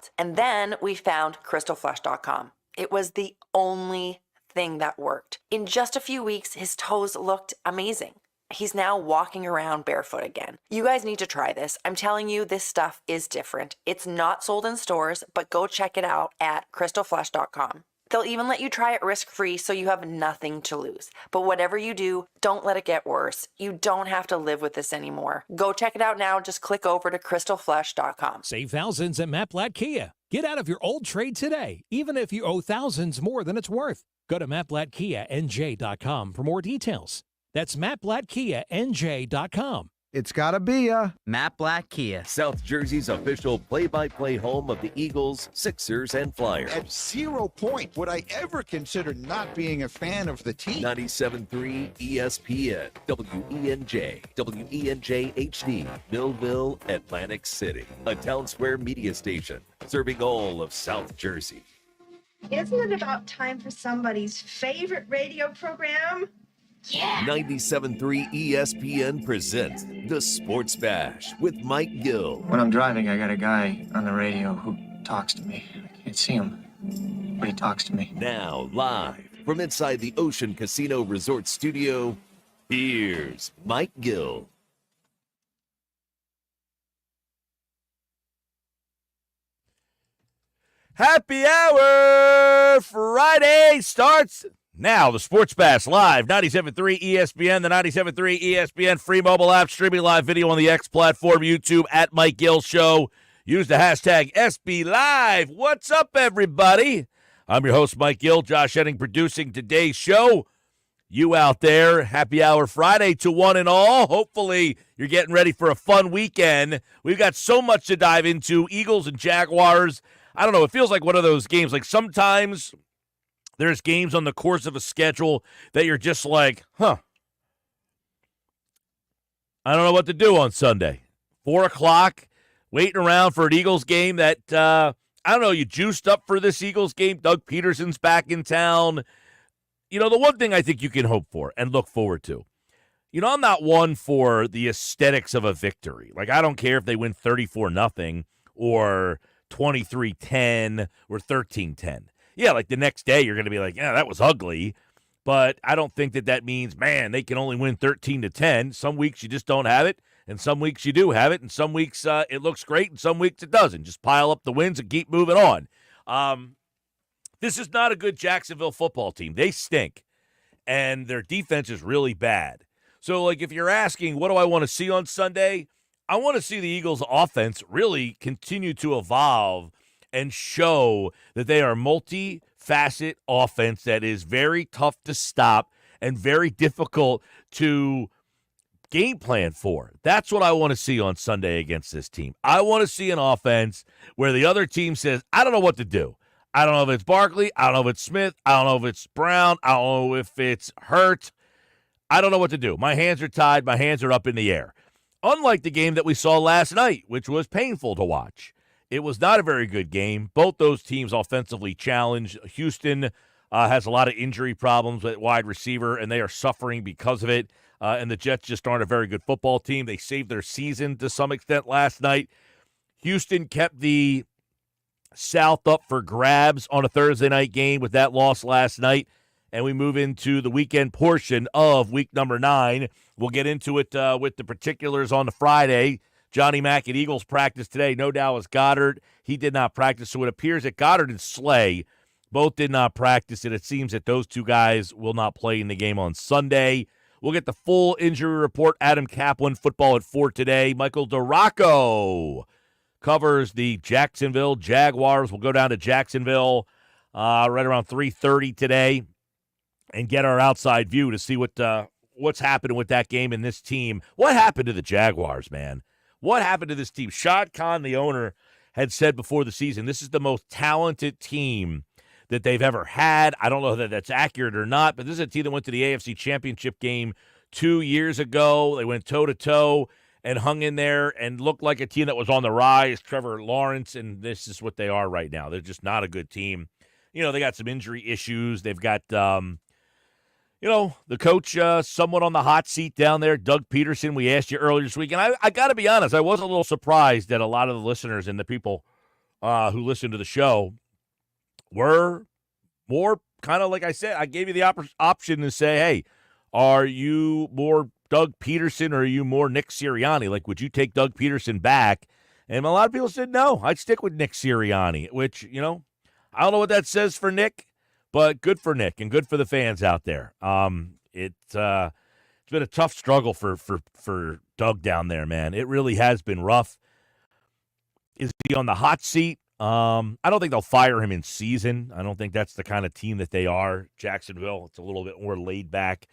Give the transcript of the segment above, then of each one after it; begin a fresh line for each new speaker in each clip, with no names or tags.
stopped. And then we found crystalflesh.com. It was the only thing that worked. In just a few weeks, his toes looked amazing. He's now walking around barefoot again. You guys need to try this. I'm telling you, this stuff is different. It's not sold in stores, but go check it out at crystalflesh.com. They'll even let you try it risk-free, so you have nothing to lose. But whatever you do, don't let it get worse. You don't have to live with this anymore. Go check it out now. Just click over to crystalflesh.com.
Save thousands at Matt Blatt Kia. Get out of your old trade today, even if you owe thousands more than it's worth. Go to mattblattkianj.com for more details. That's mattblattkianj.com.
It's gotta be a
Matt Blatt Kia,
South Jersey's official play-by-play home of the Eagles, Sixers, and Flyers.
At 0 point would I ever consider not being a fan of the team.
97.3 ESPN, WENJ, WENJ HD, Millville, Atlantic City. A Town Square media station serving all of South Jersey.
Isn't it about time for somebody's favorite radio program? Yeah.
97.3 ESPN presents The Sports Bash with Mike Gill.
When I'm driving, I got a guy on the radio who talks to me. I can't see him, but he talks to me.
Now, live from inside the Ocean Casino Resort Studio, here's Mike Gill.
Happy Hour Friday starts now. The Sports Bash live, 97.3 ESPN, the 97.3 ESPN free mobile app, streaming live video on the X platform, YouTube at Mike Gill Show. Use the hashtag SB Live. What's up, everybody? I'm your host, Mike Gill. Josh Henning producing today's show. You out there, happy hour Friday to one and all. Hopefully you're getting ready for a fun weekend. We've got so much to dive into. Eagles and Jaguars. I don't know, it feels like one of those games. Like sometimes there's games on the course of a schedule that you're just like, I don't know what to do on Sunday. 4 o'clock, waiting around for an Eagles game that, I don't know, you juiced up for this Eagles game. Doug Peterson's back in town. You know, the one thing I think you can hope for and look forward to, you know, I'm not one for the aesthetics of a victory. Like, I don't care if they win 34-0 or 23-10 or 13-10. Yeah, like the next day you're going to be like, yeah, that was ugly. But I don't think that means, man, they can only win 13-10. Some weeks you just don't have it, and some weeks you do have it, and some weeks it looks great, and some weeks it doesn't. Just pile up the wins and keep moving on. This is not a good Jacksonville football team. They stink, and their defense is really bad. So, like, if you're asking, what do I want to see on Sunday? I want to see the Eagles' offense really continue to evolve and show that they are multi-facet offense that is very tough to stop and very difficult to game plan for. That's what I want to see on Sunday against this team. I want to see an offense where the other team says, I don't know what to do. I don't know if it's Barkley. I don't know if it's Smith. I don't know if it's Brown. I don't know if it's Hurt. I don't know what to do. My hands are tied. My hands are up in the air. Unlike the game that we saw last night, which was painful to watch. It was not a very good game. Both those teams offensively challenged. Houston has a lot of injury problems at wide receiver, and they are suffering because of it. And the Jets just aren't a very good football team. They saved their season to some extent last night. Houston kept the South up for grabs on a Thursday night game with that loss last night. And we move into the weekend portion of week number 9. We'll get into it with the particulars on the Friday. Johnny Mack at Eagles practice today. No doubt was Goddard. He did not practice, so it appears that Goddard and Slay both did not practice, and it seems that those two guys will not play in the game on Sunday. We'll get the full injury report. Adam Kaplan, football at 4 today. Michael DeRocco covers the Jacksonville Jaguars. We'll go down to Jacksonville right around 3:30 today and get our outside view to see what's happening with that game and this team. What happened to the Jaguars, man? What happened to this team? Shad Khan, the owner, had said before the season, this is the most talented team that they've ever had. I don't know that that's accurate or not, but this is a team that went to the AFC Championship game 2 years ago. They went toe-to-toe and hung in there and looked like a team that was on the rise. Trevor Lawrence, and this is what they are right now. They're just not a good team. You know, they got some injury issues. They've got the coach somewhat on the hot seat down there, Doug Peterson. We asked you earlier this week, and I got to be honest, I was a little surprised that a lot of the listeners and the people who listen to the show, were more kind of like I said, I gave you the option to say, hey, are you more Doug Peterson or are you more Nick Sirianni? Like, would you take Doug Peterson back? And a lot of people said, no, I'd stick with Nick Sirianni, which, I don't know what that says for Nick, but good for Nick and good for the fans out there. It's been a tough struggle for Doug down there, man. It really has been rough. Is he on the hot seat? I don't think they'll fire him in season. I don't think that's the kind of team that they are. Jacksonville, it's a little bit more laid back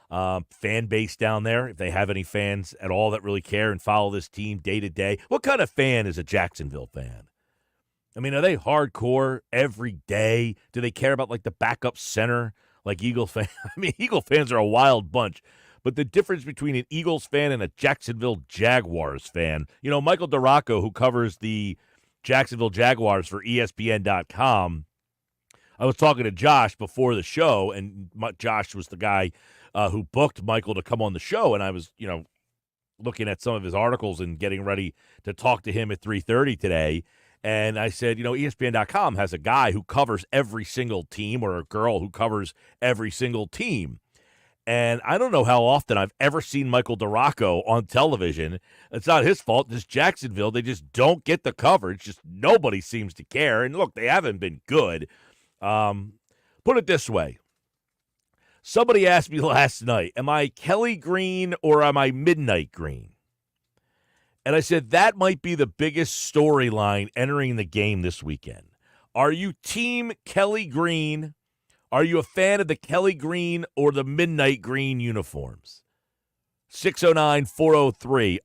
fan base down there. If they have any fans at all that really care and follow this team day to day. What kind of fan is a Jacksonville fan? I mean, are they hardcore every day? Do they care about like the backup center like Eagle fans? I mean, Eagle fans are a wild bunch. But the difference between an Eagles fan and a Jacksonville Jaguars fan, Michael Duraco, who covers the Jacksonville Jaguars for ESPN.com, I was talking to Josh before the show, and Josh was the guy who booked Michael to come on the show, and I was, looking at some of his articles and getting ready to talk to him at 3:30 today, and I said, ESPN.com has a guy who covers every single team or a girl who covers every single team. And I don't know how often I've ever seen Michael Duraco on television. It's not his fault. This Jacksonville, they just don't get the coverage. Just nobody seems to care. And look, they haven't been good. Put it this way. Somebody asked me last night, am I Kelly Green or am I Midnight Green? And I said that might be the biggest storyline entering the game this weekend. Are you team Kelly Green? Are you a fan of the Kelly Green or the Midnight Green uniforms? 609-403-0973.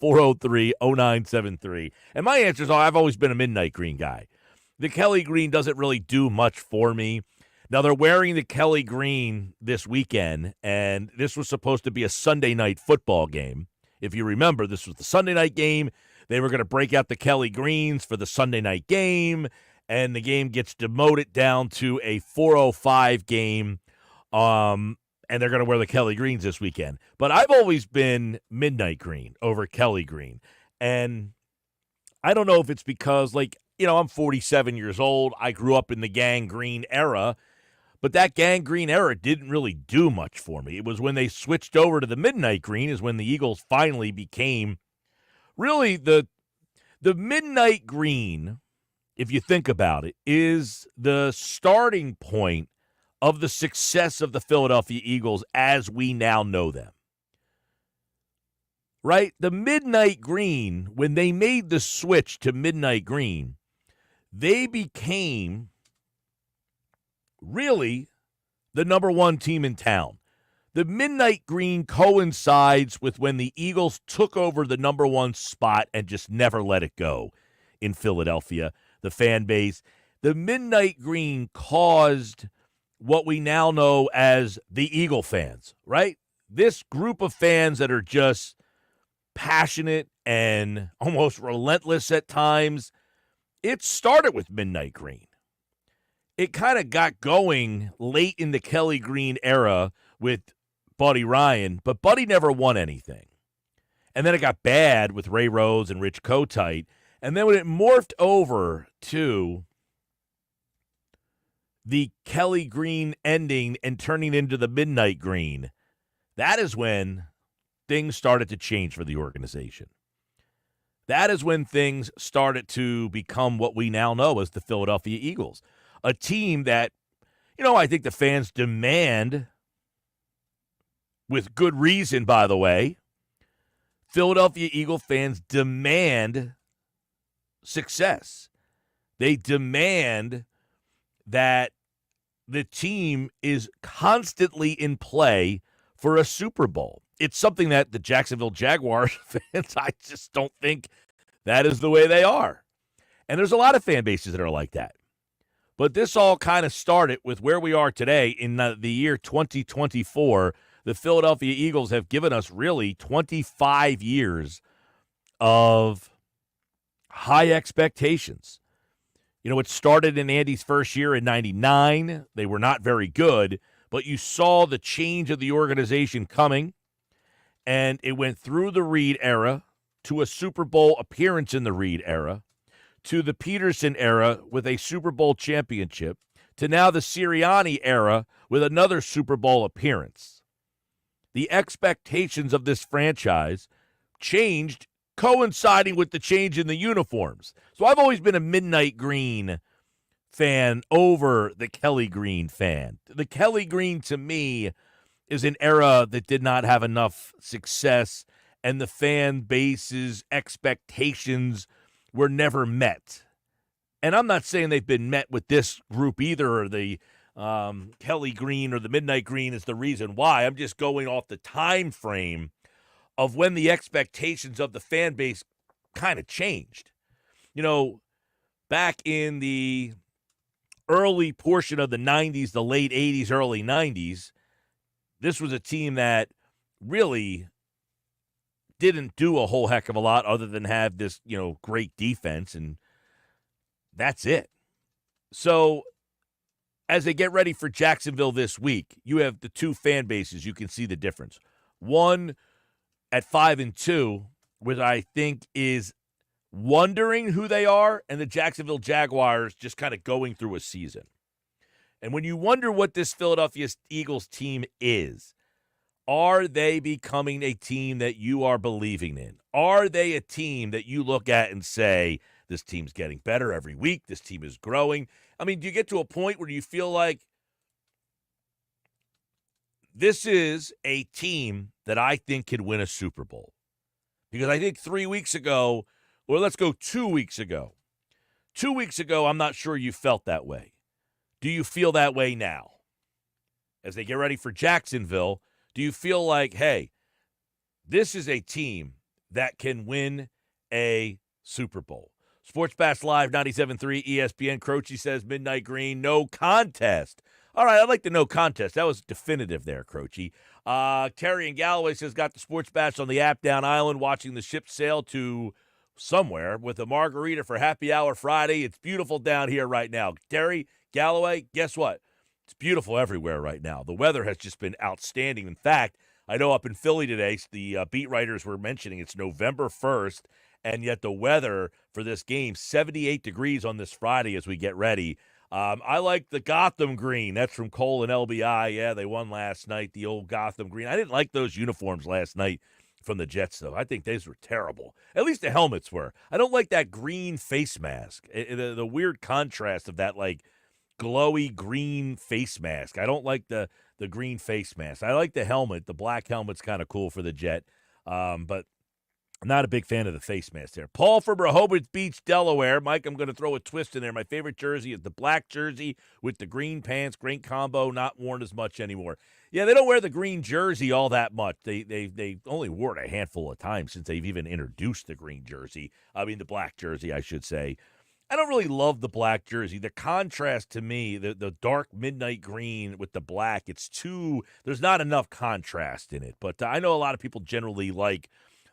609-403-0973. And my answer is, I've always been a Midnight Green guy. The Kelly Green doesn't really do much for me. Now, they're wearing the Kelly Green this weekend, and this was supposed to be a Sunday night football game. If you remember, this was the Sunday night game. They were going to break out the Kelly Greens for the Sunday night game, and the game gets demoted down to a 4:05 game, and they're going to wear the Kelly Greens this weekend. But I've always been Midnight Green over Kelly Green, and I don't know if it's because, I'm 47 years old. I grew up in the gang green era, but that gang green era didn't really do much for me. It was when they switched over to the Midnight Green is when the Eagles finally became really the Midnight Green. If you think about it, is the starting point of the success of the Philadelphia Eagles as we now know them. Right? The Midnight Green, when they made the switch to Midnight Green, they became really the number one team in town. The Midnight Green coincides with when the Eagles took over the number one spot and just never let it go in Philadelphia. The fan base. The Midnight Green caused what we now know as the Eagle fans, right? This group of fans that are just passionate and almost relentless at times. It started with Midnight Green. It kind of got going late in the Kelly Green era with Buddy Ryan, but Buddy never won anything. And then it got bad with Ray Rhodes and Rich Kotite. And then when it morphed over to the Kelly Green ending and turning into the Midnight Green, that is when things started to change for the organization. That is when things started to become what we now know as the Philadelphia Eagles. A team that, I think the fans demand, with good reason, by the way, Philadelphia Eagle fans demand success. They demand that the team is constantly in play for a Super Bowl. It's something that the Jacksonville Jaguars fans, I just don't think that is the way they are. And there's a lot of fan bases that are like that. But this all kind of started with where we are today in the year 2024. The Philadelphia Eagles have given us really 25 years of high expectations. It started in Andy's first year in 99. They were not very good, but you saw the change of the organization coming, and it went through the Reed era, to a Super Bowl appearance in the Reed era, to the Peterson era with a Super Bowl championship, to now the Sirianni era with another Super Bowl appearance. The expectations of this franchise changed coinciding with the change in the uniforms. So I've always been a midnight green fan over the Kelly Green fan. The Kelly Green, to me, is an era that did not have enough success, and the fan base's expectations were never met. And I'm not saying they've been met with this group either, or the Kelly Green or the Midnight Green is the reason why. I'm just going off the time frame of when the expectations of the fan base kind of changed. You know, back in the early portion of the 90s, the late 80s, early 90s, this was a team that really didn't do a whole heck of a lot other than have this, great defense, and that's it. So as they get ready for Jacksonville this week, you have the two fan bases. You can see the difference. One at 5-2, which I think is wondering who they are, and the Jacksonville Jaguars just kind of going through a season. And when you wonder what this Philadelphia Eagles team is, are they becoming a team that you are believing in? Are they a team that you look at and say, this team's getting better every week, this team is growing? I mean, do you get to a point where you feel like this is a team that I think could win a Super Bowl? Because I think 3 weeks ago, or let's go 2 weeks ago. 2 weeks ago, I'm not sure you felt that way. Do you feel that way now? As they get ready for Jacksonville, do you feel like, hey, this is a team that can win a Super Bowl? Sports Bash Live, 97.3 ESPN. Croce says Midnight Green, no contest. All right, I like the no contest. That was definitive there, Croce. Terry and Galloway says, got the Sports Bash on the app down island, watching the ship sail to somewhere with a margarita for happy hour Friday. It's beautiful down here right now. Terry, Galloway, guess what? It's beautiful everywhere right now. The weather has just been outstanding. In fact, I know up in Philly today, the beat writers were mentioning it's November 1st, and yet the weather for this game, 78 degrees on this Friday as we get ready. I like the Gotham green. That's from Cole and LBI. Yeah, they won last night, the old Gotham green. I didn't like those uniforms last night from the Jets, though. I think those were terrible. At least the helmets were. I don't like that green face mask. The weird contrast of that, like, glowy green face mask. I don't like the green face mask. I like the helmet. The black helmet's kind of cool for the Jet, but I'm not a big fan of the face mask there. Paul from Rehoboth Beach, Delaware. Mike, I'm going to throw a twist in there. My favorite jersey is the black jersey with the green pants. Great combo, not worn as much anymore. Yeah, they don't wear the green jersey all that much. They only wore it a handful of times since they've even introduced the green jersey. I mean, the black jersey, I should say. I don't really love the black jersey. The contrast to me, the dark midnight green with the black, there's not enough contrast in it. But I know a lot of people generally like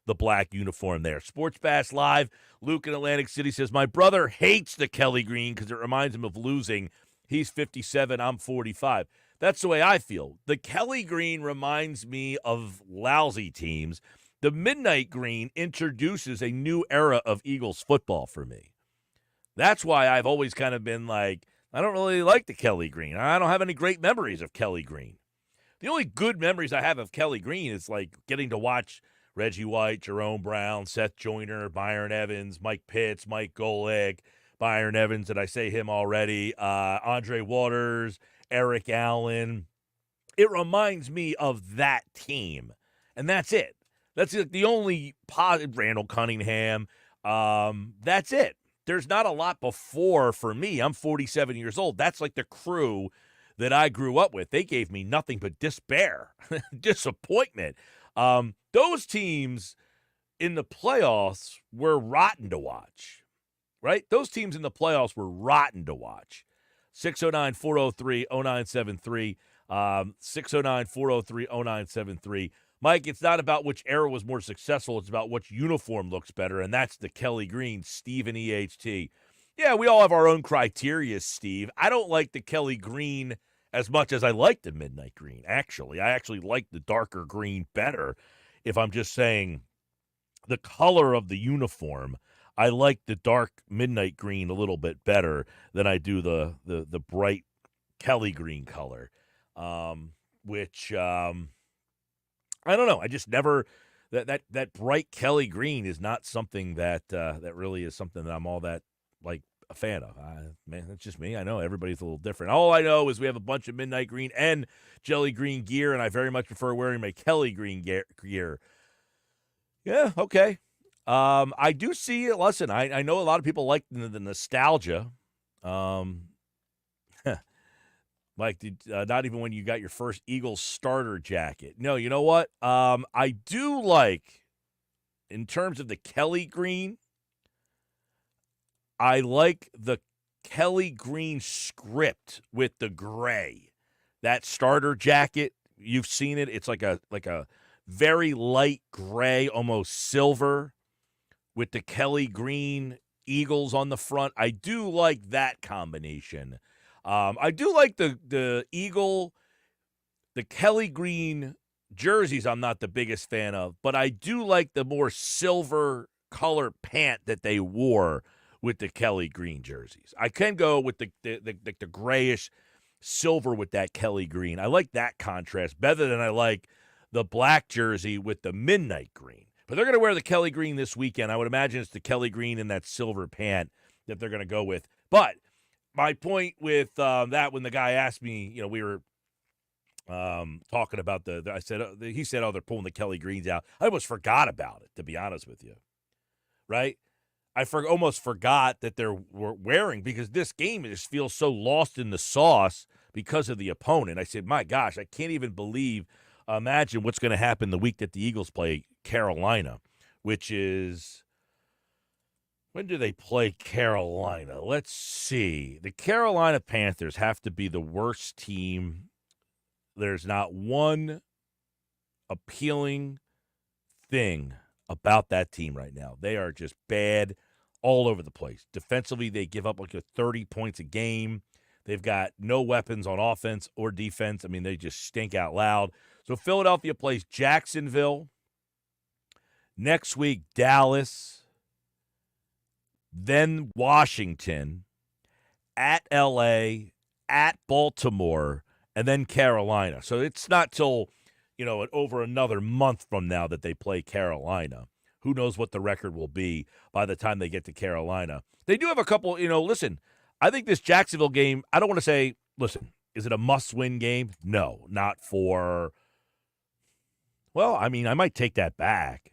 the black uniform there. Sports Bash Live, Luke in Atlantic City says, my brother hates the Kelly Green because it reminds him of losing. He's 57, I'm 45. That's the way I feel. The Kelly Green reminds me of lousy teams. The Midnight Green introduces a new era of Eagles football for me. That's why I've always kind of been like, I don't really like the Kelly Green. I don't have any great memories of Kelly Green. The only good memories I have of Kelly Green is like getting to watch Reggie White, Jerome Brown, Seth Joyner, Byron Evans, Mike Pitts, Mike Golick, Byron Evans, did I say him already? Andre Waters, Eric Allen. It reminds me of that team, and that's it. That's the only positive. Randall Cunningham. That's it. There's not a lot before for me. I'm 47 years old. That's like the crew that I grew up with. They gave me nothing but despair, disappointment. Those teams in the playoffs were rotten to watch, right? Those teams in the playoffs were rotten to watch. 609-403-0973, 609-403-0973. Mike, it's not about which era was more successful. It's about which uniform looks better, and that's the Kelly Green, Steve and EHT. Yeah, we all have our own criteria, Steve. I don't like the Kelly Green as much as I like the Midnight Green, actually. I actually like the darker green better if I'm just saying the color of the uniform, I like the dark midnight green a little bit better than I do the bright Kelly green color, which I don't know. I just never that bright Kelly green is not something that really is something that I'm all that like a fan of. Man, that's just me. I know everybody's a little different. All I know is we have a bunch of midnight green and jelly green gear, and I very much prefer wearing my Kelly green gear. Yeah, okay. I do see it. Listen, I know a lot of people like the nostalgia. Like, not even when you got your first Eagles starter jacket. No, you know what? I do like, in terms of the Kelly green, I like the Kelly green script with the gray. That starter jacket, you've seen it. It's like a very light gray, almost silver, with the Kelly green Eagles on the front. I do like that combination. I do like the Kelly green jerseys I'm not the biggest fan of, but I do like the more silver color pant that they wore with the Kelly green jerseys. I can go with the grayish silver with that Kelly green. I like that contrast better than I like the black jersey with the midnight green. But they're going to wear the Kelly green this weekend. I would imagine it's the Kelly green and that silver pant that they're going to go with. But my point with that, when the guy asked me, we were talking about I said, he said, oh, they're pulling the Kelly greens out. I almost forgot about it, to be honest with you. Right? I almost forgot that they're wearing, because this game just feels so lost in the sauce because of the opponent. I said, my gosh, I can't even imagine what's going to happen the week that the Eagles play Carolina, which is, when do they play Carolina? Let's see. The Carolina Panthers have to be the worst team. There's not one appealing thing about that team right now. They are just bad all over the place. Defensively, they give up like 30 points a game. They've got no weapons on offense or defense. I mean, they just stink out loud. So Philadelphia plays Jacksonville. Next week, Dallas. Then Washington. At L.A., at Baltimore, and then Carolina. So it's not till, over another month from now that they play Carolina. Who knows what the record will be by the time they get to Carolina. They do have a couple, listen, I think this Jacksonville game, I don't want to say, listen, is it a must-win game? No, not for, I might take that back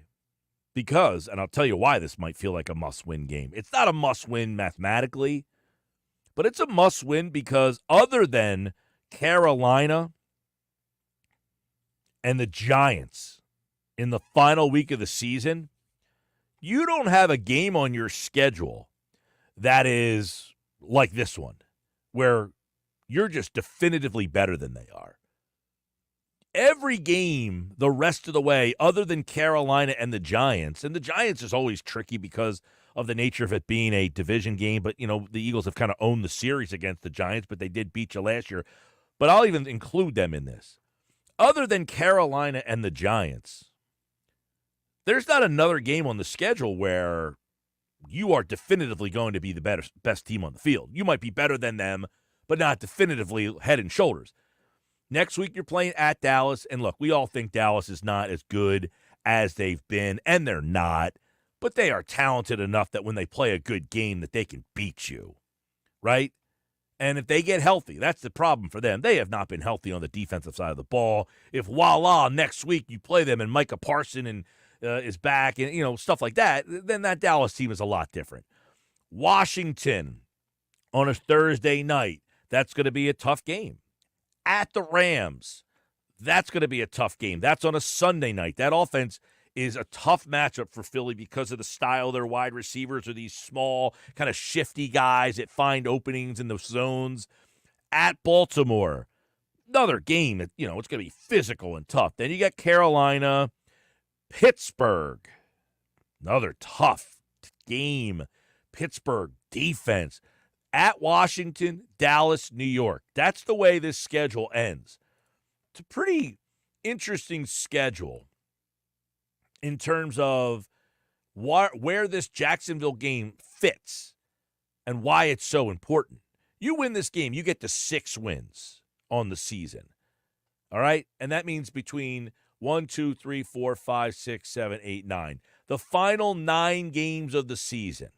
because, and I'll tell you why this might feel like a must-win game. It's not a must-win mathematically, but it's a must-win because other than Carolina and the Giants in the final week of the season, you don't have a game on your schedule that is like this one, where you're just definitively better than they are. Every game the rest of the way, other than Carolina and the Giants is always tricky because of the nature of it being a division game, but, the Eagles have kind of owned the series against the Giants, but they did beat you last year. But I'll even include them in this. Other than Carolina and the Giants, there's not another game on the schedule where you are definitively going to be the best team on the field. You might be better than them, but not definitively head and shoulders. Next week, you're playing at Dallas, and look, we all think Dallas is not as good as they've been, and they're not, but they are talented enough that when they play a good game that they can beat you, right? And if they get healthy, that's the problem for them. They have not been healthy on the defensive side of the ball. If voila, next week you play them and Micah Parsons is back and, stuff like that, then that Dallas team is a lot different. Washington on a Thursday night, that's going to be a tough game. At the Rams, that's going to be a tough game. That's on a Sunday night. That offense is a tough matchup for Philly because of the style of their wide receivers are these small, kind of shifty guys that find openings in the zones. At Baltimore, another game that, it's going to be physical and tough. Then you got Carolina, Pittsburgh, another tough game. Pittsburgh defense. At Washington, Dallas, New York. That's the way this schedule ends. It's a pretty interesting schedule in terms of where this Jacksonville game fits and why it's so important. You win this game, you get to 6 wins on the season. All right? And that means between 1, 2, 3, 4, 5, 6, 7, 8, 9. The final 9 games of the season.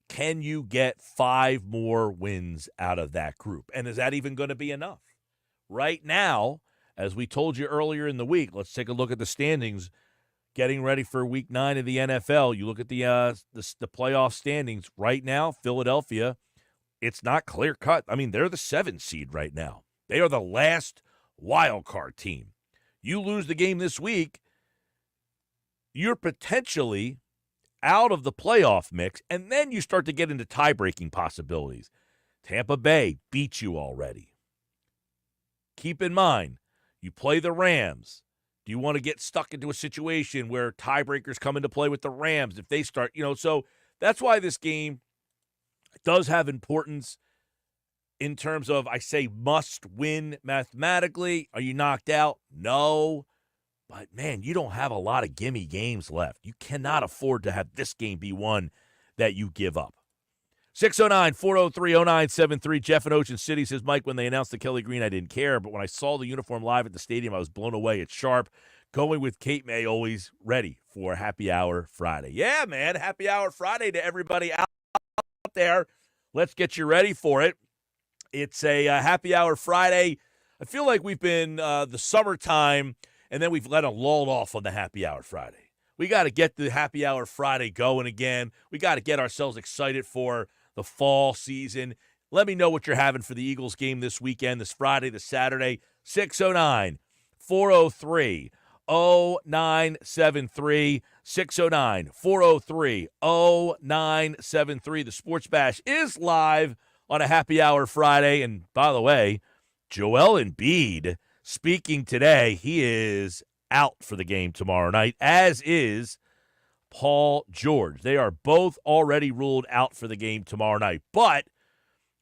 Can you get 5 more wins out of that group? And is that even going to be enough? Right now, as we told you earlier in the week, let's take a look at the standings. Getting ready for Week 9 of the NFL. You look at the playoff standings right now. Philadelphia, it's not clear cut. I mean, they're the 7th seed right now. They are the last wild card team. You lose the game this week, you're potentially out of the playoff mix, and then you start to get into tie-breaking possibilities. Tampa Bay beat you already. Keep in mind, you play the Rams. Do you want to get stuck into a situation where tiebreakers come into play with the Rams if they start, so that's why this game does have importance in terms of, I say, must win mathematically. Are you knocked out? No. But, man, you don't have a lot of gimme games left. You cannot afford to have this game be one that you give up. 609-403-0973. Jeff in Ocean City says, Mike, when they announced the Kelly Green, I didn't care. But when I saw the uniform live at the stadium, I was blown away. It's sharp. Going with Kate May, always ready for Happy Hour Friday. Yeah, man, Happy Hour Friday to everybody out there. Let's get you ready for it. It's a Happy Hour Friday. I feel like we've been the summertime, and then we've let a lull off on the Happy Hour Friday. We got to get the Happy Hour Friday going again. We got to get ourselves excited for the fall season. Let me know what you're having for the Eagles game this weekend, this Friday, this Saturday. 609-403-0973. 609-403-0973. The Sports Bash is live on a Happy Hour Friday. And by the way, Joel Embiid speaking today. He is out for the game tomorrow night, as is Paul George. They are both already ruled out for the game tomorrow night. But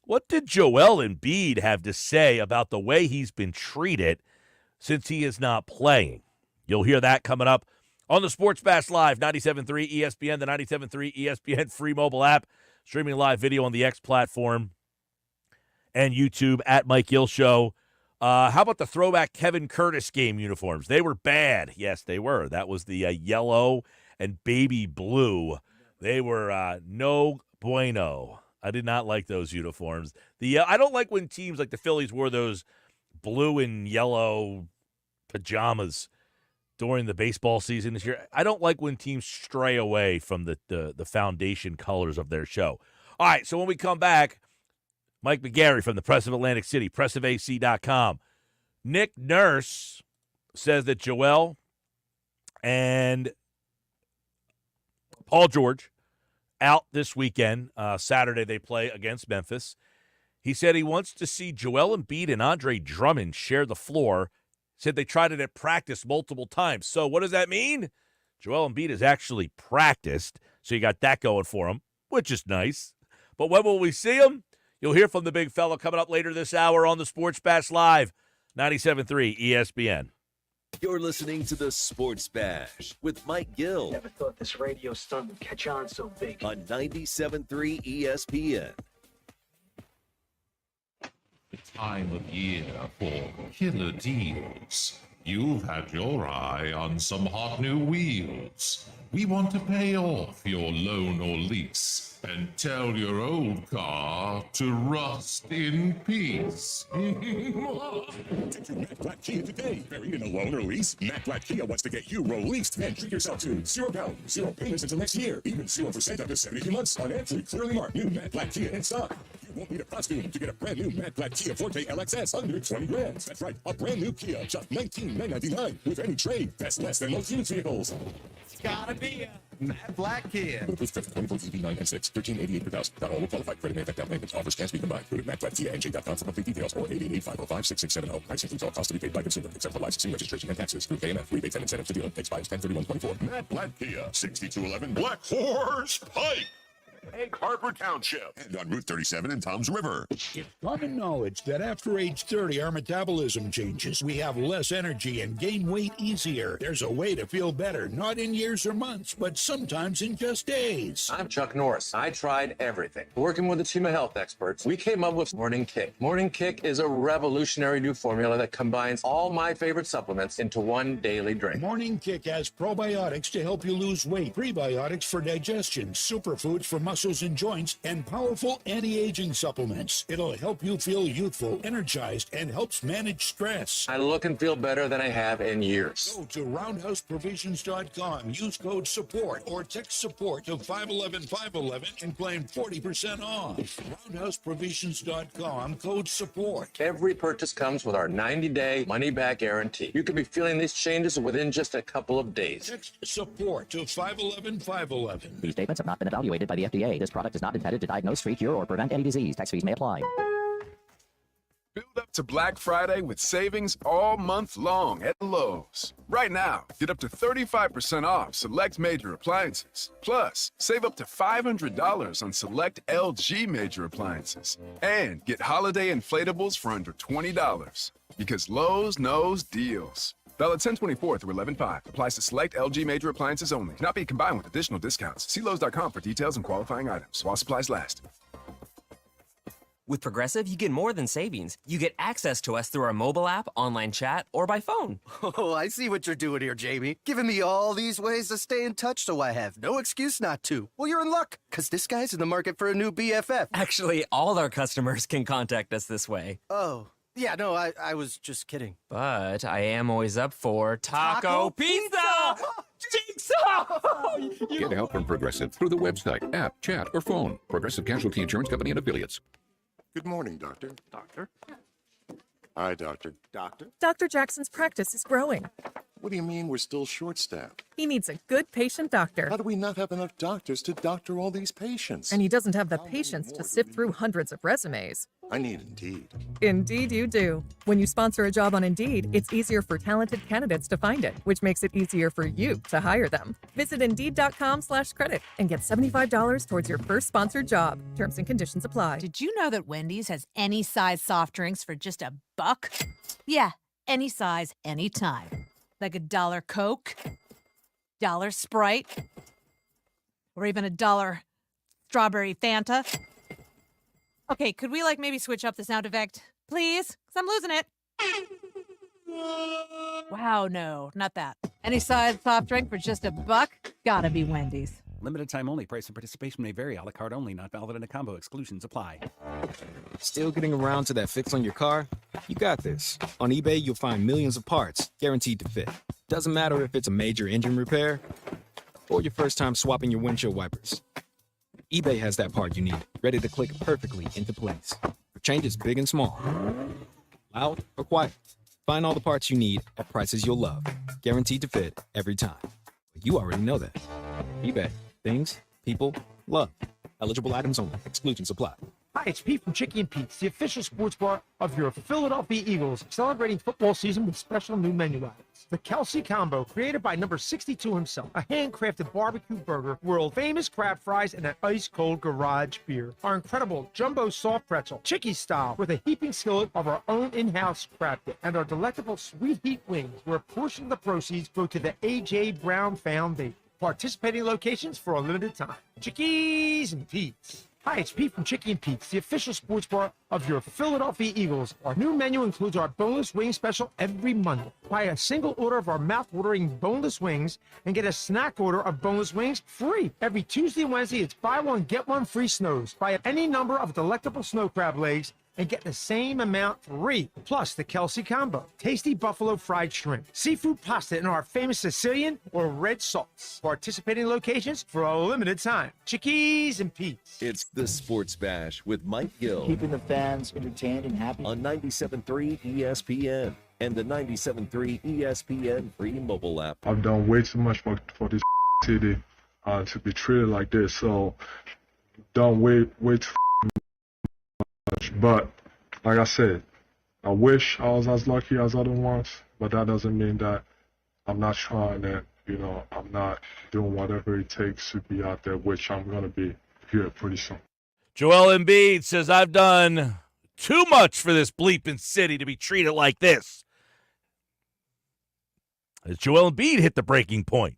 what did Joel Embiid have to say about the way he's been treated since he is not playing? You'll hear that coming up on the Sports Bash Live, 97.3 ESPN, the 97.3 ESPN free mobile app, streaming live video on the X platform and YouTube at Mike Gill Show. How about the throwback Kevin Curtis game uniforms? They were bad. Yes, they were. That was the yellow and baby blue. They were no bueno. I did not like those uniforms. I don't like when teams like the Phillies wore those blue and yellow pajamas during the baseball season this year. I don't like when teams stray away from the foundation colors of their show. All right, so when we come back, Mike McGarry from the Press of Atlantic City, pressofac.com. Nick Nurse says that Joel and Paul George out this weekend. Saturday they play against Memphis. He said he wants to see Joel Embiid and Andre Drummond share the floor. Said they tried it at practice multiple times. So what does that mean? Joel Embiid has actually practiced, so you got that going for him, which is nice. But when will we see him? You'll hear from the big fella coming up later this hour on the Sports Bash Live, 97.3 ESPN.
You're listening to the Sports Bash with Mike Gill.
Never thought this radio stunt would catch on so big.
On 97.3 ESPN.
The time of year for killer deals. You've had your eye on some hot new wheels. We want to pay off your loan or lease and tell your old car to rust in peace.
Take your Matt Black Kia today. Buried in a loan or lease? Matt Black Kia wants to get you released and treat yourself to 0 down, 0 payments until next year. Even 0% up to 72 months on every clearly marked new Matt Black Kia in stock. You won't need a costume to get a brand new Matt Black Kia Forte LXS under 20 grand. That's right, a brand new Kia, just $19,999 with any trade. That's less than most used vehicles.
It's gotta be a Matt Black Kia.
With 24 EV9 and 6, $1388 per thousand. Not all will qualify. Credit and down payments. Offers can be combined. Go to mattblackkia.com for complete details or 888-505-6670. Price includes all costs to be paid by consumer, except for licensing, registration, and taxes. Through KMF. Rebates and incentives to dealer. Expires 10/31/24. Matt Black Kia, 6211 Black Horse Pike. Egg Harbor Township, and on Route 37 in Toms River.
It's common knowledge that after age 30, our metabolism changes. We have less energy and gain weight easier. There's a way to feel better, not in years or months, but sometimes in just days.
I'm Chuck Norris. I tried everything. Working with a team of health experts, we came up with Morning Kick. Morning Kick is a revolutionary new formula that combines all my favorite supplements into one daily drink.
Morning Kick has probiotics to help you lose weight, prebiotics for digestion, superfoods for muscles and joints, and powerful anti-aging supplements. It'll help you feel youthful, energized, and helps manage stress.
I look and feel better than I have in years.
Go to roundhouseprovisions.com, use code SUPPORT, or text SUPPORT to 511-511 and claim 40% off. roundhouseprovisions.com, code SUPPORT.
Every purchase comes with our 90-day money-back guarantee. You could be feeling these changes within just a couple of days.
Text SUPPORT to 511-511.
These statements have not been evaluated by the FDA. This product is not intended to diagnose, treat, cure, or prevent any disease. Tax fees may apply.
Build up to Black Friday with savings all month long at Lowe's. Right now, get up to 35% off select major appliances. Plus, save up to $500 on select LG major appliances. And get holiday inflatables for under $20. Because Lowe's knows deals. Valid 10/24 through 11/5. Applies to select LG major appliances only. Cannot be combined with additional discounts. See Lowe's.com for details and qualifying items. While supplies last.
With Progressive, you get more than savings. You get access to us through our mobile app, online chat, or by phone.
Oh, I see what you're doing here, Jamie. Giving me all these ways to stay in touch so I have no excuse not to. Well, you're in luck, because this guy's in the market for a new BFF.
Actually, all our customers can contact us this way.
Oh, yeah, no, I was just kidding.
But I am always up for Taco Pizza! Jigsaw!
Get help from Progressive through the website, app, chat, or phone. Progressive Casualty Insurance Company and Affiliates.
Good morning, Doctor.
Doctor?
Hi, Doctor.
Doctor?
Dr. Jackson's practice is growing.
What do you mean we're still short-staffed?
He needs a good patient doctor.
How do we not have enough doctors to doctor all these patients?
And he doesn't have the patience to sift through hundreds of resumes.
I need Indeed.
Indeed you do. When you sponsor a job on Indeed, it's easier for talented candidates to find it, which makes it easier for you to hire them. Visit Indeed.com/credit and get $75 towards your first sponsored job. Terms and conditions apply.
Did you know that Wendy's has any size soft drinks for just $1? Yeah, any size, anytime. Like $1 Coke, $1 Sprite, or even $1 strawberry Fanta. Okay, could we maybe switch up the sound effect, please? Because I'm losing it. Wow, no, not that. Any size soft drink for just $1? Gotta be Wendy's.
Limited time only. Price and participation may vary. A la carte only. Not valid in a combo. Exclusions apply.
Still getting around to that fix on your car? You got this. On eBay, you'll find millions of parts guaranteed to fit. Doesn't matter if it's a major engine repair or your first time swapping your windshield wipers. eBay has that part you need, ready to click perfectly into place. For changes big and small, loud or quiet, find all the parts you need at prices you'll love. Guaranteed to fit every time. You already know that. eBay. Things, people, love. Eligible items only. Exclusions apply.
Hi, it's Pete from Chicky and Pete's, the official sports bar of your Philadelphia Eagles, celebrating football season with special new menu items. The Kelsey Combo, created by number 62 himself, a handcrafted barbecue burger, world-famous crab fries, and an ice-cold garage beer. Our incredible jumbo soft pretzel, Chicky style, with a heaping skillet of our own in-house crab dip, and our delectable sweet heat wings, where a portion of the proceeds go to the A.J. Brown Foundation. Participating locations for a limited time. Chickies and Pete's. Hi, it's Pete from Chicky and Pete's, the official sports bar of your Philadelphia Eagles. Our new menu includes our boneless wing special every Monday. Buy a single order of our mouth-watering boneless wings and get a snack order of boneless wings free. Every Tuesday and Wednesday, it's buy one, get one free snows. Buy any number of delectable snow crab legs and get the same amount free. Plus the Kelsey Combo, tasty buffalo fried shrimp, seafood pasta in our famous Sicilian or red sauce. Participating locations for a limited time. Chickies and Pete's.
It's the Sports Bash with Mike Gill.
Keeping the fans entertained and happy.
On 97.3 ESPN and the 97.3 ESPN free mobile app.
I've done way too much for this city to be treated like this. So, done way too much. But, like I said, I wish I was as lucky as other ones, but that doesn't mean that I'm not trying and, I'm not doing whatever it takes to be out there, which I'm going to be. here pretty soon.
Joel Embiid says, I've done too much for this bleeping city to be treated like this. As Joel Embiid hit the breaking point.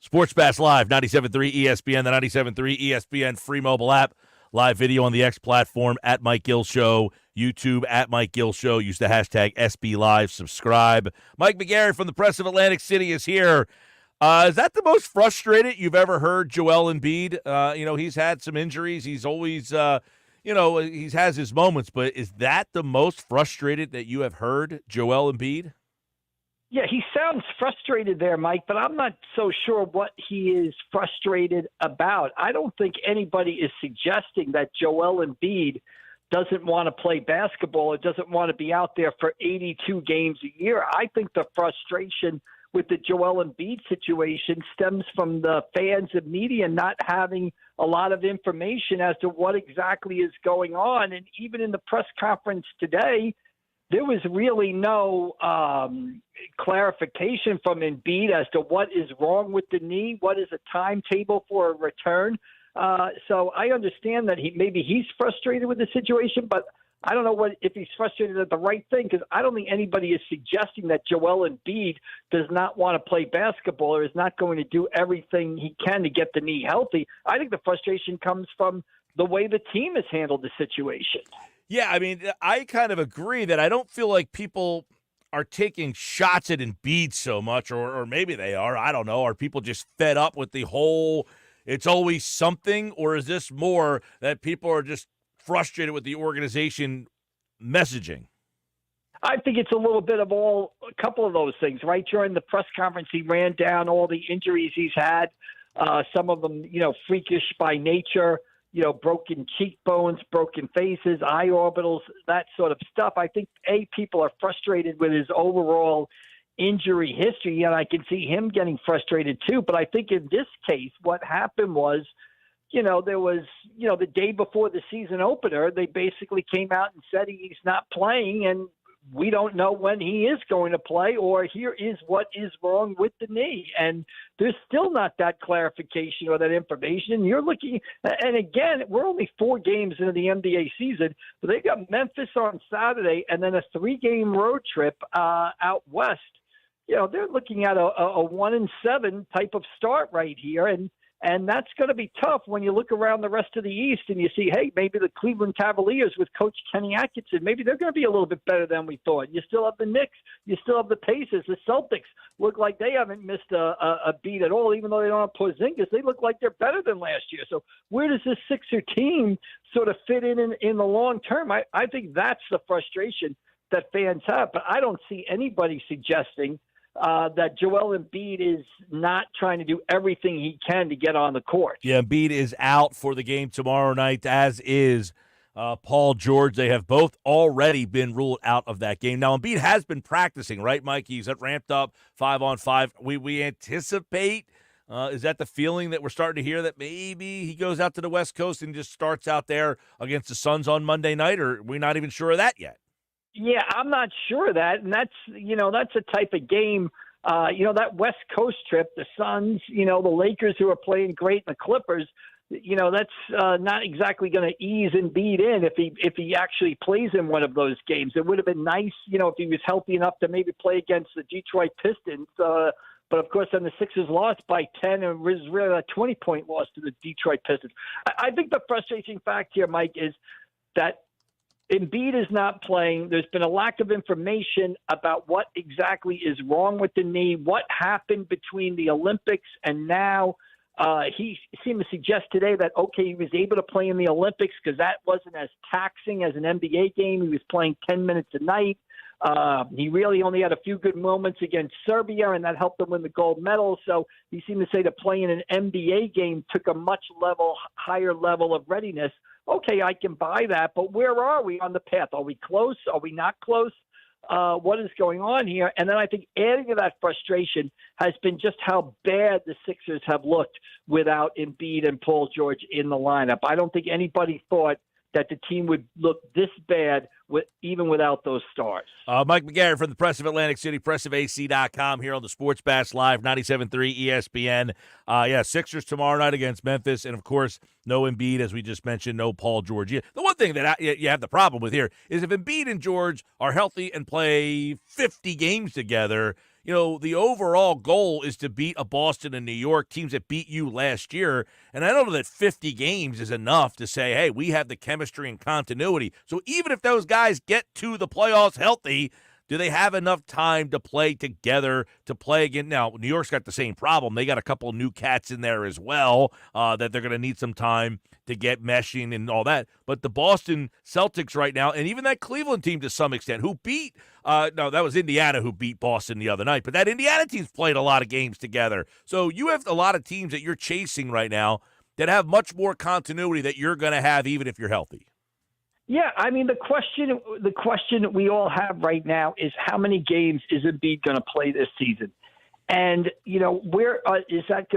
Sports Bash Live, 97.3 ESPN, the 97.3 ESPN free mobile app. Live video on the X platform, at Mike Gill Show. YouTube, at Mike Gill Show. Use the hashtag SB Live. Subscribe. Mike McGarry from the Press of Atlantic City is here. Is that the most frustrated you've ever heard Joel Embiid? He's had some injuries. He's always, he has his moments. But is that the most frustrated that you have heard Joel Embiid?
Yeah, he sounds frustrated there, Mike, but I'm not so sure what he is frustrated about. I don't think anybody is suggesting that Joel Embiid doesn't want to play basketball or doesn't want to be out there for 82 games a year. I think the frustration with the Joel Embiid situation stems from the fans and media not having a lot of information as to what exactly is going on. And even in the press conference today, there was really no clarification from Embiid as to what is wrong with the knee, what is a timetable for a return. So I understand that maybe he's frustrated with the situation, but I don't know if he's frustrated at the right thing, because I don't think anybody is suggesting that Joel Embiid does not want to play basketball or is not going to do everything he can to get the knee healthy. I think the frustration comes from the way the team has handled the situation.
Yeah, I mean, I kind of agree that I don't feel like people are taking shots at Embiid so much, or maybe they are. I don't know. Are people just fed up with the whole it's always something, or is this more that people are just frustrated with the organization messaging?
I think it's a little bit of a couple of those things, right? During the press conference, he ran down all the injuries he's had, some of them, freakish by nature, broken cheekbones, broken faces, eye orbitals, that sort of stuff. I think, people are frustrated with his overall injury history, and I can see him getting frustrated too. But I think in this case, what happened was, there was, the day before the season opener, they basically came out and said he's not playing, and we don't know when he is going to play, or here is what is wrong with the knee. And there's still not that clarification or that information. You're looking, and again, we're only 4 games into the NBA season, but they got Memphis on Saturday and then a 3-game road trip out west. They're looking at a 1-7 type of start right here. And that's going to be tough when you look around the rest of the East and you see, hey, maybe the Cleveland Cavaliers with Coach Kenny Atkinson, maybe they're going to be a little bit better than we thought. You still have the Knicks. You still have the Pacers. The Celtics look like they haven't missed a beat at all, even though they don't have Porzingis. They look like they're better than last year. So where does this Sixer team sort of fit in the long term? I think that's the frustration that fans have. But I don't see anybody suggesting that Joel Embiid is not trying to do everything he can to get on the court.
Yeah, Embiid is out for the game tomorrow night, as is Paul George. They have both already been ruled out of that game. Now, Embiid has been practicing, right, Mike? He's ramped up 5-on-5. We anticipate, is that the feeling that we're starting to hear, that maybe he goes out to the West Coast and just starts out there against the Suns on Monday night, or we're not even sure of that yet?
Yeah, I'm not sure of that. And that's a type of game, that West Coast trip, the Suns, the Lakers who are playing great, and the Clippers, that's not exactly going to ease Embiid in if he actually plays in one of those games. It would have been nice, if he was healthy enough to maybe play against the Detroit Pistons. But, of course, then the Sixers lost by 10, and it was really a 20-point loss to the Detroit Pistons. I think the frustrating fact here, Mike, is that Embiid is not playing. There's been a lack of information about what exactly is wrong with the knee, what happened between the Olympics and now. He seemed to suggest today that, he was able to play in the Olympics because that wasn't as taxing as an NBA game. He was playing 10 minutes a night. He really only had a few good moments against Serbia, and that helped him win the gold medal. So he seemed to say that playing an NBA game took a much higher level of readiness. Okay, I can buy that, but where are we on the path? Are we close? Are we not close? What is going on here? And then I think adding to that frustration has been just how bad the Sixers have looked without Embiid and Paul George in the lineup. I don't think anybody thought that the team would look this bad even without those stars.
Mike McGarrett from the Press of Atlantic City, pressofac.com here on the Sports Bash Live, 97.3 ESPN. Sixers tomorrow night against Memphis, and, of course, no Embiid, as we just mentioned, no Paul George. The one thing that you have the problem with here is if Embiid and George are healthy and play 50 games together, the overall goal is to beat a Boston and New York, teams that beat you last year. And I don't know that 50 games is enough to say, hey, we have the chemistry and continuity. So even if those guys get to the playoffs healthy, do they have enough time to play together, to play again? Now, New York's got the same problem. They got a couple of new cats in there as well that they're going to need some time to get meshing and all that. But the Boston Celtics right now, and even that Cleveland team to some extent, who beat no, that was Indiana who beat Boston the other night. But that Indiana team's played a lot of games together. So you have a lot of teams that you're chasing right now that have much more continuity that you're going to have even if you're healthy.
Yeah, I mean, the question we all have right now is how many games is Embiid going to play this season? And, what is that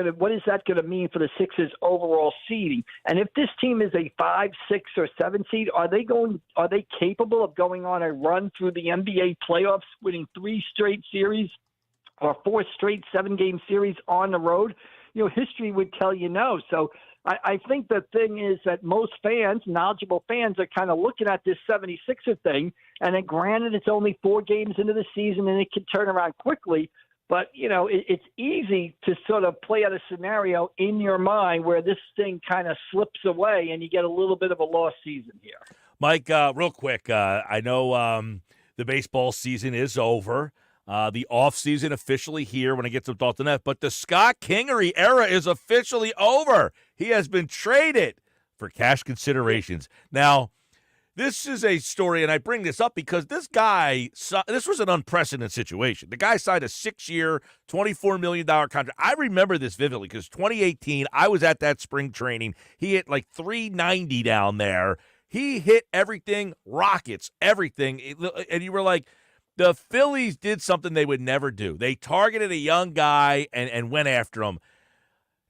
going to mean for the Sixers' overall seeding? And if this team is a 5, 6, or 7 seed, are they capable of going on a run through the NBA playoffs, winning 3 straight series or 4 straight 7-game series on the road? History would tell you no. So I think the thing is that most fans, knowledgeable fans, are kind of looking at this 76er thing. And then granted, it's only 4 games into the season and it can turn around quickly. But, it's easy to sort of play out a scenario in your mind where this thing kind of slips away and you get a little bit of a lost season here.
Mike, real quick, I know the baseball season is over. The offseason officially here when it gets to Dalton F. But the Scott Kingery era is officially over. He has been traded for cash considerations. Now, this is a story, and I bring this up because this was an unprecedented situation. The guy signed a 6-year, $24 million contract. I remember this vividly because 2018, I was at that spring training. He hit like 390 down there. He hit everything, rockets, everything. And you were like, the Phillies did something they would never do. They targeted a young guy and went after him.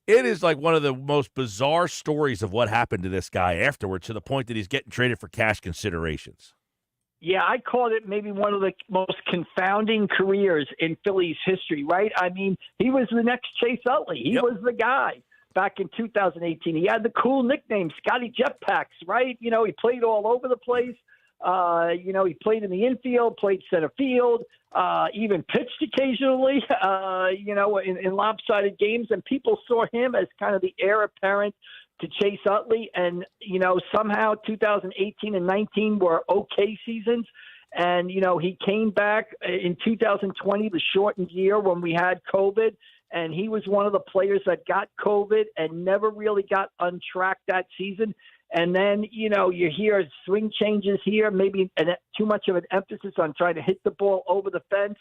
It is like one of the most bizarre stories of what happened to this guy afterwards, to the point that he's getting traded for cash considerations.
Yeah, I called it maybe one of the most confounding careers in Phillies history, right? I mean, he was the next Chase Utley. He was the guy back in 2018. He had the cool nickname, Scotty Jetpacks, right? He played all over the place. He played in the infield, played center field, even pitched occasionally, in lopsided games. And people saw him as kind of the heir apparent to Chase Utley. And, somehow 2018 and 19 were okay seasons. And, he came back in 2020, the shortened year when we had COVID. And he was one of the players that got COVID and never really got untracked that season. And then, you hear swing changes here, maybe too much of an emphasis on trying to hit the ball over the fence.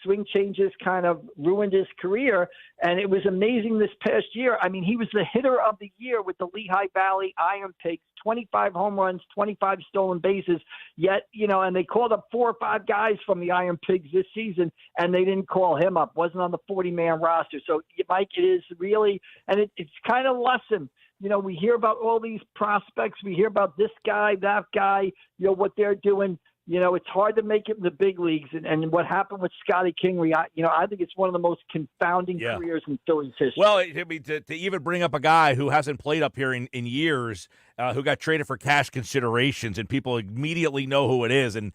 Swing changes kind of ruined his career. And it was amazing this past year. I mean, he was the hitter of the year with the Lehigh Valley Iron Pigs, 25 home runs, 25 stolen bases. Yet, and they called up 4 or 5 guys from the Iron Pigs this season, and they didn't call him up. Wasn't on the 40-man roster. So, Mike, it is really, and it's kind of lesson. We hear about all these prospects. We hear about this guy, that guy, what they're doing. It's hard to make it in the big leagues. And what happened with Scotty Kingery, I think it's one of the most confounding careers in Phillies history.
Well, I mean, to even bring up a guy who hasn't played up here in years, who got traded for cash considerations, and people immediately know who it is, and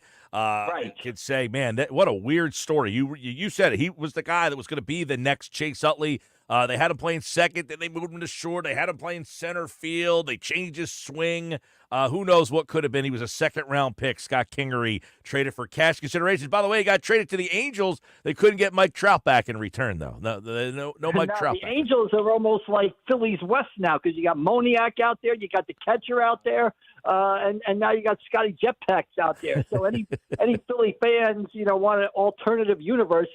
could say, man, what a weird story. You said it. He was the guy that was going to be the next Chase Utley. They had him playing second, then they moved him to short. They had him playing center field. They changed his swing. Who knows what could have been. He was a second-round pick, Scott Kingery, traded for cash considerations. By the way, he got traded to the Angels. They couldn't get Mike Trout back in return, though. No Mike Trout
the
back.
Angels are almost like Phillies West now because you got Moniak out there, you got the catcher out there, and now you got Scotty Jetpacks out there. So any Philly fans, want an alternative universe,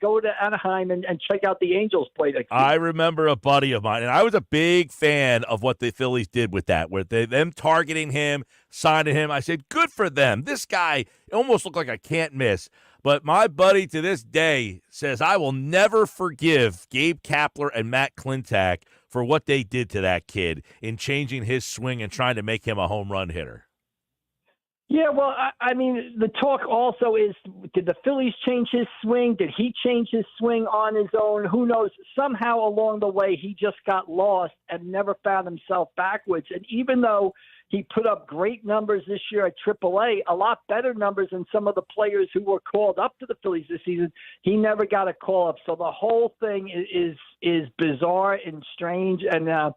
go to Anaheim and check out the Angels play next season.
I remember a buddy of mine, and I was a big fan of what the Phillies did with that, where them targeting him, signing him. I said, good for them. This guy almost looked like a can't miss. But my buddy to this day says, I will never forgive Gabe Kapler and Matt Klentak for what they did to that kid in changing his swing and trying to make him a home run hitter.
Yeah, well, I mean, the talk also is, did the Phillies change his swing? Did he change his swing on his own? Who knows? Somehow along the way, he just got lost and never found himself backwards. And even though he put up great numbers this year at AAA, a lot better numbers than some of the players who were called up to the Phillies this season, he never got a call up. So the whole thing is bizarre and strange. And, and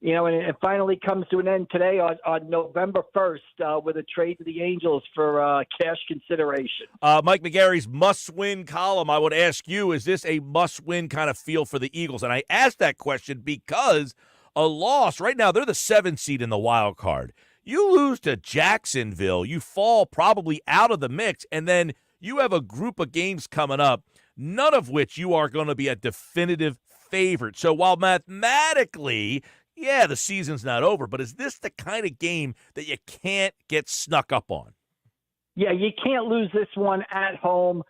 it finally comes to an end today on November 1st with a trade to the Angels for cash consideration.
Mike McGarry's must-win column, I would ask you, is this a must-win kind of feel for the Eagles? And I asked that question because a loss, right now, they're the 7th seed in the wild card. You lose to Jacksonville, you fall probably out of the mix, and then you have a group of games coming up, none of which you are going to be a definitive favorite. So while mathematically, yeah, the season's not over, but is this the kind of game that you can't get snuck up on?
Yeah, you can't lose this one at home.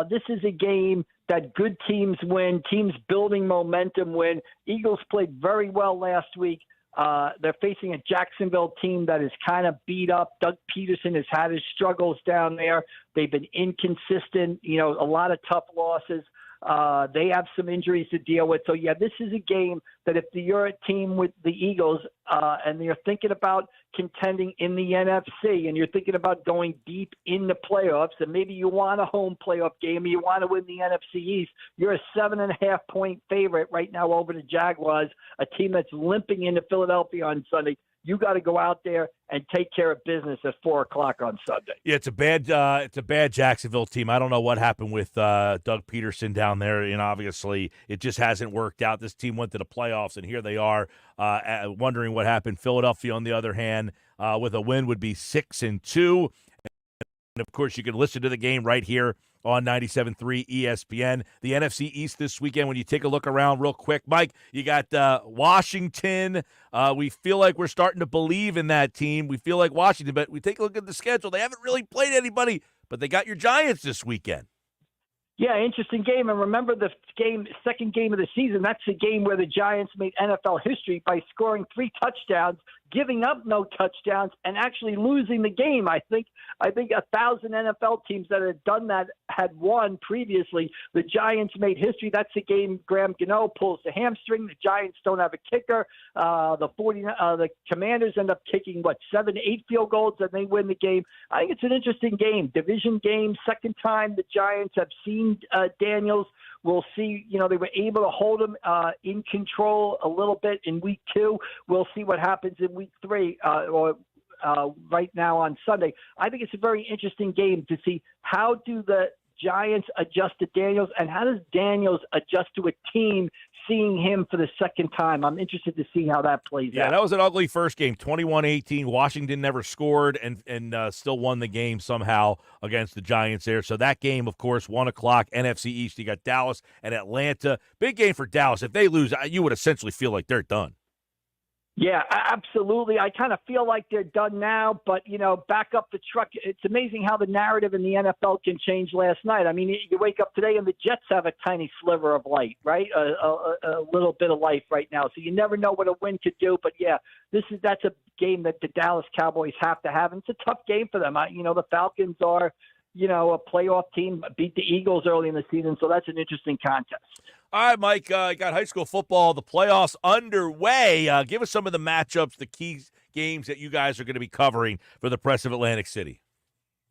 This is a game that good teams win, teams building momentum win. Eagles played very well last week. They're facing a Jacksonville team that is kind of beat up. Doug Peterson has had his struggles down there. They've been inconsistent, a lot of tough losses. They have some injuries to deal with. So, yeah, this is a game that if you're a team with the Eagles and you're thinking about contending in the NFC and you're thinking about going deep in the playoffs and maybe you want a home playoff game or you want to win the NFC East, you're a 7.5-point favorite right now over the Jaguars, a team that's limping into Philadelphia on Sunday. You got to go out there and take care of business at 4:00 on Sunday.
Yeah, it's a bad Jacksonville team. I don't know what happened with Doug Peterson down there, and obviously it just hasn't worked out. This team went to the playoffs, and here they are wondering what happened. Philadelphia, on the other hand, with a win, would be 6-2. And of course, you can listen to the game right here on 97.3 ESPN. The NFC East this weekend, when you take a look around real quick, Mike, you got Washington. We feel like we're starting to believe in that team. We feel like Washington, but we take a look at the schedule. They haven't really played anybody, but they got your Giants this weekend.
Yeah, interesting game. And remember the second game of the season, that's the game where the Giants made NFL history by scoring 3 touchdowns, giving up no touchdowns, and actually losing the game. I think 1,000 NFL teams that had done that had won previously. The Giants made history. That's the game Graham Gano pulls the hamstring. The Giants don't have a kicker. The Commanders end up kicking, 7-8 field goals, and they win the game. I think it's an interesting game. Division game, second time the Giants have seen Daniels. We'll see, they were able to hold him in control a little bit in week 2. We'll see what happens in week 3 right now on Sunday. I think it's a very interesting game to see how do the Giants adjust to Daniels and how does Daniels adjust to a team seeing him for the second time. I'm interested to see how that plays out.
Yeah, that was an ugly first game, 21-18. Washington never scored and still won the game somehow against the Giants there. So that game, of course, 1:00, NFC East. You got Dallas and Atlanta. Big game for Dallas. If they lose, you would essentially feel like they're done.
Yeah, absolutely. I kind of feel like they're done now, but, back up the truck. It's amazing how the narrative in the NFL can change last night. I mean, you wake up today and the Jets have a tiny sliver of light, right? A little bit of life right now. So you never know what a win could do. But, yeah, that's a game that the Dallas Cowboys have to have. And it's a tough game for them. The Falcons are, a playoff team, beat the Eagles early in the season. So that's an interesting contest.
All right, Mike, got high school football, the playoffs underway. Give us some of the matchups, the key games that you guys are going to be covering for the Press of Atlantic City.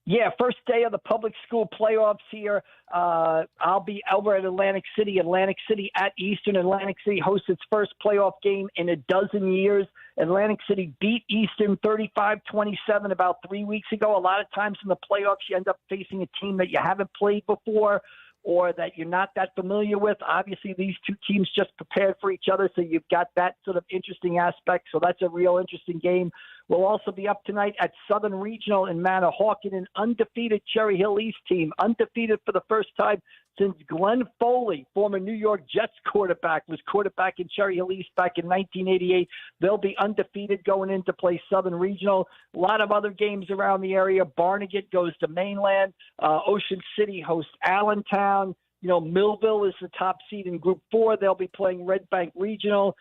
Yeah, first day of the public school playoffs here. I'll be over at Atlantic City at Eastern. Atlantic City hosts its first playoff game in a dozen years. Atlantic City beat Eastern 35-27 about 3 weeks ago. A lot of times in the playoffs, you end up facing a team that you haven't played before or that you're not that familiar with. Obviously, these two teams just prepared for each other, so you've got that sort of interesting aspect. So that's a real interesting game. We'll also be up tonight at Southern Regional in Manahawkin, an undefeated Cherry Hill East team, undefeated for the first time since Glenn Foley, former New York Jets quarterback, was quarterback in Cherry Hill East back in 1988. They'll be undefeated going in to play Southern Regional. A lot of other games around the area. Barnegat goes to Mainland. Ocean City hosts Allentown. Millville is the top seed in Group 4. They'll be playing Red Bank Regional.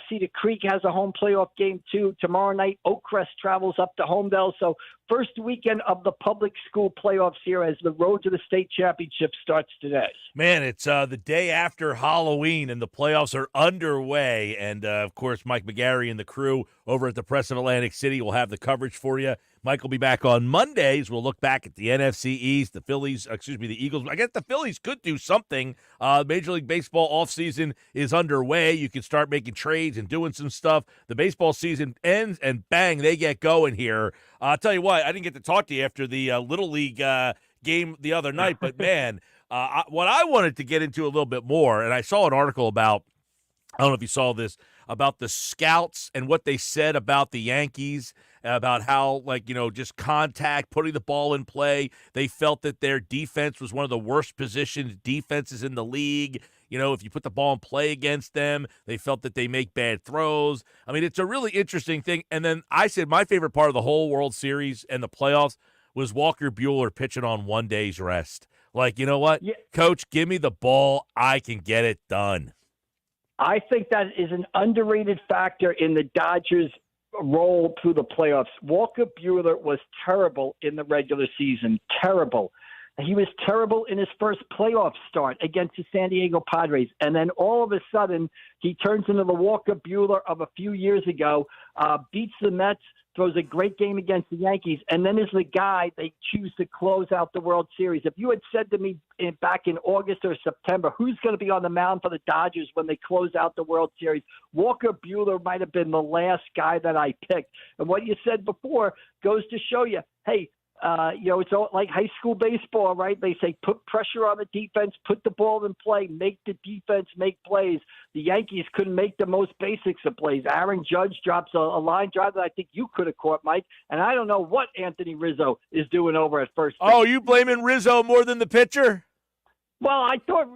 Cedar Creek has a home playoff game, too. Tomorrow night, Oakcrest travels up to Homedale. So first weekend of the public school playoffs here as the road to the state championship starts today.
Man, it's the day after Halloween, and the playoffs are underway. And, of course, Mike McGarry and the crew over at the Press of Atlantic City will have the coverage for you. Mike will be back on Mondays. We'll look back at the NFC East, the Eagles. I guess the Phillies could do something. Major League Baseball offseason is underway. You can start making trades and doing some stuff. The baseball season ends, and bang, they get going here. I'll tell you what, I didn't get to talk to you after the Little League game the other night, but, man, what I wanted to get into a little bit more, and I saw an article about, I don't know if you saw this, about the scouts and what they said about the Yankees, about how, just contact, putting the ball in play. They felt that their defense was one of the worst positioned defenses in the league. If you put the ball in play against them, they felt that they make bad throws. I mean, it's a really interesting thing. And then I said my favorite part of the whole World Series and the playoffs was Walker Buehler pitching on 1 day's rest. Like, you know what? Yeah. Coach, give me the ball. I can get it done.
I think that is an underrated factor in the Dodgers' role through the playoffs. Walker Buehler was terrible in the regular season. Terrible. He was terrible in his first playoff start against the San Diego Padres. And then all of a sudden, he turns into the Walker Buehler of a few years ago, beats the Mets, throws a great game against the Yankees, and then is the guy they choose to close out the World Series. If you had said to me back in August or September, who's going to be on the mound for the Dodgers when they close out the World Series, Walker Buehler might have been the last guy that I picked. And what you said before goes to show you, hey, it's all like high school baseball, right? They say put pressure on the defense, put the ball in play, make the defense make plays. The Yankees couldn't make the most basics of plays. Aaron Judge drops a line drive that I think you could have caught, Mike. And I don't know what Anthony Rizzo is doing over at first base.
Oh, you blaming Rizzo more than the pitcher?
Well, I thought,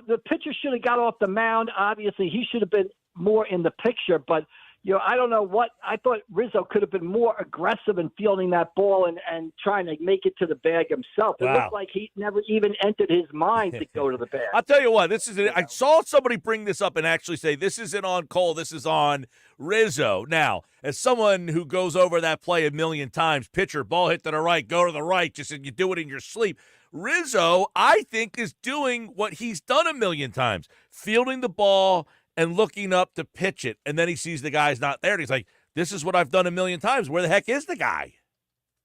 the pitcher should have got off the mound. Obviously, he should have been more in the picture, but I don't know what – I thought Rizzo could have been more aggressive in fielding that ball and trying to make it to the bag himself. It looked like he never even entered his mind to go to the bag.
I'll tell you what, I saw somebody bring this up and actually say, this isn't on Cole, this is on Rizzo. Now, as someone who goes over that play a million times, pitcher, ball hit to the right, go to the right, just you do it in your sleep. Rizzo, I think, is doing what he's done a million times, fielding the ball and looking up to pitch it, and then he sees the guy's not there, and he's like, this is what I've done a million times. Where the heck is the guy?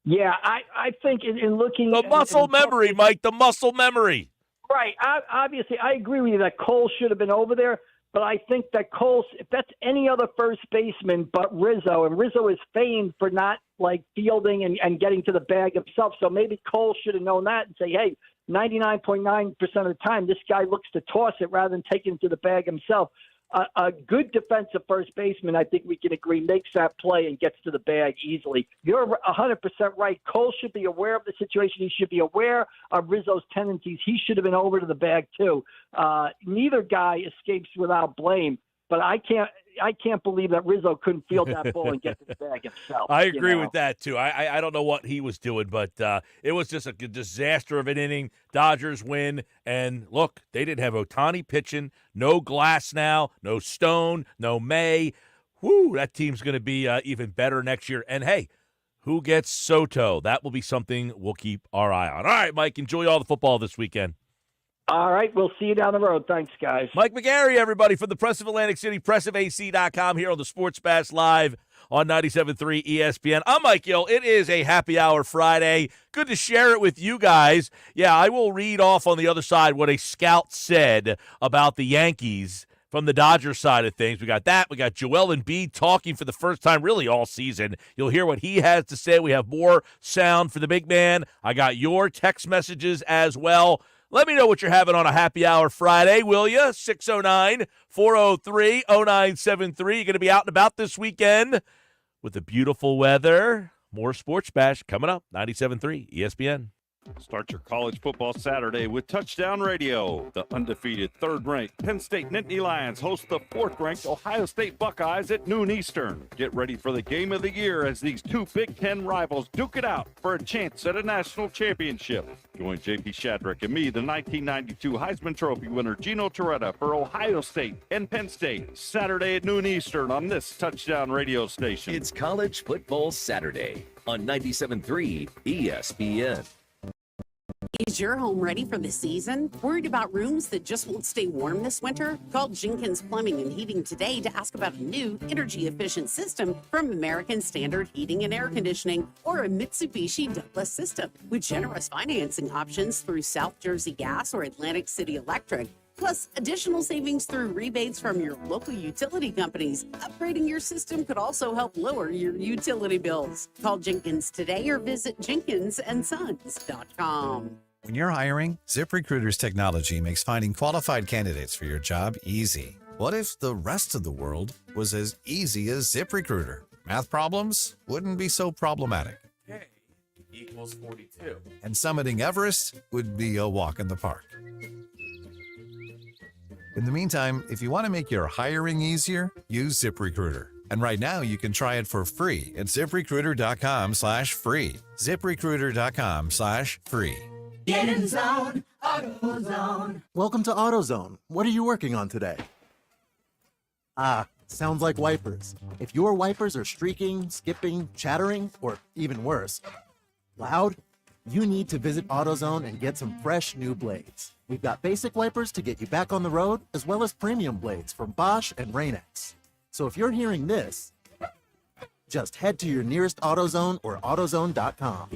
Yeah, I think in looking
– muscle memory, Mike, the muscle memory.
Right. Obviously, I agree with you that Cole should have been over there, but I think that Cole, if that's any other first baseman but Rizzo, and Rizzo is famed for not, fielding and getting to the bag himself, so maybe Cole should have known that and say, hey, 99.9% of the time, this guy looks to toss it rather than taking it to the bag himself. A good defensive first baseman, I think we can agree, makes that play and gets to the bag easily. You're 100% right. Cole should be aware of the situation. He should be aware of Rizzo's tendencies. He should have been over to the bag, too. Neither guy escapes without blame, but I can't believe that Rizzo couldn't field that ball and get to the bag himself.
I agree with that, too. I don't know what he was doing, but it was just a disaster of an inning. Dodgers win, and look, they didn't have Ohtani pitching, no Glass now, no Stone, no May. Whoo, that team's going to be even better next year. And, hey, who gets Soto? That will be something we'll keep our eye on. All right, Mike, enjoy all the football this weekend.
All right, we'll see you down the road. Thanks, guys.
Mike McGarry, everybody, from the Press of Atlantic City, pressofac.com here on the Sports Bash Live on 97.3 ESPN. I'm Mike Gill. It is a happy hour Friday. Good to share it with you guys. Yeah, I will read off on the other side what a scout said about the Yankees from the Dodgers side of things. We got that. We got Joel Embiid talking for the first time really all season. You'll hear what he has to say. We have more sound for the big man. I got your text messages as well. Let me know what you're having on a happy hour Friday, will you? 609-403-0973. You're going to be out and about this weekend with the beautiful weather. More Sports Bash coming up. 97.3 ESPN.
Start your college football Saturday with Touchdown Radio. The undefeated third-ranked Penn State Nittany Lions host the fourth-ranked Ohio State Buckeyes at noon Eastern. Get ready for the game of the year as these two Big Ten rivals duke it out for a chance at a national championship. Join J.P. Shadrack and me, the 1992 Heisman Trophy winner Gino Torretta, for Ohio State and Penn State, Saturday at noon Eastern on this Touchdown Radio station.
It's College Football Saturday on 97.3 ESPN.
Is your home ready for the season? Worried about rooms that just won't stay warm this winter? Call Jenkins Plumbing and Heating today to ask about a new energy-efficient system from American Standard Heating and Air Conditioning or a Mitsubishi Douglas system. With generous financing options through South Jersey Gas or Atlantic City Electric, plus additional savings through rebates from your local utility companies. Upgrading your system could also help lower your utility bills. Call Jenkins today or visit jenkinsandsons.com.
When you're hiring, ZipRecruiter's technology makes finding qualified candidates for your job easy. What if the rest of the world was as easy as ZipRecruiter? Math problems wouldn't be so problematic.
K equals 42.
And summiting Everest would be a walk in the park. In the meantime, if you want to make your hiring easier, use ZipRecruiter. And right now, you can try it for free at ZipRecruiter.com/free. ZipRecruiter.com/free.
Get in zone, AutoZone. Welcome to AutoZone. What are you working on today? Sounds like wipers. If your wipers are streaking, skipping, chattering, or even worse, loud, you need to visit AutoZone and get some fresh new blades. We've got basic wipers to get you back on the road, as well as premium blades from Bosch and Rain-X. So if you're hearing this, just head to your nearest AutoZone or AutoZone.com.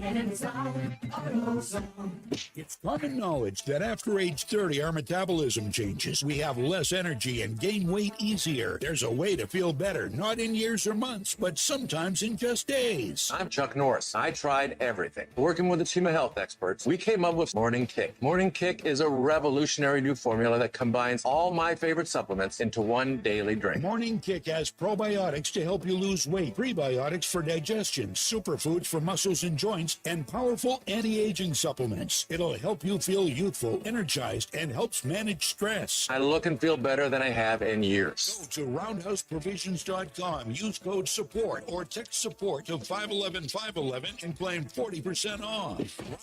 It's common knowledge that after age 30, our metabolism changes. We have less energy and gain weight easier. There's a way to feel better, not in years or months, but sometimes in just days.
I'm Chuck Norris. I tried everything. Working with a team of health experts, we came up with Morning Kick. Morning Kick is a revolutionary new formula that combines all my favorite supplements into one daily drink.
Morning Kick has probiotics to help you lose weight, prebiotics for digestion, superfoods for muscles and joints, and powerful anti-aging supplements. It'll help you feel youthful, energized, and helps manage stress.
I look and feel better than I have in years.
Go to roundhouseprovisions.com, use code SUPPORT or text SUPPORT to 511-511 and claim 40% off.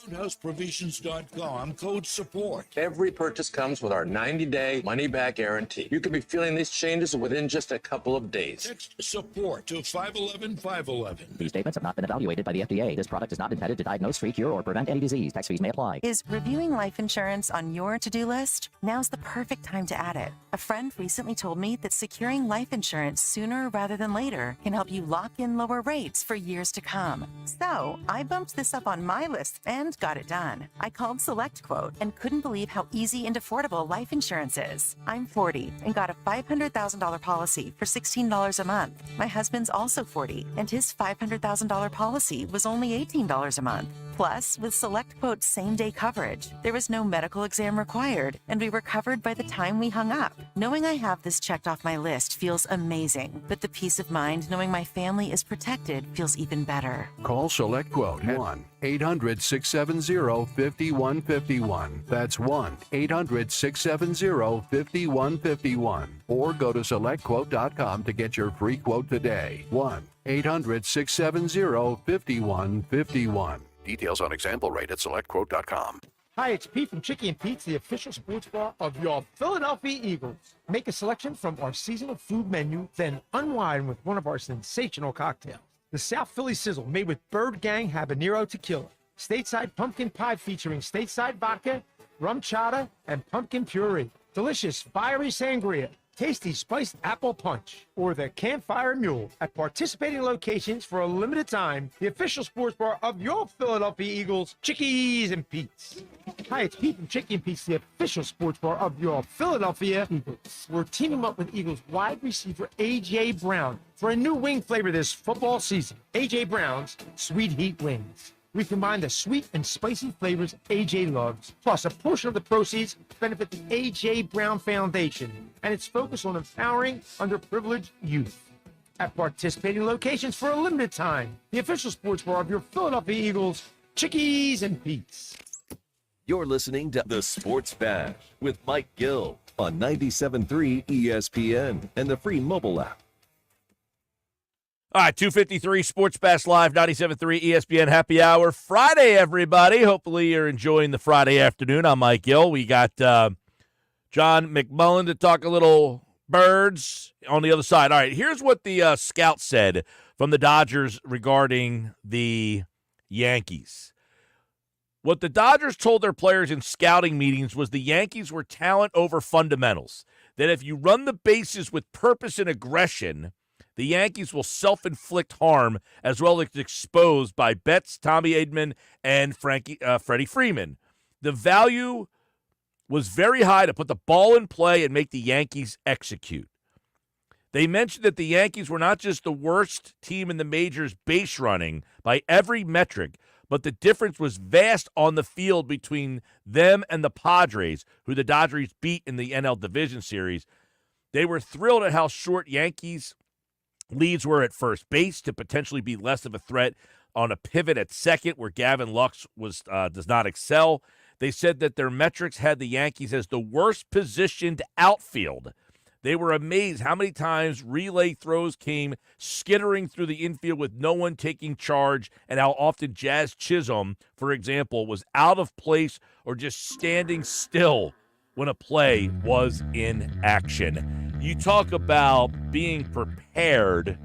Roundhouseprovisions.com, code SUPPORT.
Every purchase comes with our 90-day money-back guarantee. You could be feeling these changes within just a couple of days.
Text SUPPORT to 511-511.
These statements have not been evaluated by the FDA. This product is not intended to diagnose, treat, cure, or prevent any disease. Tax fees may apply.
Is reviewing life insurance on your to-do list? Now's the perfect time to add it. A friend recently told me that securing life insurance sooner rather than later can help you lock in lower rates for years to come. So I bumped this up on my list and got it done. I called SelectQuote and couldn't believe how easy and affordable life insurance is. I'm 40 and got a $500,000 policy for $16 a month. My husband's also 40 and his $500,000 policy was only $18 a month. Plus, with SelectQuote's same-day coverage, there was no medical exam required, and we were covered by the time we hung up. Knowing I have this checked off my list feels amazing, but the peace of mind knowing my family is protected feels even better.
Call SelectQuote at 1-800-670-5151. That's 1-800-670-5151. Or go to SelectQuote.com to get your free quote today. 1-800-670-5151. Details on example rate at SelectQuote.com.
Hi, it's Pete from Chicky and Pete's, the official sports bar of your Philadelphia Eagles. Make a selection from our seasonal food menu, then unwind with one of our sensational cocktails. The South Philly Sizzle, made with Bird Gang Habanero Tequila. Stateside pumpkin pie featuring stateside vodka, rum chata, and pumpkin puree. Delicious fiery sangria. Tasty spiced apple punch, or the Campfire Mule at participating locations for a limited time. The official sports bar of your Philadelphia Eagles, Chickies and Pete's. Hi, it's Pete from Chicky and Pete's, the official sports bar of your Philadelphia Eagles. We're teaming up with Eagles wide receiver A.J. Brown for a new wing flavor this football season. A.J. Brown's Sweet Heat Wings. We combine the sweet and spicy flavors AJ loves, plus a portion of the proceeds benefit the AJ Brown Foundation and its focus on empowering underprivileged youth. At participating locations for a limited time, the official sports bar of your Philadelphia Eagles, Chickies and Pete's.
You're listening to The Sports Bash with Mike Gill on 97.3 ESPN and the free mobile app.
All right, 2:53 Sports Bash Live, 97.3 ESPN Happy Hour. Friday, everybody. Hopefully you're enjoying the Friday afternoon. I'm Mike Gill. We got John McMullen to talk a little birds on the other side. All right, here's what the scout said from the Dodgers regarding the Yankees. What the Dodgers told their players in scouting meetings was the Yankees were talent over fundamentals, that if you run the bases with purpose and aggression, the Yankees will self-inflict harm as well as exposed by Betts, Tommy Edman, and Freddie Freeman. The value was very high to put the ball in play and make the Yankees execute. They mentioned that the Yankees were not just the worst team in the majors base running by every metric, but the difference was vast on the field between them and the Padres, who the Dodgers beat in the NL Division Series. They were thrilled at how short Yankees leads were at first base to potentially be less of a threat on a pivot at second where Gavin Lux does not excel. They said that their metrics had the Yankees as the worst positioned outfield. They were amazed how many times relay throws came skittering through the infield with no one taking charge, and how often Jazz Chisholm, for example, was out of place or just standing still when a play was in action. You talk about being prepared.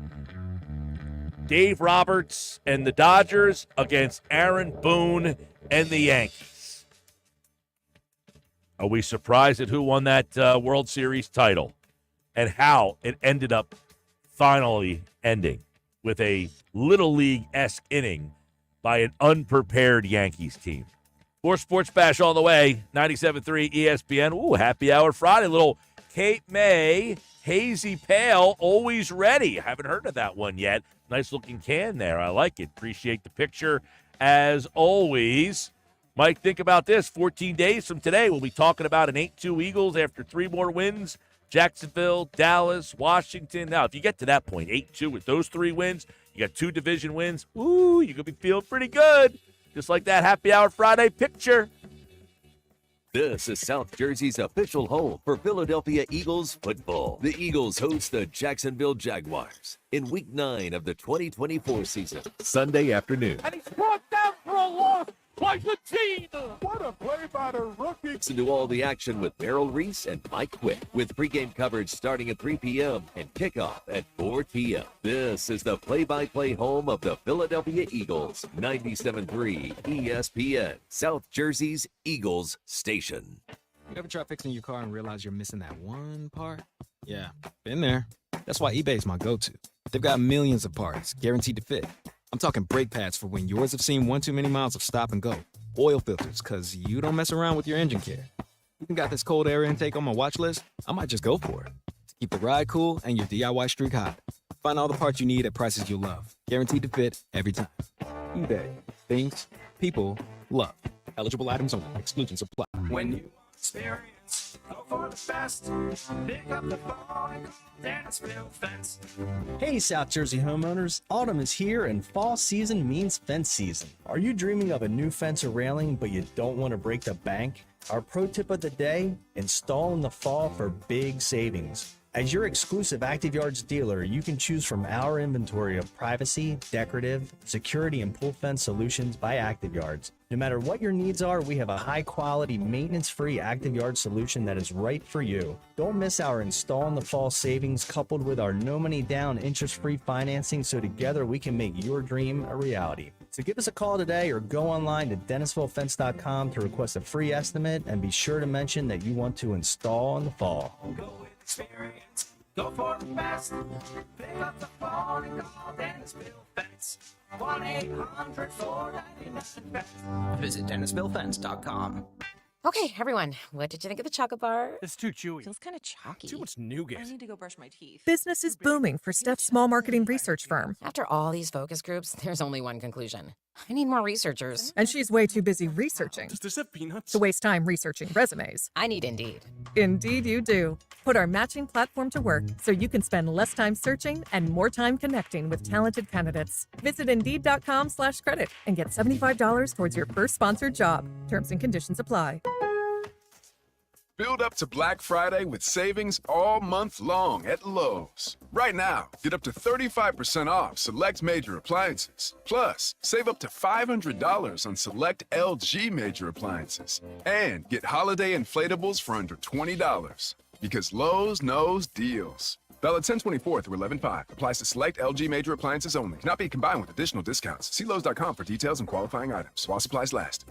Dave Roberts and the Dodgers against Aaron Boone and the Yankees. Are we surprised at who won that World Series title and how it ended up finally ending with a Little League-esque inning by an unprepared Yankees team? More Sports Bash all the way, 97.3 ESPN. Ooh, Happy Hour Friday, little Cape May Hazy Pale, always ready. I haven't heard of that one yet. Nice looking can there. I like it. Appreciate the picture as always. Mike, think about this. 14 days from today, we'll be talking about an 8-2 Eagles after 3 more wins. Jacksonville, Dallas, Washington. Now, if you get to that point, 8-2 with those 3 wins, you got 2 division wins. Ooh, you're going to be feeling pretty good. Just like that Happy Hour Friday picture.
This is South Jersey's official home for Philadelphia Eagles football. The Eagles host the Jacksonville Jaguars in Week 9 of the 2024 season, Sunday afternoon.
And he's brought down for a loss by the team. What a play by the rookie.
Listen to all the action with Merrill Reese and Mike Quick, with pregame coverage starting at 3 p.m. and kickoff at 4 p.m. This is the play-by-play home of the Philadelphia Eagles, 97.3 ESPN, South Jersey's Eagles station.
You ever try fixing your car and realize you're missing that one part? Yeah, been there. That's why eBay's my go-to. They've got millions of parts, guaranteed to fit. I'm talking brake pads for when yours have seen one too many miles of stop and go. Oil filters, because you don't mess around with your engine care. Even got this cold air intake on my watch list. I might just go for it. To keep the ride cool and your DIY streak hot. Find all the parts you need at prices you'll love. Guaranteed to fit every time. eBay. Things people love. Eligible items only. Exclusions apply.
When you experience, go for the best. Pick up the phone and call Dennis Bill Fence.
Hey, South Jersey homeowners. Autumn is here and fall season means fence season. Are you dreaming of a new fence or railing, but you don't want to break the bank? Our pro tip of the day, install in the fall for big savings. As your exclusive Active Yards dealer, you can choose from our inventory of privacy, decorative, security, and pull fence solutions by Active Yards. No matter what your needs are, we have a high-quality, maintenance-free Active Yard solution that is right for you. Don't miss our Install in the Fall savings coupled with our no-money-down, interest-free financing, so together we can make your dream a reality. So give us a call today or go online to DennisvilleFence.com to request a free estimate, and be sure to mention that you want to install in the fall.
Go with experience, go for the best. Pick up the phone and call Dennis Bill Fence. 1-800-499-FENCE.
Visit DennisvilleFence.com.
Okay, everyone, what did you think of the chocolate bar?
It's too chewy.
Feels kind of chalky.
Too much nougat.
I need to go brush my teeth.
Business is booming for Steph's small marketing research firm.
After all these focus groups, there's only one conclusion. I need more researchers.
And she's way too busy researching
Does this have peanuts?
to waste time researching resumes.
I need Indeed.
Indeed you do. Put our matching platform to work so you can spend less time searching and more time connecting with talented candidates. Visit Indeed.com/credit and get $75 towards your first sponsored job. Terms and conditions apply.
Build up to Black Friday with savings all month long at Lowe's. Right now, get up to 35% off select major appliances. Plus, save up to $500 on select LG major appliances. And get holiday inflatables for under $20. Because Lowe's knows deals. Valid 10/24 through 11/5. Applies to select LG major appliances only. Cannot be combined with additional discounts. See Lowe's.com for details and qualifying items. While supplies last.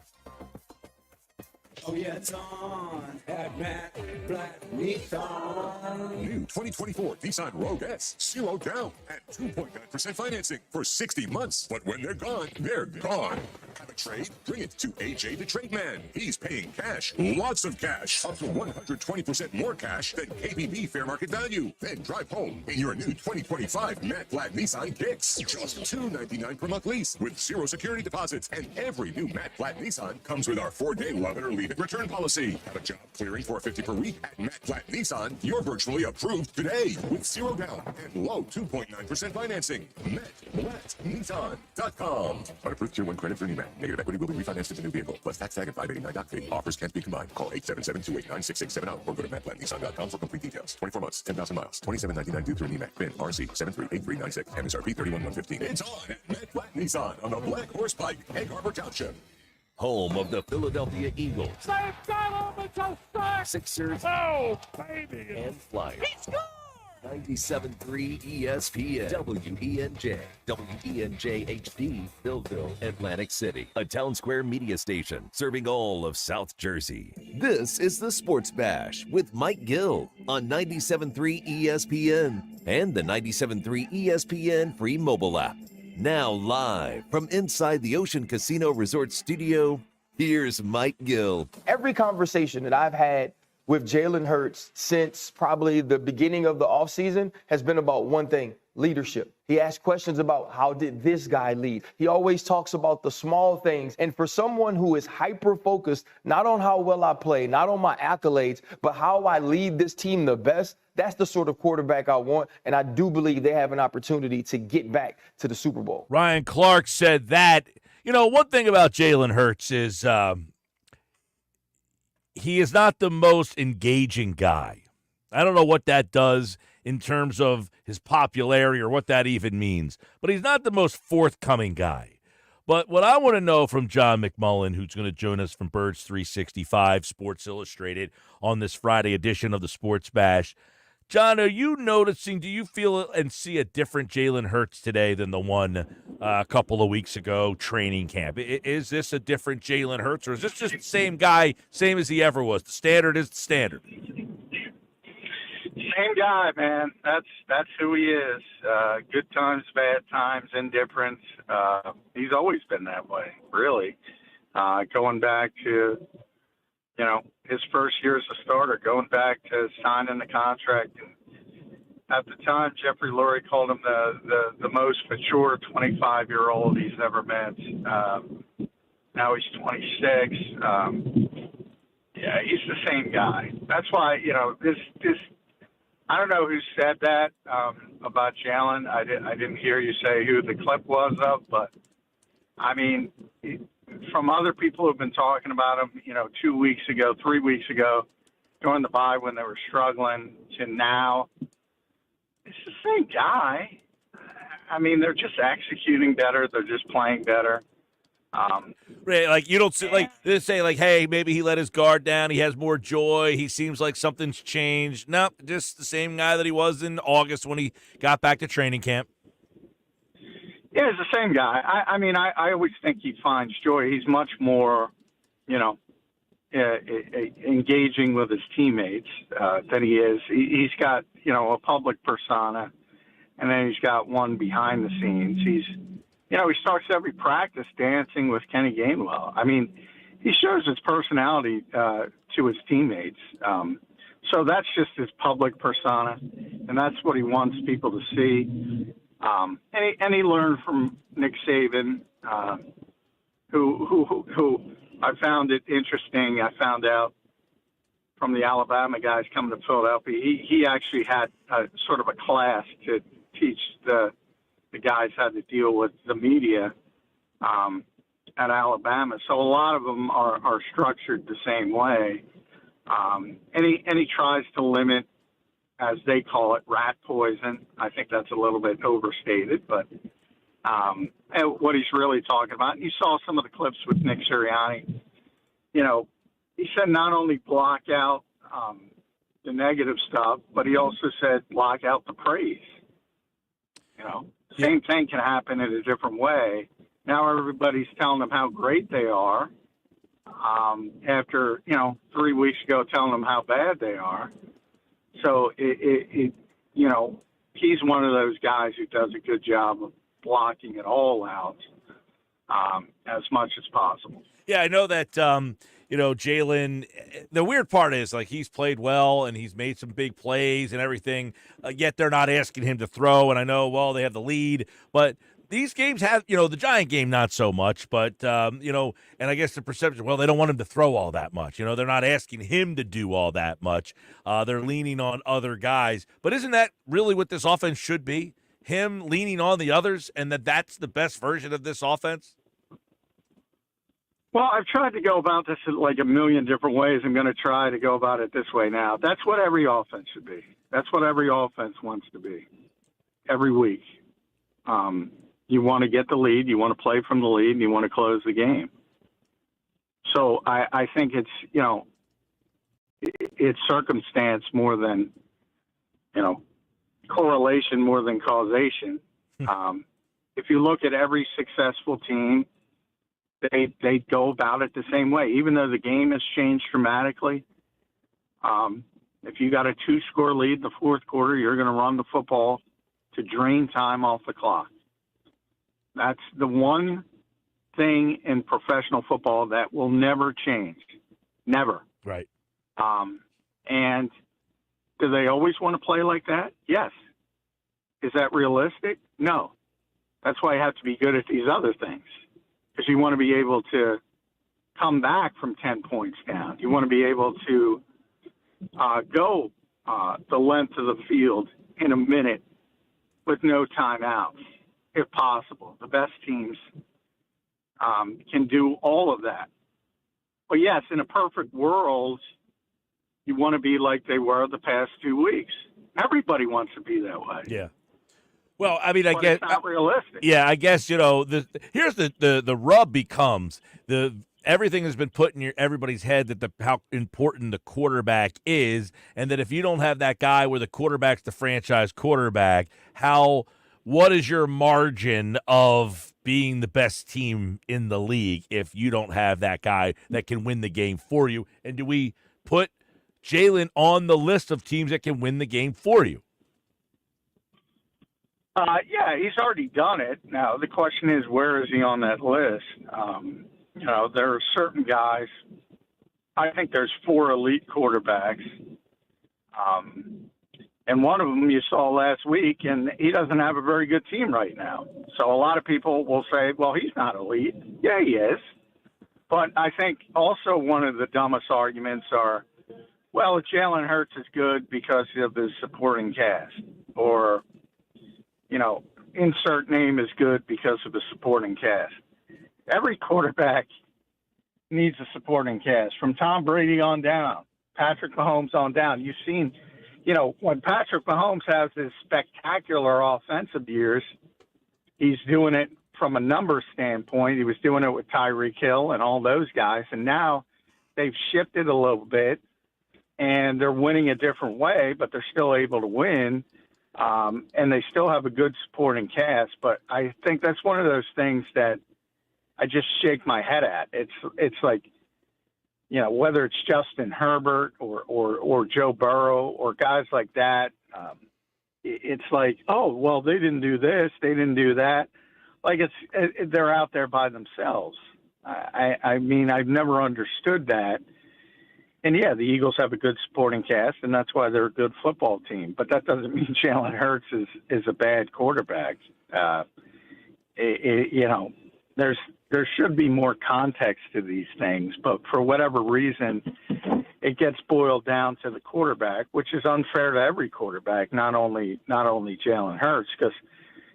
Oh yeah, it's on at Matt Black Nissan.
New 2024 Nissan Rogue S, 0 down and 2.9% financing for 60 months. But when they're gone, they're gone. Have a trade? Bring it to AJ the Trade Man. He's paying cash, lots of cash, up to 120% more cash than KBB fair market value. Then drive home in your new 2025 Matt Black Nissan Kicks. Just $299 per month lease with 0 security deposits. And every new Matt Black Nissan comes with our 4-day love it or leave it return policy. Have a job clearing $450 per week at Matt Black Nissan. You're virtually approved today with 0 down and low 2.9% financing. MattBlackNissan.com. Unapproved Tier 1 credit through NEMAT. Negative equity will be refinanced into new vehicle plus tax tag and $589 doc fee. Offers can't be combined. Call 877-289-6670 or go to MattBlackNissan.com for complete details. 24 months, 10,000 miles, $27.99 due through NEMAT. PIN RC 738396. MSRP 31,115. It's on at Matt Black Nissan on the Black Horse Pike, Egg Harbor Township.
Home of the Philadelphia Eagles, Sixers, and Flyers. 97.3 ESPN, WENJ, WENJ HD, Billville, Atlantic City. A Town Square media station serving all of South Jersey. This is the Sports Bash with Mike Gill on 97.3 ESPN and the 97.3 ESPN free mobile app. Now live from inside the Ocean Casino Resort Studio, here's Mike Gill.
Every conversation that I've had with Jalen Hurts since probably the beginning of the offseason has been about one thing: leadership. He asks questions about how did this guy lead. He always talks about the small things. And for someone who is hyper-focused, not on how well I play, not on my accolades, but how I lead this team the best, that's the sort of quarterback I want. And I do believe they have an opportunity to get back to the Super Bowl.
Ryan Clark said that. You know, one thing about Jalen Hurts is he is not the most engaging guy. I don't know what that does in terms of his popularity or what that even means, but he's not the most forthcoming guy. But what I want to know from John McMullen, who's going to join us from Birds 365 Sports Illustrated on this Friday edition of the Sports Bash. John, are you noticing, do you feel and see a different Jalen Hurts today than the one a couple of weeks ago, training camp? Is this a different Jalen Hurts, or is this just the same guy, same as he ever was? The standard is the standard.
Same guy, man. That's who he is. Good times, bad times, indifference. He's always been that way, really. Going back to, his first year as a starter, going back to signing the contract. And at the time, Jeffrey Lurie called him the most mature 25-year-old he's ever met. Now he's 26. Yeah, he's the same guy. That's why, this I don't know who said that about Jalen. I didn't hear you say who the clip was of, but I mean, from other people who've been talking about him, 2 weeks ago, 3 weeks ago, during the bye when they were struggling, to now, it's the same guy. I mean, they're just executing better. They're just playing better.
Right, like you don't see, like they say, like, hey, maybe he let his guard down. He has more joy. He seems like something's changed. No, just the same guy that he was in August when he got back to training camp.
Yeah, he's the same guy. I mean, I always think he finds joy. He's much more, engaging with his teammates than he is. He's got, a public persona, and then he's got one behind the scenes. He starts every practice dancing with Kenny Gainwell. I mean, he shows his personality to his teammates. So that's just his public persona, and that's what he wants people to see. And he learned from Nick Saban, who I found it interesting. I found out from the Alabama guys coming to Philadelphia, he actually had a sort of a class to teach the guys how to deal with the media at Alabama. So a lot of them are structured the same way. And he tries to limit, as they call it, rat poison. I think that's a little bit overstated, but and what he's really talking about. You saw some of the clips with Nick Sirianni. You know, he said not only block out the negative stuff, but he also said block out the praise. You know, same thing can happen in a different way. Now everybody's telling them how great they are after, 3 weeks ago telling them how bad they are. So, he's one of those guys who does a good job of blocking it all out as much as possible.
Yeah, I know that, Jalen, the weird part is, like, he's played well and he's made some big plays and everything, yet they're not asking him to throw. And I know, well, they have the lead, but these games have, the Giant game, not so much, but, and I guess the perception, well, they don't want him to throw all that much. They're not asking him to do all that much. They're leaning on other guys. But isn't that really what this offense should be? Him leaning on the others, and that's the best version of this offense?
Well, I've tried to go about this in like a million different ways. I'm going to try to go about it this way now. That's what every offense should be. That's what every offense wants to be every week. You want to get the lead, you want to play from the lead, and you want to close the game. So I think it's, it's circumstance more than, correlation more than causation. If you look at every successful team, they go about it the same way, even though the game has changed dramatically. If you got a 2-score lead in the fourth quarter, you're going to run the football to drain time off the clock. That's the one thing in professional football that will never change. Never.
Right.
And do they always want to play like that? Yes. Is that realistic? No. That's why you have to be good at these other things, because you want to be able to come back from 10 points down. You want to be able to go the length of the field in a minute with no timeouts, if possible. The best teams can do all of that. But yes, in a perfect world, you want to be like they were the past 2 weeks. Everybody wants to be that way.
Yeah. Well, I mean, I
But
guess
it's not realistic.
Yeah, I guess here's the rub becomes everything has been put in everybody's head that how important the quarterback is, and that if you don't have that guy where the quarterback's the franchise quarterback, what is your margin of being the best team in the league if you don't have that guy that can win the game for you? And do we put Jalen on the list of teams that can win the game for you?
Yeah, he's already done it. Now, the question is, where is he on that list? There are certain guys. I think there's 4 elite quarterbacks. And one of them you saw last week, and he doesn't have a very good team right now. So a lot of people will say, well, he's not elite. Yeah, he is. But I think also one of the dumbest arguments are, well, Jalen Hurts is good because of his supporting cast. Or, insert name is good because of the supporting cast. Every quarterback needs a supporting cast, from Tom Brady on down, Patrick Mahomes on down. You've seen, when Patrick Mahomes has his spectacular offensive years, he's doing it from a numbers standpoint. He was doing it with Tyreek Hill and all those guys, and now they've shifted a little bit, and they're winning a different way, but they're still able to win. And they still have a good supporting cast, but I think that's one of those things that I just shake my head at. It's like, whether it's Justin Herbert or Joe Burrow or guys like that, it's like, oh, well, they didn't do this, they didn't do that. Like they're out there by themselves. I mean, I've never understood that. And, yeah, the Eagles have a good supporting cast, and that's why they're a good football team. But that doesn't mean Jalen Hurts is a bad quarterback. there should be more context to these things, but for whatever reason, it gets boiled down to the quarterback, which is unfair to every quarterback, not only Jalen Hurts. Because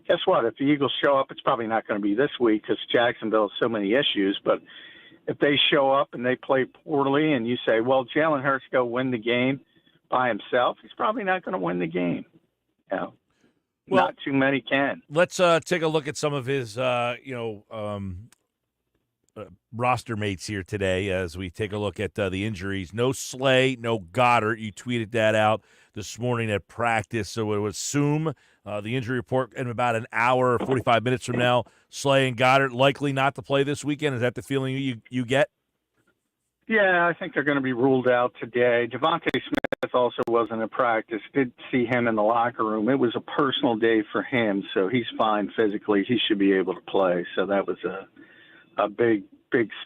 guess what? If the Eagles show up, it's probably not going to be this week because Jacksonville has so many issues. But if they show up and they play poorly, and you say, "Well, Jalen Hurts go win the game by himself," he's probably not going to win the game. You know? Well, not too many can.
Let's take a look at some of his, roster mates here today as we take a look at the injuries. No Slay, no Goddard. You tweeted that out this morning at practice, so I would assume the injury report in about an hour or 45 minutes from now, Slay and Goddard likely not to play this weekend. Is that the feeling you get?
Yeah, I think they're going to be ruled out today. Devontae Smith also wasn't at practice. Did see him in the locker room. It was a personal day for him, so he's fine physically. He should be able to play. So that was a big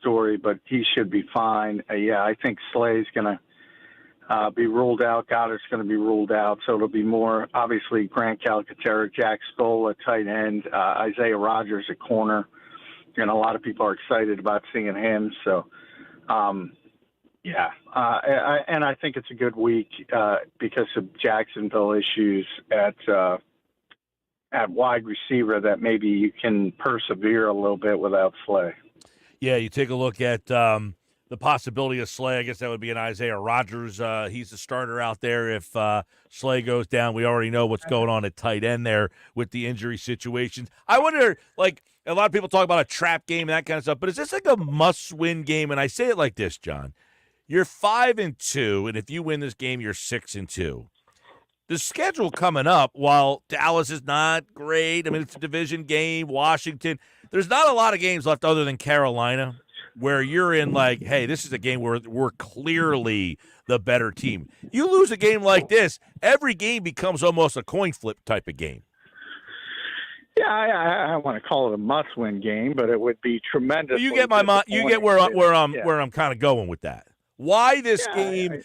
story, but he should be fine. I think Slay's going to be ruled out. Goddard's going to be ruled out. So it'll be more, obviously, Grant Calcaterra, Jack Stoll at tight end, Isaiah Rodgers at corner. And a lot of people are excited about seeing him. So, and I think it's a good week because of Jacksonville issues at wide receiver that maybe you can persevere a little bit without Slay.
Yeah, you take a look at the possibility of Slay. I guess that would be an Isaiah Rodgers. He's the starter out there. If Slay goes down, we already know what's going on at tight end there with the injury situations. I wonder, like, a lot of people talk about a trap game and that kind of stuff, but is this like a must-win game? And I say it like this, John. You're 5-2, and if you win this game, you're 6-2. The schedule coming up, while Dallas is not great, I mean, it's a division game, Washington, there's not a lot of games left other than Carolina where you're in like, hey, this is a game where we're clearly the better team. You lose a game like this, every game becomes almost a coin flip type of game.
Yeah, I want to call it a must-win game, but it would be tremendous.
You get where I'm kind of going with that. Why this game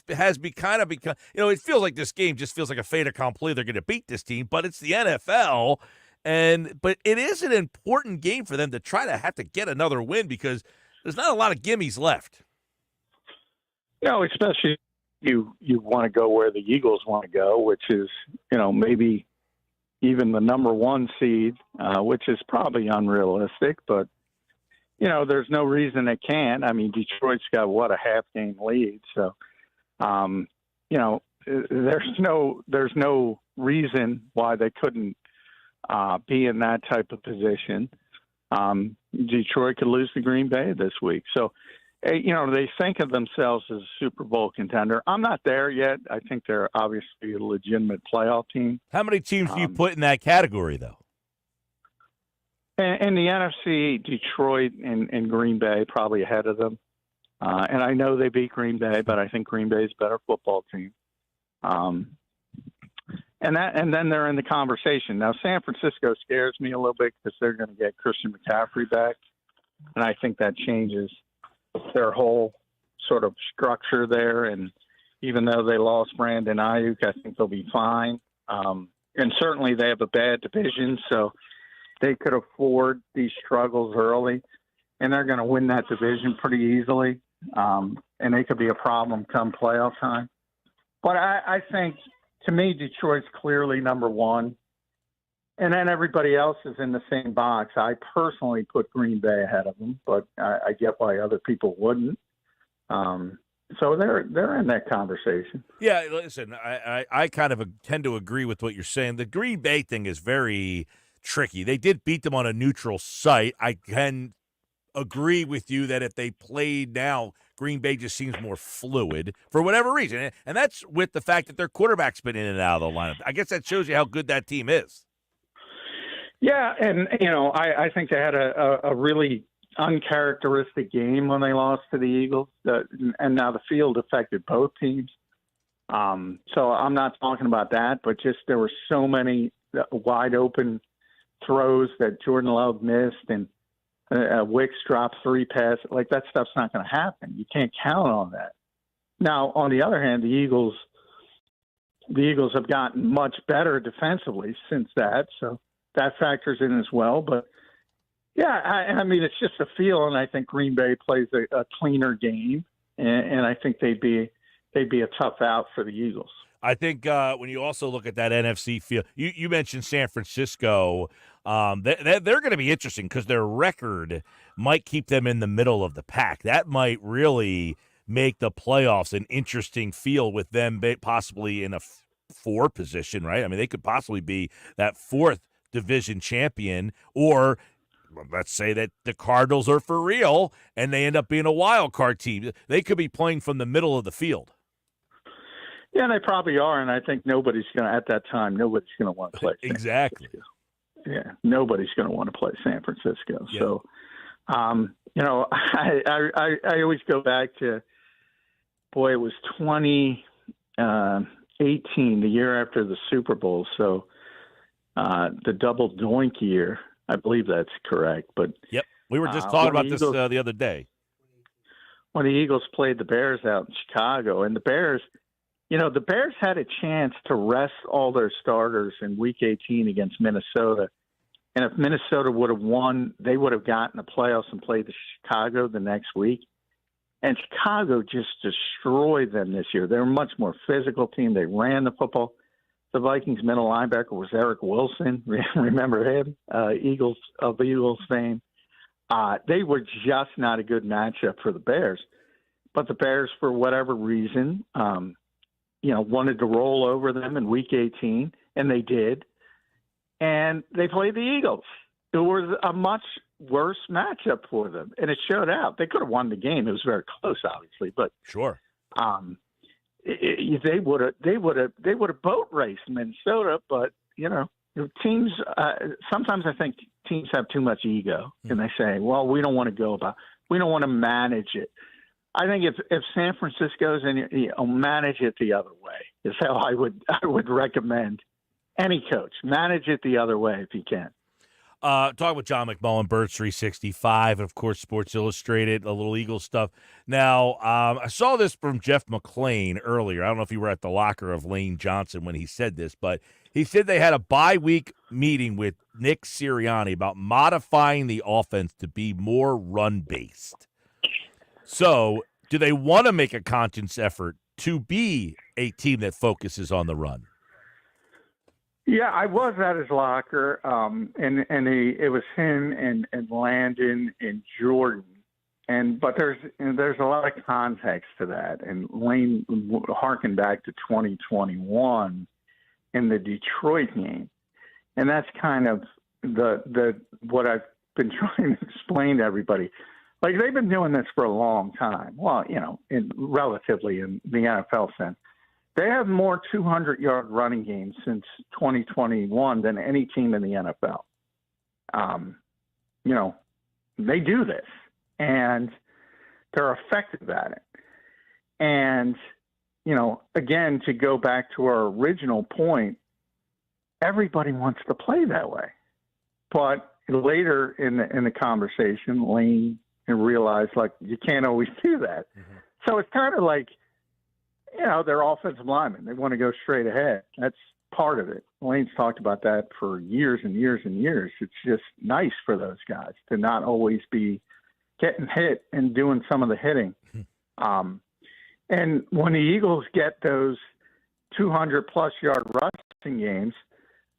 has become, it feels like this game just feels like a fait accompli. They're going to beat this team, but it's the NFL, but it is an important game for them to try to have to get another win because there's not a lot of gimmies left.
No, especially you want to go where the Eagles want to go, which is maybe even the number one seed, which is probably unrealistic, but there's no reason it can't. I mean, Detroit's got a half-game lead, so there's no reason why they couldn't be in that type of position. Detroit could lose to Green Bay this week, so they think of themselves as a Super Bowl contender. I'm not there yet. I think they're obviously a legitimate playoff team.
How many teams do you put in that category, though?
In the NFC, Detroit and Green Bay probably ahead of them. And I know they beat Green Bay, but I think Green Bay is a better football team. And then they're in the conversation. Now, San Francisco scares me a little bit because they're going to get Christian McCaffrey back. And I think that changes their whole sort of structure there. And even though they lost Brandon Ayuk, I think they'll be fine. And certainly they have a bad division, so they could afford these struggles early, and they're going to win that division pretty easily. And they could be a problem come playoff time. But I think, to me, Detroit's clearly number one. And then everybody else is in the same box. I personally put Green Bay ahead of them, but I get why other people wouldn't. So they're in that conversation.
Yeah, listen, I kind of tend to agree with what you're saying. The Green Bay thing is very tricky. They did beat them on a neutral site. I can agree with you that if they played now, Green Bay just seems more fluid for whatever reason. And that's with the fact that their quarterback's been in and out of the lineup. I guess that shows you how good that team is.
Yeah, and, I think they had a really uncharacteristic game when they lost to the Eagles. And now the field affected both teams. So I'm not talking about that, but just there were so many wide open throws that Jordan Love missed, and Wicks dropped 3 passes. Like, that stuff's not going to happen. You can't count on that. Now, on the other hand, the Eagles have gotten much better defensively since that, so that factors in as well. But
Yeah, I mean, it's just a feel, and I think Green Bay plays a cleaner game, and I think they'd be a tough out for the Eagles.
I think when you also look at that NFC field, you mentioned San Francisco. They're going to be interesting because their record might keep them in the middle of the pack. That might really make the playoffs an interesting field with them possibly in a 4 position, right? I mean, they could possibly be that 4th division champion, or let's say that the Cardinals are for real and they end up being a wild card team. They could be playing from the middle of the field.
Yeah, they probably are, and I think nobody's going to, at that time, nobody's going to want to play
exactly.
Yeah, nobody's going to want to play San Francisco.
Yeah.
So, you know, I always go back to, boy, it was 2018, the year after the Super Bowl. So the double doink year, I believe that's correct. But
yep, we were just talking about this the other day.
When the Eagles played the Bears out in Chicago, and the Bears, you know, the Bears had a chance to rest all their starters in Week 18 against Minnesota. And if Minnesota would have won, they would have gotten the playoffs and played the Chicago the next week. And Chicago just destroyed them this year. They're a much more physical team. They ran the football. The Vikings middle linebacker was Eric Wilson. Remember him? Eagles fame. They were just not a good matchup for the Bears. But the Bears, for whatever reason, wanted to roll over them in Week 18, and they did. And they played the Eagles. It was a much worse matchup for them, and it showed out. They could have won the game. It was very close, obviously, but
sure,
they would have boat raced Minnesota. But teams. Sometimes I think teams have too much ego, and they say, "Well, we don't want to we don't want to manage it." I think if San Francisco's in, manage it the other way is how I would recommend any coach. Manage it the other way if you can.
Talking with John McMullen, Birds 365, and of course Sports Illustrated, a little Eagles stuff. Now, I saw this from Jeff McClain earlier. I don't know if you were at the locker of Lane Johnson when he said this, but he said they had a bye-week meeting with Nick Sirianni about modifying the offense to be more run-based. So, do they want to make a conscious effort to be a team that focuses on the run?
Yeah, I was at his locker, and it was him and Landon and Jordan, but there's a lot of context to that. And Lane harkened back to 2021 in the Detroit game, and that's kind of the what I've been trying to explain to everybody. Like, they've been doing this for a long time. Well, relatively in the NFL sense. They have more 200-yard running games since 2021 than any team in the NFL. They do this, and they're effective at it. And, again, to go back to our original point, everybody wants to play that way. But later in the conversation, Lane realized, you can't always do that. Mm-hmm. So it's kind of like, they're offensive linemen. They want to go straight ahead. That's part of it. Lane's talked about that for years and years and years. It's just nice for those guys to not always be getting hit and doing some of the hitting. And when the Eagles get those 200-plus yard rushing games,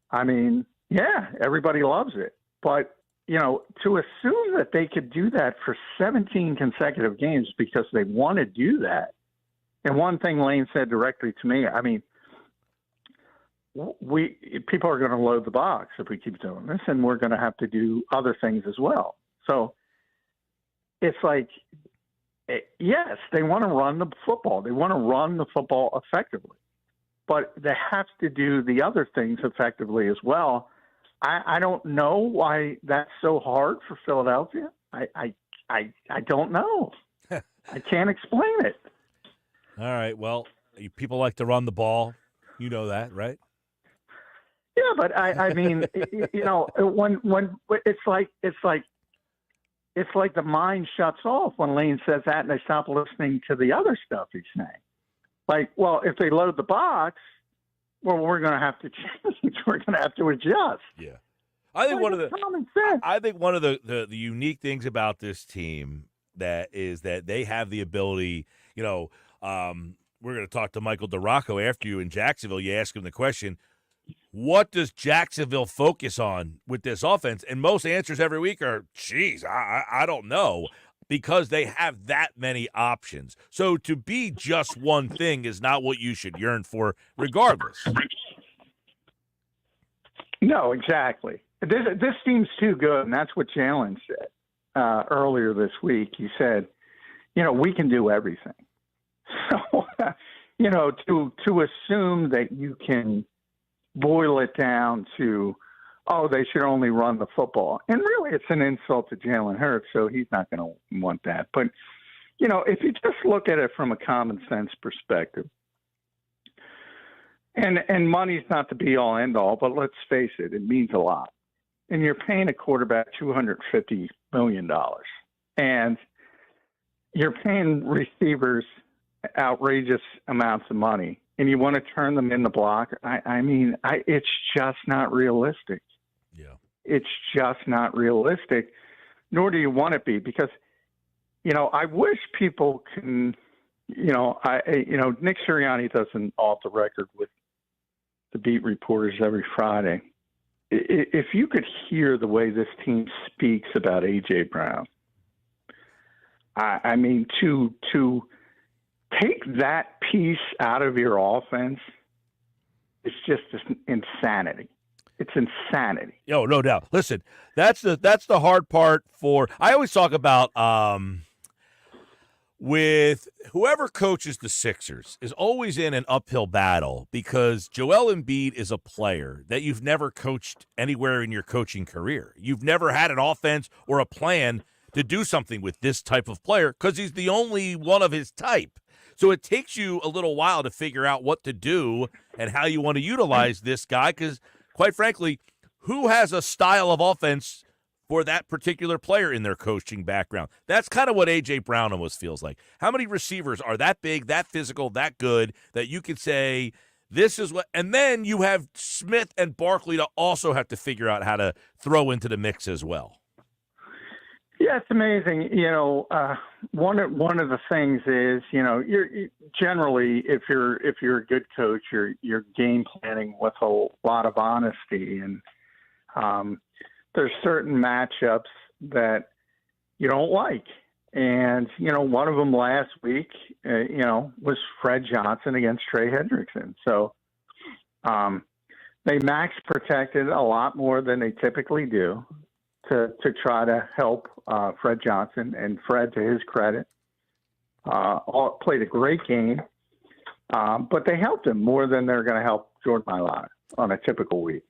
I mean, yeah, everybody loves it. But, to assume that they could do that for 17 consecutive games because they want to do that. And one thing Lane said directly to me, I mean, people are going to load the box if we keep doing this, and we're going to have to do other things as well. So it's like, yes, they want to run the football. They want to run the football effectively, but they have to do the other things effectively as well. I don't know why that's so hard for Philadelphia. I don't know. I can't explain it.
All right. Well, people like to run the ball. You know that, right?
Yeah, but I mean, when it's like the mind shuts off when Lane says that, and they stop listening to the other stuff he's saying. Like, well, if they load the box, well, we're going to have to change. We're going to have to adjust.
Yeah. I think one of
common sense.
I think one of the unique things about this team that is that they have the ability, we're going to talk to Michael DeRocco after you in Jacksonville. You ask him the question, what does Jacksonville focus on with this offense? And most answers every week are, geez, I don't know, because they have that many options. So to be just one thing is not what you should yearn for regardless.
No, exactly. This team's too good, and that's what Jalen said earlier this week. He said, we can do everything. So, to assume that you can boil it down to, they should only run the football. And really, it's an insult to Jalen Hurts, so he's not going to want that. But, if you just look at it from a common sense perspective, and money's not the be-all, end-all, but let's face it, it means a lot. And you're paying a quarterback $250 million. And you're paying receivers outrageous amounts of money. And you want to turn them in the block. It's just not realistic.
Yeah.
It's just not realistic, nor do you want it to be, because, I wish people can, Nick Sirianni does an off the record with the beat reporters every Friday. If you could hear the way this team speaks about A.J. Brown, to take that piece out of your offense, it's just insanity. It's insanity.
Yo, no doubt. Listen, that's the hard part for. I always talk about with whoever coaches the Sixers is always in an uphill battle because Joel Embiid is a player that you've never coached anywhere in your coaching career. You've never had an offense or a plan to do something with this type of player because he's the only one of his type. So it takes you a little while to figure out what to do and how you want to utilize this guy because, quite frankly, who has a style of offense for that particular player in their coaching background? That's kind of what A.J. Brown almost feels like. How many receivers are that big, that physical, that good, that you could say this is what – and then you have Smith and Barkley to also have to figure out how to throw into the mix as well.
Yeah, it's amazing. One of the things is, you're generally, if you're a good coach, you're game planning with a lot of honesty, and there's certain matchups that you don't like. And, one of them last week, was Fred Johnson against Trey Hendrickson. So they max protected a lot more than they typically do to try to help Fred Johnson. And Fred, to his credit, played a great game. But they helped him more than they're going to help Jordan Mailata on a typical week,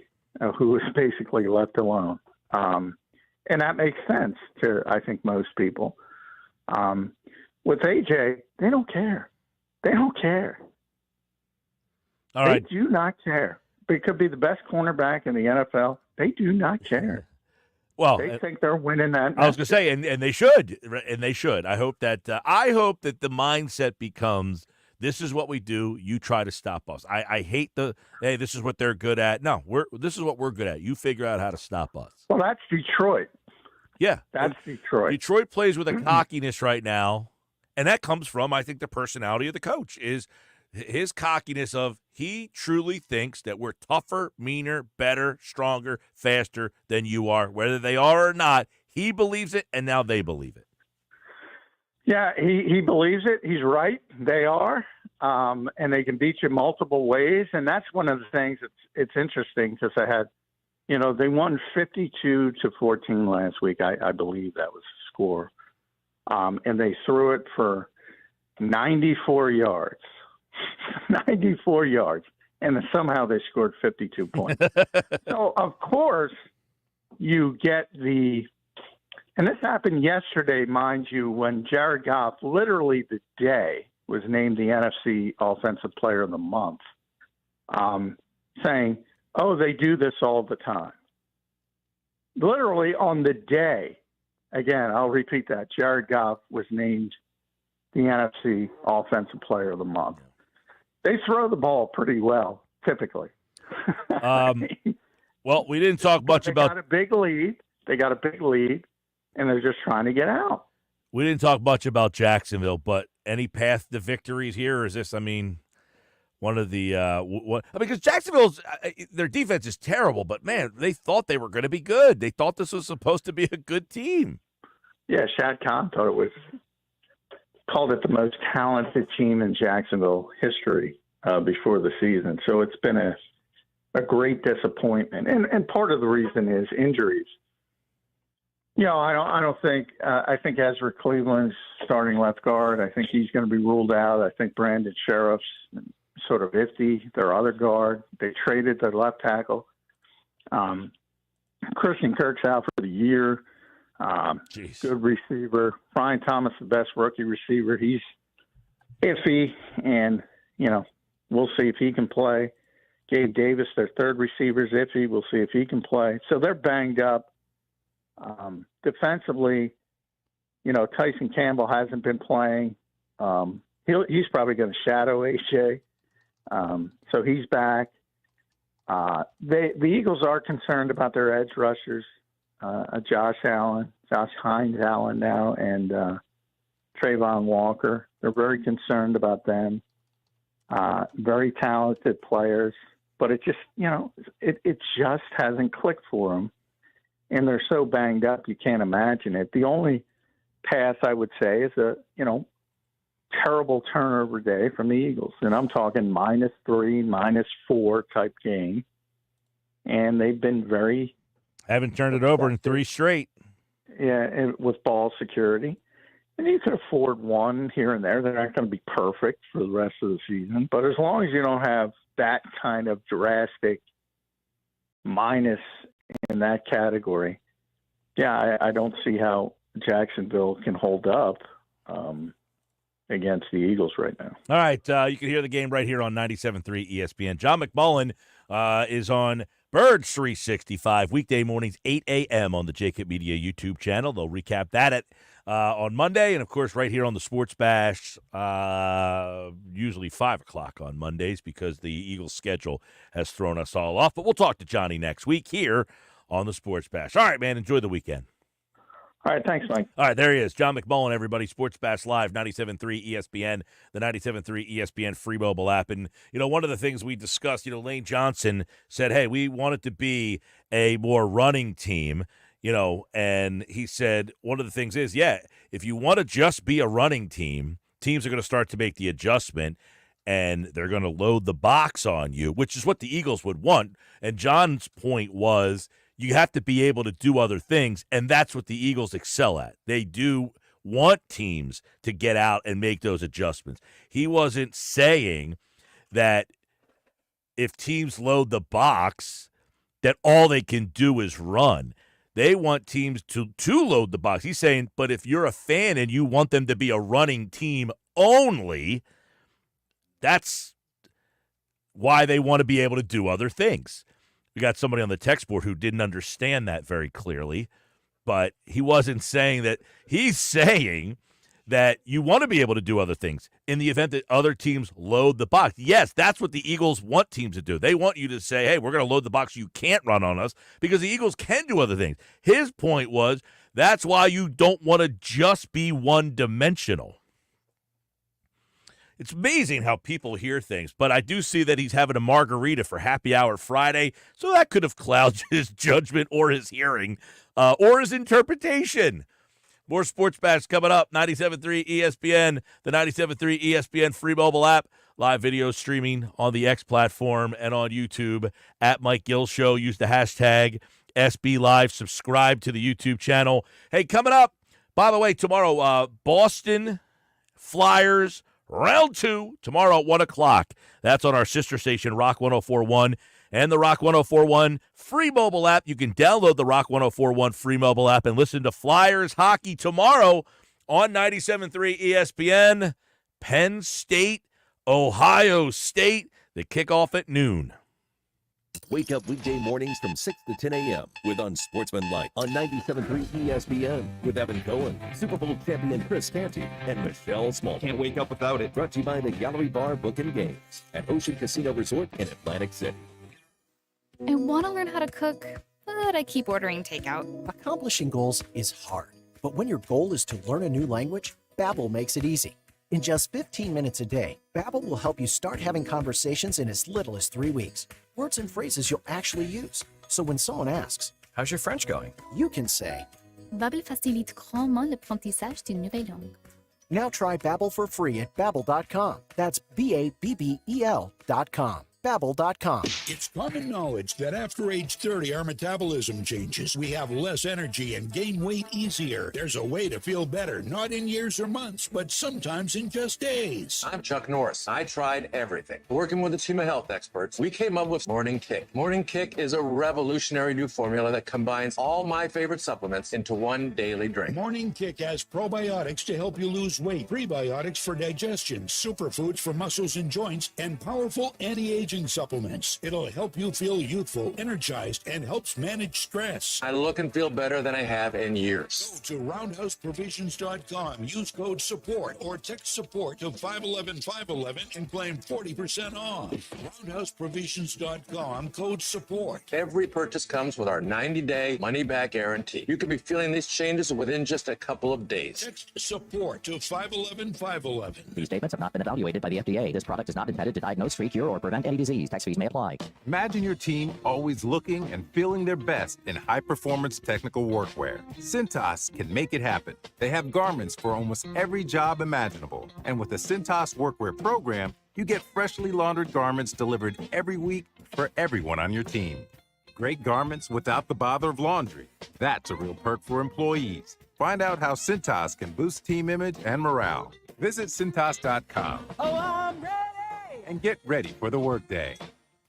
who was basically left alone. And that makes sense to, I think, most people. With AJ, they don't care. They don't care.
All right.
They do not care. They could be the best cornerback in the NFL. They do not care.
Well,
they think they're winning that.
I was going to say, and they should, and they should. I hope that the mindset becomes, this is what we do. You try to stop us. I hate hey, this is what they're good at. No, this is what we're good at. You figure out how to stop us.
Well, that's Detroit.
Yeah,
that's Detroit.
Detroit plays with a cockiness right now, and that comes from, I think, the personality of the coach is his cockiness of he truly thinks that we're tougher, meaner, better, stronger, faster than you are. Whether they are or not, he believes it, and now they believe it.
Yeah, he believes it. He's right. They are, and they can beat you multiple ways. And that's one of the things it's interesting because they won 52-14 last week. I believe that was the score. And they threw it for 94 yards. 94 yards, and somehow they scored 52 points. So, of course, you get and this happened yesterday, mind you, when Jared Goff, literally the day, was named the NFC Offensive Player of the Month, saying, they do this all the time. Literally on the day, again, I'll repeat that, Jared Goff was named the NFC Offensive Player of the Month. They throw the ball pretty well, typically.
Well, we didn't talk much about.
They got a big lead. They got a big lead, and they're just trying to get out.
We didn't talk much about Jacksonville, but any path to victories here? Or is this, one of the because Jacksonville's their defense is terrible, but man, they thought they were going to be good. They thought this was supposed to be a good team.
Yeah, Shad Khan called it the most talented team in Jacksonville history before the season. So it's been a great disappointment, and part of the reason is injuries. I don't think I think Ezra Cleveland's starting left guard. I think he's going to be ruled out. I think Brandon Sheriff's sort of iffy, their other guard. They traded their left tackle. Christian Kirk's out for the year. Good receiver. Brian Thomas, the best rookie receiver. He's iffy, and, we'll see if he can play. Gabe Davis, their third receiver, is iffy. We'll see if he can play. So they're banged up. Defensively, Tyson Campbell hasn't been playing. He's probably going to shadow AJ. So he's back. The Eagles are concerned about their edge rushers, Josh Hines Allen now, and Trayvon Walker. They're very concerned about them. Very talented players, but it just, it just hasn't clicked for them. And they're so banged up, you can't imagine it. The only pass I would say is a, terrible turnover day from the Eagles. And I'm talking -3, -4 type game. And they've been
haven't turned it over in 3 straight.
Yeah, and with ball security. And you could afford one here and there. They're not going to be perfect for the rest of the season. But as long as you don't have that kind of drastic minus in that category, I don't see how Jacksonville can hold up against the Eagles right now.
All right, you can hear the game right here on 97.3 ESPN. John McMullen is on Birds 365 weekday mornings, 8 a.m. on the Jacob Media YouTube channel. They'll recap that on Monday, and of course right here on the Sports Bash, usually 5 o'clock on Mondays because the Eagles schedule has thrown us all off. But we'll talk to Johnny next week here on the Sports Bash. All right, man, enjoy the weekend.
All right, thanks, Mike.
All right, there he is. John McMullen, everybody. Sports Bash Live, 97.3 ESPN, the 97.3 ESPN free mobile app. And, one of the things we discussed, Lane Johnson said, hey, we want it to be a more running team, and he said one of the things is, if you want to just be a running team, teams are going to start to make the adjustment, and they're going to load the box on you, which is what the Eagles would want. And John's point was, you have to be able to do other things, and that's what the Eagles excel at. They do want teams to get out and make those adjustments. He wasn't saying that if teams load the box, that all they can do is run. They want teams to load the box. He's saying, but if you're a fan and you want them to be a running team only, that's why they want to be able to do other things. We got somebody on the text board who didn't understand that very clearly, but he wasn't saying that. He's saying that you want to be able to do other things in the event that other teams load the box. Yes, that's what the Eagles want teams to do. They want you to say, hey, we're going to load the box. You can't run on us because the Eagles can do other things. His point was that's why you don't want to just be one-dimensional. It's amazing how people hear things, but I do see that he's having a margarita for Happy Hour Friday, so that could have clouded his judgment or his hearing or his interpretation. More Sports Bash coming up, 97.3 ESPN, the 97.3 ESPN free mobile app, live video streaming on the X platform and on YouTube at Mike Gill Show. Use the hashtag SB Live. Subscribe to the YouTube channel. Hey, coming up, by the way, tomorrow, Boston Flyers Round 2 tomorrow at 1 o'clock. That's on our sister station, Rock 104.1, and the Rock 104.1 free mobile app. You can download the Rock 104.1 free mobile app and listen to Flyers hockey tomorrow on 97.3 ESPN. Penn State, Ohio State. They kick off at noon.
Wake up weekday mornings from 6 to 10 a.m. with Unsportsmanlike on 97.3 ESPN with Evan Cohen, Super Bowl champion Chris Canty, and Michelle Small. Can't wake up without it. Brought to you by the Gallery Bar Book and Games at Ocean Casino Resort in Atlantic City.
I want to learn how to cook, but I keep ordering takeout.
Accomplishing goals is hard, but when your goal is to learn a new language, Babbel makes it easy. In just 15 minutes a day, Babbel will help you start having conversations in as little as 3 weeks. Words and phrases you'll actually use. So when someone asks, "How's your French going?" you can say,
Babbel facilite grandement l'apprentissage d'une nouvelle langue.
Now try Babbel for free at Babbel.com. That's Babbel.com. Babbel.com.
It's common knowledge that after age 30, our metabolism changes. We have less energy and gain weight easier. There's a way to feel better, not in years or months, but sometimes in just days.
I'm Chuck Norris. I tried everything. Working with a team of health experts, we came up with Morning Kick. Morning Kick is a revolutionary new formula that combines all my favorite supplements into one daily drink.
Morning Kick has probiotics to help you lose weight, prebiotics for digestion, superfoods for muscles and joints, and powerful anti-aging supplements. It'll help you feel youthful, energized, and helps manage stress.
I look and feel better than I have in years.
Go to roundhouseprovisions.com, use code SUPPORT or text SUPPORT to 511-511 and claim 40% off. Roundhouseprovisions.com, code SUPPORT.
Every purchase comes with our 90-day money-back guarantee. You could be feeling these changes within just a couple of days.
Text SUPPORT to 511-511.
These statements have not been evaluated by the FDA. This product is not intended to diagnose, treat, cure, or prevent any disease. Tax fees may apply.
Imagine your team always looking and feeling their best in high-performance technical workwear. Cintas can make it happen. They have garments for almost every job imaginable. And with the Cintas Workwear program, you get freshly laundered garments delivered every week for everyone on your team. Great garments without the bother of laundry. That's a real perk for employees. Find out how Cintas can boost team image and morale. Visit Cintas.com.
Oh, I'm ready!
And get ready for the workday.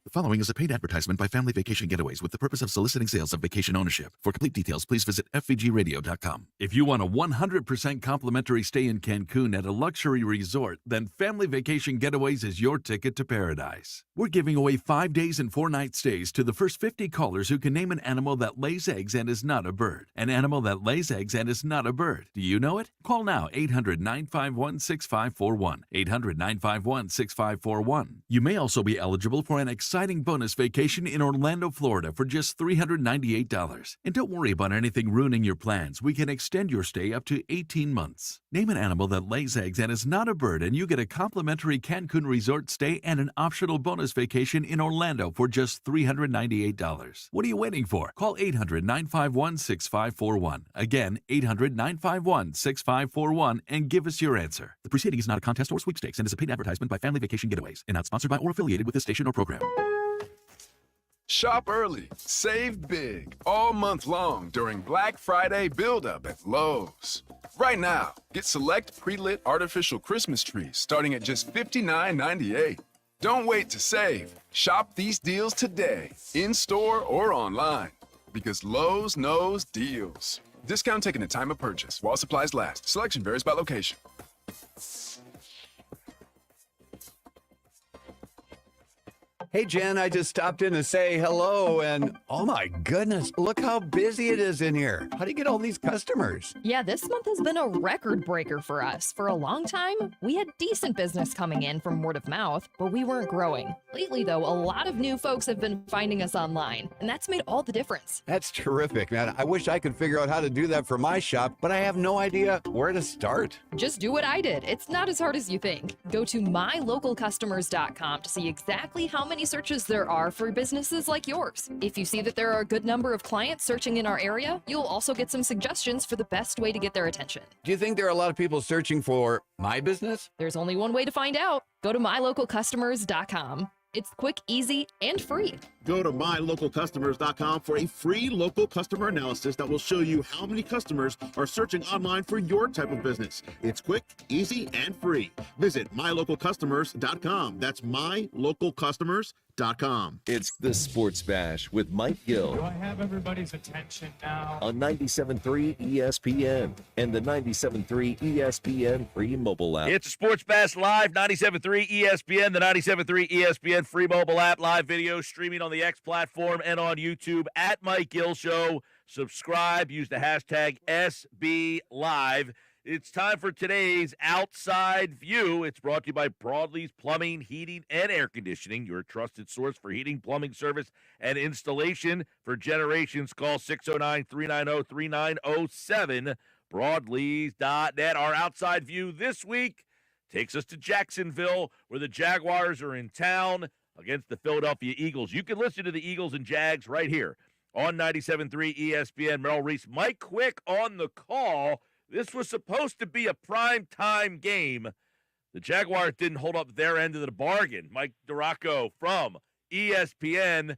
The following is a paid advertisement by Family Vacation Getaways with the purpose of soliciting sales of vacation ownership. For complete details, please visit fvgradio.com. If you want a 100% complimentary stay in Cancun at a luxury resort, then Family Vacation Getaways is your ticket to paradise. We're giving away 5 days and 4 night stays to the first 50 callers who can name an animal that lays eggs and is not a bird. An animal that lays eggs and is not a bird. Do you know it? Call now, 800-951-6541. 800-951-6541. You may also be eligible for an exciting bonus vacation in Orlando, Florida for just $398. And don't worry about anything ruining your plans. We can extend your stay up to 18 months. Name an animal that lays eggs and is not a bird, and you get a complimentary Cancun resort stay and an optional bonus vacation in Orlando for just $398. What are you waiting for? Call 800-951-6541. Again, 800-951-6541 and give us your answer. The proceeding is not a contest or sweepstakes and is a paid advertisement by Family Vacation Getaways and not sponsored by or affiliated with this station or program.
Shop early, save big, all month long during Black Friday build-up at Lowe's. Right now, get select pre-lit artificial Christmas trees starting at just $59.98. Don't wait to save. Shop these deals today, in-store or online, because Lowe's knows deals. Discount taken at time of purchase while supplies last. Selection varies by location.
Hey, Jen, I just stopped in to say hello, and oh my goodness, look how busy it is in here. How do you get all these customers?
Yeah, this month has been a record breaker for us. For a long time, we had decent business coming in from word of mouth, but we weren't growing. Lately, though, a lot of new folks have been finding us online, and that's made all the difference.
That's terrific, man. I wish I could figure out how to do that for my shop, but I have no idea where to start.
Just do what I did. It's not as hard as you think. Go to mylocalcustomers.com to see exactly how many searches there are for businesses like yours. If you see that there are a good number of clients searching in our area, you'll also get some suggestions for the best way to get their attention.
Do you think there are a lot of people searching for my business?
There's only one way to find out. Go to mylocalcustomers.com. It's quick, easy, and free.
Go to mylocalcustomers.com for a free local customer analysis that will show you how many customers are searching online for your type of business. It's quick, easy, and free. Visit mylocalcustomers.com. That's mylocalcustomers.com.
It's the Sports Bash with Mike Gill.
Do I have everybody's attention now?
On 97.3 ESPN and the 97.3 ESPN free mobile app.
It's a Sports Bash Live, 97.3 ESPN, the 97.3 ESPN free mobile app, live video streaming on the X platform and on YouTube at Mike Gill Show. Subscribe, use the hashtag SBLive. It's time for today's Outside View. It's brought to you by Broadlee's Plumbing, Heating, and Air Conditioning, your trusted source for heating, plumbing service, and installation for generations. Call 609-390-3907, broadlees.net. Our Outside View this week takes us to Jacksonville, where the Jaguars are in town against the Philadelphia Eagles. You can listen to the Eagles and Jags right here on 97.3 ESPN. Merrill Reese, Mike Quick on the call. This was supposed to be a prime-time game. The Jaguars didn't hold up their end of the bargain. Mike Duraco from ESPN.com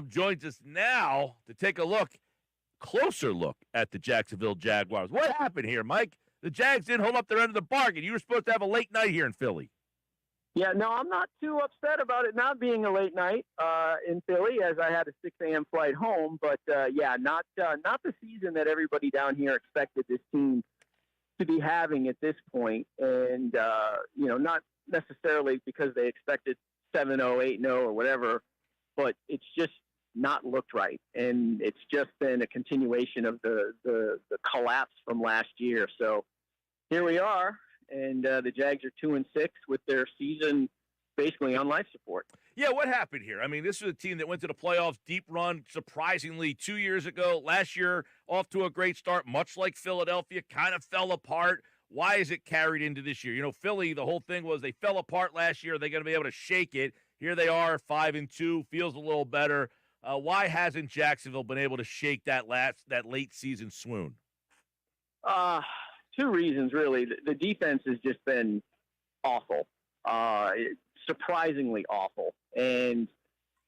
joins us now to take a closer look at the Jacksonville Jaguars. What happened here, Mike? The Jags didn't hold up their end of the bargain. You were supposed to have a late night here in Philly.
Yeah, no, I'm not too upset about it not being a late night in Philly, as I had a 6 a.m. flight home. But, not the season that everybody down here expected this team to be having at this point. And, not necessarily because they expected 7-0, 8-0 or whatever, but it's just not looked right. And it's just been a continuation of the collapse from last year. So here we are. And the Jags are 2-6 with their season basically on life support.
Yeah, what happened here? I mean, this was a team that went to the playoffs, deep run, surprisingly, 2 years ago. Last year, off to a great start, much like Philadelphia, kind of fell apart. Why is it carried into this year? You know, Philly, the whole thing was they fell apart last year. They're going to be able to shake it. Here they are, 5-2, feels a little better. Why hasn't Jacksonville been able to shake that late season swoon?
Two reasons, really. The defense has just been awful, surprisingly awful. And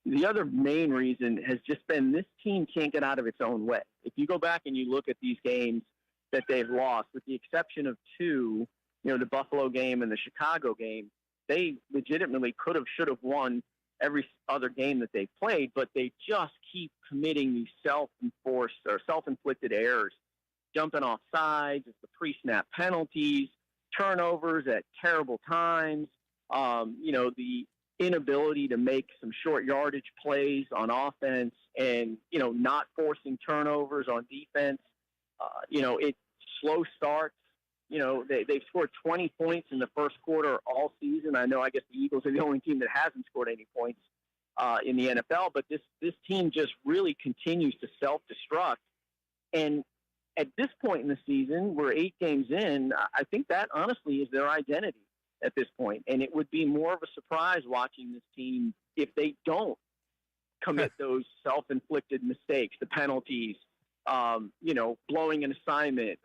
the other main reason has just been this team can't get out of its own way. If you go back and you look at these games that they've lost, with the exception of two, the Buffalo game and the Chicago game, they legitimately could have, should have won every other game that they played, but they just keep committing these self-enforced or self-inflicted errors. Jumping off sides, it's the pre-snap penalties, turnovers at terrible times, the inability to make some short yardage plays on offense and, not forcing turnovers on defense. It slow starts. They've scored 20 points in the first quarter all season. I guess the Eagles are the only team that hasn't scored any points in the NFL, but this team just really continues to self-destruct. And at this point in the season, we're 8 games in, I think that honestly is their identity at this point. And it would be more of a surprise watching this team if they don't commit those self-inflicted mistakes, the penalties, blowing an assignment,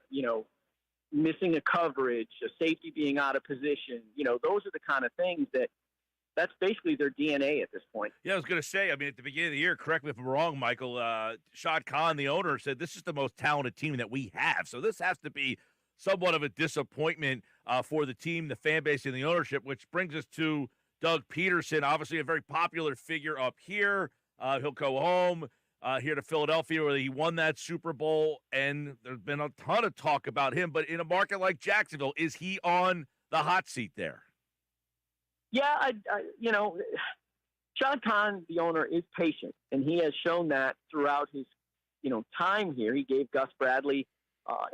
missing a coverage, a safety being out of position. Those are the kind of things that's basically their DNA at this point.
Yeah, I was going to say, at the beginning of the year, correct me if I'm wrong, Michael, Shad Khan, the owner, said this is the most talented team that we have. So this has to be somewhat of a disappointment for the team, the fan base, and the ownership, which brings us to Doug Peterson, obviously a very popular figure up here. He'll go home here to Philadelphia where he won that Super Bowl, and there's been a ton of talk about him. But in a market like Jacksonville, is he on the hot seat there?
Yeah, Shad Khan, the owner, is patient, and he has shown that throughout his, time here. He gave Gus Bradley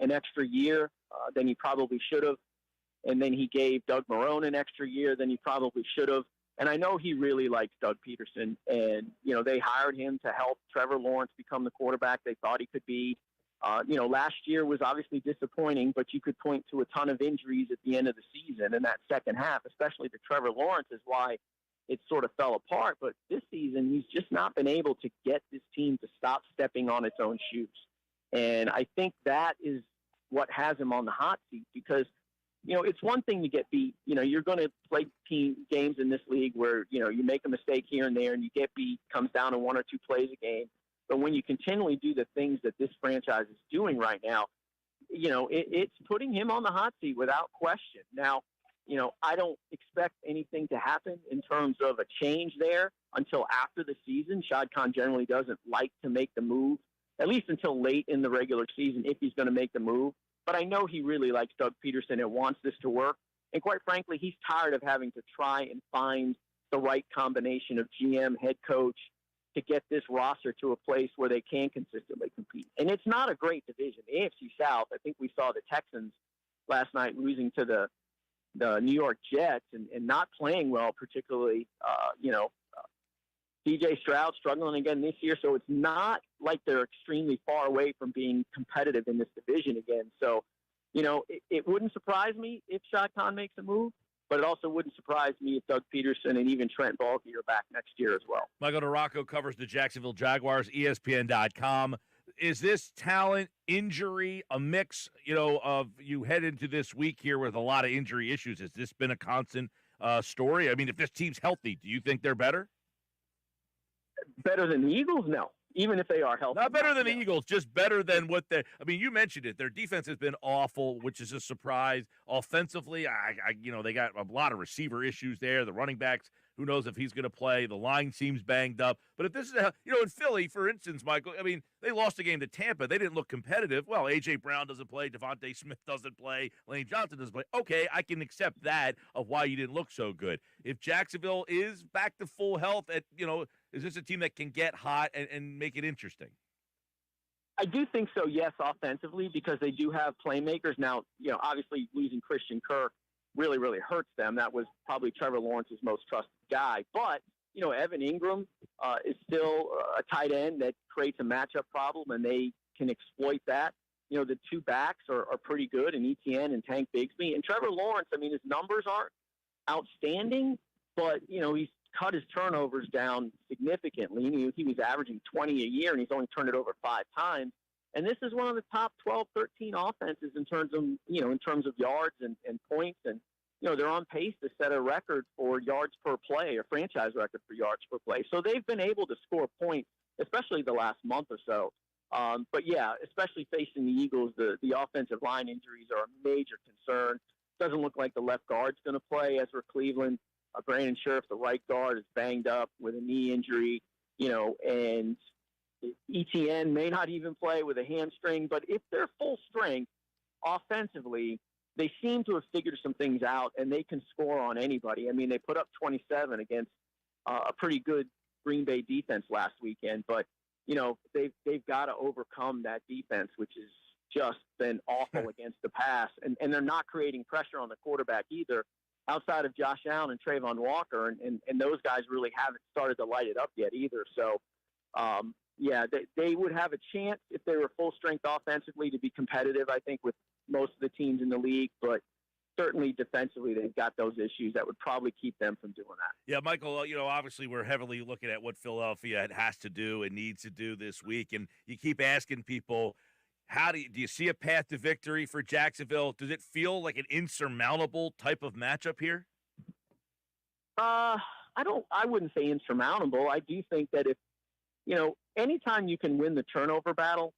an extra year than he probably should have, and then he gave Doug Marrone an extra year than he probably should have. And I know he really likes Doug Peterson, and they hired him to help Trevor Lawrence become the quarterback they thought he could be. Last year was obviously disappointing, but you could point to a ton of injuries at the end of the season, and that second half, especially to Trevor Lawrence, is why it sort of fell apart. But this season, he's just not been able to get this team to stop stepping on its own shoes. And I think that is what has him on the hot seat because, it's one thing to get beat. You're going to play team games in this league where, you make a mistake here and there and you get beat, comes down to 1 or 2 plays a game. But when you continually do the things that this franchise is doing right now, it's putting him on the hot seat without question. Now, I don't expect anything to happen in terms of a change there until after the season. Shad Khan generally doesn't like to make the move, at least until late in the regular season, if he's going to make the move. But I know he really likes Doug Peterson and wants this to work. And quite frankly, he's tired of having to try and find the right combination of GM, head coach, to get this roster to a place where they can consistently compete. And it's not a great division. The AFC South, I think we saw the Texans last night, losing to the New York Jets and not playing well, particularly, C.J. Stroud struggling again this year. So it's not like they're extremely far away from being competitive in this division again. So, it wouldn't surprise me if Shad Khan makes a move, but it also wouldn't surprise me if Doug Peterson and even Trent Baalke are back next year as well.
Michael DeRocco covers the Jacksonville Jaguars, ESPN.com. Is this talent, injury, a mix, of you head into this week here with a lot of injury issues? Has this been a constant story? I mean, if this team's healthy, do you think they're better?
Better than the Eagles? No. Even if they are healthy.
Not better than the Eagles, just better than what they – I mean, you mentioned it. Their defense has been awful, which is a surprise. Offensively, they got a lot of receiver issues there. The running backs, who knows if he's going to play. The line seems banged up. But if this is in Philly, for instance, Michael, I mean, they lost the game to Tampa. They didn't look competitive. Well, A.J. Brown doesn't play. Devontae Smith doesn't play. Lane Johnson doesn't play. Okay, I can accept that of why you didn't look so good. If Jacksonville is back to full health, is this a team that can get hot and make it interesting?
I do think so, yes, offensively, because they do have playmakers. Now, obviously losing Christian Kirk really, really hurts them. That was probably Trevor Lawrence's most trusted guy. But, Evan Ingram is still a tight end that creates a matchup problem, and they can exploit that. The two backs are pretty good, in ETN and Tank Bigsby. And Trevor Lawrence, I mean, his numbers aren't outstanding, but, he's cut his turnovers down significantly. He was averaging 20 a year, and he's only turned it over 5 times. And this is one of the top 12, 13 offenses in terms of yards and points. And, they're on pace to set a record for yards per play, a franchise record for yards per play. So they've been able to score points, especially the last month or so. But yeah, especially facing the Eagles, the offensive line injuries are a major concern. Doesn't look like the left guard's going to play, as for Cleveland. Brandon Scherf, the right guard, is banged up with a knee injury, and ETN may not even play with a hamstring. But if they're full strength offensively, they seem to have figured some things out, and they can score on anybody. I mean, they put up 27 against a pretty good Green Bay defense last weekend. But, they've got to overcome that defense, which has just been awful against the pass. And they're not creating pressure on the quarterback either, outside of Josh Allen and Trayvon Walker, and those guys really haven't started to light it up yet either. So, they would have a chance if they were full strength offensively to be competitive, I think, with most of the teams in the league. But certainly defensively, they've got those issues that would probably keep them from doing that.
Yeah, Michael, obviously we're heavily looking at what Philadelphia has to do and needs to do this week. And you keep asking people, do you see a path to victory for Jacksonville? Does it feel like an insurmountable type of matchup here?
I wouldn't say insurmountable. I do think that if, anytime you can win the turnover battle,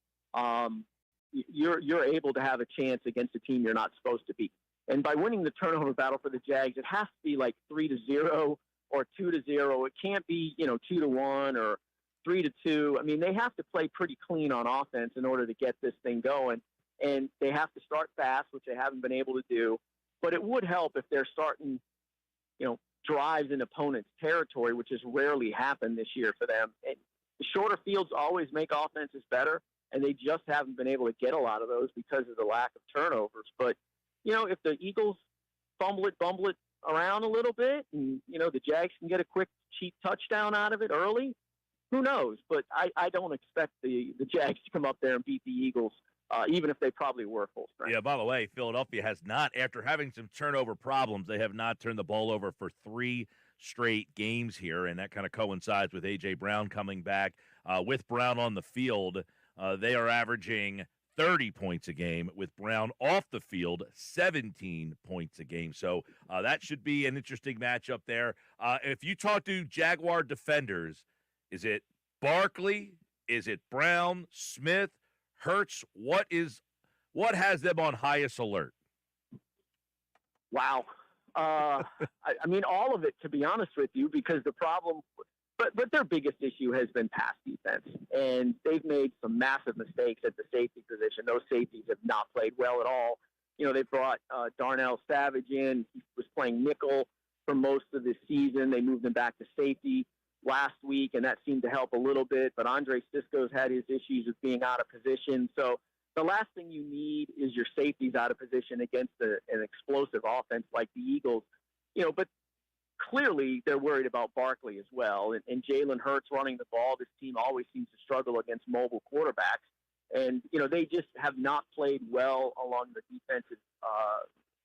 you're able to have a chance against a team you're not supposed to beat. And by winning the turnover battle for the Jags, it has to be like 3-0 or 2-0. It can't be, 2-1 or 3-2. I mean, they have to play pretty clean on offense in order to get this thing going. And they have to start fast, which they haven't been able to do. But it would help if they're starting, drives in opponents' territory, which has rarely happened this year for them. And the shorter fields always make offenses better, and they just haven't been able to get a lot of those because of the lack of turnovers. But, if the Eagles bumble it around a little bit and, the Jags can get a quick, cheap touchdown out of it early, who knows? But I don't expect the Jags to come up there and beat the Eagles, even if they probably were full strength.
Yeah, by the way, Philadelphia has not, after having some turnover problems, they have not turned the ball over for 3 straight games here, and that kind of coincides with A.J. Brown coming back. With Brown on the field, they are averaging 30 points a game. With Brown off the field, 17 points a game. So that should be an interesting matchup there. If you talk to Jaguar defenders, is it Barkley? Is it Brown, Smith, Hurts? What has them on highest alert?
Wow. I mean, all of it, to be honest with you, because the problem – but their biggest issue has been pass defense, and they've made some massive mistakes at the safety position. Those safeties have not played well at all. They brought Darnell Savage in. He was playing nickel for most of the season. They moved him back to safety last week, and that seemed to help a little bit. But Andre Sisco's had his issues of being out of position. So the last thing you need is your safeties out of position against an explosive offense like the Eagles. But clearly they're worried about Barkley as well. And Jalen Hurts running the ball. This team always seems to struggle against mobile quarterbacks. And, they just have not played well along the defensive,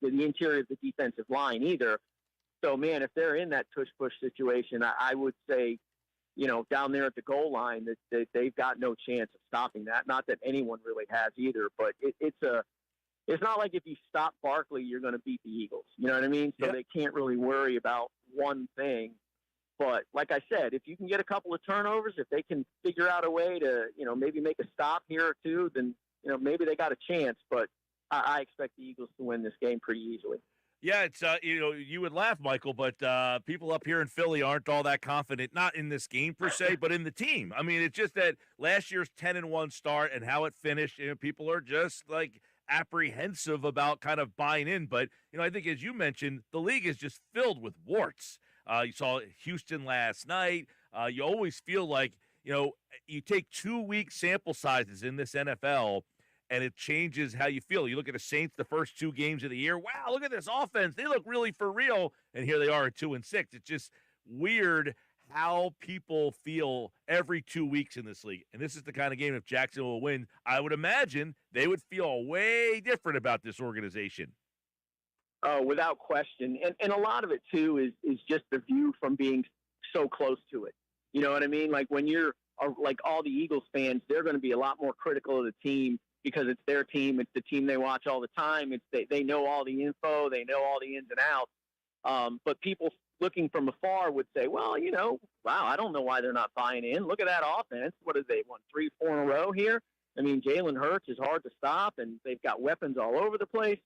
the interior of the defensive line either. So, man, if they're in that tush-push situation, I would say, down there at the goal line, that they've got no chance of stopping that. Not that anyone really has either, but it's not like if you stop Barkley, you're going to beat the Eagles. You know what I mean? So They can't really worry about one thing. But like I said, if you can get a couple of turnovers, if they can figure out a way to, maybe make a stop here or two, then, maybe they got a chance. But I expect the Eagles to win this game pretty easily.
Yeah, it's you would laugh, Michael, but people up here in Philly aren't all that confident, not in this game per se, but in the team. I mean, it's just that last year's 10-1 start and how it finished, people are just like apprehensive about kind of buying in. But, I think as you mentioned, the league is just filled with warts. You saw Houston last night. You always feel like, you take 2-week sample sizes in this NFL, and it changes how you feel. You look at the Saints the first 2 games of the year. Wow, look at this offense. They look really for real. And here they are at 2-6. It's just weird how people feel every 2 weeks in this league. And this is the kind of game, if Jacksonville wins, I would imagine they would feel way different about this organization.
Oh, without question. And a lot of it, too, is just the view from being so close to it. You know what I mean? Like when you're like all the Eagles fans, they're going to be a lot more critical of the team because it's their team. It's the team they watch all the time. They know all the info. They know all the ins and outs. But people looking from afar would say, well, wow, I don't know why they're not buying in. Look at that offense. What have they won, 3, 4 in a row here? I mean, Jalen Hurts is hard to stop, and they've got weapons all over the place.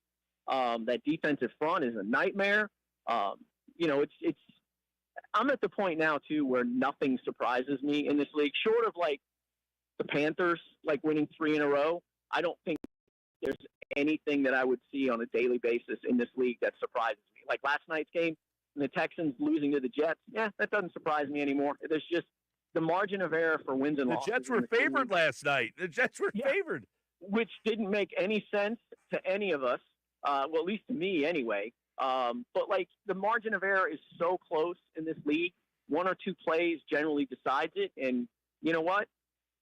That defensive front is a nightmare. It's I'm at the point now, too, where nothing surprises me in this league, short of, like, the Panthers, like, winning 3 in a row. I don't think there's anything that I would see on a daily basis in this league that surprises me. Like last night's game, the Texans losing to the Jets, that doesn't surprise me anymore. There's just the margin of error for wins and losses.
The Jets were favored last night. The Jets were favored.
Which didn't make any sense to any of us, well, at least to me anyway. But, like, the margin of error is so close in this league. 1 or 2 plays generally decides it. And you know what?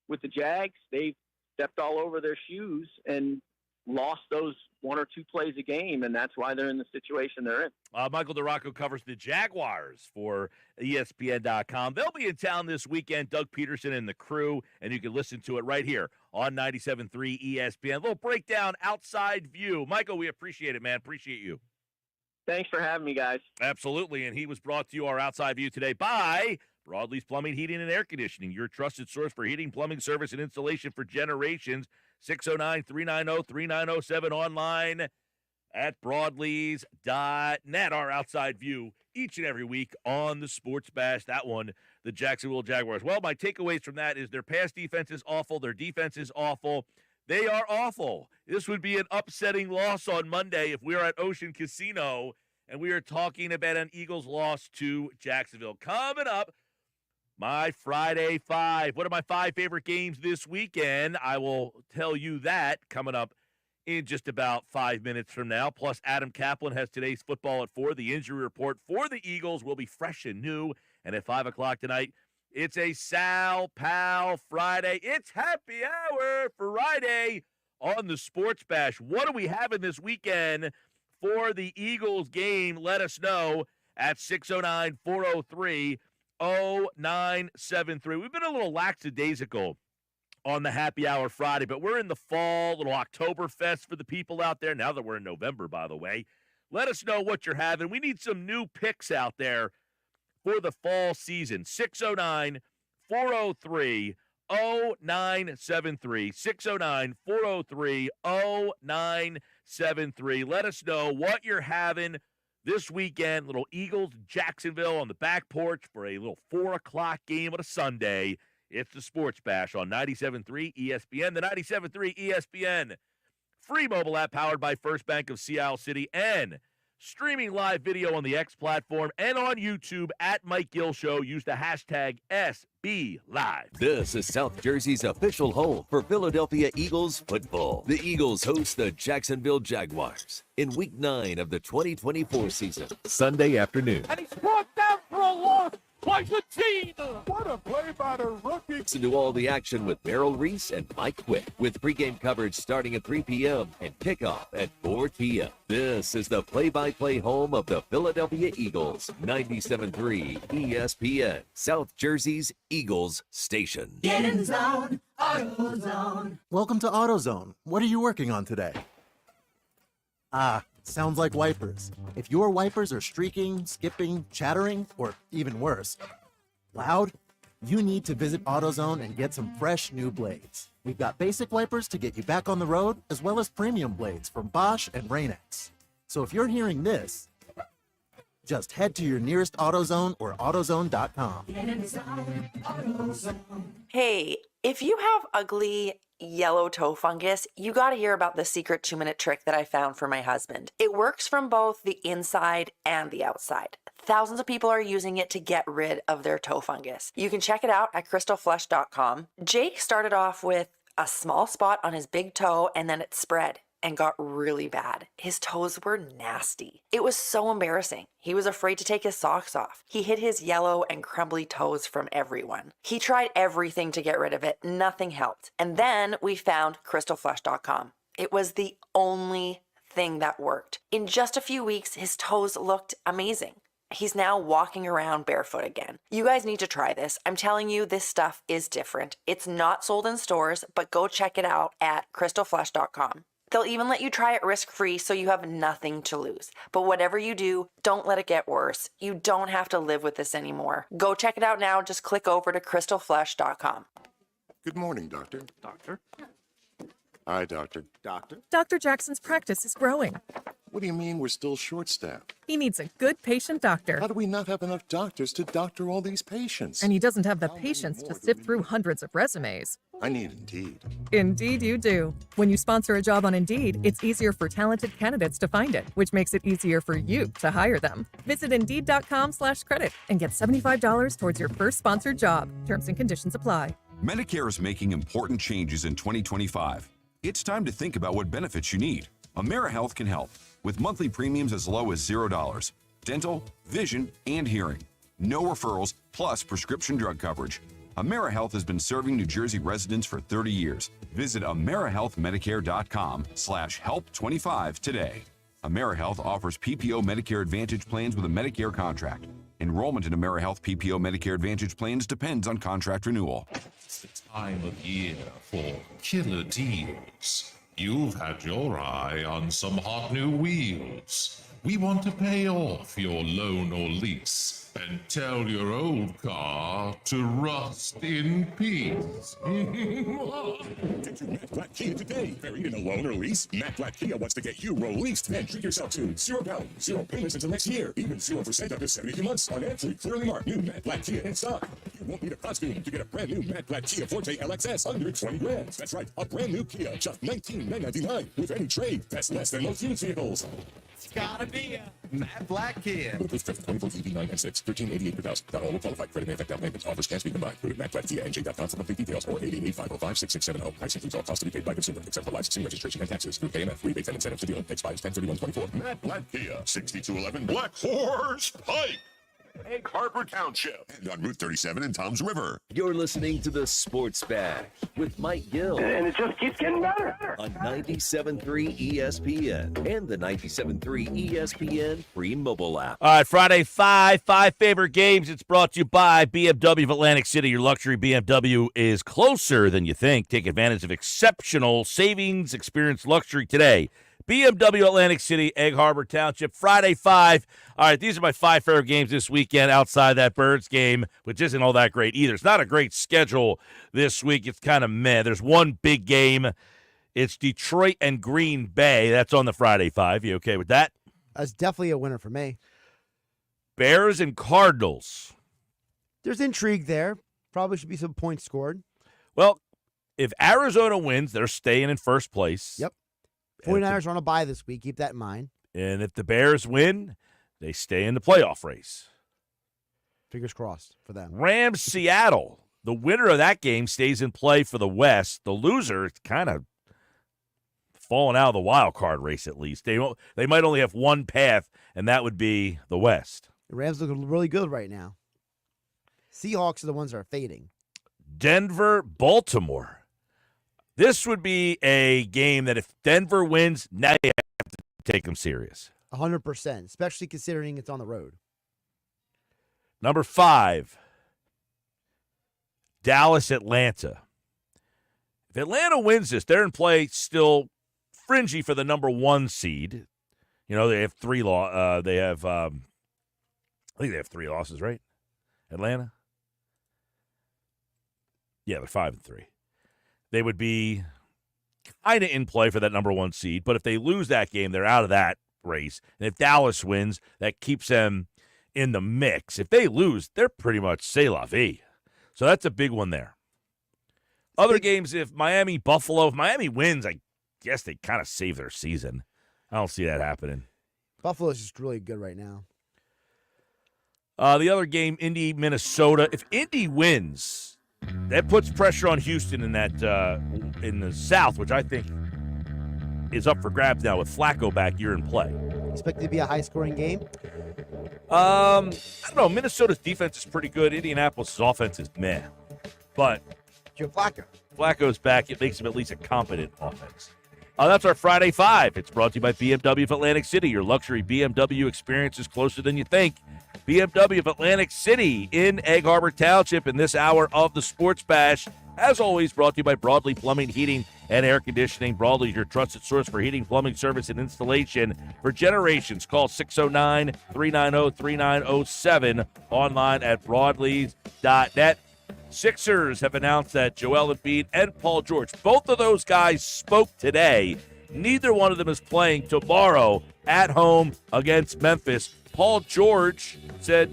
With the Jags, they've stepped all over their shoes and lost those 1 or 2 plays a game, and that's why they're in the situation they're in.
Michael DeRocco covers the Jaguars for ESPN.com. They'll be in town this weekend, Doug Peterson and the crew, and you can listen to it right here on 97.3 ESPN. A little breakdown, outside view. Michael, we appreciate it, man. Appreciate you.
Thanks for having me, guys.
Absolutely, and he was brought to you, our outside view today, by Broadleaf's Plumbing, Heating, and Air Conditioning, your trusted source for heating, plumbing service, and installation for generations. 609-390-3907 online at broadleafs.net. Our outside view each and every week on the Sports Bash. That one, the Jacksonville Jaguars. Well, my takeaways from that is their pass defense is awful. Their defense is awful. They are awful. This would be an upsetting loss on Monday if we are at Ocean Casino and we are talking about an Eagles loss to Jacksonville. Coming up, my Friday 5. What are my 5 favorite games this weekend? I will tell you that coming up in just about 5 minutes from now. Plus, Adam Kaplan has today's football at 4. The injury report for the Eagles will be fresh and new. And at 5 o'clock tonight, it's a Sal Pal Friday. It's happy hour Friday on the Sports Bash. What do we have in this weekend for the Eagles game? Let us know at 609-403-0973. We've been a little lackadaisical on the happy hour Friday, but we're in the fall, little Oktoberfest for the people out there. Now that we're in November, by the way, let us know what you're having. We need some new picks out there for the fall season. 609-403-0973. 609-403-0973. Let us know what you're having this weekend. Little Eagles, Jacksonville on the back porch for a little 4 o'clock game on a Sunday. It's the Sports Bash on 97.3 ESPN. The 97.3 ESPN free mobile app powered by First Bank of Sea Isle City and streaming live video on the X platform and on YouTube at Mike Gill Show. Use the hashtag SBLive.
This is South Jersey's official home for Philadelphia Eagles football. The Eagles host the Jacksonville Jaguars in Week 9 of the 2024 season, Sunday afternoon.
And he's brought down for a loss. What a play by the rookie.
Listen to all the action with Merrill Reese and Mike Quick, with pregame coverage starting at 3 p.m. and kickoff at 4 p.m. This is the play-by-play home of the Philadelphia Eagles, 97.3 ESPN, South Jersey's Eagles station.
Get in the zone, AutoZone.
Welcome to AutoZone. What are you working on today? Sounds like wipers. If your wipers are streaking, skipping, chattering, or even worse, loud, you need to visit AutoZone and get some fresh new blades. We've got basic wipers to get you back on the road, as well as premium blades from Bosch and Rain-X. So if you're hearing this, just head to your nearest AutoZone or AutoZone.com.
Get in the zone, AutoZone.
Hey, if you have ugly yellow toe fungus, you got to hear about the secret 2-minute trick that I found for my husband. It works from both the inside and the outside. Thousands of people are using it to get rid of their toe fungus. You can check it out at crystalflesh.com. Jake started off with a small spot on his big toe, and then it spread and got really bad. His toes were nasty. It was so embarrassing. He was afraid to take his socks off. He hid his yellow and crumbly toes from everyone. He tried everything to get rid of it. Nothing helped. And then we found crystalflesh.com. It was the only thing that worked. In just a few weeks, his toes looked amazing. He's now walking around barefoot again. You guys need to try this. I'm telling you, this stuff is different. It's not sold in stores, but go check it out at crystalflesh.com. They'll even let you try it risk-free, so you have nothing to lose. But whatever you do, don't let it get worse. You don't have to live with this anymore. Go check it out now. Just click over to crystalflesh.com.
Good morning, Doctor.
Doctor?
Hi, Doctor.
Doctor?
Dr. Jackson's practice is growing.
What do you mean we're still short-staffed?
He needs a good patient doctor.
How do we not have enough doctors to doctor all these patients?
And he doesn't have the patience to sift through hundreds of resumes.
I need Indeed.
Indeed you do. When you sponsor a job on Indeed, it's easier for talented candidates to find it, which makes it easier for you to hire them. Visit Indeed.com/credit and get $75 towards your first sponsored job. Terms and conditions apply.
Medicare is making important changes in 2025. It's time to think about what benefits you need. AmeriHealth can help with monthly premiums as low as $0. Dental, vision, and hearing. No referrals, plus prescription drug coverage. AmeriHealth has been serving New Jersey residents for 30 years. Visit AmeriHealthMedicare.com/help25 today. AmeriHealth offers PPO Medicare Advantage plans with a Medicare contract. Enrollment in AmeriHealth PPO Medicare Advantage plans depends on contract renewal.
It's the time of year for killer deals. You've had your eye on some hot new wheels. We want to pay off your loan or lease and tell your old car to rust in peace.
Get your Matt Black Kia today. Buried in a loan or lease? Matt Black Kia wants to get you released and treat yourself to 0 down, 0 payments until next year, even 0% up to 72 months on actually clearly marked new Matt Black Kia in stock. You won't need a costume to get a brand new Matt Black Kia Forte LXS under 20 grand. That's right, a brand new Kia, just $19,999 with any trade. That's less than most used vehicles.
It's gotta be a Matt Black Kia.
With 24 EV9 and 6, $1388 per thousand. Not all will qualify. Credit may affect down payments. Offers can't be combined. Go to mattblackkia.nj.com for complete details or 888-505-6670. Price includes all costs to be paid by consumer, except for licensing, registration, and taxes. Through KMF. Rebates and incentives to deal. Expires 10/31/24. Matt Black Kia, 6211 Black Horse Pike. Egg Harbor Township, and on Route 37 in Toms River.
You're listening to the Sports Bag with Mike Gill.
And it just keeps getting better.
On 97.3 ESPN and the 97.3 ESPN free mobile app.
All right, Friday, five favorite games. It's brought to you by BMW of Atlantic City. Your luxury BMW is closer than you think. Take advantage of exceptional savings. Experience luxury today. BMW Atlantic City, Egg Harbor Township, Friday 5. All right, these are my 5 favorite games this weekend outside that Birds game, which isn't all that great either. It's not a great schedule this week. It's kind of meh. There's one big game. It's Detroit and Green Bay. That's on the Friday 5. You okay with that?
That's definitely a winner for me.
Bears and Cardinals.
There's intrigue there. Probably should be some points scored.
Well, if Arizona wins, they're staying in first place.
Yep. 49ers are on a bye this week. Keep that in mind.
And if the Bears win, they stay in the playoff race.
Fingers crossed for them.
Rams, Seattle. The winner of that game stays in play for the West. The loser is kind of falling out of the wild card race at least. They might only have one path, and that would be the West.
The Rams look really good right now. Seahawks are the ones that are fading.
Denver, Baltimore. This would be a game that if Denver wins, now you have to take them serious.
100%, especially considering it's on the road.
Number 5, Dallas, Atlanta. If Atlanta wins this, they're in play still fringy for the number 1 seed. You know, they have 3 I think they have 3 losses, right? Atlanta? Yeah, they're 5-3. They would be kind of in play for that number 1 seed, but if they lose that game, they're out of that race. And if Dallas wins, that keeps them in the mix. If they lose, they're pretty much c'est la vie. So that's a big one there. Other games, if Miami wins, I guess they kind of save their season. I don't see that happening.
Buffalo's just really good right now.
The other game, Indy, Minnesota. If Indy wins, that puts pressure on Houston in that in the South, which I think is up for grabs now with Flacco back here in play.
Expect it to be a high-scoring game?
I don't know. Minnesota's defense is pretty good. Indianapolis' offense is meh. But Flacco's back. It makes him at least a competent offense. That's our Friday 5. It's brought to you by BMW of Atlantic City. Your luxury BMW experience is closer than you think. BMW of Atlantic City in Egg Harbor Township in this hour of the Sports Bash. As always, brought to you by Broadley Plumbing, Heating, and Air Conditioning. Broadley is your trusted source for heating, plumbing service, and installation for generations. Call 609-390-3907. Online at broadleys.net. Sixers have announced that Joel Embiid and Paul George, both of those guys spoke today. Neither one of them is playing tomorrow at home against Memphis. Paul George said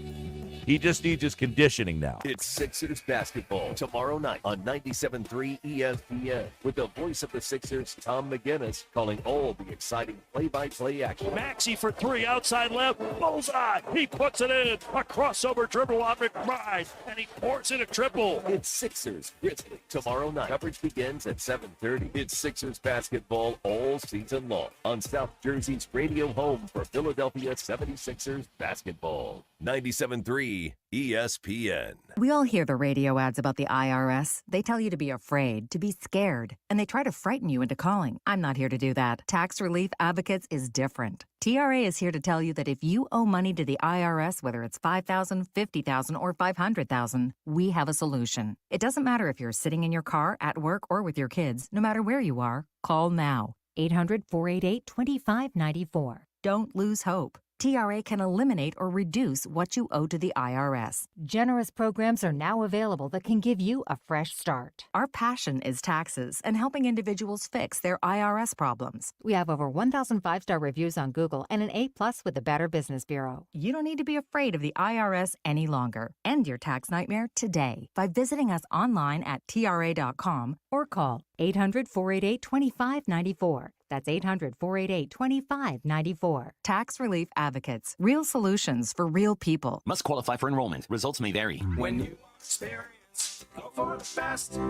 he just needs his conditioning now.
It's Sixers basketball tomorrow night on 97.3 ESPN with the voice of the Sixers, Tom McGinnis, calling all the exciting play-by-play action.
Maxey for 3, outside left, bullseye. He puts it in. A crossover dribble on McBride, and he pours in a triple.
It's Sixers Grizzlies tomorrow night. Coverage begins at 7:30. It's Sixers basketball all season long on South Jersey's radio home for Philadelphia 76ers basketball. 97.3 ESPN.
We all hear the radio ads about the IRS. They tell you to be afraid, to be scared, and they try to frighten you into calling. I'm not here to do that. Tax Relief Advocates is different. TRA is here to tell you that if you owe money to the IRS, whether it's $5,000, $50,000, or $500,000, we have a solution. It doesn't matter if you're sitting in your car, at work, or with your kids. No matter where you are, call now. 800-488-2594. Don't lose hope. TRA can eliminate or reduce what you owe to the IRS.
Generous programs are now available that can give you a fresh start.
Our passion is taxes and helping individuals fix their IRS problems.
We have over 1,000 5-star reviews on Google and an A+ with the Better Business Bureau.
You don't need to be afraid of the IRS any longer. End your tax nightmare today by visiting us online at TRA.com or call 800-488-2594. That's 800-488-2594. Tax Relief Advocates. Real solutions for real people.
Must qualify for enrollment. Results may vary.
When you experience, go for the best.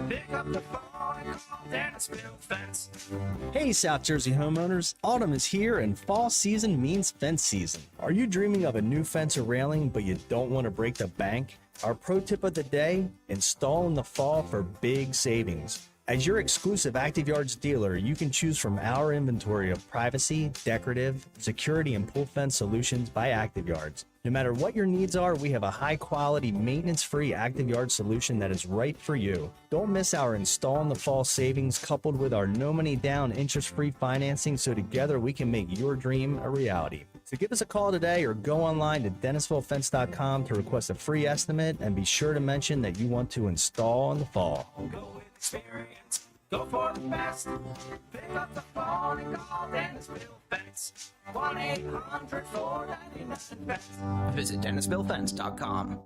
Pick up the phone and call Dennisville Fence.
Hey, South Jersey homeowners. Autumn is here and fall season means fence season. Are you dreaming of a new fence or railing, but you don't want to break the bank? Our pro tip of the day, install in the fall for big savings. As your exclusive Active Yards dealer, you can choose from our inventory of privacy, decorative, security, and pool fence solutions by Active Yards. No matter what your needs are, we have a high-quality, maintenance-free Active Yard solution that is right for you. Don't miss our Install in the Fall savings coupled with our no-money-down, interest-free financing so together we can make your dream a reality. So give us a call today or go online to DennisvilleFence.com to request a free estimate and be sure to mention that you want to install in the fall.
Go with experience, go for the best. Pick up the phone and call Dennisville Fence. 1-800-499-FENCE.
Visit DennisvilleFence.com.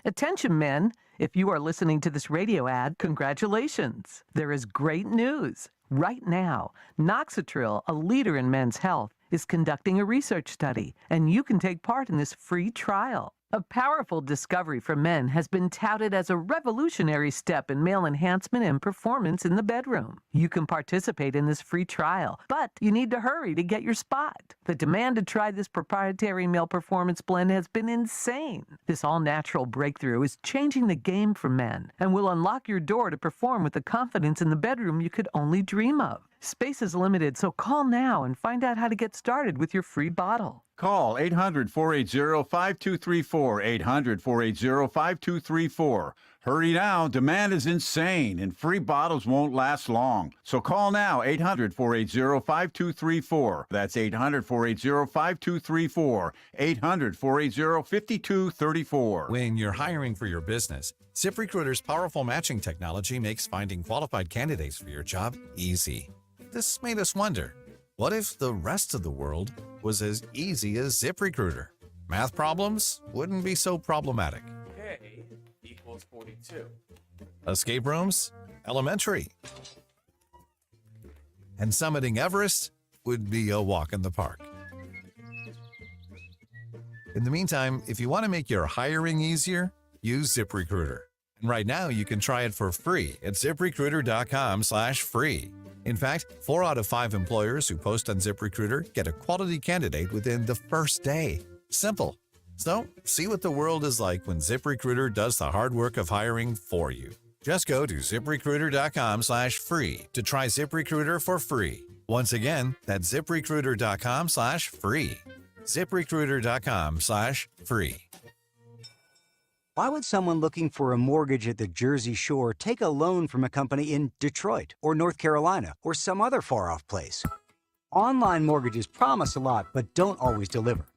Attention, men. If you are listening to this radio ad, congratulations. There is great news. Right now, Noxitril, a leader in men's health, is conducting a research study, and you can take part in this free trial. A powerful discovery for men has been touted as a revolutionary step in male enhancement and performance in the bedroom. You can participate in this free trial, but you need to hurry to get your spot. The demand to try this proprietary male performance blend has been insane. This all-natural breakthrough is changing the game for men and will unlock your door to perform with the confidence in the bedroom you could only dream of. Space is limited, so call now and find out how to get started with your free bottle.
Call 800-480-5234, 800-480-5234. Hurry now, demand is insane, and free bottles won't last long. So call now, 800-480-5234. That's 800-480-5234, 800-480-5234.
When you're hiring for your business, ZipRecruiter's powerful matching technology makes finding qualified candidates for your job easy. This made us wonder, what if the rest of the world was as easy as ZipRecruiter? Math problems wouldn't be so problematic.
K equals 42.
Escape rooms? Elementary. And summiting Everest would be a walk in the park. In the meantime, if you want to make your hiring easier, use ZipRecruiter. And right now, you can try it for free at ZipRecruiter.com/free. In fact, 4 out of 5 employers who post on ZipRecruiter get a quality candidate within the first day. Simple. So, see what the world is like when ZipRecruiter does the hard work of hiring for you. Just go to ZipRecruiter.com/free to try ZipRecruiter for free. Once again, that's ZipRecruiter.com/free. ZipRecruiter.com/free.
Why would someone looking for a mortgage at the Jersey Shore take a loan from a company in Detroit or North Carolina or some other far-off place? Online mortgages promise a lot but don't always deliver.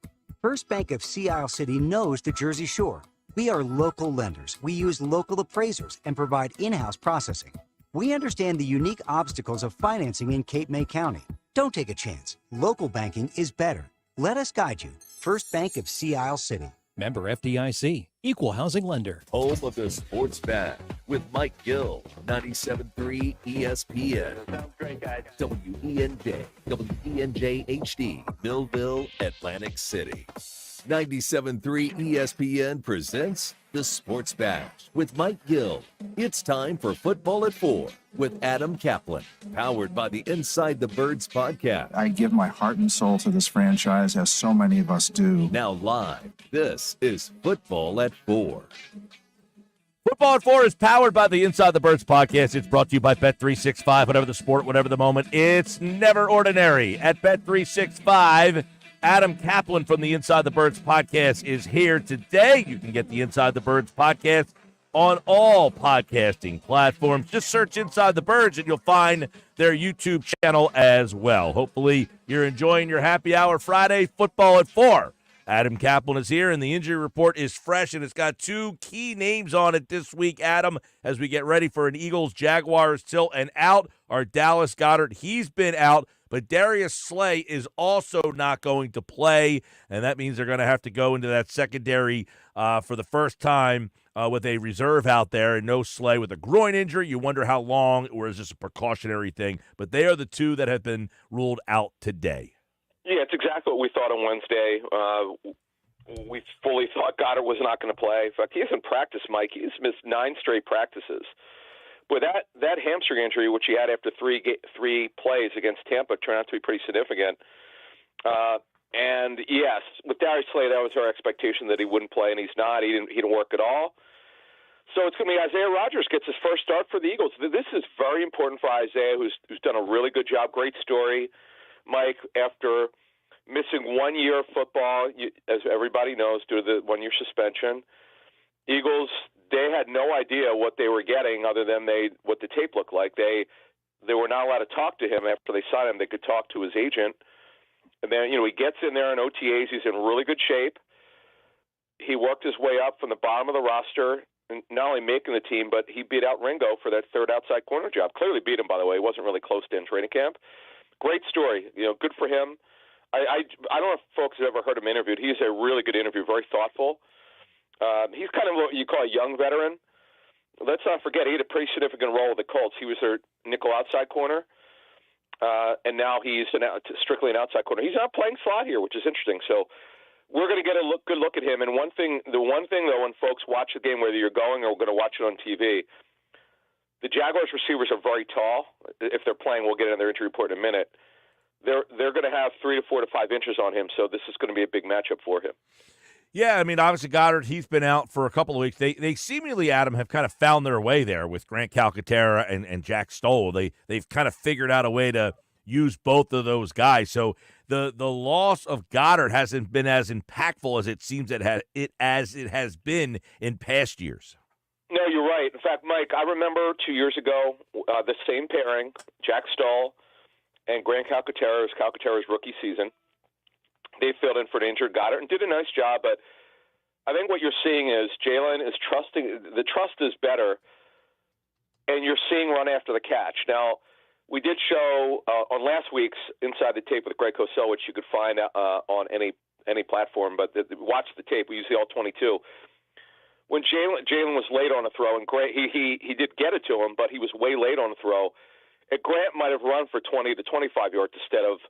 First Bank of Sea Isle City knows the Jersey Shore. We are local lenders. We use local appraisers and provide in-house processing. We understand the unique obstacles of financing in Cape May County. Don't take a chance. Local banking is better. Let us guide you. First Bank of Sea Isle City.
Member FDIC, Equal Housing Lender.
Home of the Sports Bash with Mike Gill, 97.3 ESPN.
Sounds great, guys.
WENJ, WENJ HD, Millville, Atlantic City. 97.3 ESPN presents the Sports Bash with Mike Gill. It's time for Football at 4 with Adam Kaplan, powered by the Inside the Birds podcast.
I give my heart and soul to this franchise, as so many of us do.
Now live, this is Football at 4.
Football at 4 is powered by the Inside the Birds podcast. It's brought to you by Bet365. Whatever the sport, whatever the moment, it's never ordinary. At Bet365, Adam Kaplan from the Inside the Birds podcast is here today. You can get the Inside the Birds podcast on all podcasting platforms. Just search Inside the Birds and you'll find their YouTube channel as well. Hopefully you're enjoying your happy hour Friday, Football at 4. Adam Kaplan is here, and the injury report is fresh, and it's got 2 key names on it this week, Adam, as we get ready for an Eagles-Jaguars tilt and out. Our Dallas Goedert, he's been out, but Darius Slay is also not going to play, and that means they're going to have to go into that secondary for the first time with a reserve out there, and no Slay with a groin injury. You wonder how long, or is this a precautionary thing? But they are the 2 that have been ruled out today.
Yeah, it's exactly what we thought on Wednesday. We fully thought Goddard was not going to play. In fact, he hasn't practiced, Mike. He's missed 9 straight practices. But that hamstring injury, which he had after three plays against Tampa, turned out to be pretty significant. And yes, with Darius Slay, that was our expectation that he wouldn't play, and he's not. He didn't work at all. So it's going to be Isaiah Rodgers gets his first start for the Eagles. This is very important for Isaiah, who's done a really good job. Great story, Mike. After missing 1 year of football, as everybody knows, due to the 1 year suspension, Eagles, they had no idea what they were getting other than what the tape looked like. They were not allowed to talk to him after they signed him. They could talk to his agent. And then, he gets in there in OTAs. He's in really good shape. He worked his way up from the bottom of the roster, and not only making the team, but he beat out Ringo for that third outside corner job. Clearly beat him, by the way. He wasn't really close to in training camp. Great story. Good for him. I don't know if folks have ever heard him interviewed. He's a really good interview, very thoughtful. He's kind of what you call a young veteran. Let's not forget, he had a pretty significant role with the Colts. He was their nickel outside corner. and now he's strictly an outside corner. He's not playing slot here, which is interesting. So we're going to get a good look at him. And the one thing though, when folks watch the game, whether you're going or going to watch it on TV, the Jaguars receivers are very tall. If they're playing, we'll get in their injury report in a minute. They're going to have 3 to 4 to 5 inches on him, so this is going to be a big matchup for him.
Yeah, I mean, obviously Goddard, he's been out for a couple of weeks. They seemingly, Adam, have kind of found their way there with Grant Calcaterra and Jack Stoll. They've kind of figured out a way to use both of those guys. So the loss of Goddard hasn't been as impactful as it seems as it has been in past years.
No, you're right. In fact, Mike, I remember 2 years ago the same pairing, Jack Stoll and Grant Calcaterra's rookie season. They filled in for an injured Goddard and did a nice job, but I think what you're seeing is Jalen is trusting. The trust is better, and you're seeing run after the catch. Now, we did show on last week's Inside the Tape with Greg Cosell, which you could find on any platform, but watch the tape. We use the all-22. When Jalen was late on a throw, and he did get it to him, but he was way late on a throw. And Grant might have run for 20 to 25 yards instead of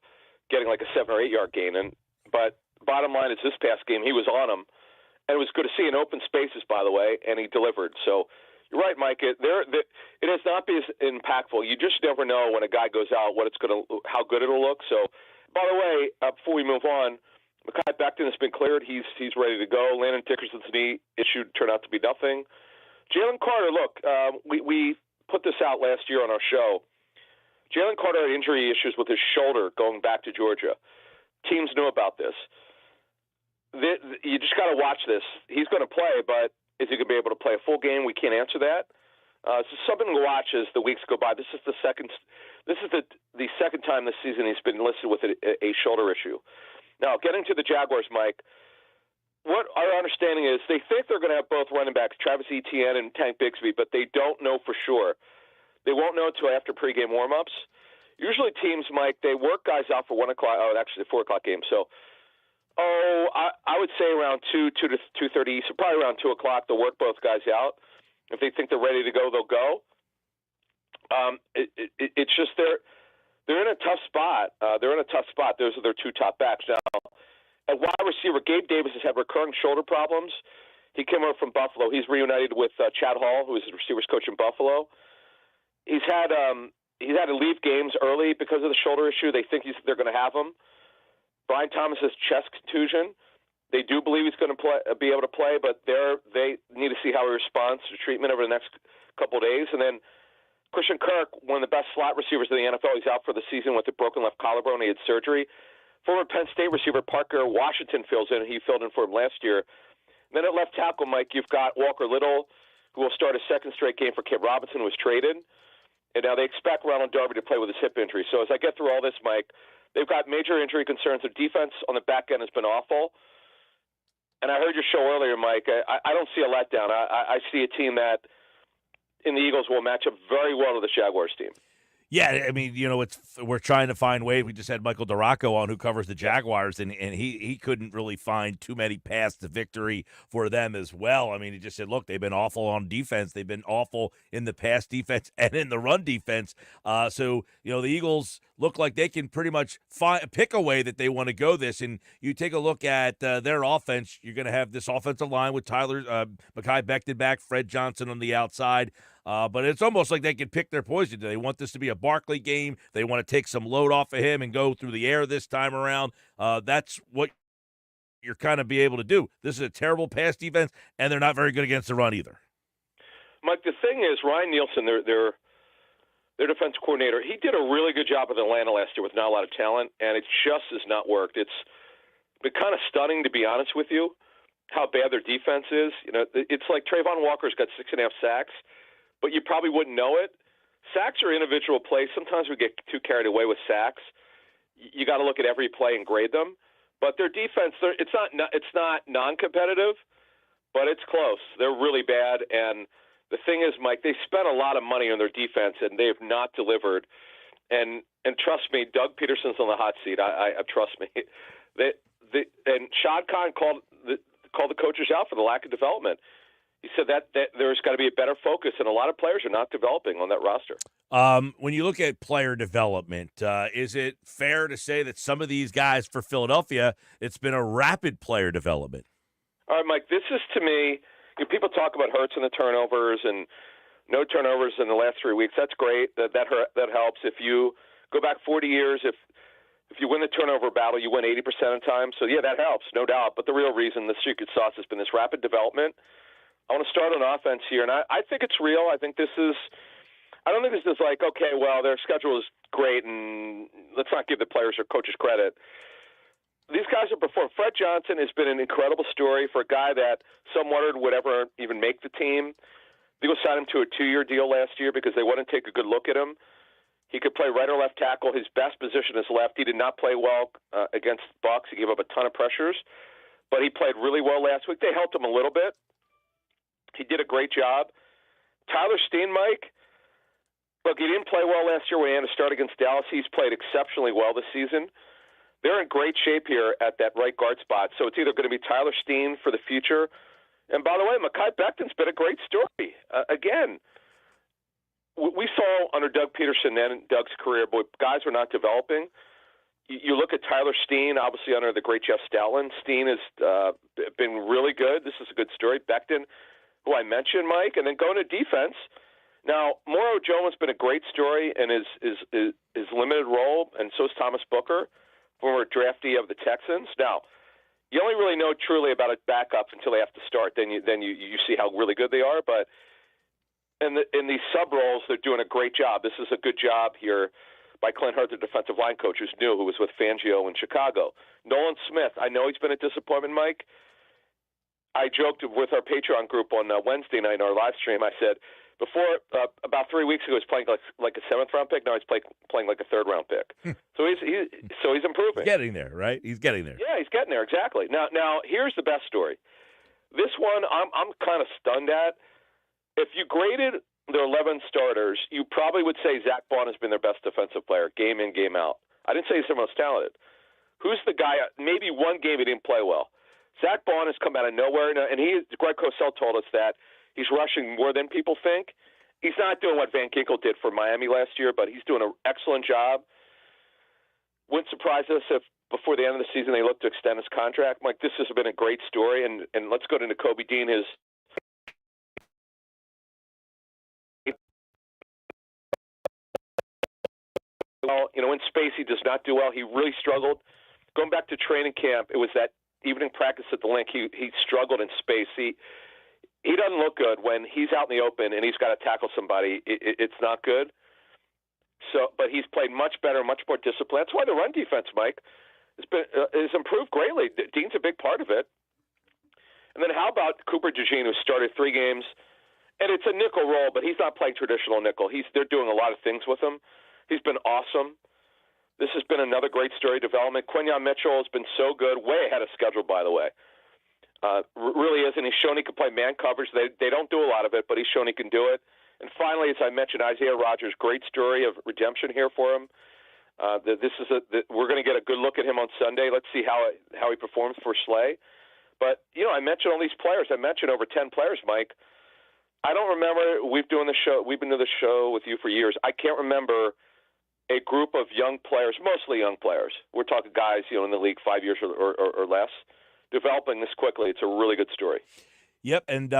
getting like a 7 or 8 yard gain. But bottom line is this past game, he was on him, and it was good to see in open spaces, by the way, and he delivered. So you're right, Mike. It has not been as impactful. You just never know when a guy goes out how good it'll look. So, by the way, before we move on, Mekhi Becton has been cleared. He's ready to go. Landon Dickerson's knee issue turned out to be nothing. Jalen Carter, look, we put this out last year on our show. Jalen Carter had injury issues with his shoulder going back to Georgia. Teams knew about this. You just got to watch this. He's going to play, but is he going to be able to play a full game? We can't answer that. So something to watch as the weeks go by. This is the second time this season he's been listed with a shoulder issue. Now, getting to the Jaguars, Mike, what our understanding is they think they're going to have both running backs, Travis Etienne and Tank Bigsby, but they don't know for sure. They won't know until after pregame warm-ups. Usually teams, Mike, they work guys out for 1 o'clock. Oh, actually, the 4 o'clock game. So, I would say around 2 to 2:30, so probably around 2 o'clock, they'll work both guys out. If they think they're ready to go, they'll go. It's just they're in a tough spot. Those are their two top backs. Now, at wide receiver, Gabe Davis has had recurring shoulder problems. He came over from Buffalo. He's reunited with Chad Hall, who is the receivers coach in Buffalo. He's had to leave games early because of the shoulder issue. They think they're going to have him. Brian Thomas has chest contusion. They do believe he's going to be able to play, but they need to see how he responds to treatment over the next couple of days. And then Christian Kirk, one of the best slot receivers in the NFL, he's out for the season with a broken left collarbone. He had surgery. Former Penn State receiver Parker Washington fills in. He filled in for him last year. And then at left tackle, Mike, you've got Walker Little, who will start a second straight game for Kip Robinson, who was traded. And now they expect Ronald Darby to play with his hip injury. So as I get through all this, Mike, they've got major injury concerns. Their defense on the back end has been awful. And I heard your show earlier, Mike. I don't see a letdown. I see a team that in the Eagles will match up very well to the Jaguars team.
Yeah, I mean, we're trying to find ways. We just had Michael Duraco on, who covers the Jaguars, and he couldn't really find too many paths to victory for them as well. I mean, he just said, look, they've been awful on defense. They've been awful in the pass defense and in the run defense. So, the Eagles look like they can pretty much pick a way that they want to go this. And you take a look at their offense, you're going to have this offensive line with Mekhi Becton back, Fred Johnson on the outside. But it's almost like they can pick their poison. Do they want this to be a Barkley game? They want to take some load off of him and go through the air this time around. That's what you're kind of be able to do. This is a terrible pass defense, and they're not very good against the run either.
Mike, the thing is, Ryan Nielsen, their defense coordinator, he did a really good job with Atlanta last year with not a lot of talent, and it just has not worked. It's been kind of stunning, to be honest with you, how bad their defense is. It's like Trayvon Walker's got 6.5 sacks. But you probably wouldn't know it. Sacks are individual plays. Sometimes we get too carried away with sacks. You got to look at every play and grade them. But their defense, it's not non-competitive, but it's close. They're really bad. And the thing is, Mike, they spent a lot of money on their defense, and they have not delivered. And trust me, Doug Peterson's on the hot seat. I trust me. And Shad Khan called the coaches out for the lack of development. he said that there's got to be a better focus, and a lot of players are not developing on that roster.
When you look at player development, is it fair to say that some of these guys for Philadelphia, it's been a rapid player development?
All right, Mike, this is, to me, people talk about Hurts and the turnovers and no turnovers in the last 3 weeks. That's great. That helps. If you go back 40 years, if you win the turnover battle, you win 80% of the time. So, yeah, that helps, no doubt. But the real reason, the secret sauce, has been this rapid development. I want to start on offense here, and I think it's real. I think this is – I don't think this is like, okay, well, their schedule is great, and let's not give the players or coaches credit. These guys have performed. Fred Johnson has been an incredible story for a guy that some wondered would ever even make the team. The Eagles signed him to a 2-year deal last year because they wouldn't take a good look at him. He could play right or left tackle. His best position is left. He did not play well against Bucs. He gave up a ton of pressures, but he played really well last week. They helped him a little bit. He did a great job. Tyler Steen, Mike, look, he didn't play well last year when he had to start against Dallas. He's played exceptionally well this season. They're in great shape here at that right guard spot. So it's either going to be Tyler Steen for the future. And by the way, Mekhi Becton's been a great story. Again, we saw under Doug Peterson and Doug's career, boy, guys were not developing. You look at Tyler Steen, obviously under the great Jeff Stoutland. Steen has been really good. This is a good story. Becton, who I mentioned, Mike, and then going to defense. Now, Moro Jones has been a great story in his limited role, and so is Thomas Booker, former draftee of the Texans. Now, you only really know truly about a backup until they have to start. Then you see how really good they are. But in these sub roles, they're doing a great job. This is a good job here by Clint Hurtt, the defensive line coach, who's new, who was with Fangio in Chicago. Nolan Smith, I know he's been a disappointment, Mike. I joked with our Patreon group on Wednesday night in our live stream. I said, before about 3 weeks ago, he was playing like a 7th-round pick. Now he's playing like a 3rd-round pick. So he's improving.
Getting there, right? He's getting there.
Yeah, he's getting there, exactly. Now here's the best story. This one I'm kind of stunned at. If you graded their 11 starters, you probably would say Zach Bond has been their best defensive player, game in, game out. I didn't say he's the most talented. Who's the guy? Maybe one game he didn't play well. Zach Bond has come out of nowhere, and Greg Cosell told us that he's rushing more than people think. He's not doing what Van Ginkel did for Miami last year, but he's doing an excellent job. Wouldn't surprise us if before the end of the season they look to extend his contract. Mike, this has been a great story, and let's go to Nakobe Dean. In space he does not do well. He really struggled. Going back to training camp, it was that evening practice at the link. He struggled in space. He doesn't look good when he's out in the open and he's got to tackle somebody. It's not good. So, but he's played much better, much more disciplined. That's why the run defense, Mike, has improved greatly. Dean's a big part of it. And then how about Cooper DeJean, who started 3 games, and it's a nickel role, but he's not playing traditional nickel. They're doing a lot of things with him. He's been awesome. This has been another great story development. Quinyon Mitchell has been so good, way ahead of schedule, by the way. Really is, and he's shown he can play man coverage. They don't do a lot of it, but he's shown he can do it. And finally, as I mentioned, Isaiah Rodgers, great story of redemption here for him. We're going to get a good look at him on Sunday. Let's see how he performs for Slay. But I mentioned all these players. I mentioned over 10 players, Mike. I don't remember. We've been doing the show with you for years. I can't remember a group of young players, mostly young players. We're talking guys, in the league 5 years or less, developing this quickly. It's a really good story.
Yep, and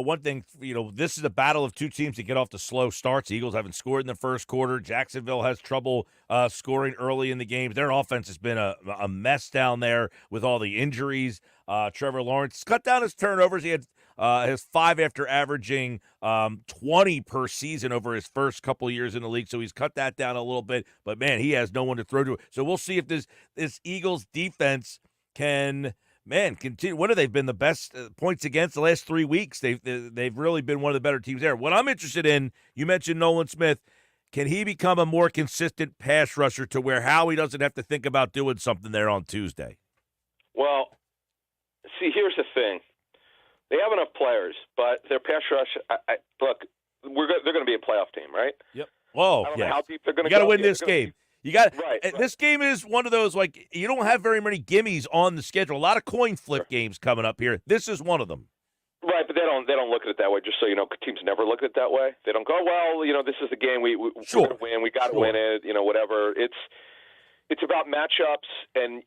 one thing, this is a battle of two teams that get off to slow starts. The Eagles haven't scored in the first quarter. Jacksonville has trouble scoring early in the games. Their offense has been a mess down there with all the injuries. Trevor Lawrence cut down his turnovers. He had his 5 after averaging 20 per season over his first couple of years in the league, so he's cut that down a little bit. But, man, he has no one to throw to. So we'll see if this Eagles defense can continue. What have they been the best points against the last 3 weeks? They've really been one of the better teams there. What I'm interested in, you mentioned Nolan Smith. Can he become a more consistent pass rusher to where Howie doesn't have to think about doing something there on Tuesday?
Well, see, here's the thing. They have enough players, but their pass rush, look, they're going to be a playoff team, right?
Yep. Oh,
I don't know how deep they're going to
go. You got to win
Yeah,
this game. You got
right.
This game is one of those, like, you don't have very many gimmies on the schedule. A lot of coin flip games coming up here. This is one of them.
Right, but they don't look at it that way. Just so you know, teams never look at it that way. They don't go, well, this is the game we're going to win. We got to win it. Whatever. It's about matchups, and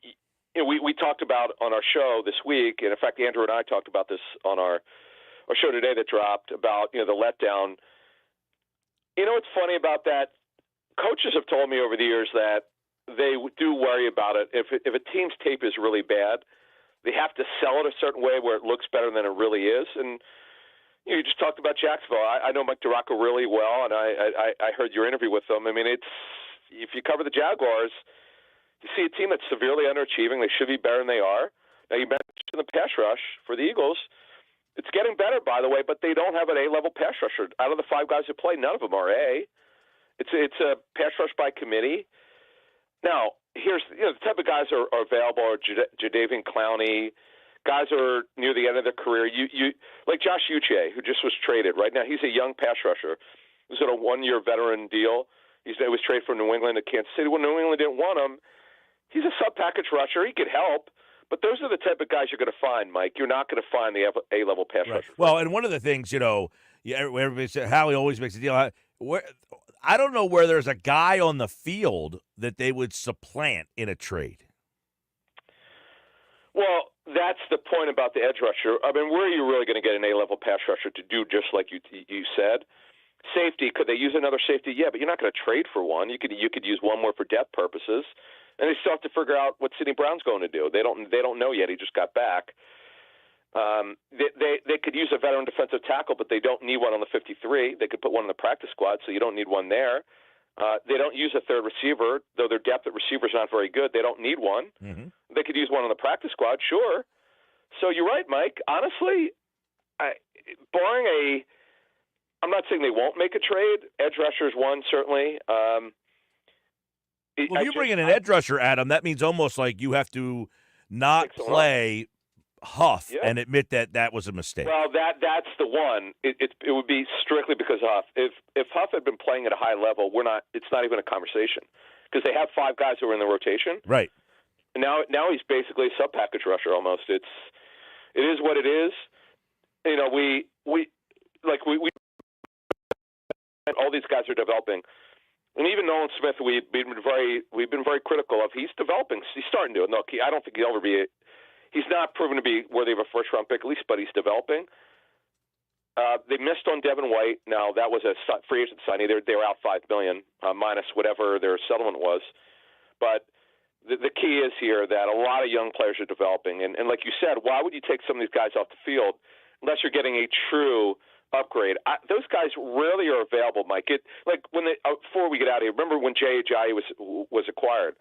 we talked about on our show this week, and in fact, Andrew and I talked about this on our show today that dropped about the letdown. What's funny about that? Coaches have told me over the years that they do worry about it. If a team's tape is really bad, they have to sell it a certain way where it looks better than it really is. And you just talked about Jacksonville. I know Mike DeRocco really well, and I heard your interview with them. I mean, if you cover the Jaguars, you see a team that's severely underachieving. They should be better than they are. Now, you mentioned the pass rush for the Eagles. It's getting better, by the way, but they don't have an A-level pass rusher. Out of the 5 guys who play, none of them are A. It's a pass rush by committee. Now, here's the type of guys are available are Jadeveon Clowney, guys are near the end of their career. You like Josh Uche, who just was traded. Right now, he's a young pass rusher. He's on a 1-year veteran deal. He was traded from New England to Kansas City. When New England didn't want him, he's a sub-package rusher. He could help. But those are the type of guys you're going to find, Mike. You're not going to find the A-level pass rusher.
Well, and one of the things, everybody said, Howie always makes a deal. I don't know where there's a guy on the field that they would supplant in a trade.
Well, that's the point about the edge rusher. I mean, where are you really going to get an A-level pass rusher to do just like you said? Safety, could they use another safety? Yeah, but you're not going to trade for one. You could use one more for depth purposes. And they still have to figure out what Sidney Brown's going to do. They don't know yet. He just got back. They could use a veteran defensive tackle, but they don't need one on the 53. They could put one in the practice squad, so you don't need one there. They don't use a third receiver, though their depth at receiver is not very good. They don't need one.
Mm-hmm.
They could use one on the practice squad, sure. So you're right, Mike. Honestly, I'm not saying they won't make a trade. Edge rusher is one, certainly.
Well, if you bring in an edge rusher, Adam, that means almost like you have to not play Huff and admit that was a mistake.
Well, that's the one. It would be strictly because of Huff. If Huff had been playing at a high level, it's not even a conversation because they have 5 guys who are in the rotation.
Right.
And now he's basically a sub-package rusher almost. It is what it is. We all these guys are developing. And even Nolan Smith, we've been very critical of. He's developing. He's starting to. Look, I don't think he'll ever be. He's not proven to be worthy of a first-round pick, at least, but he's developing. They missed on Devin White. Now that was a free agent signing. They were out $5 million minus whatever their settlement was. But the key is here that a lot of young players are developing. And like you said, why would you take some of these guys off the field unless you're getting a true upgrade? Those guys rarely are available, Mike. Before we get out of here, remember when Jay Ajayi was acquired?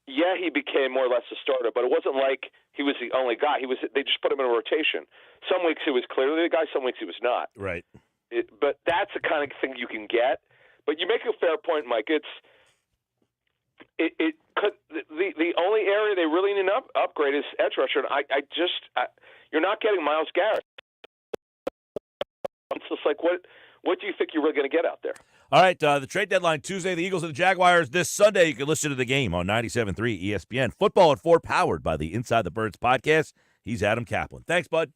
Yeah, he became more or less a starter, but it wasn't like he was the only guy. They just put him in a rotation. Some weeks he was clearly the guy, some weeks he was not.
Right.
But that's the kind of thing you can get. But you make a fair point, Mike. The only area they really need an upgrade is edge rusher. And you're not getting Myles Garrett. It's just like, what do you think you're really going to get out there?
All right, the trade deadline Tuesday, the Eagles and the Jaguars this Sunday. You can listen to the game on 97.3 ESPN. Football at 4, powered by the Inside the Birds podcast. He's Adam Kaplan. Thanks, bud.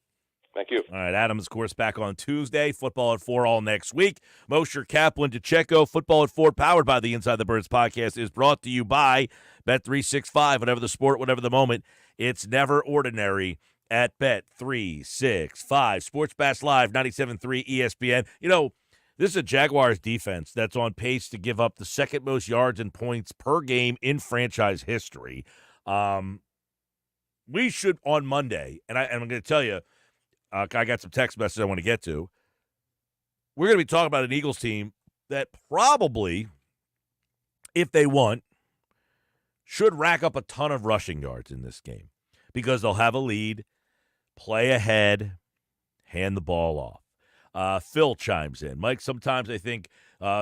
Thank you.
All right, Adam's, of course, back on Tuesday. Football at 4 all next week. Mosher, Kaplan, DeCecco. Football at 4, powered by the Inside the Birds podcast, is brought to you by Bet365. Whatever the sport, whatever the moment, it's never ordinary at Bet365. Sports Bash Live, 97.3 ESPN. This is a Jaguars defense that's on pace to give up the second most yards and points per game in franchise history. We should, on Monday, and I'm going to tell you, I got some text messages I want to get to. We're going to be talking about an Eagles team that probably, if they want, should rack up a ton of rushing yards in this game because they'll have a lead, play ahead, hand the ball off. Phil chimes in. Mike, sometimes I think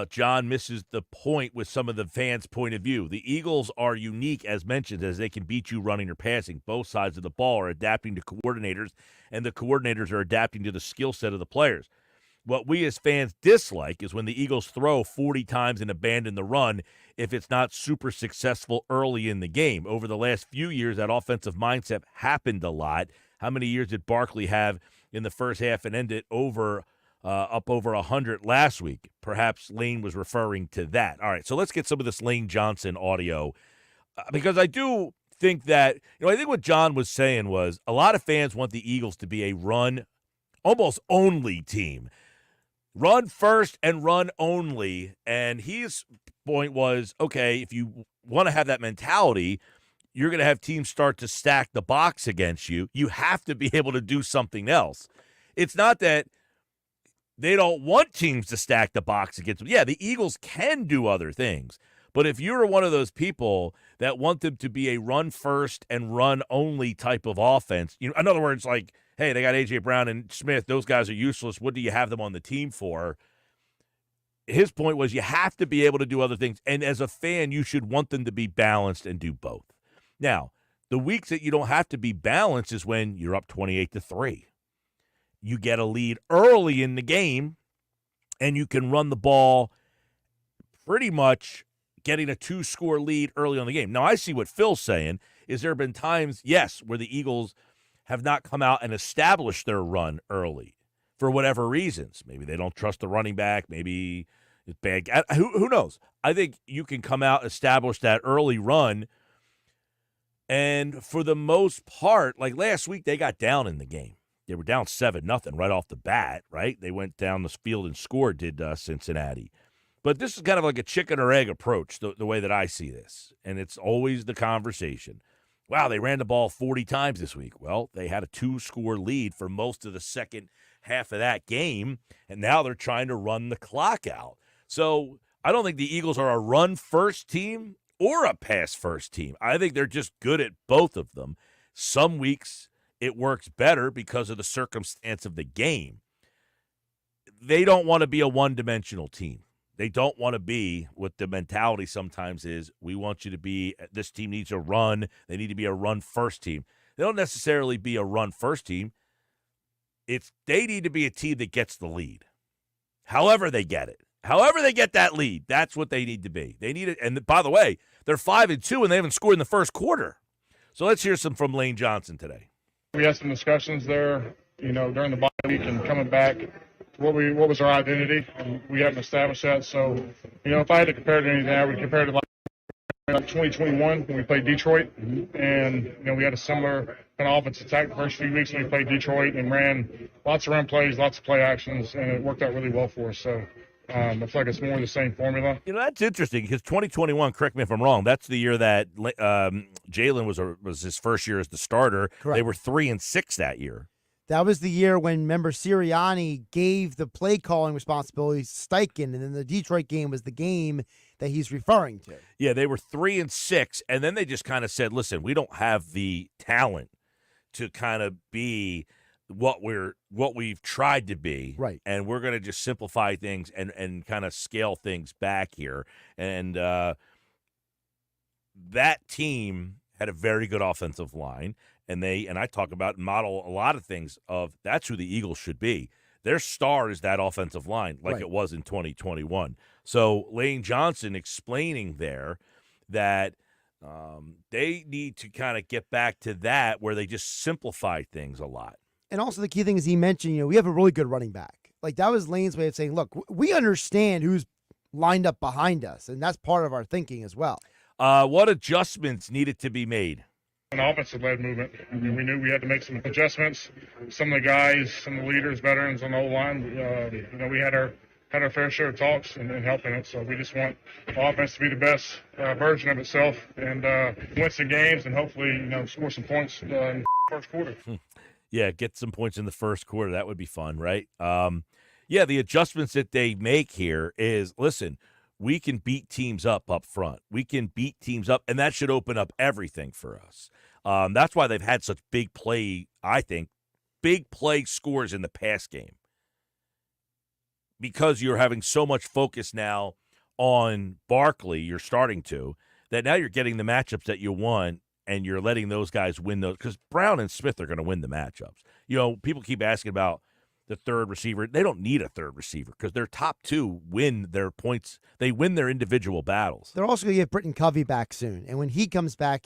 John misses the point with some of the fans' point of view. The Eagles are unique, as mentioned, as they can beat you running or passing. Both sides of the ball are adapting to coordinators, and the coordinators are adapting to the skill set of the players. What we as fans dislike is when the Eagles throw 40 times and abandon the run if it's not super successful early in the game. Over the last few years, that offensive mindset happened a lot. How many years did Barkley have in the first half and ended up over 100 last week. Perhaps Lane was referring to that. All right, so let's get some of this Lane Johnson audio because I do think that, I think what John was saying was a lot of fans want the Eagles to be a run almost only team. Run first and run only. And his point was, okay, if you want to have that mentality, you're going to have teams start to stack the box against you. You have to be able to do something else. It's not that they don't want teams to stack the box against them. Yeah, the Eagles can do other things. But if you're one of those people that want them to be a run first and run only type of offense, in other words, like, hey, they got A.J. Brown and Smith. Those guys are useless. What do you have them on the team for? His point was you have to be able to do other things. And as a fan, you should want them to be balanced and do both. Now, the weeks that you don't have to be balanced is when you're up 28-3. You get a lead early in the game, and you can run the ball pretty much getting a 2-score lead early on the game. Now, I see what Phil's saying is there have been times, yes, where the Eagles have not come out and established their run early for whatever reasons. Maybe they don't trust the running back. Maybe it's bad. Who knows? I think you can come out, establish that early run, and for the most part, like last week, they got down in the game. They were down 7-0 right off the bat, right? They went down the field and scored, did Cincinnati. But this is kind of like a chicken or egg approach, the way that I see this. And it's always the conversation. Wow, they ran the ball 40 times this week. Well, they had a 2-score lead for most of the second half of that game, and now they're trying to run the clock out. So I don't think the Eagles are a run-first team or a pass-first team. I think they're just good at both of them. Some weeks it works better because of the circumstance of the game. They don't want to be a one-dimensional team. They don't want to be what the mentality sometimes is. We want you to be, this team needs a run. They need to be a run-first team. They don't necessarily be a run-first team. They need to be a team that gets the lead. However they get it. However they get that lead, that's what they need to be. They need it. And by the way, they're 5-2 and they haven't scored in the first quarter. So let's hear some from Lane Johnson today.
We had some discussions there, during the bye week and coming back. What was our identity, and we haven't established that. So, if I had to compare it to anything, I would compare it to like 2021 when we played Detroit, and we had a similar kind of offensive attack the first few weeks when we played Detroit and ran lots of run plays, lots of play actions, and it worked out really well for us. So, I feel like it's more of the same formula.
That's interesting because 2021, correct me if I'm wrong, that's the year that Jalen was his first year as the starter.
Correct.
They were 3-6 that year.
That was the year when, member Sirianni gave the play calling responsibilities to Steichen, and then the Detroit game was the game that he's referring to.
Yeah, they were 3-6, and then they just kind of said, listen, we don't have the talent to kind of be what we've tried to be.
Right.
And we're going to just simplify things and kind of scale things back here. And that team had a very good offensive line. And I talk about and model a lot of things of that's who the Eagles should be. Their star is that offensive line like it was in 2021. So Lane Johnson explaining there that they need to kind of get back to that where they just simplify things a lot.
And also the key thing is he mentioned, we have a really good running back. Like that was Lane's way of saying, look, we understand who's lined up behind us, and that's part of our thinking as well.
What adjustments needed to be made?
An offensive-led movement. I mean, we knew we had to make some adjustments. Some of the guys, some of the leaders, veterans on the O-line, we had our fair share of talks and helping it. So we just want the offense to be the best version of itself and win some games and hopefully, score some points in the first quarter.
Yeah, get some points in the first quarter. That would be fun, right? The adjustments that they make here is, listen, we can beat teams up front. We can beat teams up, and that should open up everything for us. That's why they've had such big play, I think, big play scores in the pass game. Because you're having so much focus now on Barkley, you're starting to, that now you're getting the matchups that you want, and you're letting those guys win those. Because Brown and Smith are going to win the matchups. People keep asking about the third receiver. They don't need a third receiver because their top two win their points. They win their individual battles.
They're also going to get Britton Covey back soon. And when he comes back,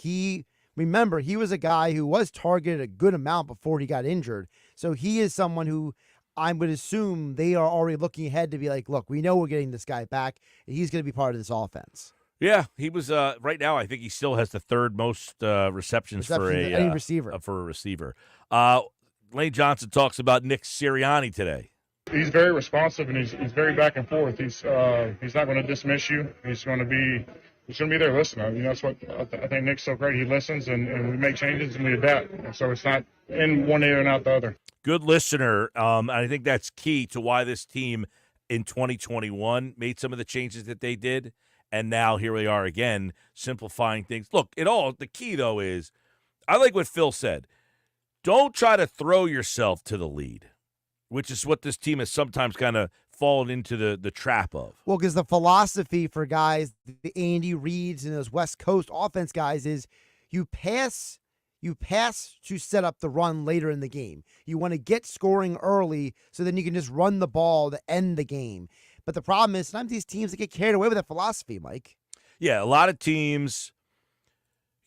remember, he was a guy who was targeted a good amount before he got injured. So he is someone who I would assume they are already looking ahead to be like, look, we know we're getting this guy back, and he's going to be part of this offense.
Yeah, he was right now. I think he still has the third most receptions for
any receiver.
For a receiver. Lane Johnson talks about Nick Sirianni today.
He's very responsive and he's very back and forth. He's not going to dismiss you. He's going to be there listening. That's what I think Nick's so great. He listens and we make changes and we adapt. And so it's not in one ear and out the other.
Good listener. I think that's key to why this team in 2021 made some of the changes that they did. And now here we are again, simplifying things. Look, the key, though, is I like what Phil said. Don't try to throw yourself to the lead, which is what this team has sometimes kind of fallen into the trap of.
Well, because the philosophy for guys, the Andy Reids and those West Coast offense guys is you pass to set up the run later in the game. You want to get scoring early so then you can just run the ball to end the game. But the problem is sometimes these teams get carried away with that philosophy, Mike.
Yeah, a lot of teams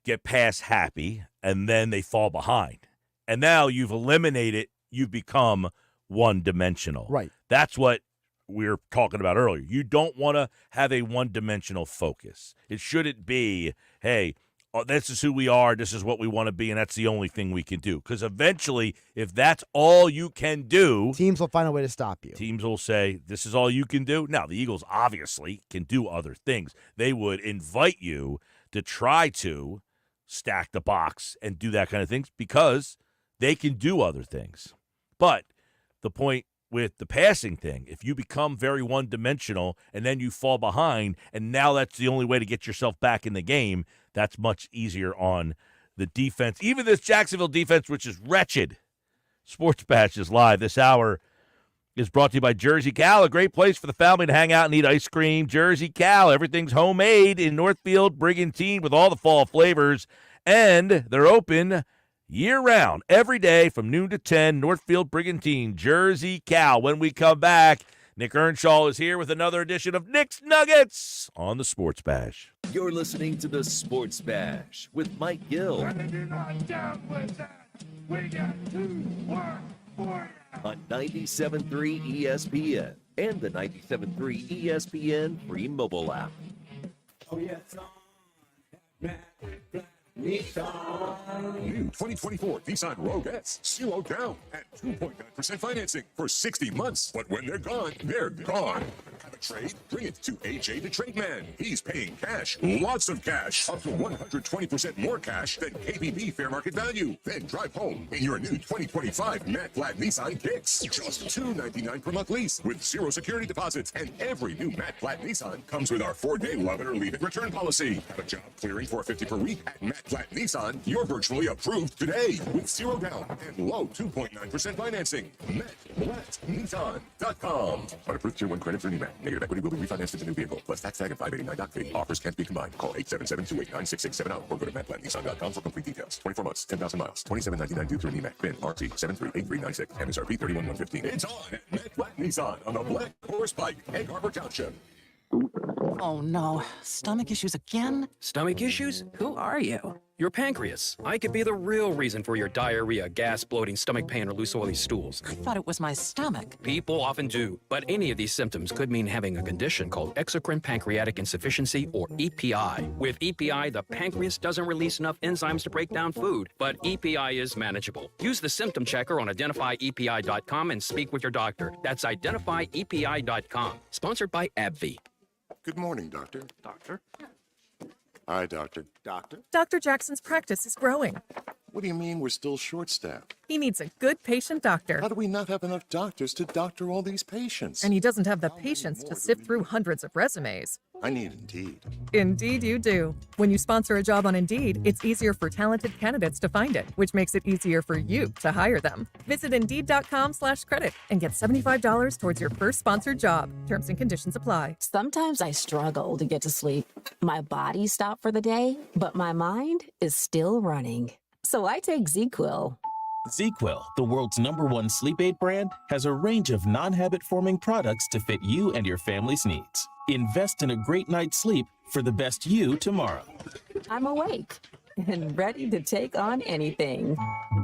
get pass happy, and then they fall behind. And now you've eliminated, you've become one-dimensional.
Right.
That's what we were talking about earlier. You don't want to have a one-dimensional focus. It shouldn't be, hey, this is who we are, this is what we want to be, and that's the only thing we can do. Because eventually, if that's all you can do,
teams will find a way to stop you.
Teams will say, this is all you can do. Now, the Eagles obviously can do other things. They would invite you to try to stack the box and do that kind of things because they can do other things. But the point with the passing thing, if you become very one-dimensional and then you fall behind, and now that's the only way to get yourself back in the game, that's much easier on the defense. Even this Jacksonville defense, which is wretched. Sports Bash is live. This hour is brought to you by Jersey Cal, a great place for the family to hang out and eat ice cream. Jersey Cal, everything's homemade in Northfield, Brigantine, with all the fall flavors. And they're open year-round, every day from noon to 10, Northfield, Brigantine, Jersey Cal. When we come back, Nick Earnshaw is here with another edition of Nick's Nuggets on the Sports Bash.
You're listening to the Sports Bash with Mike Gill.
And if you're not down with that, we got 2 work for you.
On 97.3 ESPN and the 97.3 ESPN free mobile app.
Oh, yeah, it's on. New 2024 Nissan Rogue S. 0 down and 2.9% financing for 60 months. But when they're gone, they're gone. Have a trade? Bring it to AJ the Trade Man. He's paying cash, lots of cash, up to 120% more cash than KBB fair market value. Then drive home in your new 2025 matte black Nissan Kicks. Just $299 per month lease with 0 security deposits. And every new matte black Nissan comes with our 4-day love it or leave it return policy. Have a job clearing $450 per week at Matte Black Nissan? You're virtually approved today with 0 down and low 2.9% financing. MattBlackNissan.com. On approved Tier 1 credit for NEMAT. Negative equity will be refinanced into new vehicle plus tax tag and $589 doc fee. Offers can't be combined. Call 877-289-6670 or go to MattBlackNissan.com for complete details. 24 months, 10,000 miles, $27.99 due through NEMAT. PIN RC 738396. MSRP 31,115. It's on at Matt Black Nissan on the Black Horse Pike, Egg Harbor Township.
Oh no, stomach issues again?
Stomach issues? Who are you? Your pancreas. I could be the real reason for your diarrhea, gas, bloating, stomach pain, or loose oily stools.
I thought it was my stomach.
People often do, but any of these symptoms could mean having a condition called exocrine pancreatic insufficiency, or EPI. With EPI, the pancreas doesn't release enough enzymes to break down food, but EPI is manageable. Use the symptom checker on identifyepi.com and speak with your doctor. That's identifyepi.com. Sponsored by AbbVie.
Good morning, Doctor.
Doctor?
Hi, Doctor. Doctor?
Dr. Jackson's practice is growing.
What do you mean we're still short-staffed?
He needs a good patient doctor.
How do we not have enough doctors to doctor all these patients?
And he doesn't have the patience to sift through hundreds of resumes.
I need Indeed.
Indeed you do. When you sponsor a job on Indeed, it's easier for talented candidates to find it, which makes it easier for you to hire them. Visit Indeed.com/credit and get $75 towards your first sponsored job. Terms and conditions apply.
Sometimes I struggle to get to sleep. My body stopped for the day, but my mind is still running. So I take ZQuil.
ZQuil, the world's #1 sleep aid brand, has a range of non-habit-forming products to fit you and your family's needs. Invest in a great night's sleep for the best you tomorrow.
I'm awake and ready to take on anything.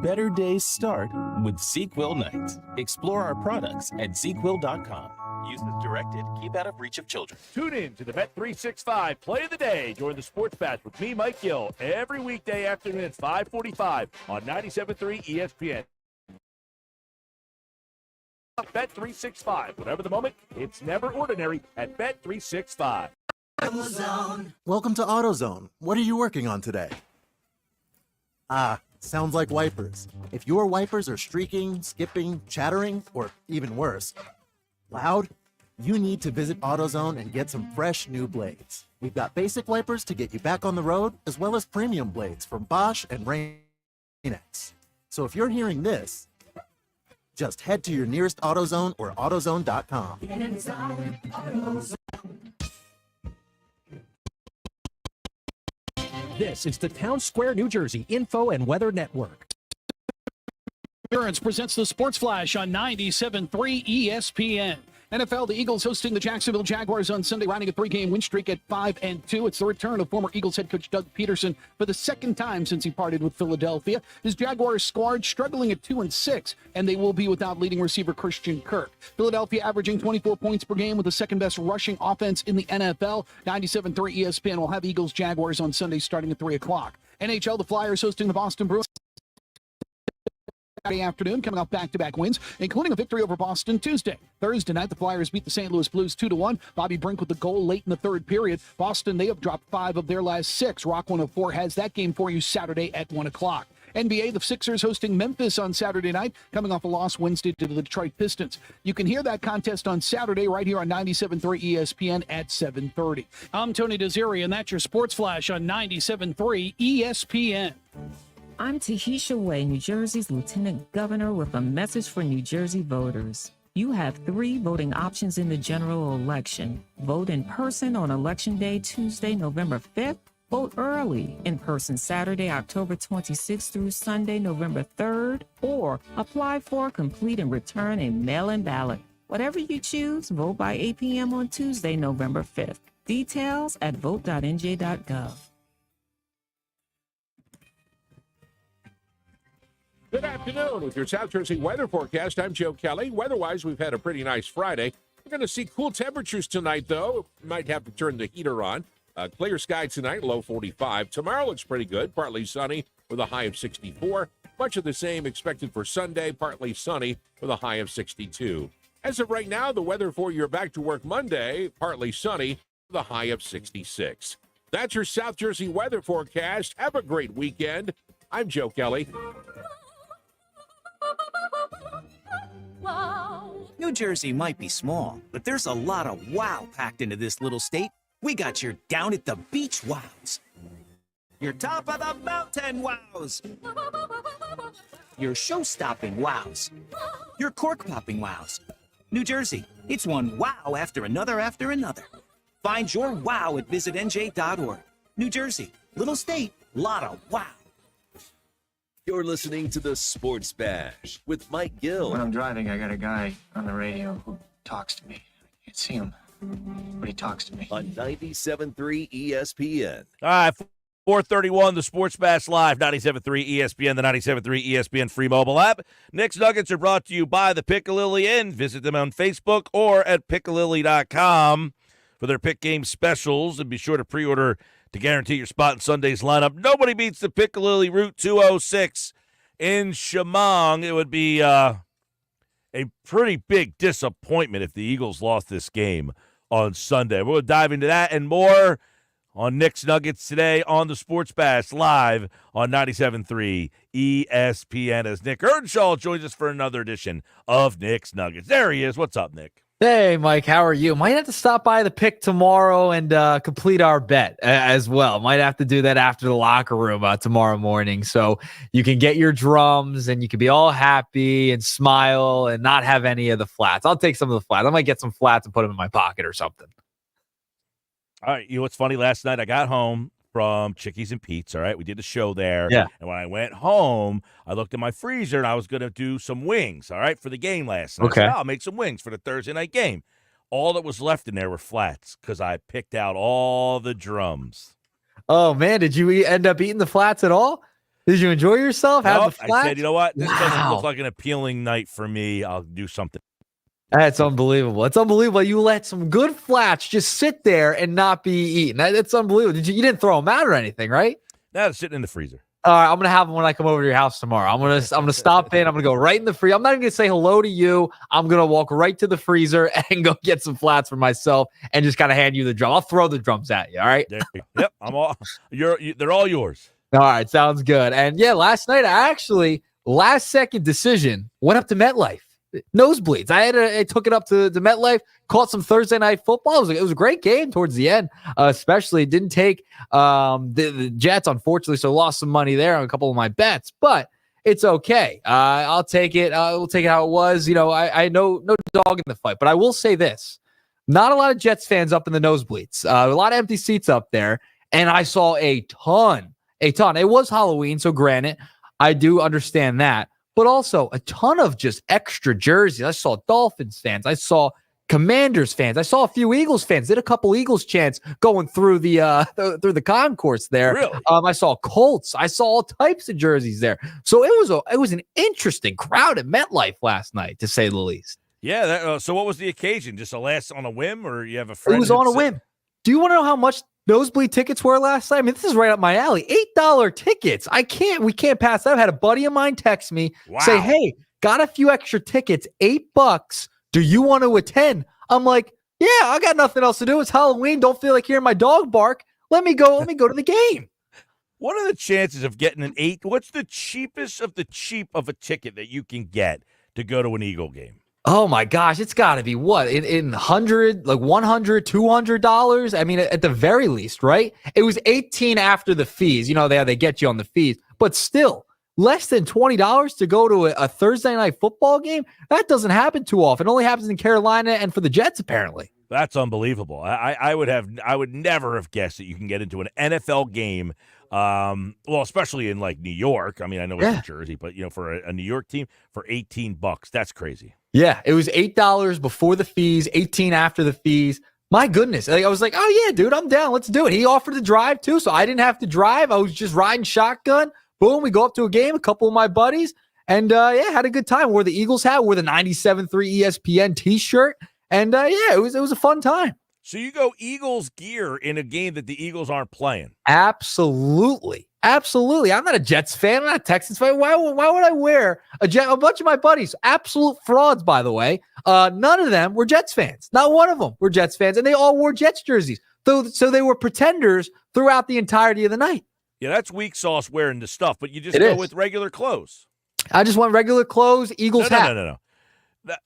Better days start with ZzzQuil nights. Explore our products at ZzzQuil.com. Use as directed. Keep out of reach of children.
Tune in to the Bet365 Play of the Day during the Sports Bash with me, Mike Gill, every weekday afternoon at 5:45 on 97.3 ESPN. Bet365. Whatever the moment, it's never ordinary at Bet365.
Welcome to AutoZone. What are you working on today? Ah, sounds like wipers. If your wipers are streaking, skipping, chattering, or even worse, loud, you need to visit AutoZone and get some fresh new blades. We've got basic wipers to get you back on the road, as well as premium blades from Bosch and Rain-X. So if you're hearing this, just head to your nearest AutoZone or AutoZone.com.
This is the Town Square, New Jersey Info and Weather Network.
Insurance presents the Sports Flash on 97.3 ESPN. NFL, the Eagles hosting the Jacksonville Jaguars on Sunday, riding a 3-game win streak at 5-2. It's the return of former Eagles head coach Doug Peterson for the second time since he parted with Philadelphia. His Jaguars squad struggling at 2-6, and they will be without leading receiver Christian Kirk. Philadelphia averaging 24 points per game with the second-best rushing offense in the NFL. 97.3 ESPN will have Eagles Jaguars on Sunday starting at 3 o'clock. NHL, the Flyers hosting the Boston Bruins Saturday afternoon, coming off back-to-back wins, including a victory over Boston Tuesday. Thursday night, the Flyers beat the St. Louis Blues 2-1. Bobby Brink with the goal late in the third period. Boston, they have dropped 5 of their last 6. Rock 104 has that game for you Saturday at 1 o'clock. NBA, the Sixers hosting Memphis on Saturday night, coming off a loss Wednesday to the Detroit Pistons. You can hear that contest on Saturday right here on 97.3 ESPN at 7:30. I'm Tony Desiri, and that's your Sports Flash on 97.3 ESPN.
I'm Tahisha Way, New Jersey's Lieutenant Governor, with a message for New Jersey voters. You have 3 voting options in the general election. Vote in person on Election Day, Tuesday, November 5th. Vote early in person Saturday, October 26th through Sunday, November 3rd. Or apply for, complete, and return a mail-in ballot. Whatever you choose, vote by 8 p.m. on Tuesday, November 5th. Details at vote.nj.gov.
Good afternoon. With your South Jersey weather forecast, I'm Joe Kelly. Weather-wise, we've had a pretty nice Friday. We're going to see cool temperatures tonight, though. Might have to turn the heater on. Clear sky tonight, low 45. Tomorrow looks pretty good, partly sunny with a high of 64. Much of the same expected for Sunday, partly sunny with a high of 62. As of right now, the weather for your back-to-work Monday, partly sunny with a high of 66. That's your South Jersey weather forecast. Have a great weekend. I'm Joe Kelly.
New Jersey might be small, but there's a lot of wow packed into this little state. We got your down at the beach wows, your top of the mountain wows, your show-stopping wows, your cork-popping wows. New Jersey, it's one wow after another after another. Find your wow at visitnj.org. New Jersey, little state, lot of wow.
You're listening to the Sports Bash with Mike Gill.
When I'm driving, I got a guy on the radio who talks to me. I can't see him, but he talks to me.
On 97.3 ESPN.
All right, 431, the Sports Bash Live, 97.3 ESPN, the 97.3 ESPN free mobile app. Knicks Nuggets are brought to you by the Piccalilli Inn. Visit them on Facebook or at piccalilli.com for their pick game specials. And be sure to pre-order to guarantee your spot in Sunday's lineup. Nobody beats the Piccalilli Route 206 in Shamong. It would be a pretty big disappointment if the Eagles lost this game on Sunday. We'll dive into that and more on Knicks Nuggets today on the Sports Bash Live on 97.3 ESPN as Nick Earnshaw joins us for another edition of Knicks Nuggets. There he is. What's up, Nick?
Hey, Mike, how are you? Might have to stop by the pick tomorrow and complete our bet as well. Might have to do that after the locker room tomorrow morning so you can get your drums and you can be all happy and smile and not have any of the flats. I'll take some of the flats. I might get some flats and put them in my pocket or something.
All right, you know what's funny? Last night I got home from Chickies and Pete's, all right? We did the show there.
Yeah.
And when I went home, I looked at my freezer and I was going to do some wings, all right, for the game last night.
Okay.
I said, I'll make some wings for the Thursday night game. All that was left in there were flats because I picked out all the drums.
Oh, man, did you end up eating the flats at all? Did you enjoy yourself? Have
Nope.
the flats?
I said, you know what? This doesn't
Wow.
look like an appealing night for me. I'll do something.
That's unbelievable. It's unbelievable. You let some good flats just sit there and not be eaten. That's unbelievable. You didn't throw them out or anything, right?
Now it's sitting in the freezer.
All right, I'm gonna have them when I come over to your house tomorrow. I'm gonna stop in. I'm gonna go right in the freezer. I'm not even gonna say hello to you. I'm gonna walk right to the freezer and go get some flats for myself and just kind of hand you the drum. I'll throw the drums at you. All right.
Yep, I'm all. They're all yours.
All right, sounds good. And yeah, last night I actually last second decision went up to MetLife. Nosebleeds. I took it up to MetLife, caught some Thursday night football. It was a great game towards the end, especially didn't take the Jets, unfortunately, so lost some money there on a couple of my bets, but it's okay. I'll take it. We'll take it how it was. You know, I know no dog in the fight, but I will say this. Not a lot of Jets fans up in the nosebleeds. A lot of empty seats up there, and I saw a ton. It was Halloween, so granted, I do understand that. But also a ton of just extra jerseys. I saw Dolphins fans. I saw Commanders fans. I saw a few Eagles fans. Did a couple Eagles chants going through the concourse there.
Really?
I saw Colts. I saw all types of jerseys there. So it was an interesting crowd at MetLife last night, to say the least.
Yeah. So what was the occasion? Just a last on a whim, or you have a friend?
It was on a whim. Do you want to know how much nosebleed tickets were last night? I mean, this is right up my alley. $8 tickets. We can't pass that. I had a buddy of mine text me, say, hey, got a few extra tickets, $8. Do you want to attend? I'm like, yeah, I got nothing else to do. It's Halloween. Don't feel like hearing my dog bark. Let me go to the game.
What are the chances of getting an 8? What's the cheapest of the cheap of a ticket that you can get to go to an Eagle game?
Oh my gosh, it's got to be what in $100, like $100, $200. I mean, at the very least, right? It was $18 after the fees. You know, they get you on the fees, but still less than $20 to go to a Thursday night football game. That doesn't happen too often. It only happens in Carolina and for the Jets, apparently.
That's unbelievable. I would never have guessed that you can get into an NFL game. Well, especially in like New York. I mean, I know it's New Jersey, but you know, for a New York team for $18, that's crazy.
Yeah, it was $8 before the fees, $18 after the fees. My goodness. I was like, oh, yeah, dude, I'm down. Let's do it. He offered to drive, too, so I didn't have to drive. I was just riding shotgun. Boom, we go up to a game, a couple of my buddies, and, had a good time. Wore the Eagles hat, wore the 97.3 ESPN T-shirt, and, it was a fun time.
So you go Eagles gear in a game that the Eagles aren't playing?
Absolutely. I'm not a Jets fan. I'm not a Texans fan. Why would I wear a bunch of my buddies, absolute frauds, by the way. None of them were Jets fans. Not one of them were Jets fans, and they all wore Jets jerseys. So they were pretenders throughout the entirety of the night.
Yeah, that's weak sauce wearing the stuff, but you just go with regular clothes.
I just went regular clothes, Eagles hat.
No.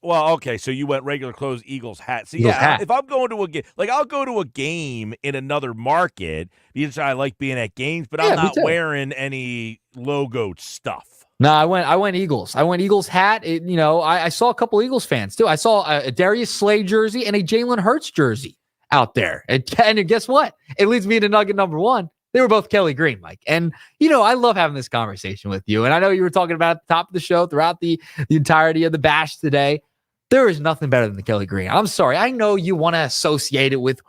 Well, okay, so you went regular clothes, Eagles hat. So,
Eagles hat.
If I'm going to a game, like I'll go to a game in another market because I like being at games, but I'm not wearing any logoed stuff.
No, I went Eagles. I went Eagles hat. I saw a couple Eagles fans too. I saw a Darius Slay jersey and a Jalen Hurts jersey out there. And guess what? It leads me to nugget number one. They were both Kelly Green, Mike. And, I love having this conversation with you. And I know you were talking about at the top of the show throughout the entirety of the bash today. There is nothing better than the Kelly Green. I'm sorry. I know you want to associate it with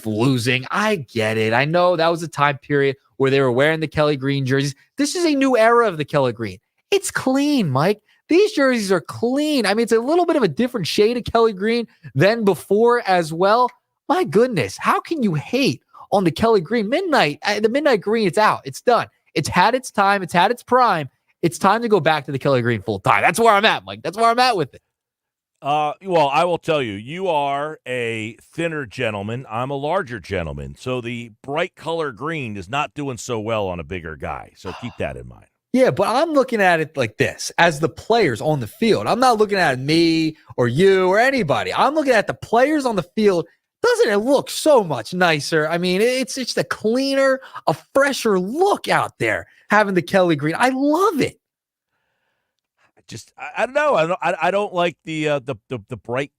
losing. I get it. I know that was a time period where they were wearing the Kelly Green jerseys. This is a new era of the Kelly Green. It's clean, Mike. These jerseys are clean. I mean, it's a little bit of a different shade of Kelly Green than before as well. My goodness, how can you hate on the Kelly Green? The midnight green, it's out. It's done. It's had its time. It's had its prime. It's time to go back to the Kelly Green full time. That's where I'm at, Mike. That's where I'm at with it.
Well, I will tell you, you are a thinner gentleman. I'm a larger gentleman. So the bright color green is not doing so well on a bigger guy. So keep that in mind.
Yeah, but I'm looking at it like this, as the players on the field. I'm not looking at me or you or anybody. I'm looking at the players on the field. Doesn't it look so much nicer? I mean, it's just a cleaner, a fresher look out there having the Kelly Green. I love it.
I don't know. I don't like the bright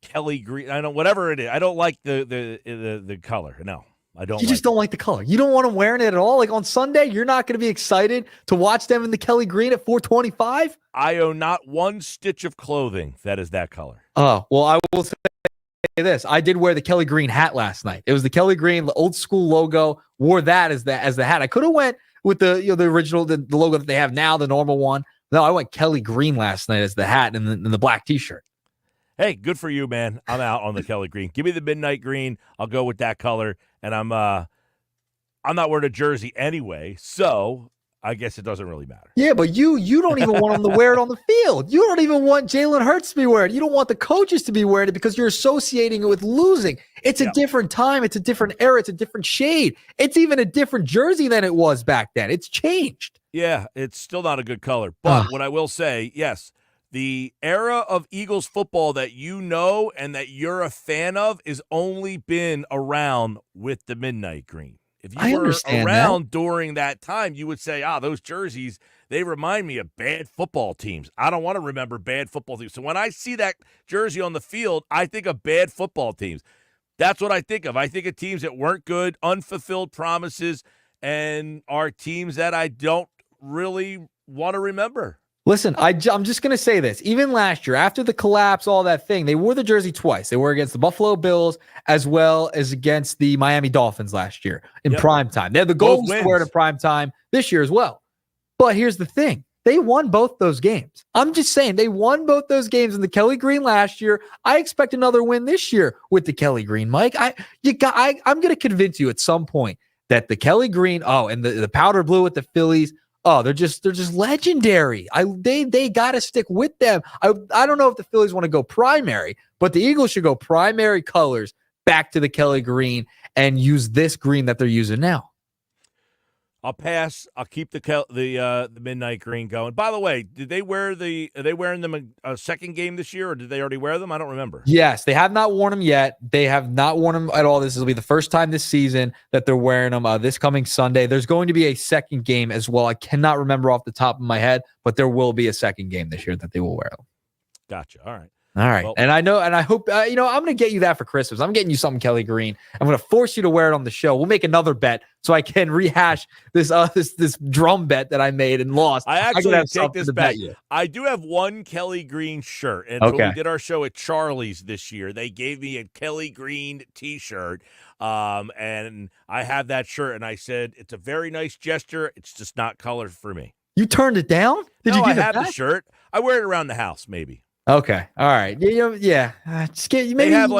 Kelly Green. I don't, whatever it is. I don't like the color. No, I don't.
You just don't like the color. You don't want them wearing it at all. Like on Sunday, you're not going to be excited to watch them in the Kelly Green at 425.
I own not one stitch of clothing that is that color.
Oh, well, I will say this. I did wear the Kelly Green hat last night. It was the Kelly Green, the old school logo. Wore that as the hat. I could have went with the the original the logo that they have now, the normal one. No, I went Kelly green last night as the hat and the black T-shirt.
Hey, good for you, man. I'm out on the Kelly green. Give me the midnight green. I'll go with that color. And I'm not wearing a jersey anyway, so I guess it doesn't really matter.
Yeah, but you don't even want them to wear it on the field. You don't even want Jalen Hurts to be wearing it. You don't want the coaches to be wearing it because you're associating it with losing. It's a different time. It's a different era. It's a different shade. It's even a different jersey than it was back then. It's changed.
Yeah, it's still not a good color. But what I will say, yes, the era of Eagles football that you know and that you're a fan of is only been around with the midnight green. If you were around during that time, you would say, those jerseys, they remind me of bad football teams. I don't want to remember bad football teams. So when I see that jersey on the field, I think of bad football teams. That's what I think of. I think of teams that weren't good, unfulfilled promises, and are teams that I don't really want to remember.
Listen, I'm just going to say this. Even last year, after the collapse, all that thing, they wore the jersey twice. They were against the Buffalo Bills as well as against the Miami Dolphins last year in prime time. They had the goal to wear it in prime time this year as well. But here's the thing. They won both those games. I'm just saying they won both those games in the Kelly Green last year. I expect another win this year with the Kelly Green, Mike. I'm going to convince you at some point that the Kelly Green, and the powder blue with the Phillies, they're just legendary. They got to stick with them. I don't know if the Phillies want to go primary, but the Eagles should go primary colors back to the Kelly green and use this green that they're using now.
I'll pass. I'll keep the midnight green going. By the way, are they wearing them a second game this year, or did they already wear them? I don't remember.
Yes, they have not worn them yet. They have not worn them at all. This will be the first time this season that they're wearing them this coming Sunday. There's going to be a second game as well. I cannot remember off the top of my head, but there will be a second game this year that they will wear them.
Gotcha. All right.
All right. Well, and I know, and I hope, I'm going to get you that for Christmas. I'm getting you something Kelly Green. I'm going to force you to wear it on the show. We'll make another bet so I can rehash this drum bet that I made and lost.
I actually take this bet. I do have one Kelly Green shirt. And when we did our show at Charlie's this year, they gave me a Kelly Green t-shirt. And I have that shirt. And I said, it's a very nice gesture. It's just not color for me.
You turned it down?
Did you give it back? The shirt. I wear it around the house, maybe.
Okay. All right. Yeah. Just get maybe
they have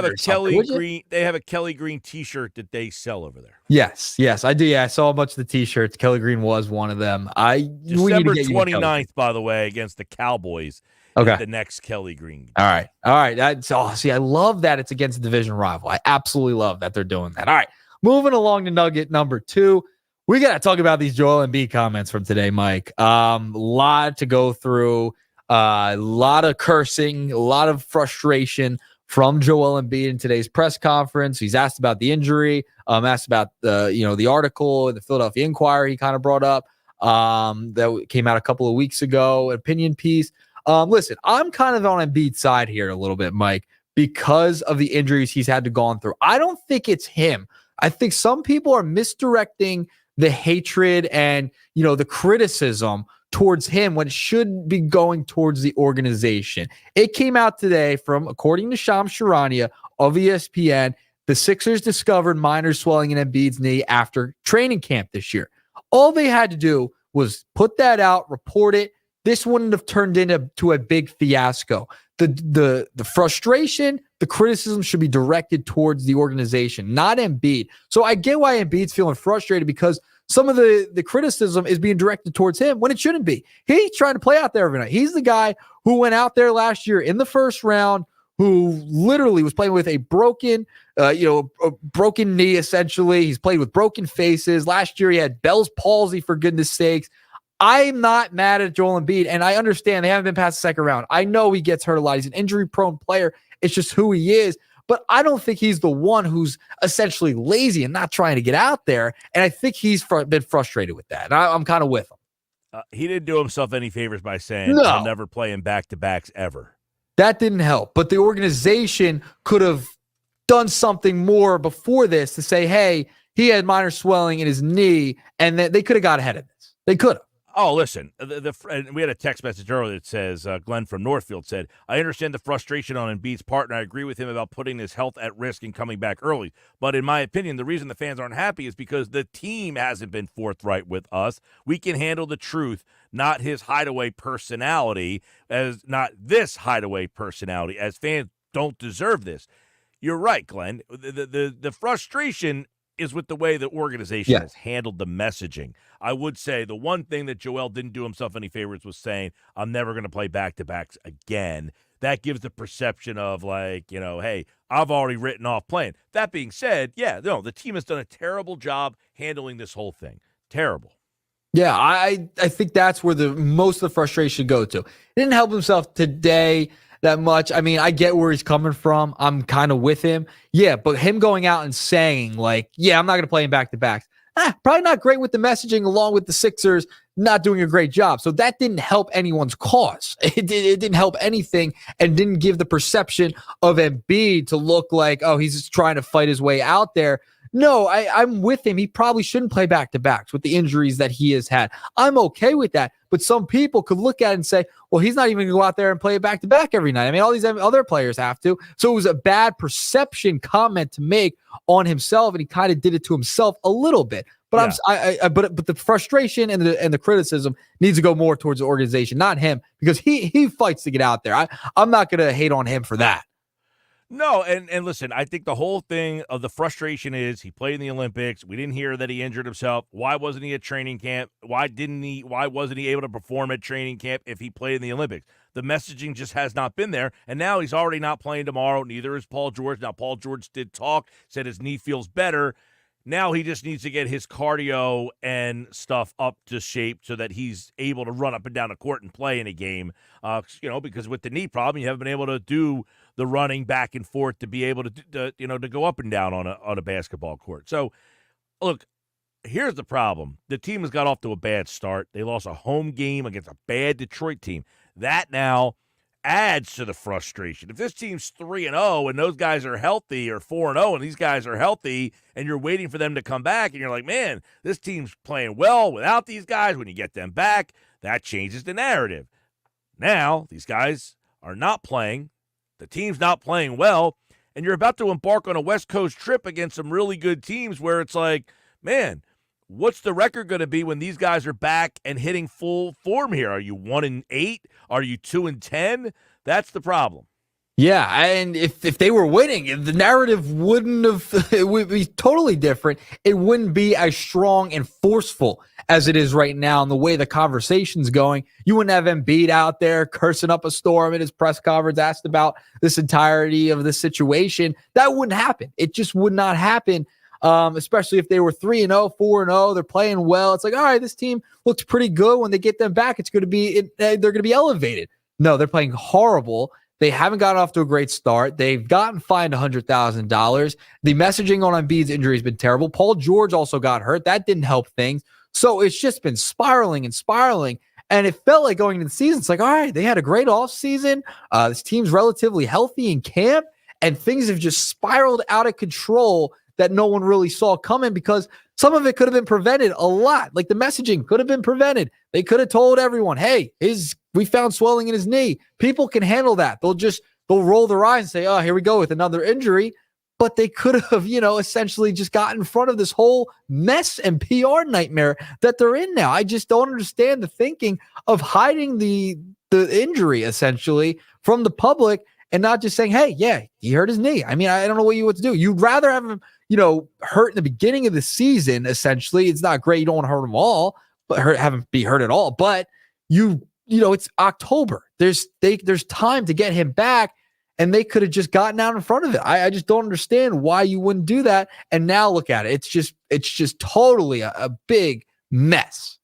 a
Kelly
Green. They have a Kelly Green T-shirt that they sell over there.
Yes, I do. Yeah, I saw a bunch of the T-shirts. Kelly Green was one of them.
December 29th, by the way, against the Cowboys. Okay. The next Kelly Green.
All right. That's I love that it's against a division rival. I absolutely love that they're doing that. All right. Moving along to nugget number 2. We got to talk about these Joel Embiid comments from today, Mike. Lot to go through. A lot of cursing, a lot of frustration from Joel Embiid in today's press conference. He's asked about the injury, asked about the article in the Philadelphia Inquirer he kind of brought up that came out a couple of weeks ago, an opinion piece. Listen, I'm kind of on Embiid's side here a little bit, Mike, because of the injuries he's had to go through. I don't think it's him. I think some people are misdirecting the hatred and, the criticism towards him when it should be going towards the organization. It came out today according to Shams Charania of ESPN, the Sixers discovered minor swelling in Embiid's knee after training camp this year. All they had to do was put that out, report it. This wouldn't have turned into a big fiasco. The frustration, the criticism should be directed towards the organization, not Embiid. So I get why Embiid's feeling frustrated because some of the criticism is being directed towards him when it shouldn't be. He's trying to play out there every night. He's the guy who went out there last year in the first round, who literally was playing with a broken knee, essentially. He's played with broken faces. Last year, he had Bell's palsy, for goodness sakes. I'm not mad at Joel Embiid, and I understand they haven't been past the second round. I know he gets hurt a lot. He's an injury-prone player. It's just who he is. But I don't think he's the one who's essentially lazy and not trying to get out there. And I think he's been frustrated with that. And I'm kind of with him.
He didn't do himself any favors by saying he'll never play in back-to-backs ever.
That didn't help. But the organization could have done something more before this to say, hey, he had minor swelling in his knee, and they could have got ahead of this. They could have.
Oh, listen, and we had a text message earlier that says, Glenn from Northfield said, I understand the frustration on Embiid's part, and I agree with him about putting his health at risk and coming back early. But in my opinion, the reason the fans aren't happy is because the team hasn't been forthright with us. We can handle the truth, not his hideaway personality, as fans don't deserve this. You're right, Glenn. The frustration is with the way the organization has handled the messaging. I would say the one thing that Joel didn't do himself any favors was saying, I'm never going to play back-to-backs again. That gives the perception of hey, I've already written off playing. That being said, the team has done a terrible job handling this whole thing. Terrible.
Yeah, I think that's where the most of the frustration go to. He didn't help himself today that much. I mean, I get where he's coming from. I'm kind of with him. Yeah, but him going out and saying, I'm not going to play in back-to-backs. Probably not great with the messaging, along with the Sixers not doing a great job. So that didn't help anyone's cause. It didn't help anything and didn't give the perception of Embiid to look like, oh, he's just trying to fight his way out there. No, I'm with him. He probably shouldn't play back-to-backs with the injuries that he has had. I'm okay with that. But some people could look at it and say, well, he's not even going to go out there and play a back-to-back every night. I mean, all these other players have to. So it was a bad perception comment to make on himself, and he kind of did it to himself a little bit. But but the frustration and the criticism needs to go more towards the organization, not him, because he fights to get out there. I'm not going to hate on him for that.
No, and listen, I think the whole thing of the frustration is he played in the Olympics. We didn't hear that he injured himself. Why wasn't he at training camp? Why wasn't he able to perform at training camp if he played in the Olympics? The messaging just has not been there, and now he's already not playing tomorrow. Neither is Paul George. Now, Paul George did talk, said his knee feels better. Now he just needs to get his cardio and stuff up to shape so that he's able to run up and down the court and play in a game. Because with the knee problem, you haven't been able to do the running back and forth to be able to go up and down on a basketball court. So, look, here's the problem. The team has got off to a bad start. They lost a home game against a bad Detroit team. That now adds to the frustration. If this team's 3-0 and those guys are healthy, or 4-0 and these guys are healthy, and you're waiting for them to come back, and you're like, man, this team's playing well without these guys. When you get them back, that changes the narrative. Now, these guys are not playing. The team's not playing well, and you're about to embark on a West Coast trip against some really good teams where it's like, man, what's the record going to be when these guys are back and hitting full form here? Are you 1-8? Are you 2-10? That's the problem.
Yeah, and if they were winning, the narrative it would be totally different. It wouldn't be as strong and forceful as it is right now, and the way the conversation's going. You wouldn't have Embiid out there cursing up a storm in his press conference, asked about this entirety of this situation. That wouldn't happen. It just would not happen. Especially if they were 3-0, 4-0, they're playing well. It's like, all right, this team looks pretty good. When they get them back, they're going to be elevated. No, they're playing horrible. They haven't gotten off to a great start. They've gotten fined $100,000. The messaging on Embiid's injury has been terrible. Paul George also got hurt. That didn't help things. So it's just been spiraling and spiraling. And it felt like going into the season, it's like, all right, they had a great offseason. This team's relatively healthy in camp, and things have just spiraled out of control that no one really saw coming, because some of it could have been prevented a lot. Like the messaging could have been prevented. They could have told everyone, hey, we found swelling in his knee. People can handle that. They'll roll their eyes and say, oh, here we go with another injury. But they could have, essentially just got in front of this whole mess and PR nightmare that they're in now. I just don't understand the thinking of hiding the injury essentially from the public and not just saying, hey, yeah, he hurt his knee. I mean, I don't know what to do. You'd rather have him, hurt in the beginning of the season, essentially. It's not great. You don't want to hurt them all, but have him be hurt at all. But it's October. There's time to get him back, and they could have just gotten out in front of it. I just don't understand why you wouldn't do that. And now look at it. It's just totally a big mess.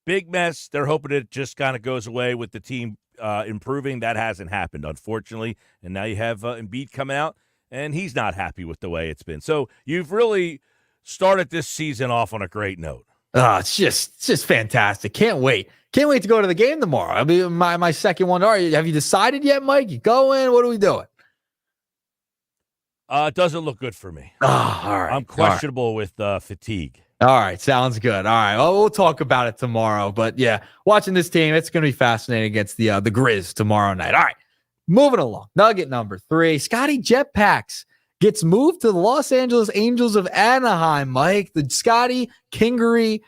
Big mess. They're hoping it just kind of goes away with the team improving. That hasn't happened, unfortunately. And now you have Embiid coming out, and he's not happy with the way it's been. So you've really started this season off on a great note.
It's just fantastic. Can't wait. Can't wait to go to the game tomorrow. I'll be my second one. Have you decided yet, Mike? You going? What are we doing?
It doesn't look good for me.
All right.
I'm questionable with fatigue.
All right, sounds good. All right, well, we'll talk about it tomorrow. But yeah, watching this team, it's going to be fascinating against the Grizz tomorrow night. All right, moving along. Nugget number 3, Scotty Jetpacks gets moved to the Los Angeles Angels of Anaheim. Mike, the Scotty Kingery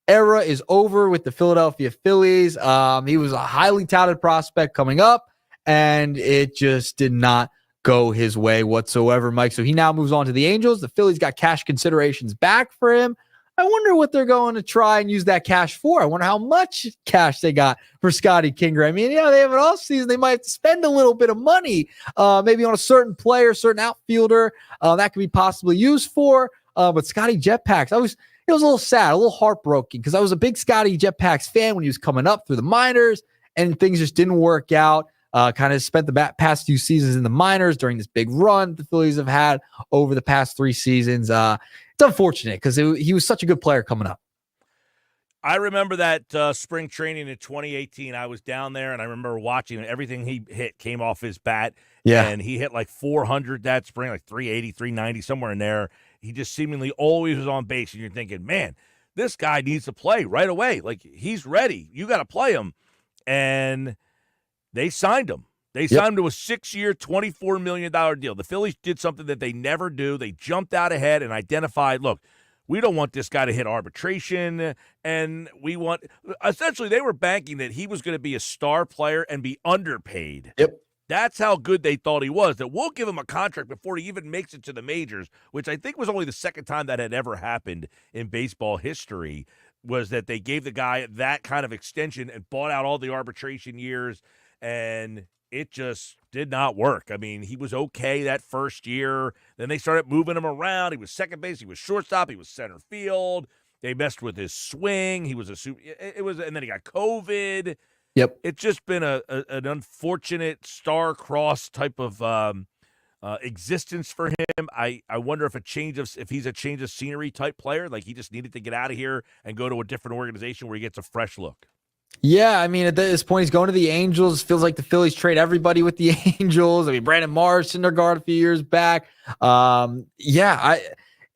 era is over with the Philadelphia Phillies. He was a highly touted prospect coming up, and it just did not go his way whatsoever, Mike. So he now moves on to the Angels. The Phillies got cash considerations back for him. I wonder what they're going to try and use that cash for. I wonder how much cash they got for Scotty Kingery. I mean, they have an offseason. They might have to spend a little bit of money, maybe on a certain player, certain outfielder that could be possibly used for. But Scotty Jetpacks, it was a little sad, a little heartbroken, because I was a big Scotty Jetpacks fan when he was coming up through the minors, and things just didn't work out. Kind of spent the past few seasons in the minors during this big run the Phillies have had over the past 3 seasons. It's unfortunate because he was such a good player coming up.
I remember that spring training in 2018. I was down there, and I remember watching it. Everything he hit came off his bat.
Yeah.
And he hit like 400 that spring, like 380, 390, somewhere in there. He just seemingly always was on base, and you're thinking, man, this guy needs to play right away. Like, he's ready. You got to play him. And they signed him. They signed him to a 6-year, $24 million deal. The Phillies did something that they never do. They jumped out ahead and identified, look, we don't want this guy to hit arbitration, and we want – essentially, they were banking that he was going to be a star player and be underpaid.
Yep.
That's how good they thought he was, that we'll give him a contract before he even makes it to the majors, which I think was only the second time that had ever happened in baseball history, was that they gave the guy that kind of extension and bought out all the arbitration years, and it just did not work. I mean, he was okay that first year. Then they started moving him around. He was second base. He was shortstop. He was center field. They messed with his swing. He was and then he got COVID.
Yep.
It's just been an unfortunate star-crossed type of existence for him. I wonder if he's a change of scenery type player. Like, he just needed to get out of here and go to a different organization where he gets a fresh look.
Yeah, I mean, at this point, he's going to the Angels. Feels like the Phillies trade everybody with the Angels. I mean, Brandon Marsh, Syndergaard a few years back.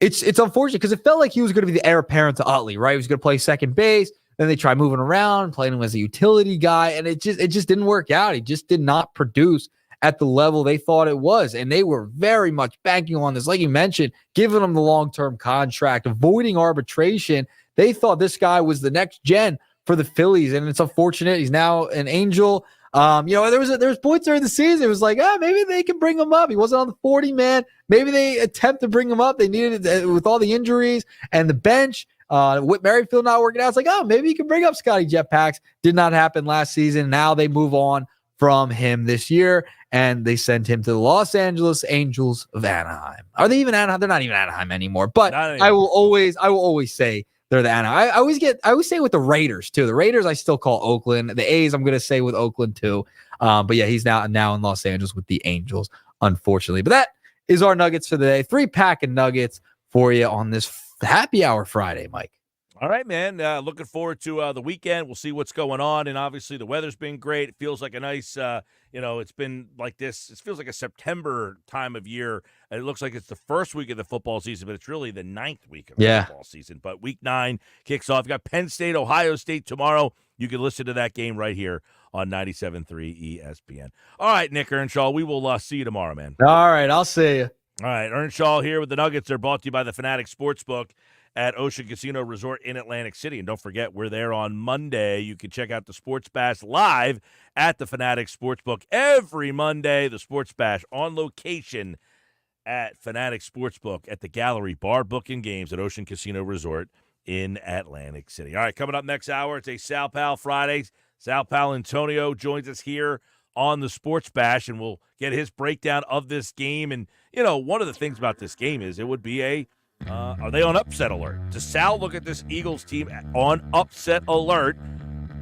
It's unfortunate because it felt like he was going to be the heir apparent to Utley, right? He was going to play second base. Then they try moving around, playing him as a utility guy, and it just didn't work out. He just did not produce at the level they thought it was, and they were very much banking on this, like you mentioned, giving him the long-term contract, avoiding arbitration. They thought this guy was the next gen for the Phillies, and it's unfortunate. He's now an Angel. There was points during the season. It was like, maybe they can bring him up. He wasn't on the 40-man. Maybe they attempt to bring him up. They needed it with all the injuries and the bench. Whit Merrifield not working out. It's like, maybe you can bring up Scotty Jetpacks. Did not happen last season. Now they move on from him this year, and they send him to the Los Angeles Angels of Anaheim. Are they even Anaheim? They're not even Anaheim anymore. But I will always say they're the Anaheim. I always say with the Raiders too. The Raiders I still call Oakland. The A's I'm going to say with Oakland too. But yeah, he's now in Los Angeles with the Angels, unfortunately. But that is our Nuggets for the day. 3-pack of Nuggets for you on this happy hour Friday, Mike.
All right, man. Looking forward to the weekend. We'll see what's going on. And obviously the weather's been great. It feels like a nice, it's been like this. It feels like a September time of year. It looks like it's the first week of the football season, but it's really the 9th week of the football season. But week 9 kicks off. You got Penn State, Ohio State tomorrow. You can listen to that game right here on 97.3 ESPN. All right, Nick Earnshaw, we will see you tomorrow, man.
All right, I'll see you.
All right, Earnshaw here with the Nuggets. They're brought to you by the Fanatic Sportsbook at Ocean Casino Resort in Atlantic City. And don't forget, we're there on Monday. You can check out the Sports Bash live at the Fanatic Sportsbook every Monday. The Sports Bash on location at Fanatic Sportsbook at the Gallery Bar, Booking Games at Ocean Casino Resort in Atlantic City. All right, coming up next hour, it's a Sal Pal Friday. Sal Pal Antonio joins us here on the Sports Bash, and we'll get his breakdown of this game. And, one of the things about this game is it would be are they on upset alert? Does Sal look at this Eagles team on upset alert?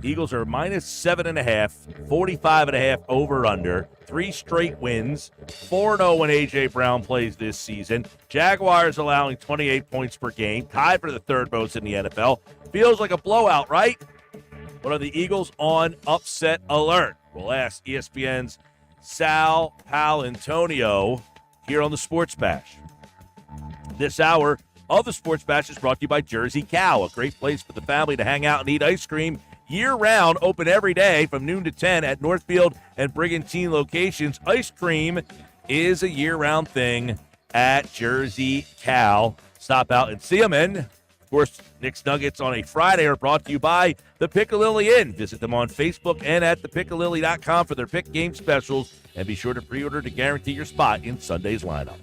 Eagles are minus 7.5, 45.5 over-under, 3 straight wins, 4-0 when A.J. Brown plays this season. Jaguars allowing 28 points per game, tied for the third most in the NFL. Feels like a blowout, right? But are the Eagles on upset alert? We'll ask ESPN's Sal Pal Antonio here on the Sports Bash. This hour of the Sports Bash is brought to you by Jersey Cow, a great place for the family to hang out and eat ice cream year-round, open every day from noon to 10 at Northfield and Brigantine locations. Ice cream is a year-round thing at Jersey Cow. Stop out and see them. And, of course, Nick's Nuggets on a Friday are brought to you by the Piccalilli Inn. Visit them on Facebook and at thepiccalilli.com for their pick game specials. And be sure to pre-order to guarantee your spot in Sunday's lineup.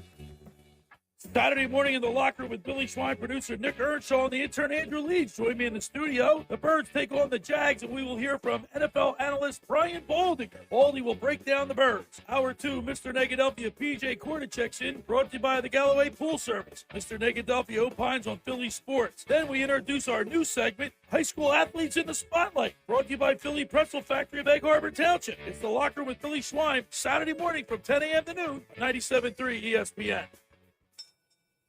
Saturday morning in the locker room with Billy Schwein, producer Nick Earnshaw, and the intern Andrew Leeds join me in the studio. The Birds take on the Jags, and we will hear from NFL analyst Brian Baldinger. Baldy will break down the Birds. Hour 2, Mr. Negadelphia PJ Korda checks in, brought to you by the Galloway Pool Service. Mr. Negadelphia opines on Philly sports. Then we introduce our new segment, High School Athletes in the Spotlight, brought to you by Philly Pretzel Factory of Egg Harbor Township. It's the locker room with Billy Schwein, Saturday morning from 10 a.m. to noon, 97.3 ESPN.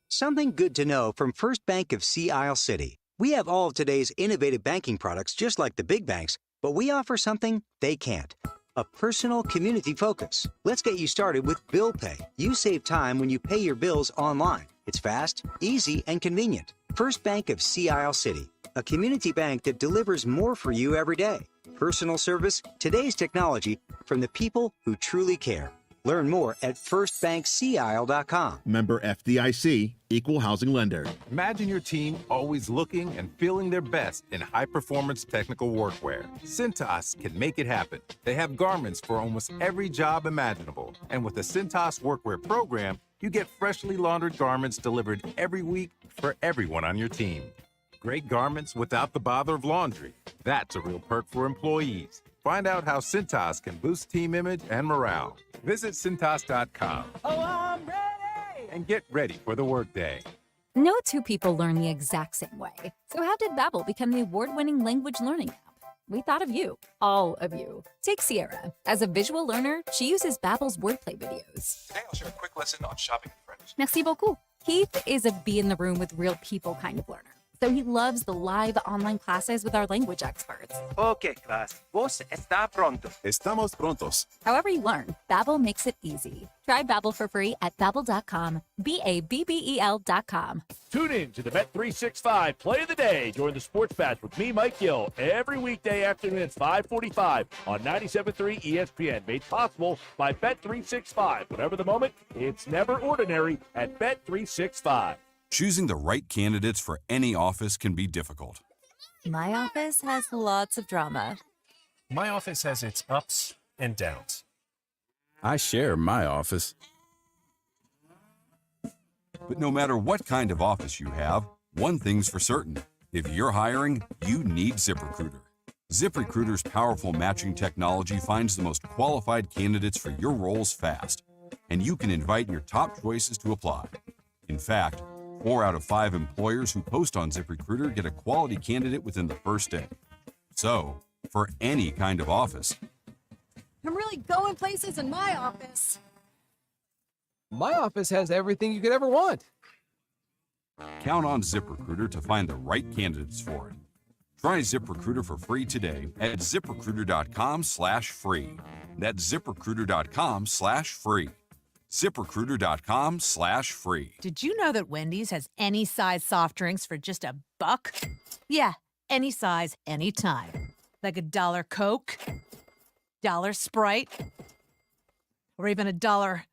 Something good to know from First Bank of Sea Isle City. We have all of today's innovative banking products just like the big banks, but we offer something they can't. A personal community focus. Let's get you started with Bill Pay. You save time when you pay your bills online. It's fast, easy, and convenient. First Bank of Sea Isle City. A community bank that delivers more for you every day. Personal service, today's technology, from the people who truly care. Learn more at firstbankseaisle.com.
Member FDIC, Equal Housing Lender.
Imagine your team always looking and feeling their best in high-performance technical workwear. Cintas can make it happen. They have garments for almost every job imaginable. And with the Cintas Workwear program, you get freshly laundered garments delivered every week for everyone on your team. Great garments without the bother of laundry. That's a real perk for employees. Find out how Cintas can boost team image and morale. Visit Cintas.com.
Oh, I'm ready!
And get ready for the workday.
No two people learn the exact same way. So how did Babbel become the award-winning language learning app? We thought of you, all of you. Take Sierra. As a visual learner, she uses Babbel's wordplay videos.
Today I'll share a quick lesson on shopping in French.
Merci beaucoup. Keith is a be in the room with real people kind of learner. So he loves the live online classes with our language experts.
Okay, class. Vos está pronto.
Estamos prontos.
However you learn, Babbel makes it easy. Try Babbel for free at Babbel.com. BABBEL.com.
Tune in to the Bet365 Play of the Day during the Sports Bash with me, Mike Gill, every weekday afternoon at 5:45 on 97.3 ESPN. Made possible by Bet365. Whatever the moment, it's never ordinary at Bet365.
Choosing the right candidates for any office can be difficult.
My office has lots of drama.
My office has its ups and downs.
I share my office. But no matter what kind of office you have, one thing's for certain. If you're hiring, you need ZipRecruiter. ZipRecruiter's powerful matching technology finds the most qualified candidates for your roles fast, and you can invite your top choices to apply. In fact, 4 out of 5 employers who post on ZipRecruiter get a quality candidate within the first day. So, for any kind of office,
I'm really going places in my office.
My office has everything you could ever want.
count on ZipRecruiter to find the right candidates for it. Try ZipRecruiter for free today at ZipRecruiter.com/free. That's ZipRecruiter.com/free. ZipRecruiter.com/free.
Did you know that Wendy's has any size soft drinks for just $1? Yeah, any size, anytime. Like $1 Coke, $1 Sprite, or even $1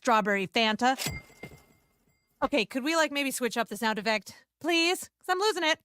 strawberry Fanta. Okay, could we maybe switch up the sound effect, please? Because I'm losing it.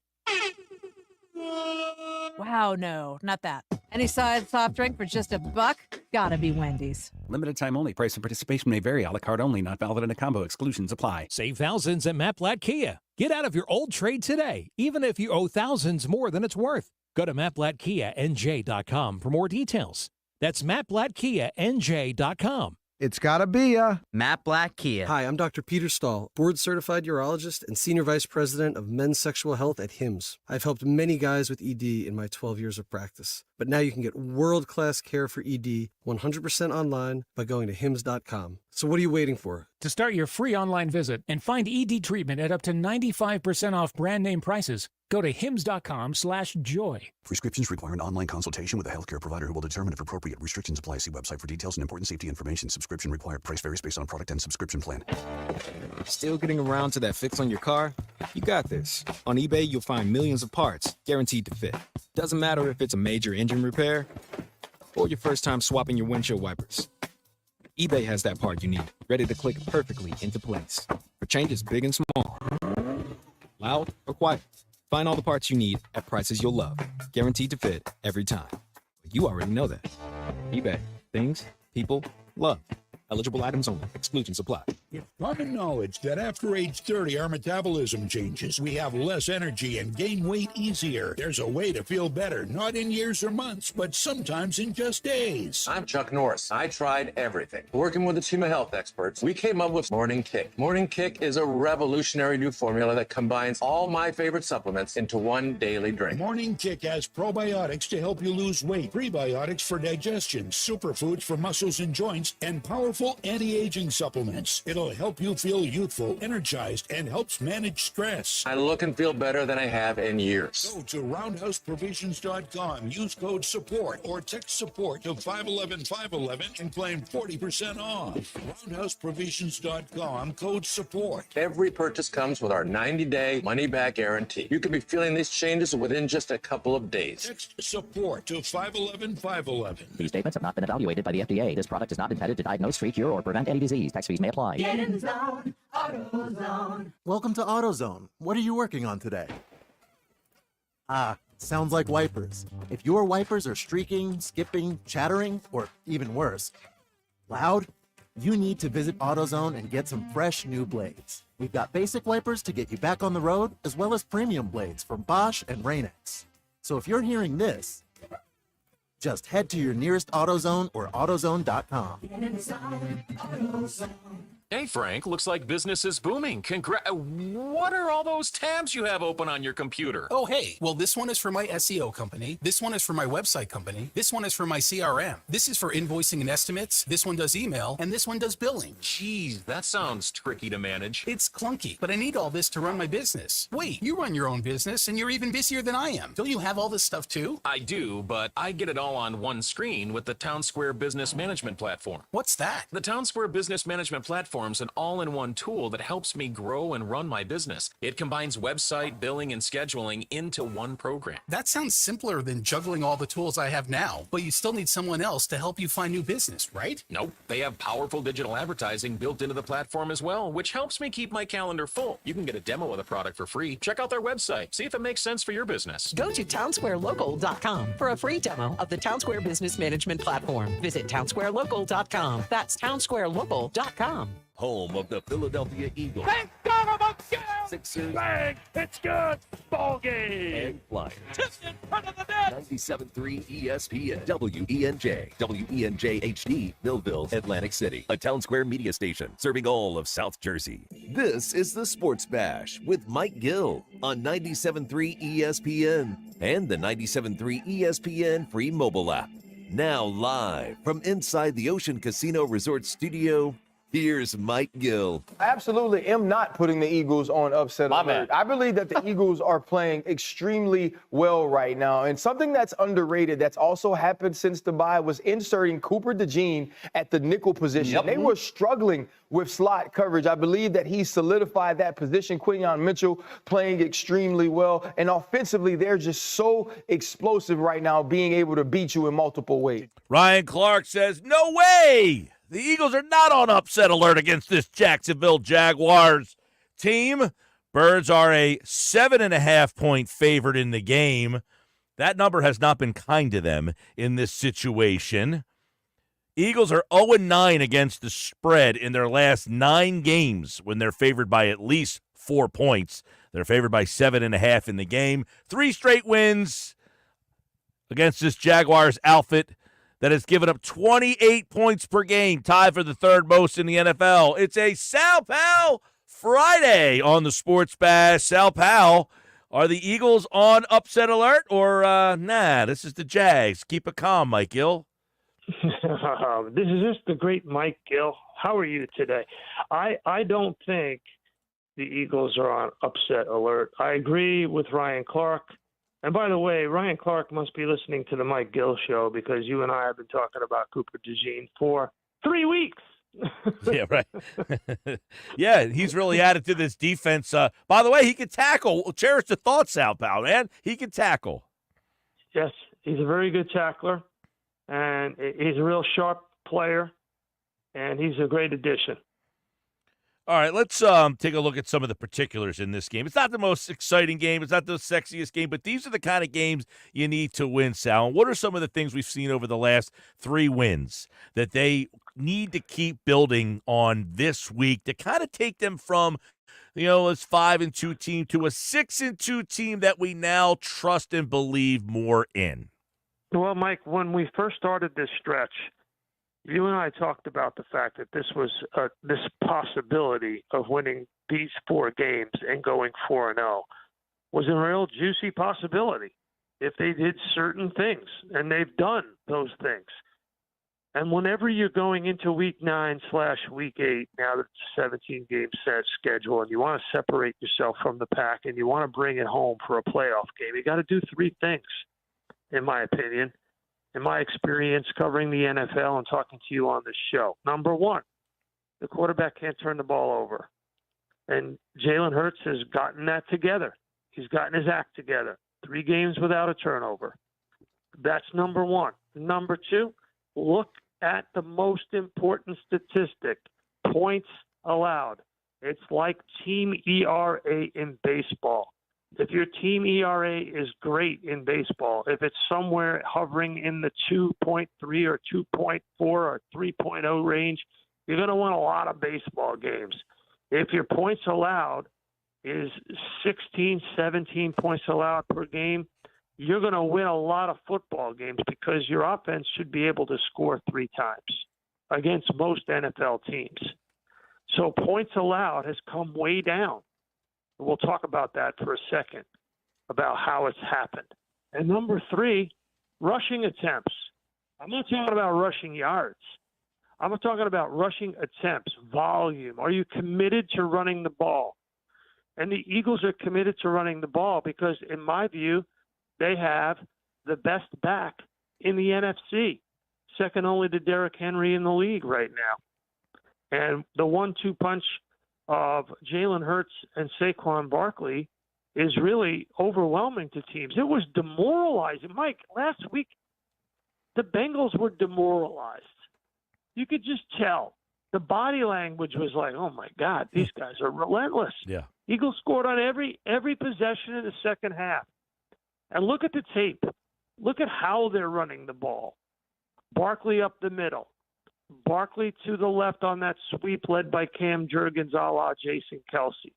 Wow, no, not that. Any size soft drink for just $1? Gotta be Wendy's.
Limited time only. Price and participation may vary. A la carte only. Not valid in a combo. Exclusions apply.
Save thousands at Matt Blatt Kia. Get out of your old trade today, even if you owe thousands more than it's worth. Go to mattblattkianj.com for more details. That's mattblattkianj.com.
It's gotta be a
Matt Blatt Kia.
Hi, I'm Dr. Peter Stahl, board-certified urologist and senior vice president of men's sexual health at HIMSS. I've helped many guys with ED in my 12 years of practice. But now you can get world-class care for ED 100% online by going to hims.com. So what are you waiting for?
To start your free online visit and find ED treatment at up to 95% off brand name prices, go to hims.com/joy.
Prescriptions require an online consultation with a healthcare provider who will determine if appropriate. Restrictions apply. See website for details and important safety information. Subscription required. Price varies based on product and subscription plan.
Still getting around to that fix on your car?
You got this. On eBay, you'll find millions of parts, guaranteed to fit. Doesn't matter if it's a major engine repair or your first time swapping your windshield wipers. eBay has that part you need, ready to click perfectly into place. For changes big and small. Loud or quiet. Find all the parts you need at prices you'll love. Guaranteed to fit every time. You already know that. eBay. Things, people, love. Eligible items only. Exclusions apply.
It's common knowledge that after age 30, our metabolism changes. We have less energy and gain weight easier. There's a way to feel better, not in years or months, but sometimes in just days.
I'm Chuck Norris. I tried everything. Working with a team of health experts, we came up with Morning Kick. Morning Kick is a revolutionary new formula that combines all my favorite supplements into one daily drink.
Morning Kick has probiotics to help you lose weight, prebiotics for digestion, superfoods for muscles and joints, and powerful anti-aging supplements. It'll help you feel youthful, energized, and helps manage stress.
I look and feel better than I have in years.
Go to roundhouseprovisions.com, use code SUPPORT or text SUPPORT to 511-511 and claim 40% off. Roundhouseprovisions.com, code SUPPORT.
Every purchase comes with our 90-day money-back guarantee. You could be feeling these changes within just a couple of days.
Text SUPPORT to 511-511.
These statements have not been evaluated by the FDA. This product is not intended to diagnose, treat, cure, or prevent any disease. Tax fees may apply.
Get in the zone, AutoZone.
Welcome to AutoZone. What are you working on today? Sounds like wipers. If your wipers are streaking, skipping, chattering, or even worse, loud, you need to visit AutoZone and get some fresh new blades. We've got basic wipers to get you back on the road, as well as premium blades from Bosch and Rain-X. So if you're hearing this, just head to your nearest AutoZone or AutoZone.com.
Get in the zone, AutoZone.
Hey, Frank, looks like business is booming. What are all those tabs you have open on your computer?
Oh, hey. Well, this one is for my SEO company. This one is for my website company. This one is for my CRM. This is for invoicing and estimates. This one does email. And this one does billing.
Geez, that sounds tricky to manage.
It's clunky, but I need all this to run my business. Wait, you run your own business, and you're even busier than I am. Don't you have all this stuff, too?
I do, but I get it all on one screen with the Town Square Business Management Platform.
What's that?
The Town Square Business Management Platform is an all-in-one tool that helps me grow and run my business. It combines website, billing, and scheduling into one program.
That sounds simpler than juggling all the tools I have now, but you still need someone else to help you find new business, right?
Nope. They have powerful digital advertising built into the platform as well, which helps me keep my calendar full. You can get a demo of the product for free. Check out their website. See if it makes sense for your business.
Go to townsquarelocal.com for a free demo of the Town Square Business Management Platform. Visit townsquarelocal.com. That's townsquarelocal.com.
Home of the Philadelphia Eagles.
Thank God I'm a girl!
Sixers.
Bang! It's good! Ball game!
And Flyers.
Just in front of the net!
97.3 ESPN. WENJ. WENJ HD. Millville, Atlantic City. A Town Square media station serving all of South Jersey. This is the Sports Bash with Mike Gill on 97.3 ESPN and the 97.3 ESPN free mobile app. Now live from inside the Ocean Casino Resort studio, here's Mike Gill.
I absolutely am not putting the Eagles on upset alert. I believe that the Eagles are playing extremely well right now. And something that's underrated that's also happened since the bye was inserting Cooper DeJean at the nickel position. Yep. They were struggling with slot coverage. I believe that he solidified that position. Quinyon Mitchell playing extremely well. And offensively, they're just so explosive right now, being able to beat you in multiple ways.
Ryan Clark says, no way! The Eagles are not on upset alert against this Jacksonville Jaguars team. Birds are a 7.5-point favorite in the game. That number has not been kind to them in this situation. Eagles are 0-9 against the spread in their last 9 games when they're favored by at least 4 points. They're favored by 7.5 in the game. 3 straight wins against this Jaguars outfit that has given up 28 points per game, tied for the third most in the NFL. It's a Sal Pal Friday on the Sports Bash. Sal Pal, are the Eagles on upset alert or nah, this is the Jags. Keep it calm, Mike Gill.
This is just the great Mike Gill. How are you today? I don't think the Eagles are on upset alert. I agree with Ryan Clark. And by the way, Ryan Clark must be listening to the Mike Gill show because you and I have been talking about Cooper DeJean for 3 weeks.
Yeah, right. Yeah, he's really added to this defense. By the way, he can tackle. Cherish the thought, Sal, pal, man. He can tackle.
Yes, he's a very good tackler, and he's a real sharp player, and he's a great addition.
All right, let's take a look at some of the particulars in this game. It's not the most exciting game. It's not the sexiest game, but these are the kind of games you need to win, Sal. And what are some of the things we've seen over the last 3 wins that they need to keep building on this week to kind of take them from, this 5-2 team to a 6-2 team that we now trust and believe more in?
Well, Mike, when we first started this stretch, you and I talked about the fact that this was this possibility of winning these 4 games and going 4-0 was a real juicy possibility if they did certain things, and they've done those things. And whenever you're going into week 9/week 8, now that it's a 17-game set schedule, and you want to separate yourself from the pack and you want to bring it home for a playoff game, you got to do 3 things, in my opinion. In my experience covering the NFL and talking to you on this show. Number 1, the quarterback can't turn the ball over. And Jalen Hurts has gotten that together. He's gotten his act together. 3 games without a turnover. That's number 1. Number 2, look at the most important statistic, points allowed. It's like team ERA in baseball. If your team ERA is great in baseball, if it's somewhere hovering in the 2.3 or 2.4 or 3.0 range, you're going to win a lot of baseball games. If your points allowed is 16, 17 points allowed per game, you're going to win a lot of football games because your offense should be able to score 3 times against most NFL teams. So points allowed has come way down. We'll talk about that for a second, about how it's happened. And number 3, rushing attempts. I'm not talking about rushing yards. I'm talking about rushing attempts, volume. Are you committed to running the ball? And the Eagles are committed to running the ball because, in my view, they have the best back in the NFC, second only to Derrick Henry in the league right now. And the 1-2 punch of Jalen Hurts and Saquon Barkley is really overwhelming to teams. It was demoralizing. Mike, last week, the Bengals were demoralized. You could just tell. The body language was like, oh, my God, these guys are relentless.
Yeah.
Eagles scored on every possession in the second half. And look at the tape. Look at how they're running the ball. Barkley up the middle. Barkley to the left on that sweep led by Cam Jurgens a la Jason Kelsey.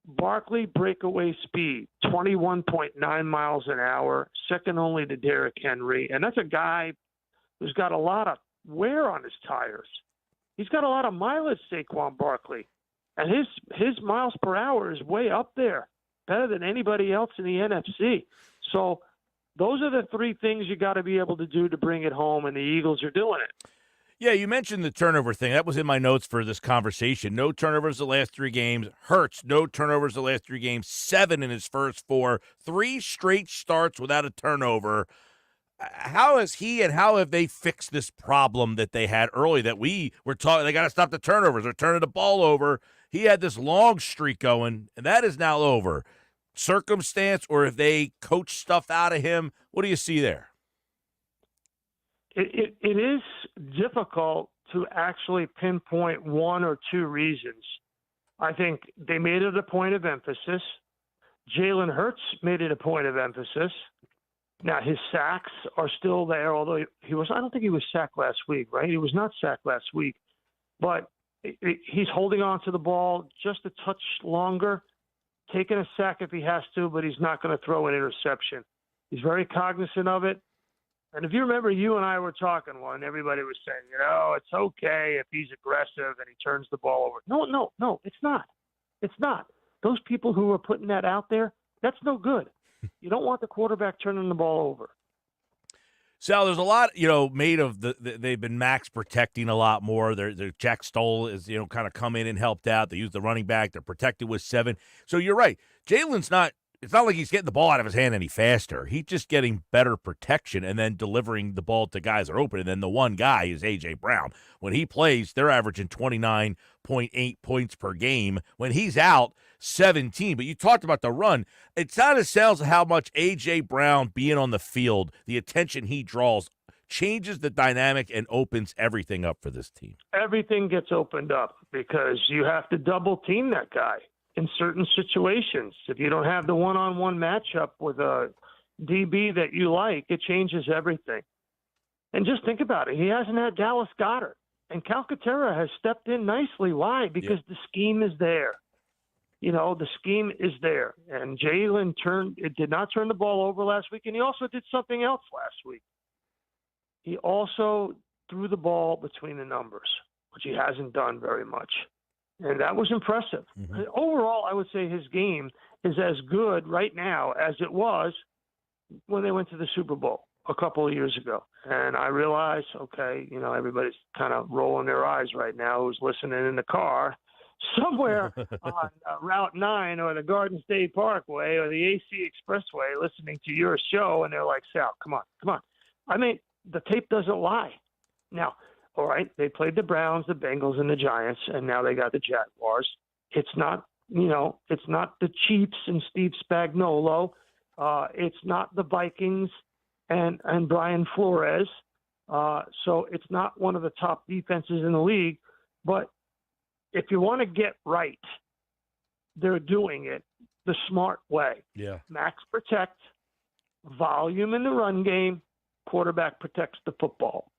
Barkley breakaway speed, 21.9 miles an hour, second only to Derrick Henry. And that's a guy who's got a lot of wear on his tires. He's got a lot of mileage, Saquon Barkley. And his miles per hour is way up there, better than anybody else in the NFC. So those are the 3 things you got to be able to do to bring it home, and the Eagles are doing it.
Yeah, you mentioned the turnover thing. That was in my notes for this conversation. No turnovers the last 3 games. Hurts, no turnovers the last 3 games. 7 in his first 4. 3 straight starts without a turnover. How has he and how have they fixed this problem that they had early that we were talking? They got to stop the turnovers. They're turning the ball over. He had this long streak going, and that is now over. Circumstance, or if they coach stuff out of him, what do you see there?
It is difficult to actually pinpoint 1 or 2 reasons. I think they made it a point of emphasis. Jalen Hurts made it a point of emphasis. Now, his sacks are still there, although I don't think he was sacked last week, right? He was not sacked last week. But he's holding on to the ball just a touch longer, taking a sack if he has to, but he's not going to throw an interception. He's very cognizant of it. And if you remember, you and I were talking one, everybody was saying, it's okay if he's aggressive and he turns the ball over. No, it's not. It's not. Those people who are putting that out there, that's no good. You don't want the quarterback turning the ball over.
Sal, there's a lot, made of they've been max protecting a lot more. Their Jack Stoll is, kind of come in and helped out. They use the running back. They're protected with 7. So you're right. Jalen's not it's not like he's getting the ball out of his hand any faster. He's just getting better protection and then delivering the ball to guys that are open. And then the one guy is A.J. Brown. When he plays, they're averaging 29.8 points per game. When he's out, 17. But you talked about the run. It's not as sounds how much A.J. Brown being on the field, the attention he draws, changes the dynamic and opens everything up for this team.
Everything gets opened up because you have to double team that guy in certain situations. If you don't have the one-on-one matchup with a DB that you like, it changes everything. And just think about it. He hasn't had Dallas Goedert. And Calcaterra has stepped in nicely. Why? Because the scheme is there. The scheme is there. And Jalen did not turn the ball over last week, and he also did something else last week. He also threw the ball between the numbers, which he hasn't done very much. And that was impressive. Mm-hmm. Overall, I would say his game is as good right now as it was when they went to the Super Bowl a couple of years ago. And I realize, okay, everybody's kind of rolling their eyes right now who's listening in the car somewhere on Route 9 or the Garden State Parkway or the AC Expressway listening to your show, and they're like, Sal, come on. I mean, the tape doesn't lie. Now, all right, they played the Browns, the Bengals, and the Giants, and now they got the Jaguars. It's not, it's not the Chiefs and Steve Spagnuolo. It's not the Vikings and Brian Flores. So it's not one of the top defenses in the league. But if you want to get right, they're doing it the smart way.
Yeah.
Max protect, volume in the run game, quarterback protects the football.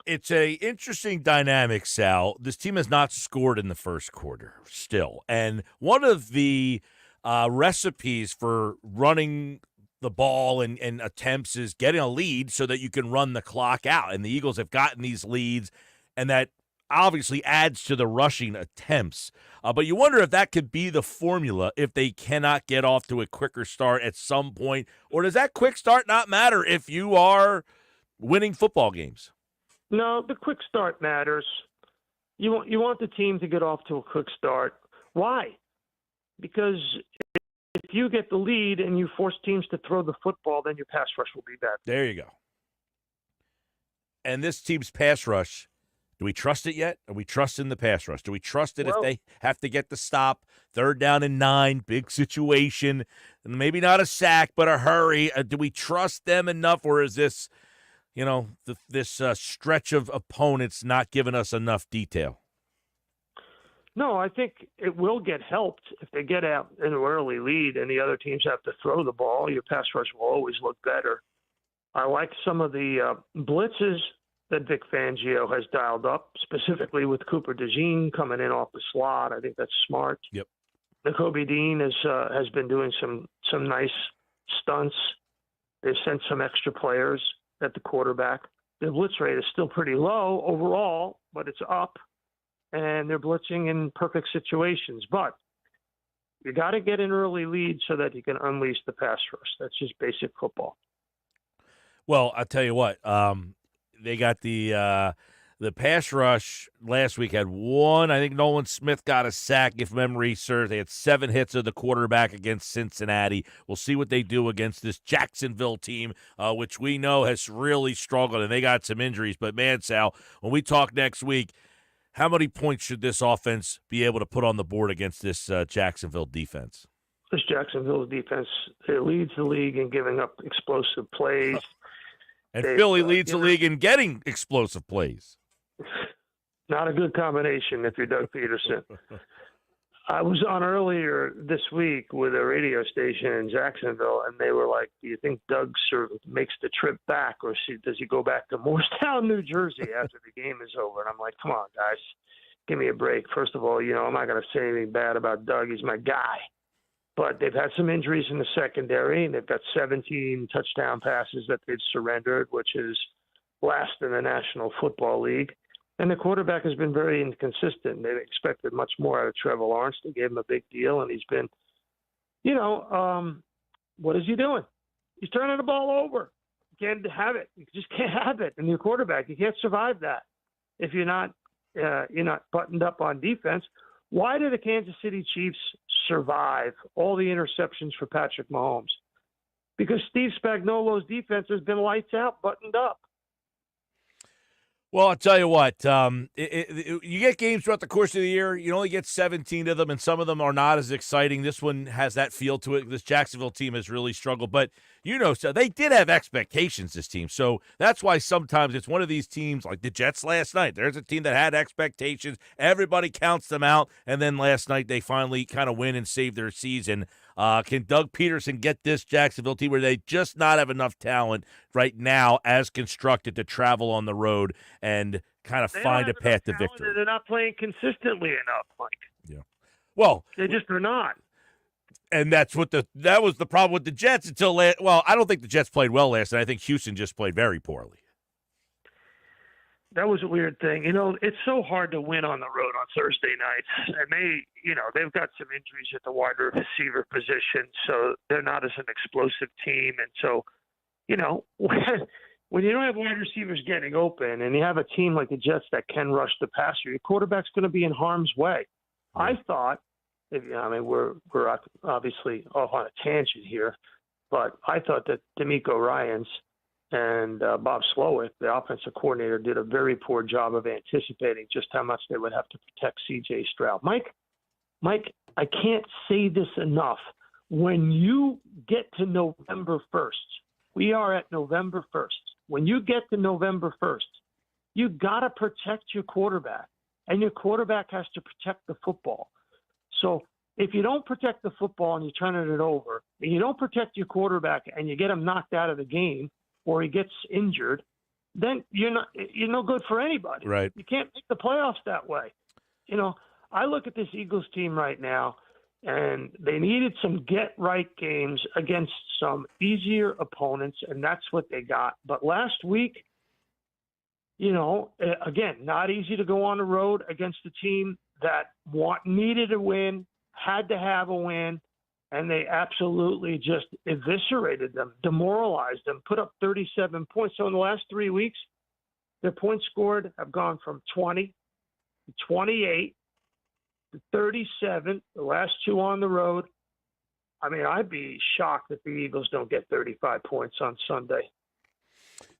It's a interesting dynamic, Sal. This team has not scored in the first quarter still. And one of the recipes for running the ball and attempts is getting a lead so that you can run the clock out. And the Eagles have gotten these leads, and that obviously adds to the rushing attempts. But you wonder if that could be the formula if they cannot get off to a quicker start at some point. Or does that quick start not matter if you are winning football games?
No, the quick start matters. You want the team to get off to a quick start. Why? Because if you get the lead and you force teams to throw the football, then your pass rush will be bad.
There you go. And this team's pass rush, do we trust it yet? Are we trusting the pass rush? Do we trust it if they have to get the stop, 3rd down and 9, big situation, and maybe not a sack, but a hurry? Do we trust them enough, or is this, this stretch of opponents not giving us enough detail?
No, I think it will get helped if they get out in an early lead and the other teams have to throw the ball. Your pass rush will always look better. I like some of the blitzes that Vic Fangio has dialed up, specifically with Cooper DeJean coming in off the slot. I think that's smart.
Yep.
Nakobe Dean has been doing some nice stunts. They've sent some extra players at the quarterback. The blitz rate is still pretty low overall, but it's up, and they're blitzing in perfect situations. But you got to get an early lead so that you can unleash the pass rush. That's just basic football.
Well, I'll tell you what. They got the pass rush last week had one. I think Nolan Smith got a sack, if memory serves. They had 7 hits of the quarterback against Cincinnati. We'll see what they do against this Jacksonville team, which we know has really struggled, and they got some injuries. But, man, Sal, when we talk next week, how many points should this offense be able to put on the board against this Jacksonville defense?
This Jacksonville defense, it leads the league in giving up explosive plays.
And Philly leads the league in getting explosive plays.
Not a good combination if you're Doug Peterson. I was on earlier this week with a radio station in Jacksonville, and they were like, do you think Doug sort of makes the trip back, or does he go back to Morristown, New Jersey after the game is over? And I'm like, come on, guys, give me a break. First of all, I'm not going to say anything bad about Doug. He's my guy. But they've had some injuries in the secondary, and they've got 17 touchdown passes that they've surrendered, which is last in the National Football League. And the quarterback has been very inconsistent. They expected much more out of Trevor Lawrence. They gave him a big deal, and he's been, what is he doing? He's turning the ball over. You can't have it. You just can't have it. And your quarterback, you can't survive that if you're not buttoned up on defense. Why do the Kansas City Chiefs survive all the interceptions for Patrick Mahomes because Steve Spagnuolo's defense has been lights out, buttoned up.
Well, I'll tell you what, you get games throughout the course of the year. You only get 17 of them, and some of them are not as exciting. This one has that feel to it. This Jacksonville team has really struggled. But, so they did have expectations, this team. So that's why sometimes it's one of these teams like the Jets last night. There's a team that had expectations. Everybody counts them out. And then last night they finally kind of win and save their season. Can Doug Peterson get this Jacksonville team where they just not have enough talent right now as constructed to travel on the road and kind of find a path to victory?
They're not playing consistently enough, Mike.
Yeah. Well,
they just are not.
And that was the problem with the Jets until I don't think the Jets played well last night. I think Houston just played very poorly.
That was a weird thing. It's so hard to win on the road on Thursday nights. And they've got some injuries at the wide receiver position, so they're not as an explosive team. And so, when you don't have wide receivers getting open and you have a team like the Jets that can rush the passer, your quarterback's going to be in harm's way. I thought, we're obviously off on a tangent here, but I thought that D'Amico Ryans and Bob Slowick, the offensive coordinator, did a very poor job of anticipating just how much they would have to protect C.J. Stroud. Mike, I can't say this enough. When you get to November 1st, we are at November 1st. When you get to November 1st, you got to protect your quarterback, and your quarterback has to protect the football. So if you don't protect the football and you're turning it over, and you don't protect your quarterback and you get him knocked out of the game, or he gets injured, then you're no good for anybody.
Right.
You can't make the playoffs that way. I look at this Eagles team right now, and they needed some get-right games against some easier opponents, and that's what they got. But last week, again, not easy to go on the road against a team that needed a win, had to have a win, and they absolutely just eviscerated them, demoralized them, put up 37 points. So in the last 3 weeks, their points scored have gone from 20 to 28 to 37, the last two on the road. I'd be shocked if the Eagles don't get 35 points on Sunday.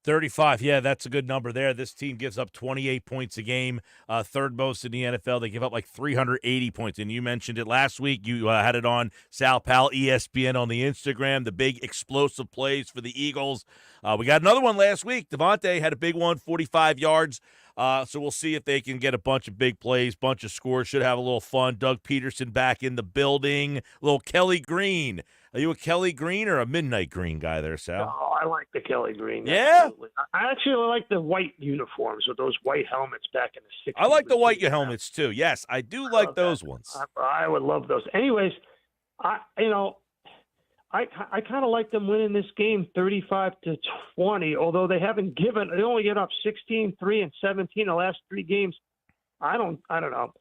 35, yeah, that's a good number there. This team gives up 28 points a game, third most in the NFL. They give up like 380 points, and you mentioned it last week. You had it on Sal Pal, ESPN on the Instagram, the big explosive plays for the Eagles. We got another one last week. Devontae had a big one, 45 yards. So we'll see if they can get a bunch of big plays, bunch of scores. Should have a little fun. Doug Peterson back in the building. A little Kelly Green. Are you a Kelly Green or a Midnight Green guy there, Sal?
Oh, I like the Kelly Green.
Yeah?
Absolutely. I actually like the white uniforms with those white helmets back in the 60s.
I like the white helmets, too. Yes, I do like those ones.
I would love those. Anyways, I kind of like them winning this game 35-20, although they only get up 16, 3, and 17 the last three games. I don't know.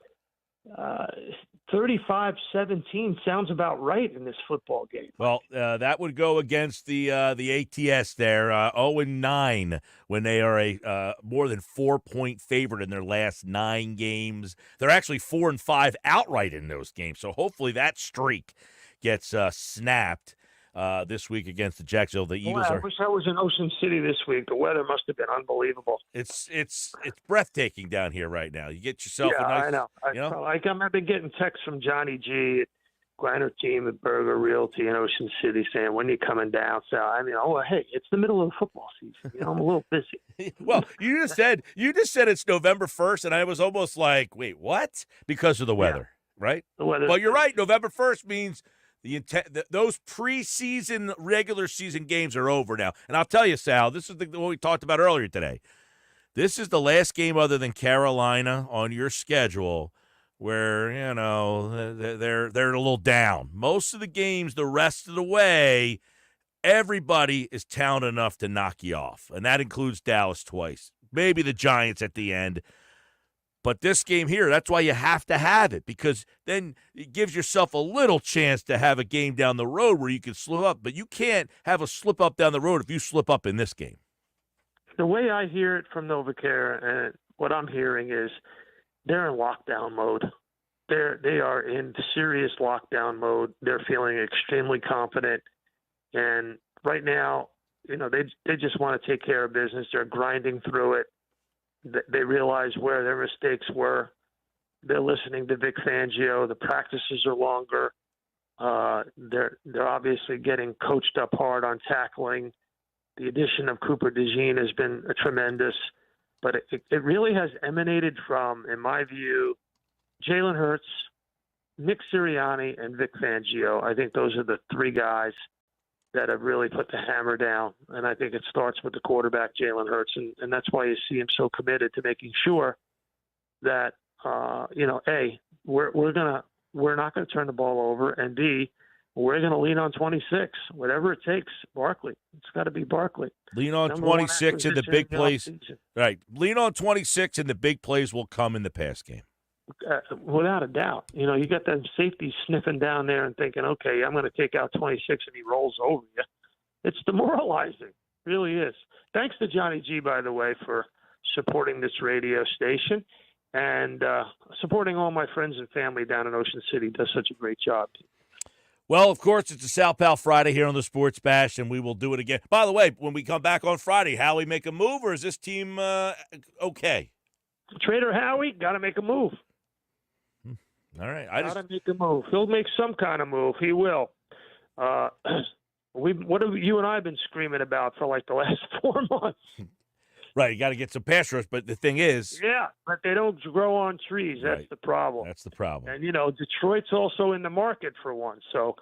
35-17 sounds about right in this football game.
Well, that would go against the ATS there, 0-9 when they are a more than 4-point favorite in their last 9 games. They're actually 4-5 outright in those games, so hopefully that streak gets snapped this week against the Jacksonville. The Eagles
I wish I was in Ocean City this week. The weather must have been unbelievable.
It's breathtaking down here right now. You get yourself a nice.
I know. I've been getting texts from Johnny G, Griner team at Burger Realty in Ocean City saying, "When are you coming down?" So hey, it's the middle of the football season. I'm a little busy.
Well, you just said it's November 1st, and I was almost like, wait, what? Because of the weather, right?
The weather.
Well, you're right. November 1st means those preseason, regular season games are over now. And I'll tell you, Sal, this is what we talked about earlier today. This is the last game other than Carolina on your schedule where, they're a little down. Most of the games the rest of the way, everybody is talented enough to knock you off. And that includes Dallas twice. Maybe the Giants at the end. But this game here, that's why you have to have it, because then it gives yourself a little chance to have a game down the road where you can slip up. But you can't have a slip up down the road if you slip up in this game.
The way I hear it from NovaCare, and what I'm hearing is they're in lockdown mode. they are in serious lockdown mode. They're feeling extremely confident, and right now, they just want to take care of business. They're grinding through it. They realize where their mistakes were. They're listening to Vic Fangio. The practices are longer. They're obviously getting coached up hard on tackling. The addition of Cooper DeJean has been tremendous, but it really has emanated from, in my view, Jalen Hurts, Nick Sirianni, and Vic Fangio. I think those are the three guys that have really put the hammer down, and I think it starts with the quarterback, Jalen Hurts, and that's why you see him so committed to making sure that A, we're not going to turn the ball over, and B, we're going to lean on 26, whatever it takes. Barkley, it's got to be Barkley.
Lean on 26 in the big plays. Right, lean on 26, and the big plays will come in the pass game.
Without a doubt. You got them safeties sniffing down there and thinking, okay, I'm going to take out 26, and he rolls over you. It's demoralizing. It really is. Thanks to Johnny G, by the way, for supporting this radio station and supporting all my friends and family down in Ocean City. Does such a great job.
Well, of course, it's a Sal Pal Friday here on the Sports Bash, and we will do it again. By the way, when we come back on Friday, Howie make a move, or is this team okay? Trader Howie, got to make a move. All right.
Gotta make a move. He'll make some kind of move. He will. What have you and I been screaming about for like the last 4 months?
Right. You got to get some pass rush, but the thing is.
Yeah, but they don't grow on trees. That's
Right.
the problem.
That's the problem.
And, Detroit's also in the market for one. So,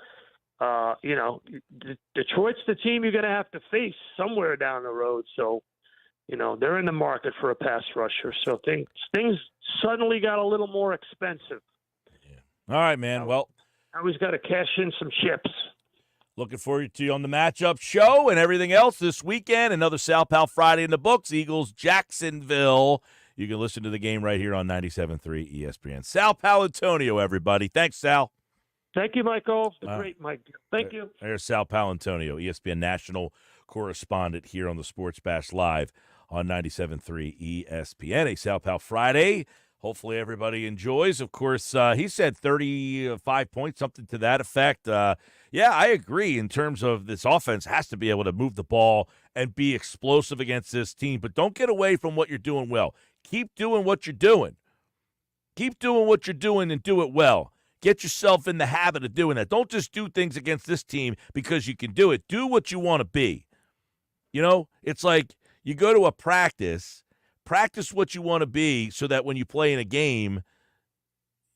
Detroit's the team you're going to have to face somewhere down the road. So, they're in the market for a pass rusher. So things suddenly got a little more expensive.
All right, man. Well,
I always got to cash in some chips.
Looking forward to you on the matchup show and everything else this weekend. Another Sal Pal Friday in the books. Eagles, Jacksonville. You can listen to the game right here on 97.3 ESPN. Sal Palantonio, everybody. Thanks, Sal.
Thank you, Michael. The great Mike. Thank you.
There's Sal Palantonio, ESPN national correspondent here on the Sports Bash Live on 97.3 ESPN. A Sal Pal Friday. Hopefully everybody enjoys. Of course, he said 35 points, something to that effect. Yeah, I agree in terms of this offense has to be able to move the ball and be explosive against this team. But don't get away from what you're doing well. Keep doing what you're doing. Keep doing what you're doing and do it well. Get yourself in the habit of doing that. Don't just do things against this team because you can do it. Do what you want to be. It's like you go to a practice what you want to be so that when you play in a game,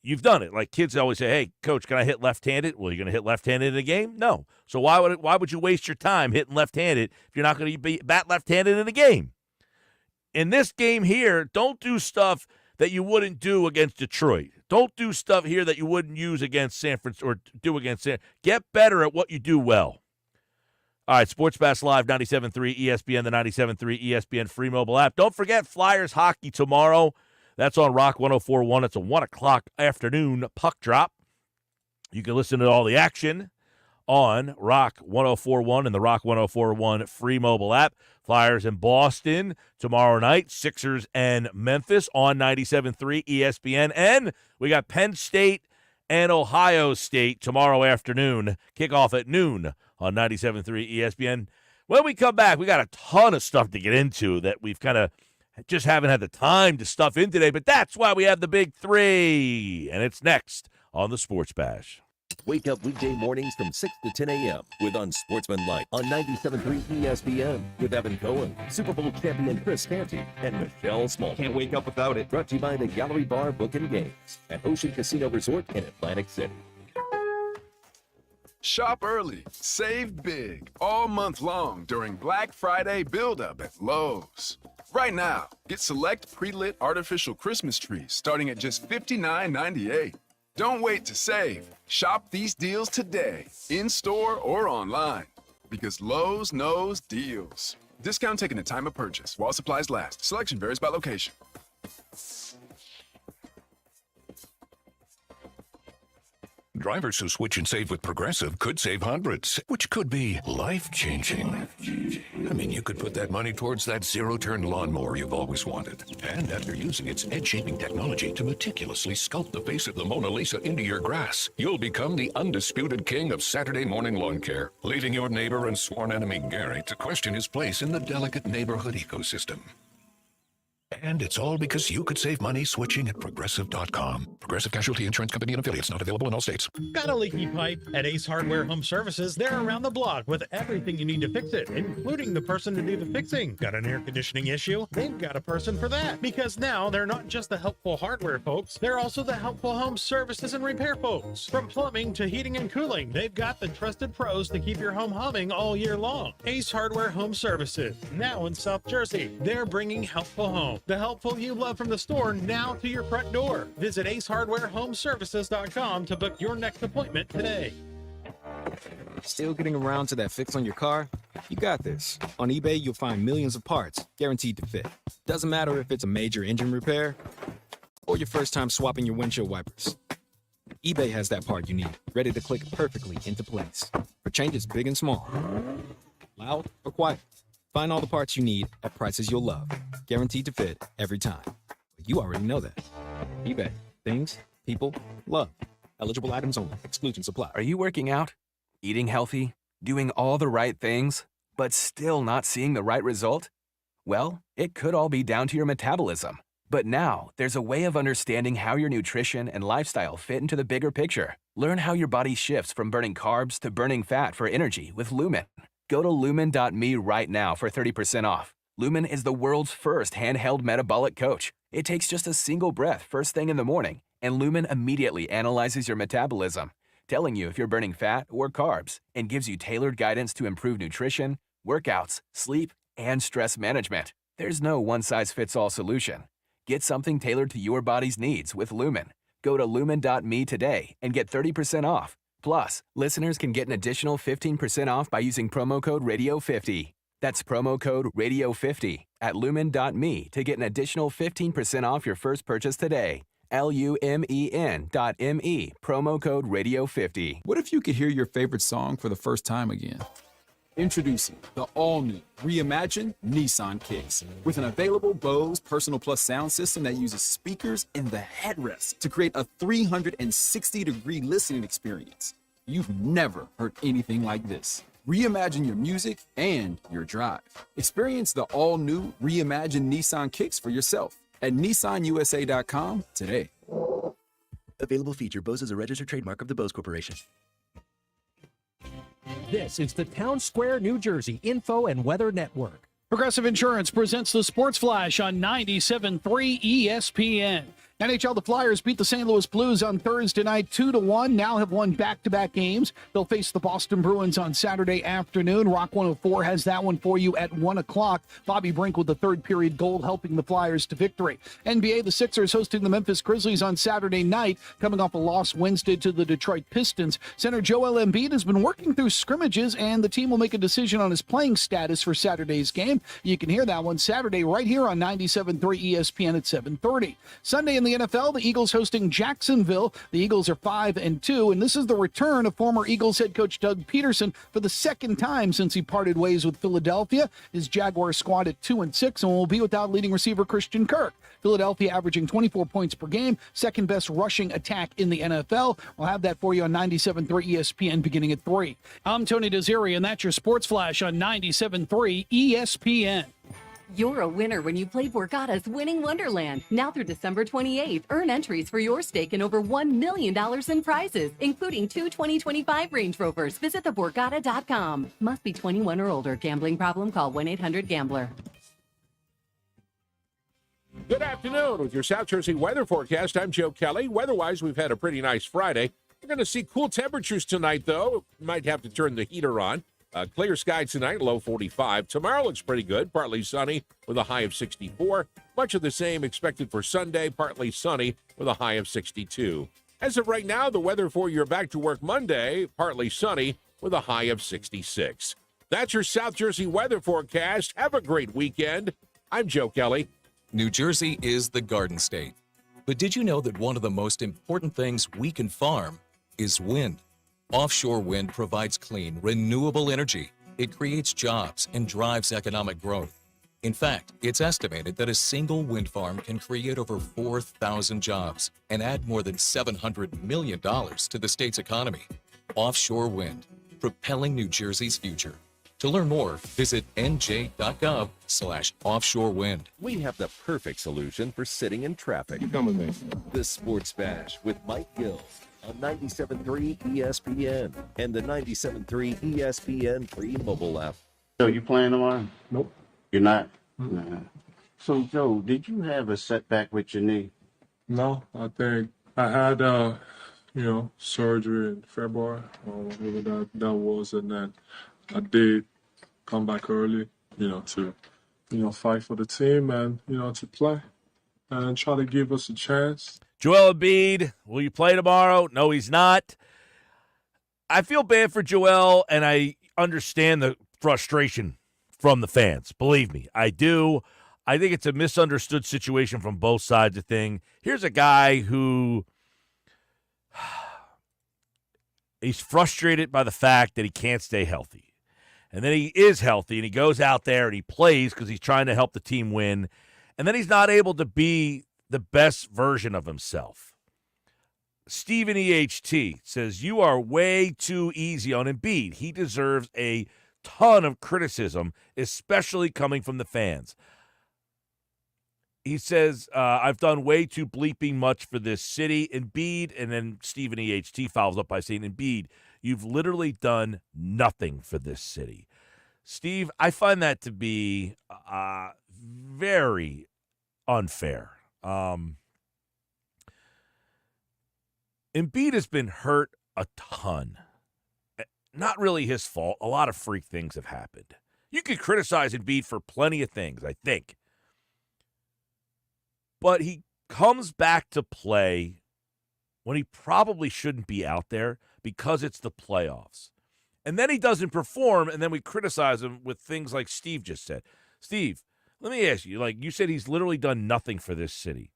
you've done it. Like kids always say, hey, coach, can I hit left-handed? Well, you're going to hit left-handed in a game? No. So why would you waste your time hitting left-handed if you're not going to bat left-handed in a game? In this game here, don't do stuff that you wouldn't do against Detroit. Don't do stuff here that you wouldn't use against San Francisco or do against San. Get better at what you do well. All right, Sports Bash Live, 97.3 ESPN, the 97.3 ESPN free mobile app. Don't forget Flyers hockey tomorrow. That's on Rock 104.1. It's a 1 o'clock afternoon puck drop. You can listen to all the action on Rock 104.1 and the Rock 104.1 free mobile app. Flyers in Boston tomorrow night. Sixers and Memphis on 97.3 ESPN. And we got Penn State and Ohio State tomorrow afternoon. Kickoff at noon on 97.3 ESPN. When we come back, we got a ton of stuff to get into that we've kind of just haven't had the time to stuff in today, but that's why we have the big three, and it's next on the Sports Bash.
Wake up weekday mornings from 6 to 10 a.m. with Unsportsmanlike on 97.3 ESPN with Evan Cohen, Super Bowl champion Chris Canty, and Michelle Small. Can't wake up without it. Brought to you by the Gallery Bar Book and Games at Ocean Casino Resort in Atlantic City.
Shop early, save big, all month long during Black Friday build-up at Lowe's. Right now, get select pre-lit artificial Christmas trees starting at just $59.98. Don't wait to save. Shop these deals today, in-store or online, because Lowe's knows deals. Discount taken at time of purchase while supplies last. Selection varies by location.
Drivers who switch and save with Progressive could save hundreds, which could be life-changing. I mean, you could put that money towards that zero-turn lawnmower you've always wanted. And after using its edge-shaping technology to meticulously sculpt the face of the Mona Lisa into your grass, you'll become the undisputed king of Saturday morning lawn care, leaving your neighbor and sworn enemy Gary to question his place in the delicate neighborhood ecosystem. And it's all because you could save money switching at Progressive.com. Progressive Casualty Insurance Company and affiliates, not available in all states.
Got a leaky pipe? At Ace Hardware Home Services, they're around the block with everything you need to fix it, including the person to do the fixing. Got an air conditioning issue? They've got a person for that. Because now they're not just the helpful hardware folks, they're also the helpful home services and repair folks. From plumbing to heating and cooling, they've got the trusted pros to keep your home humming all year long. Ace Hardware Home Services, now in South Jersey. They're bringing helpful home. The helpful you love from the store now to your front door. Visit AceHardwareHomeservices.com to book your next appointment today.
Still getting around to that fix on your car? You got this. On eBay, you'll find millions of parts, guaranteed to fit. Doesn't matter if it's a major engine repair or your first time swapping your windshield wipers. eBay has that part you need, ready to click perfectly into place. For changes big and small. Loud or quiet. Find all the parts you need at prices you'll love. Guaranteed to fit every time. But you already know that. eBay. Things, people, love. Eligible items only. Exclusions apply.
Are you working out, eating healthy, doing all the right things, but still not seeing the right result? Well, it could all be down to your metabolism. But now, there's a way of understanding how your nutrition and lifestyle fit into the bigger picture. Learn how your body shifts from burning carbs to burning fat for energy with Lumen. Go to lumen.me right now for 30% off. Lumen is the world's first handheld metabolic coach. It takes just a single breath first thing in the morning, and Lumen immediately analyzes your metabolism, telling you if you're burning fat or carbs, and gives you tailored guidance to improve nutrition, workouts, sleep, and stress management. There's no one-size-fits-all solution. Get something tailored to your body's needs with Lumen. Go to lumen.me today and get 30% off. Plus, listeners can get an additional 15% off by using promo code Radio50. That's promo code Radio50 at lumen.me to get an additional 15% off your first purchase today. LUMEN.ME, promo code Radio50.
What if you could hear your favorite song for the first time again? Introducing the all-new, reimagined Nissan Kicks. With an available Bose Personal Plus sound system that uses speakers in the headrest to create a 360-degree listening experience. You've never heard anything like this. Reimagine your music and your drive. Experience the all-new, reimagined Nissan Kicks for yourself at nissanusa.com today.
Available feature. Bose is a registered trademark of the Bose Corporation.
This is the Town Square, New Jersey Info and Weather Network.
Progressive Insurance presents the Sports Flash on 97.3 ESPN. NHL, the Flyers beat the St. Louis Blues on Thursday night 2-1, now have won back-to-back games. They'll face the Boston Bruins on Saturday afternoon. Rock 104 has that one for you at 1 o'clock. Bobby Brink with the third-period goal helping the Flyers to victory. NBA, the Sixers hosting the Memphis Grizzlies on Saturday night, coming off a loss Wednesday to the Detroit Pistons. Center Joel Embiid has been working through scrimmages, and the team will make a decision on his playing status for Saturday's game. You can hear that one Saturday right here on 97.3 ESPN at 7:30. Sunday in the NFL, the Eagles hosting Jacksonville. The Eagles are 5-2, and this is the return of former Eagles head coach Doug Peterson for the second time since he parted ways with Philadelphia. His Jaguars squad at 2-6 and will be without leading receiver Christian Kirk. Philadelphia averaging 24 points per game, second best rushing attack in the NFL. We'll have that for you on 97.3 ESPN beginning at 3. I'm Tony Desiri, and that's your Sports Flash on 97.3 ESPN.
You're a winner when you play Borgata's Winning Wonderland. Now through December 28th, earn entries for your stake in over $1 million in prizes, including 2 2025 Range Rovers. Visit theborgata.com. Must be 21 or older. Gambling problem? Call 1-800-GAMBLER.
Good afternoon. With your South Jersey weather forecast, I'm Joe Kelly. Weather-wise, we've had a pretty nice Friday. We're going to see cool temperatures tonight, though. Might have to turn the heater on. Clear sky tonight, low 45. Tomorrow looks pretty good, partly sunny with a high of 64. Much of the same expected for Sunday, partly sunny with a high of 62. As of right now, the weather for your back-to-work Monday, partly sunny with a high of 66. That's your South Jersey weather forecast. Have a great weekend. I'm Joe Kelly.
New Jersey is the Garden State. But did you know that one of the most important things we can farm
is wind. Offshore wind provides clean, renewable energy. It creates jobs and drives economic growth. In fact, it's estimated that a single wind farm can create over 4,000 jobs and add more than $700 million to the state's economy. Offshore wind, propelling New Jersey's future. To learn more, visit nj.gov/offshore wind.
We have the perfect solution for sitting in traffic.
Come with me.
The Sports Bash with Mike Gill on 97.3 ESPN and the 97.3 ESPN free mobile app.
So you playing tomorrow?
Nope.
You're not? Nah. So, Joe, did you have a setback with your knee?
No, I think I had, surgery in February, whatever that was, and then I did come back early, to, fight for the team and, to play and try to give us a chance.
Joel Embiid, will you play tomorrow? No, he's not. I feel bad for Joel, and I understand the frustration from the fans. Believe me, I do. I think it's a misunderstood situation from both sides of the thing. Here's a guy who he's frustrated by the fact that he can't stay healthy. And then he is healthy, and he goes out there and he plays because he's trying to help the team win. And then he's not able to be the best version of himself. Stephen EHT says, you are way too easy on Embiid. He deserves a ton of criticism, especially coming from the fans. He says, I've done way too bleeping much for this city. Embiid, and then Stephen EHT follows up by saying, Embiid, you've literally done nothing for this city. Steve, I find that to be very unfair. Embiid has been hurt a ton. Not really his fault. A lot of freak things have happened. You could criticize Embiid for plenty of things, I think. But he comes back to play when he probably shouldn't be out there because it's the playoffs. And then he doesn't perform, and then we criticize him with things like Steve just said. Steve, let me ask you, you said he's literally done nothing for this city.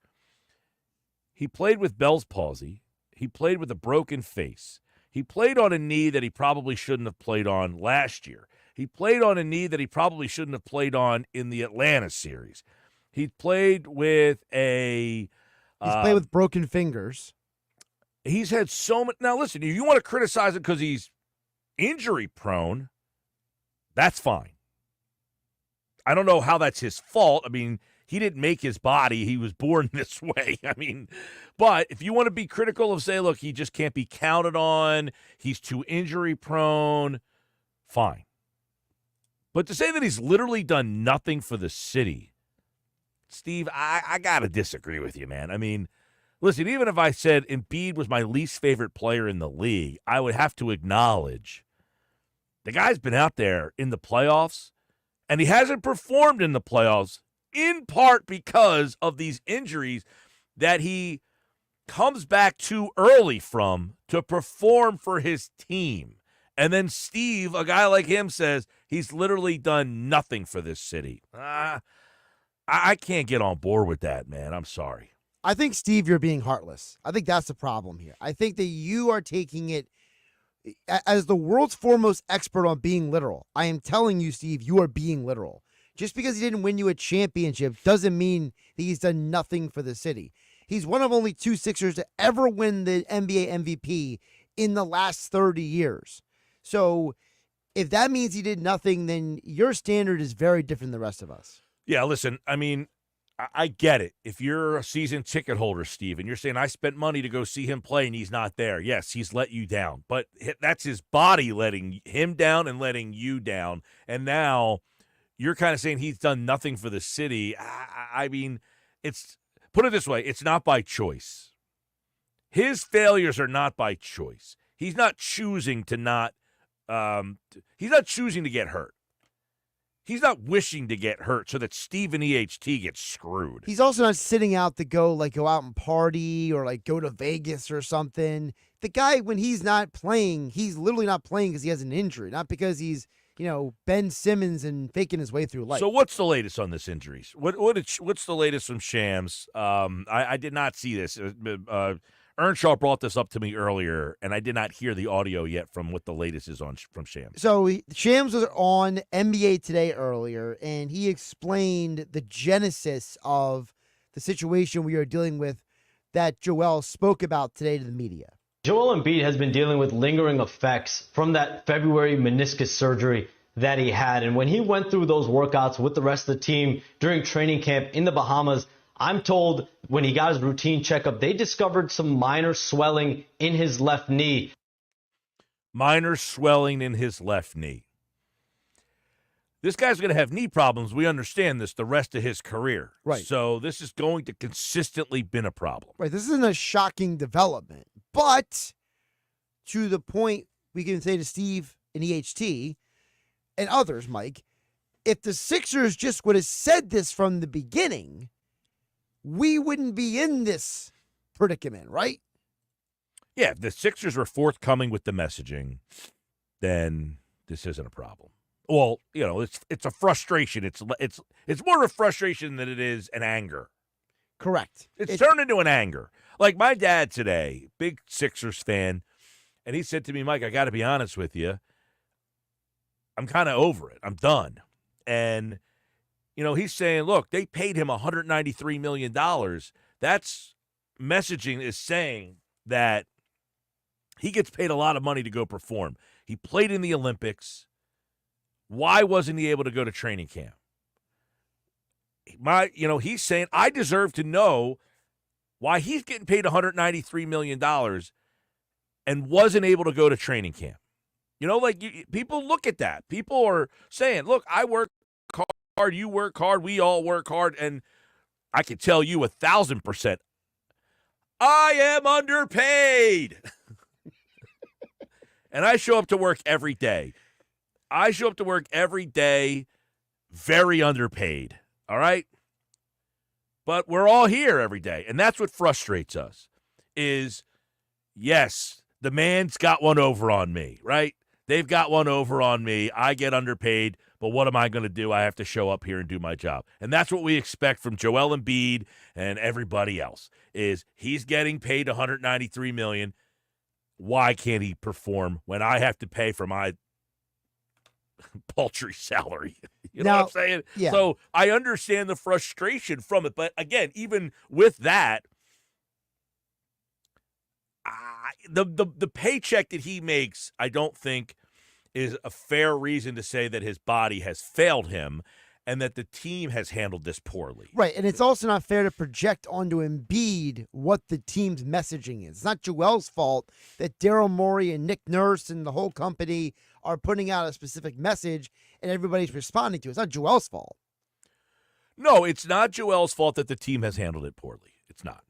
He played with Bell's palsy. He played with a broken face. He played on a knee that he probably shouldn't have played on last year. He played on a knee that he probably shouldn't have played on in the Atlanta series. He played with He's
played with broken fingers.
He's had so much. Now, listen, if you want to criticize him because he's injury prone, that's fine. I don't know how that's his fault. I mean, he didn't make his body. He was born this way. But if you want to be critical of, say, look, he just can't be counted on, he's too injury prone, fine. But to say that he's literally done nothing for the city, Steve, I got to disagree with you, man. Listen, even if I said Embiid was my least favorite player in the league, I would have to acknowledge the guy's been out there in the playoffs, and he hasn't performed in the playoffs, in part because of these injuries that he comes back too early from to perform for his team. And then Steve, a guy like him, says he's literally done nothing for this city. I can't get on board with that, man. I'm sorry.
I think, Steve, you're being heartless. I think that's the problem here. I think that you are taking it as the world's foremost expert on being literal. I am telling you, Steve, you are being literal. Just because he didn't win you a championship doesn't mean that he's done nothing for the city. He's one of only two Sixers to ever win the NBA MVP in the last 30 years. So if that means he did nothing, then your standard is very different than the rest of us.
Yeah, listen, I get it. If you're a season ticket holder, Steve, and you're saying, I spent money to go see him play and he's not there. Yes, he's let you down. But that's his body letting him down and letting you down. And now you're kind of saying he's done nothing for the city. It's put it this way. It's not by choice. His failures are not by choice. He's not choosing to he's not choosing to get hurt. He's not wishing to get hurt so that Stephen EHT gets screwed.
He's also not sitting out to go out and party or go to Vegas or something. The guy, when he's not playing, he's literally not playing because he has an injury, not because he's, Ben Simmons and faking his way through life.
So what's the latest on this injuries? What's the latest from Shams? I did not see this. Earnshaw brought this up to me earlier, and I did not hear the audio yet from what the latest is on from Shams.
So Shams was on NBA Today earlier, and he explained the genesis of the situation we are dealing with that Joel spoke about today to the media.
Joel Embiid has been dealing with lingering effects from that February meniscus surgery that he had. And when he went through those workouts with the rest of the team during training camp in the Bahamas, I'm told when he got his routine checkup, they discovered some minor swelling in his left knee.
Minor swelling in his left knee. This guy's going to have knee problems. We understand this the rest of his career.
Right.
So this is going to consistently been a problem.
Right. This isn't a shocking development. But to the point we can say to Steve and EHT and others, Mike, if the Sixers just would have said this from the beginning, we wouldn't be in this predicament, right?
Yeah, if the Sixers were forthcoming with the messaging, then this isn't a problem. Well, it's a frustration. It's more of a frustration than it is an anger.
Correct.
It's turned into an anger. Like my dad today, big Sixers fan, and he said to me, Mike, I got to be honest with you. I'm kind of over it. I'm done. And, he's saying, look, they paid him $193 million. That's messaging is saying that he gets paid a lot of money to go perform. He played in the Olympics. Why wasn't he able to go to training camp? He's saying, I deserve to know why he's getting paid $193 million and wasn't able to go to training camp. People look at that. People are saying, look, I work hard, you work hard, we all work hard, and I can tell you 1,000%, I am underpaid. And I show up to work every day. Very underpaid, all right? But we're all here every day, and that's what frustrates us is, yes, the man's got one over on me, right? They've got one over on me. I get underpaid, but what am I going to do? I have to show up here and do my job. And that's what we expect from Joel Embiid and everybody else is he's getting paid $193 million. Why can't he perform when I have to pay for my paltry salary? You know what I'm saying?
Yeah.
So I understand the frustration from it. But again, even with that, the paycheck that he makes, I don't think is a fair reason to say that his body has failed him and that the team has handled this poorly.
Right, and it's also not fair to project onto Embiid what the team's messaging is. It's not Joel's fault that Daryl Morey and Nick Nurse and the whole company are putting out a specific message and everybody's responding to it. It's not Joel's fault.
No, it's not Joel's fault that the team has handled it poorly. It's not.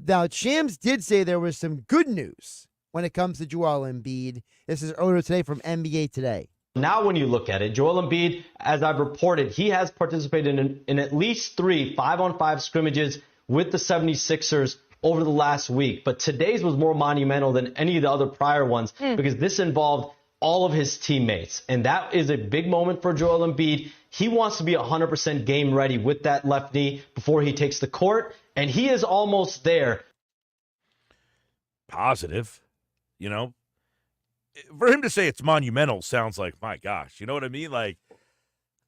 Now, Shams did say there was some good news when it comes to Joel Embiid. This is earlier today from NBA Today.
Now, when you look at it, Joel Embiid, as I've reported, he has participated in at least 3 5-on-5 scrimmages with the 76ers over the last week. But today's was more monumental than any of the other prior ones because this involved all of his teammates. And that is a big moment for Joel Embiid. He wants to be 100% game ready with that left knee before he takes the court. And he is almost there.
Positive, For him to say it's monumental sounds like, my gosh, you know what I mean? Like,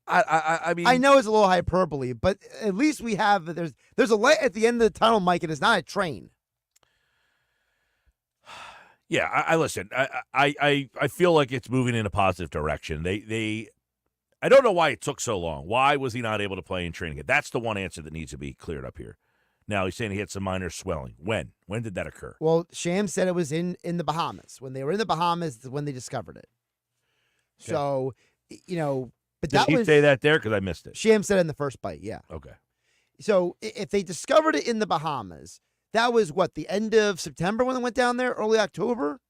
I mean,
I know it's a little hyperbole, but at least we have there's a light at the end of the tunnel, Mike, and it's not a train.
Yeah, I listen. I feel like it's moving in a positive direction. I don't know why it took so long. Why was he not able to play in training? That's the one answer that needs to be cleared up here. Now, he's saying he had some minor swelling. When? When did that occur?
Well, Shams said it was in the Bahamas. When they were in the Bahamas is when they discovered it. Okay. So, but
did he say that there? Because I missed it.
Shams said it in the first bite, yeah.
Okay.
So, if they discovered it in the Bahamas, that was what, the end of September when they went down there? Early October?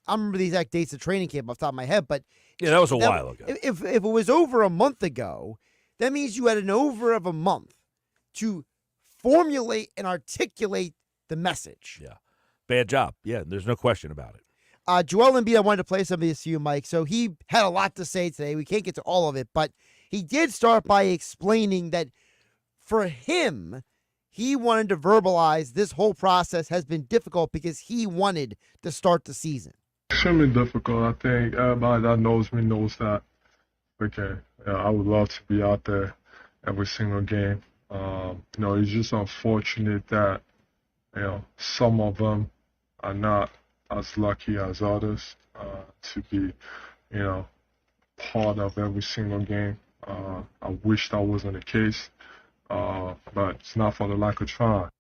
I don't remember the exact dates of training camp off the top of my head, but
yeah, that was a while ago.
If it was over a month ago, that means you had an over of a month to formulate and articulate the message.
Yeah. Bad job. Yeah, there's no question about it.
Joel Embiid, I wanted to play some of this to you, Mike. So he had a lot to say today. We can't get to all of it, but he did start by explaining that for him, he wanted to verbalize this whole process has been difficult because he wanted to start the season.
Extremely difficult. I think everybody that knows me knows that. Okay, I would love to be out there every single game. It's just unfortunate that, some of them are not as lucky as others to be, part of every single game. I wish that wasn't the case, but it's not for the lack of trying.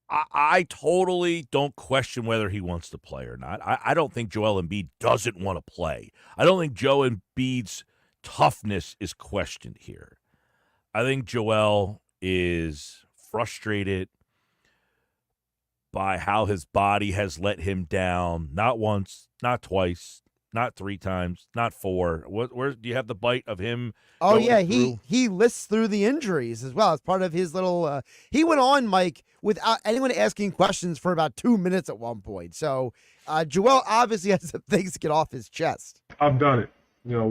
I totally don't question whether he wants to play or not. I don't think Joel Embiid doesn't want to play. I don't think Joe Embiid's toughness is questioned here. I think Joel is frustrated by how his body has let him down. Not once, not twice, not 3 times, not 4. Where do you have the bite of him?
Oh yeah, he lists through the injuries as well as part of his little. He went on, Mike, without anyone asking questions for about 2 minutes at one point. So Joel obviously has some things to get off his chest.
I've done it.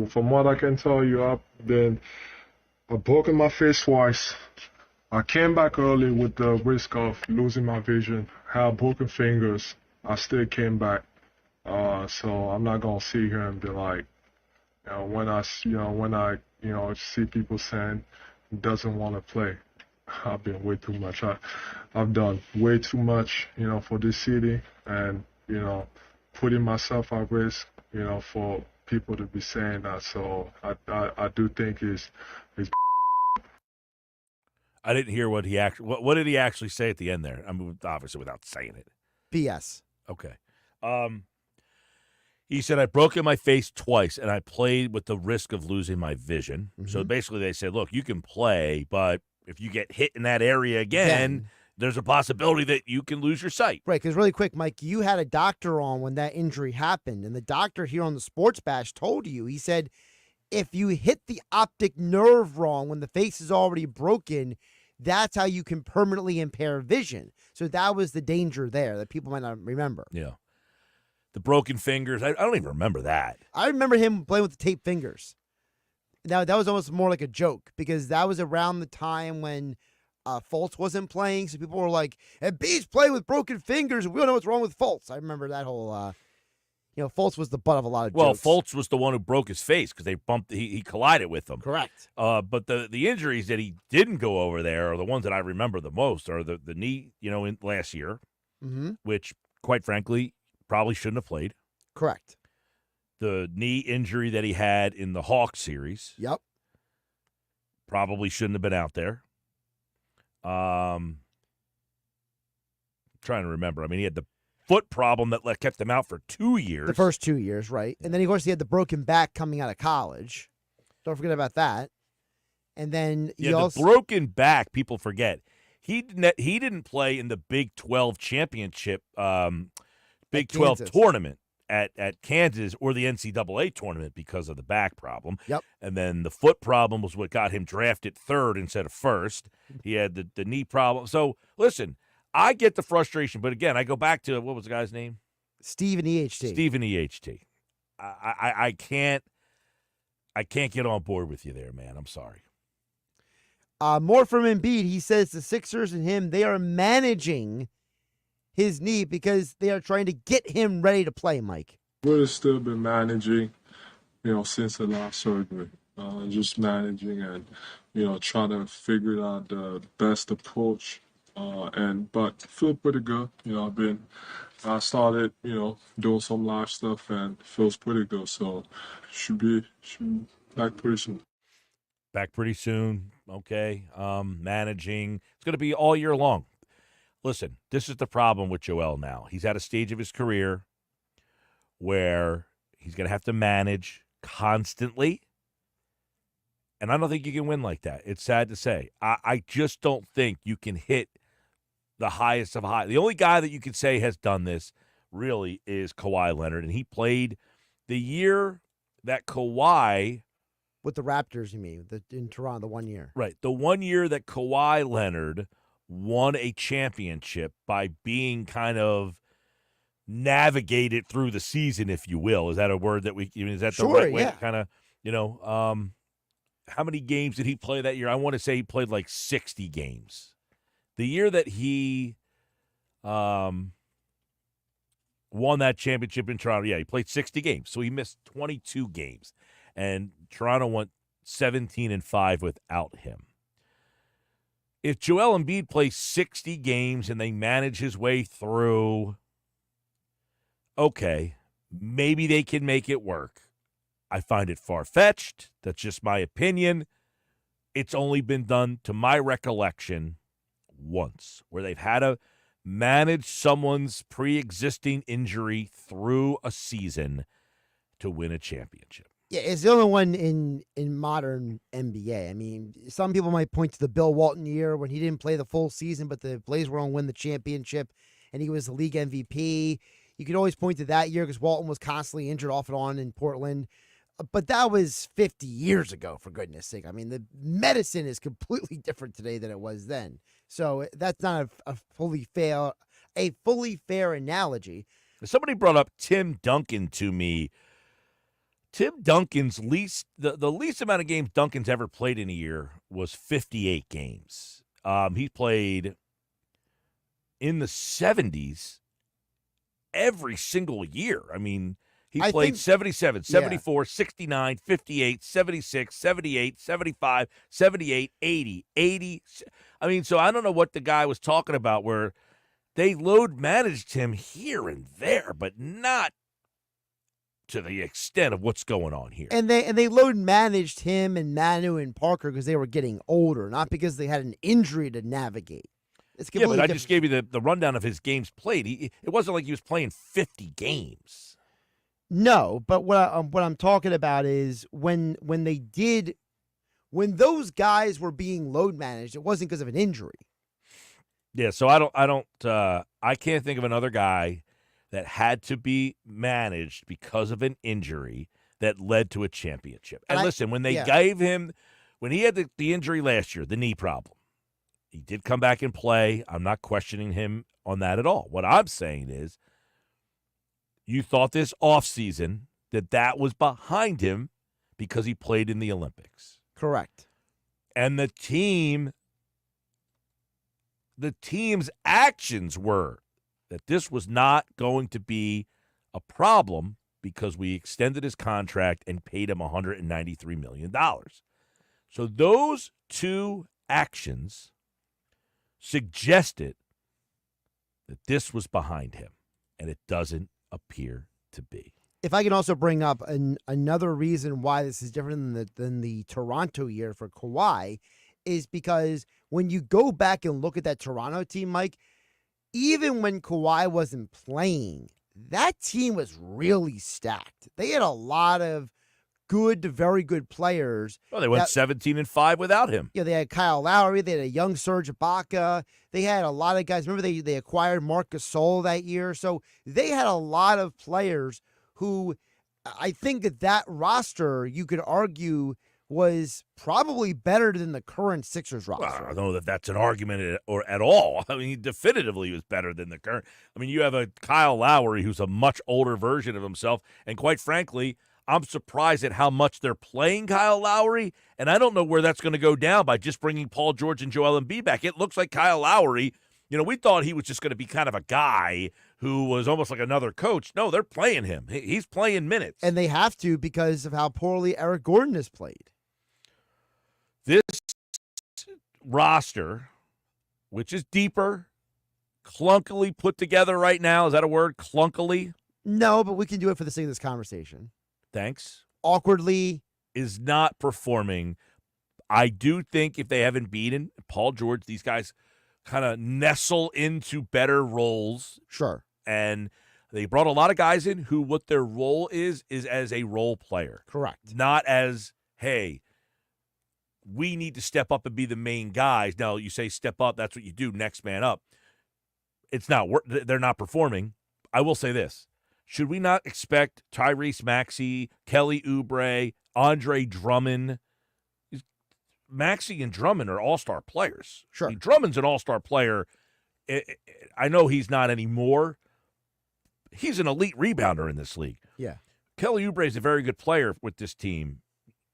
From what I can tell you, I've broken my face twice. I came back early with the risk of losing my vision. Had broken fingers. I still came back. So I'm not gonna sit here and be like, when I see people saying he doesn't want to play. I've been way too much. I've done way too much, for this city, and putting myself at risk, for people to be saying that. So I do think it's.
I didn't hear what he actually. What did he actually say at the end there? I mean, obviously without saying it.
BS.
Okay. He said, I broke in my face twice, and I played with the risk of losing my vision. Mm-hmm. So basically they said, look, you can play, but if you get hit in that area again, there's a possibility that you can lose your sight.
Right, because really quick, Mike, you had a doctor on when that injury happened, and the doctor here on the Sports Bash told you, he said, if you hit the optic nerve wrong when the face is already broken, that's how you can permanently impair vision. So that was the danger there that people might not remember.
Yeah. The broken fingers. I don't even remember that.
I remember him playing with the taped fingers. Now, that was almost more like a joke because that was around the time when Fultz wasn't playing. So people were like, Embiid's playing with broken fingers. We don't know what's wrong with Fultz. I remember that whole, Fultz was the butt of a lot of jokes.
Well, Fultz was the one who broke his face because they bumped. He collided with them.
Correct.
But the injuries that he didn't go over there are the ones that I remember the most. Are the knee, in last year, which, quite frankly, probably shouldn't have played.
Correct.
The knee injury that he had in the Hawks series.
Yep.
Probably shouldn't have been out there. Trying to remember. I mean, he had the foot problem that kept him out for 2 years.
The first 2 years, right. And then, of course, he had the broken back coming out of college. Don't forget about that. And then
the broken back, people forget. He didn't play in the Big 12 championship Big 12 tournament at Kansas or the NCAA tournament because of the back problem.
Yep.
And then the foot problem was what got him drafted 3rd instead of 1st. He had the knee problem. So, listen, I get the frustration, but again, I go back to, what was the guy's name?
Steven EHT.
Steven EHT. I can't get on board with you there, man. I'm sorry.
More from Embiid. He says the Sixers and him, they are managing his knee because they are trying to get him ready to play, Mike.
We've still been managing, since the last surgery. Just managing and, trying to figure out the best approach. But feel pretty good. I started, doing some live stuff and feels pretty good. So should be back pretty soon.
Back pretty soon. Okay. Managing. It's going to be all year long. Listen, this is the problem with Joel now. He's at a stage of his career where he's going to have to manage constantly. And I don't think you can win like that. It's sad to say. I just don't think you can hit the highest of high. The only guy that you could say has done this really is Kawhi Leonard. And he played the year that Kawhi.
With the Raptors, you mean, in Toronto, the 1 year.
Right. The 1 year that Kawhi Leonard won a championship by being kind of navigated through the season, if you will. Is that a word that is that the right way to kind of, how many games did he play that year? I want to say he played like 60 games. The year that he won that championship in Toronto, he played 60 games, so he missed 22 games. And Toronto went 17-5 without him. If Joel Embiid plays 60 games and they manage his way through, okay, maybe they can make it work. I find it far-fetched. That's just my opinion. It's only been done, to my recollection, once, where they've had to manage someone's pre-existing injury through a season to win a championship.
Yeah, it's the only one in modern NBA. I mean, some people might point to the Bill Walton year when he didn't play the full season, but the Blazers were going to win the championship, and he was the league MVP. You could always point to that year because Walton was constantly injured off and on in Portland. But that was 50 years ago, for goodness sake. I mean, the medicine is completely different today than it was then. So that's not a fully fair analogy.
Somebody brought up Tim Duncan to me. Tim Duncan's the least amount of games Duncan's ever played in a year was 58 games. He played in the 70s every single year. I mean, he played 77, 74, 69, 58, 76, 78, 75, 78, 80, 80. I mean, so I don't know what the guy was talking about where they load managed him here and there, but not to the extent of what's going on here.
And they load managed him and Manu and Parker because they were getting older, not because they had an injury to navigate. It's
yeah, but I
different.
just gave you the rundown of his games played. It wasn't like he was playing 50 games.
No, but what I'm talking about is when those guys were being load managed, it wasn't because of an injury.
Yeah, so I can't think of another guy that had to be managed because of an injury that led to a championship. And listen, when they gave him, when he had the injury last year, the knee problem, he did come back and play. I'm not questioning him on that at all. What I'm saying is, you thought this offseason that was behind him because he played in the Olympics.
Correct.
And the team's actions were that this was not going to be a problem because we extended his contract and paid him $193 million. So those two actions suggested that this was behind him, and it doesn't appear to be.
If I can also bring up another reason why this is different than the Toronto year for Kawhi is because when you go back and look at that Toronto team, Mike, even when Kawhi wasn't playing, that team was really stacked. They had a lot of good to very good players.
Well, they went 17-5 without him.
Yeah, they had Kyle Lowry. They had a young Serge Ibaka. They had a lot of guys. Remember, they acquired Marc Gasol that year. So they had a lot of players who I think that roster, you could argue, was probably better than the current Sixers roster.
Well, I don't know that that's an argument at all. I mean, he definitively was better than the current. I mean, you have a Kyle Lowry who's a much older version of himself, and quite frankly, I'm surprised at how much they're playing Kyle Lowry, and I don't know where that's going to go down by just bringing Paul George and Joel Embiid back. It looks like Kyle Lowry, we thought he was just going to be kind of a guy who was almost like another coach. No, they're playing him. He's playing minutes.
And they have to because of how poorly Eric Gordon has played.
This roster, which is deeper, clunkily put together right now. Is that a word? Clunkily?
No, but we can do it for the sake of this conversation.
Thanks.
Awkwardly.
Is not performing. I do think if they haven't beaten Paul George, these guys kind of nestle into better roles.
Sure.
And they brought a lot of guys in who what their role is as a role player.
Correct.
Not as, hey, we need to step up and be the main guys. Now, you say step up, that's what you do, next man up. It's not, they're not performing. I will say this. Should we not expect Tyrese Maxey, Kelly Oubre, Andre Drummond? Maxey and Drummond are all-star players.
Sure.
I mean, Drummond's an all-star player. I know he's not anymore. He's an elite rebounder in this league.
Yeah.
Kelly Oubre is a very good player with this team.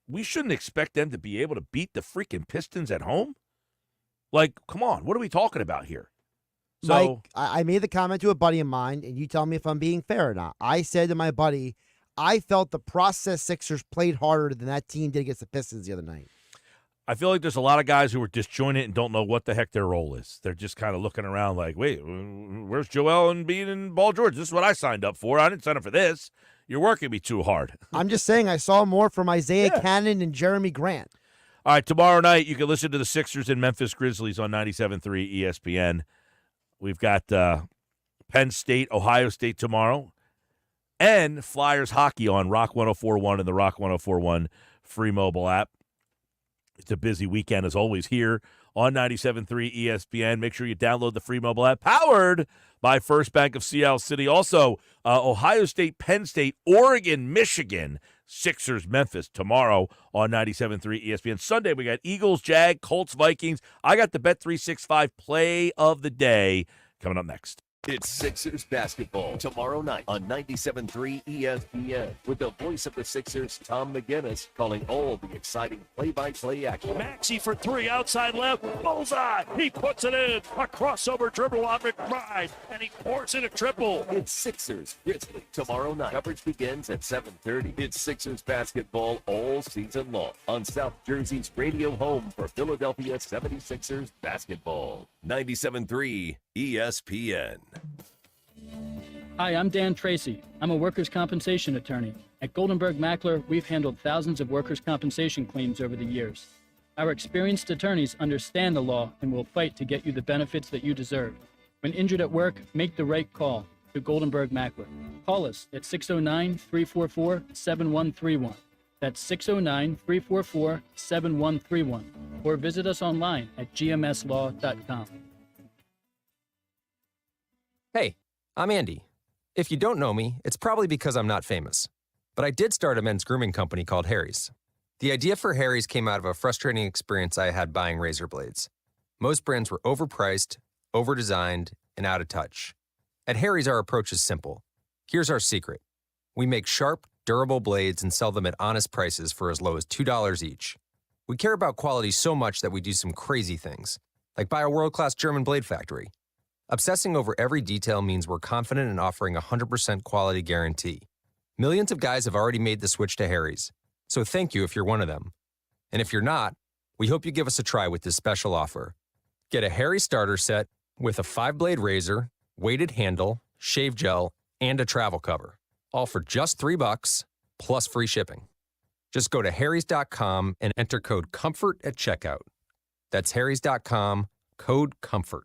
We shouldn't expect them to be able to beat the freaking Pistons at home. Like, come on, what are we talking about here? So,
Mike, I made the comment to a buddy of mine, and you tell me if I'm being fair or not. I said to my buddy, I felt the process Sixers played harder than that team did against the Pistons the other night.
I feel like there's a lot of guys who are disjointed and don't know what the heck their role is. They're just kind of looking around like, wait, where's Joel Embiid and Paul George? This is what I signed up for. I didn't sign up for this. You're working me too hard.
I'm just saying I saw more from Isaiah Cannon and Jeremy Grant.
All right, tomorrow night you can listen to the Sixers and Memphis Grizzlies on 97.3 ESPN. We've got Penn State, Ohio State tomorrow, and Flyers hockey on Rock 104.1 and the Rock 104.1 free mobile app. It's a busy weekend, as always, here on 97.3 ESPN. Make sure you download the free mobile app, powered by First Bank of Seattle City. Also, Ohio State, Penn State, Oregon, Michigan, Sixers, Memphis tomorrow on 97.3 ESPN. Sunday, we got Eagles, Jag, Colts, Vikings. I got the Bet365 play of the day coming up next.
It's Sixers basketball tomorrow night on 97.3 ESPN with the voice of the Sixers, Tom McGinnis, calling all the exciting play-by-play action.
Maxey for three, outside left, bullseye. He puts it in. A crossover dribble on McBride, and he pours in a triple.
It's Sixers Grizzlies tomorrow night. Coverage begins at 7:30. It's Sixers basketball all season long on South Jersey's radio home for Philadelphia 76ers basketball. 97.3 ESPN.
Hi, I'm Dan Tracy. I'm a workers' compensation attorney. At Goldenberg Mackler, we've handled thousands of workers' compensation claims over the years. Our experienced attorneys understand the law and will fight to get you the benefits that you deserve. When injured at work, make the right call to Goldenberg Mackler. Call us at 609-344-7131. That's 609-344-7131. Or visit us online at gmslaw.com.
Hey, I'm Andy. If you don't know me, it's probably because I'm not famous. But I did start a men's grooming company called Harry's. The idea for Harry's came out of a frustrating experience I had buying razor blades. Most brands were overpriced, overdesigned, and out of touch. At Harry's, our approach is simple. Here's our secret. We make sharp, durable blades and sell them at honest prices for as low as $2 each. We care about quality so much that we do some crazy things, like buy a world-class German blade factory. Obsessing over every detail means we're confident in offering a 100% quality guarantee. Millions of guys have already made the switch to Harry's, so thank you if you're one of them. And if you're not, we hope you give us a try with this special offer. Get a Harry's starter set with a 5-blade razor, weighted handle, shave gel, and a travel cover, all for just $3 plus free shipping. Just go to harrys.com and enter code COMFORT at checkout. That's harrys.com, code COMFORT.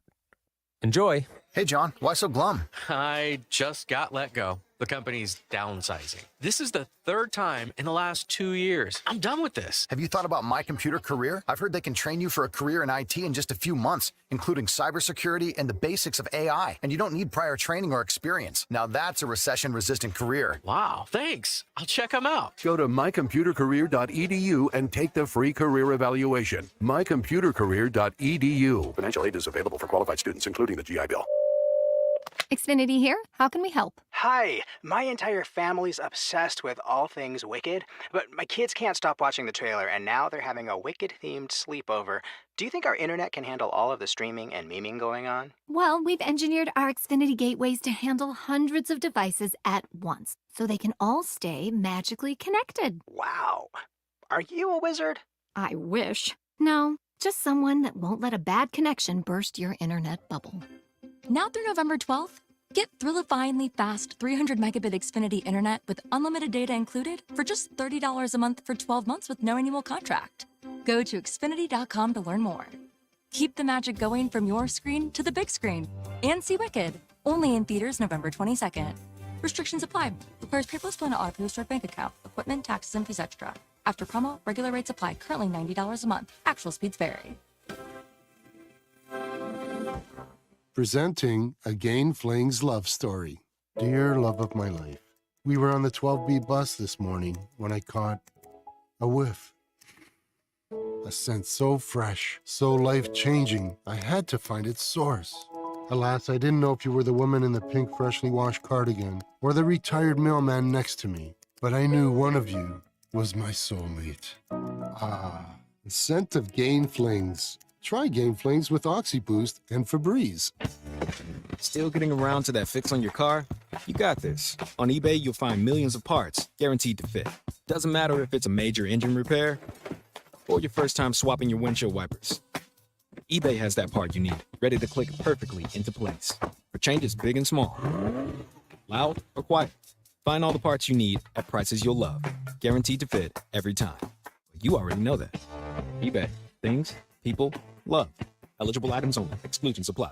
Enjoy.
Hey, John, why so glum?
I just got let go. The company's downsizing. This is the third time in the last 2 years. I'm done with this.
Have you thought about My Computer Career? I've heard they can train you for a career in IT in just a few months, including cybersecurity and the basics of AI. And you don't need prior training or experience. Now that's a recession-resistant career.
Wow, thanks. I'll check them out.
Go to mycomputercareer.edu and take the free career evaluation. mycomputercareer.edu. Financial aid is available for qualified students, including the GI Bill.
Xfinity here. How can we help?
Hi, my entire family's obsessed with all things Wicked, but my kids can't stop watching the trailer, and now they're having a Wicked-themed sleepover. Do you think our internet can handle all of the streaming and memeing going on?
Well, we've engineered our Xfinity gateways to handle hundreds of devices at once, so they can all stay magically connected.
Wow. Are you a wizard?
I wish. No, just someone that won't let a bad connection burst your internet bubble.
Now through November 12th, get Thrillifyingly fast 300 megabit Xfinity internet with unlimited data included for just $30 a month for 12 months with no annual contract. Go to Xfinity.com to learn more. Keep the magic going from your screen to the big screen. And see Wicked, only in theaters November 22nd. Restrictions apply. Requires paperless plan to auto stored bank account. Equipment, taxes, and fees extra. After promo, regular rates apply. Currently $90 a month. Actual speeds vary.
Presenting Again Fling's love story. Dear love of my life, we were on the 12B bus this morning when I caught a whiff. A scent so fresh, so life-changing, I had to find its source. Alas, I didn't know if you were the woman in the pink freshly washed cardigan or the retired mailman next to me, but I knew one of you was my soulmate. Ah, the scent of Gain Flings. Try Game Flings with OxyBoost and Febreze.
Still getting around to that fix on your car? You got this. On eBay, you'll find millions of parts, guaranteed to fit. Doesn't matter if it's a major engine repair or your first time swapping your windshield wipers. eBay has that part you need, ready to click perfectly into place. For changes big and small. Loud or quiet. Find all the parts you need at prices you'll love. Guaranteed to fit every time. You already know that. eBay. Things, people, love. Eligible items only. Exclusions apply.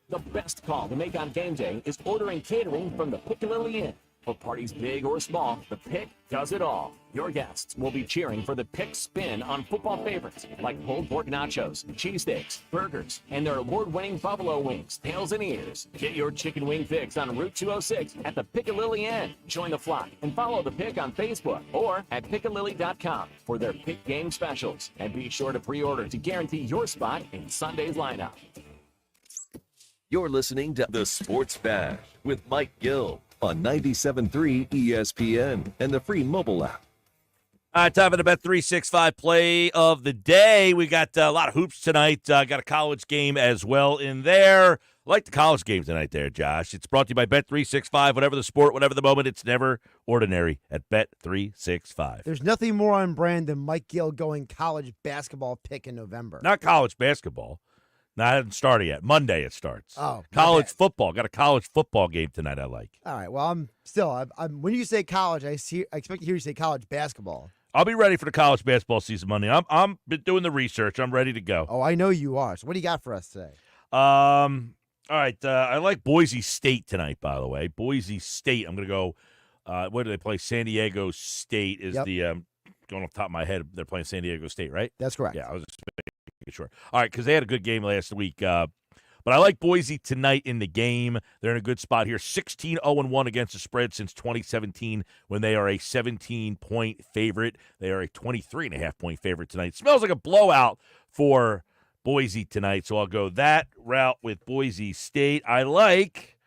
The best call to make on game day is ordering catering from the Piccalilli Inn. For parties big or small, the Pick does it all. Your guests will be cheering for the Pick spin on football favorites like pulled pork nachos, cheesesteaks, burgers, and their award-winning buffalo wings, tails, and ears. Get your chicken wing fix on Route 206 at the Piccalilli Inn. Join the flock and follow the Pick on Facebook or at piccalilli.com for their Pick game specials. And be sure to pre-order to guarantee your spot in Sunday's lineup.
You're listening to The Sports Bash with Mike Gill on 97.3 ESPN and the free mobile app.
All right, time for the Bet365 play of the day. We got a lot of hoops tonight. Got a college game as well in there. I like the college game tonight there, Josh. It's brought to you by Bet365. Whatever the sport, whatever the moment, it's never ordinary at Bet365.
There's nothing more on brand than Mike Gill going college basketball pick in November.
Not college basketball. No, it hasn't started yet. Monday it starts.
Oh,
college football. Got a college football game tonight I like.
All right. Well, I'm when you say college, I expect to hear you say college basketball.
I'll be ready for the college basketball season Monday. I'm been doing the research. I'm ready to go.
Oh, I know you are. So what do you got for us today?
All right. I like Boise State tonight, by the way. Boise State. I'm going to go. What do they play? San Diego State is the going off the top of my head. They're playing San Diego State, right?
That's correct.
Yeah, I was just making sure. All right, because they had a good game last week. But I like Boise tonight in the game. They're in a good spot here. 16-0-1 against the spread since 2017 when they are a 17-point favorite. They are a 23.5-point favorite tonight. Smells like a blowout for Boise tonight, so I'll go that route with Boise State. I like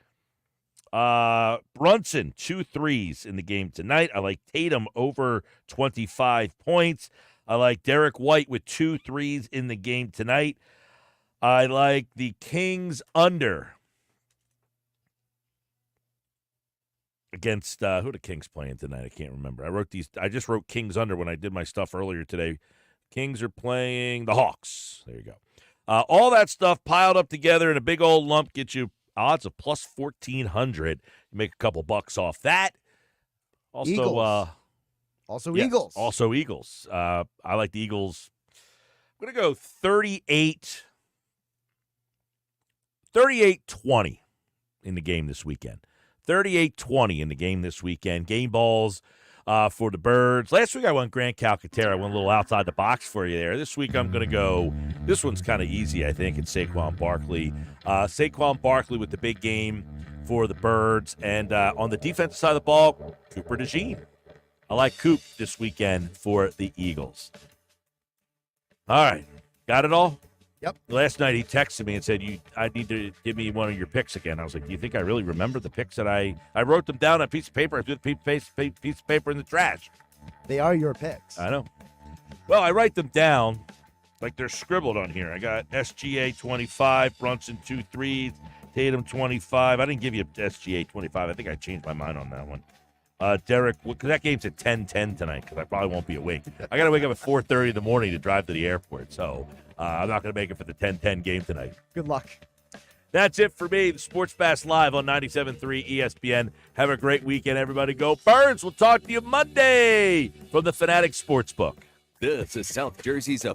Brunson, 2 threes in the game tonight. I like Tatum over 25 points. I like Derek White with 2 threes in the game tonight. I like the Kings under against who are the Kings playing tonight? I can't remember. I just wrote Kings under when I did my stuff earlier today. Kings are playing the Hawks. There you go. All that stuff piled up together in a big old lump gets you odds of plus 1,400. You make a couple bucks off that. Also,
Eagles. Eagles.
Also Eagles. I like the Eagles. I'm going to go 38-20 in the game this weekend. 38-20 in the game this weekend. Game balls for the Birds. Last week I went Grant Calcaterra. I went a little outside the box for you there. This week I'm going to go, this one's kind of easy, I think. It's Saquon Barkley. Saquon Barkley with the big game for the Birds. And on the defensive side of the ball, Cooper DeJean. I like Coop this weekend for the Eagles. All right. Got it all?
Yep.
Last night he texted me and said, I need to give me one of your picks again. I was like, do you think I really remember the picks that I wrote them down on a piece of paper? I threw the piece of paper in the trash.
They are your picks.
I know. Well, I write them down like they're scribbled on here. I got SGA 25, Brunson 2 threes, Tatum 25. I didn't give you SGA 25. I think I changed my mind on that one. Derek, because that game's at 10:10 tonight because I probably won't be awake. I got to wake up at 4:30 in the morning to drive to the airport, so I'm not going to make it for the 10:10 game tonight.
Good luck.
That's it for me. The Sports Fast Live on 97.3 ESPN. Have a great weekend, everybody. Go Birds. We'll talk to you Monday from the Fanatic Sportsbook.
This is South Jersey's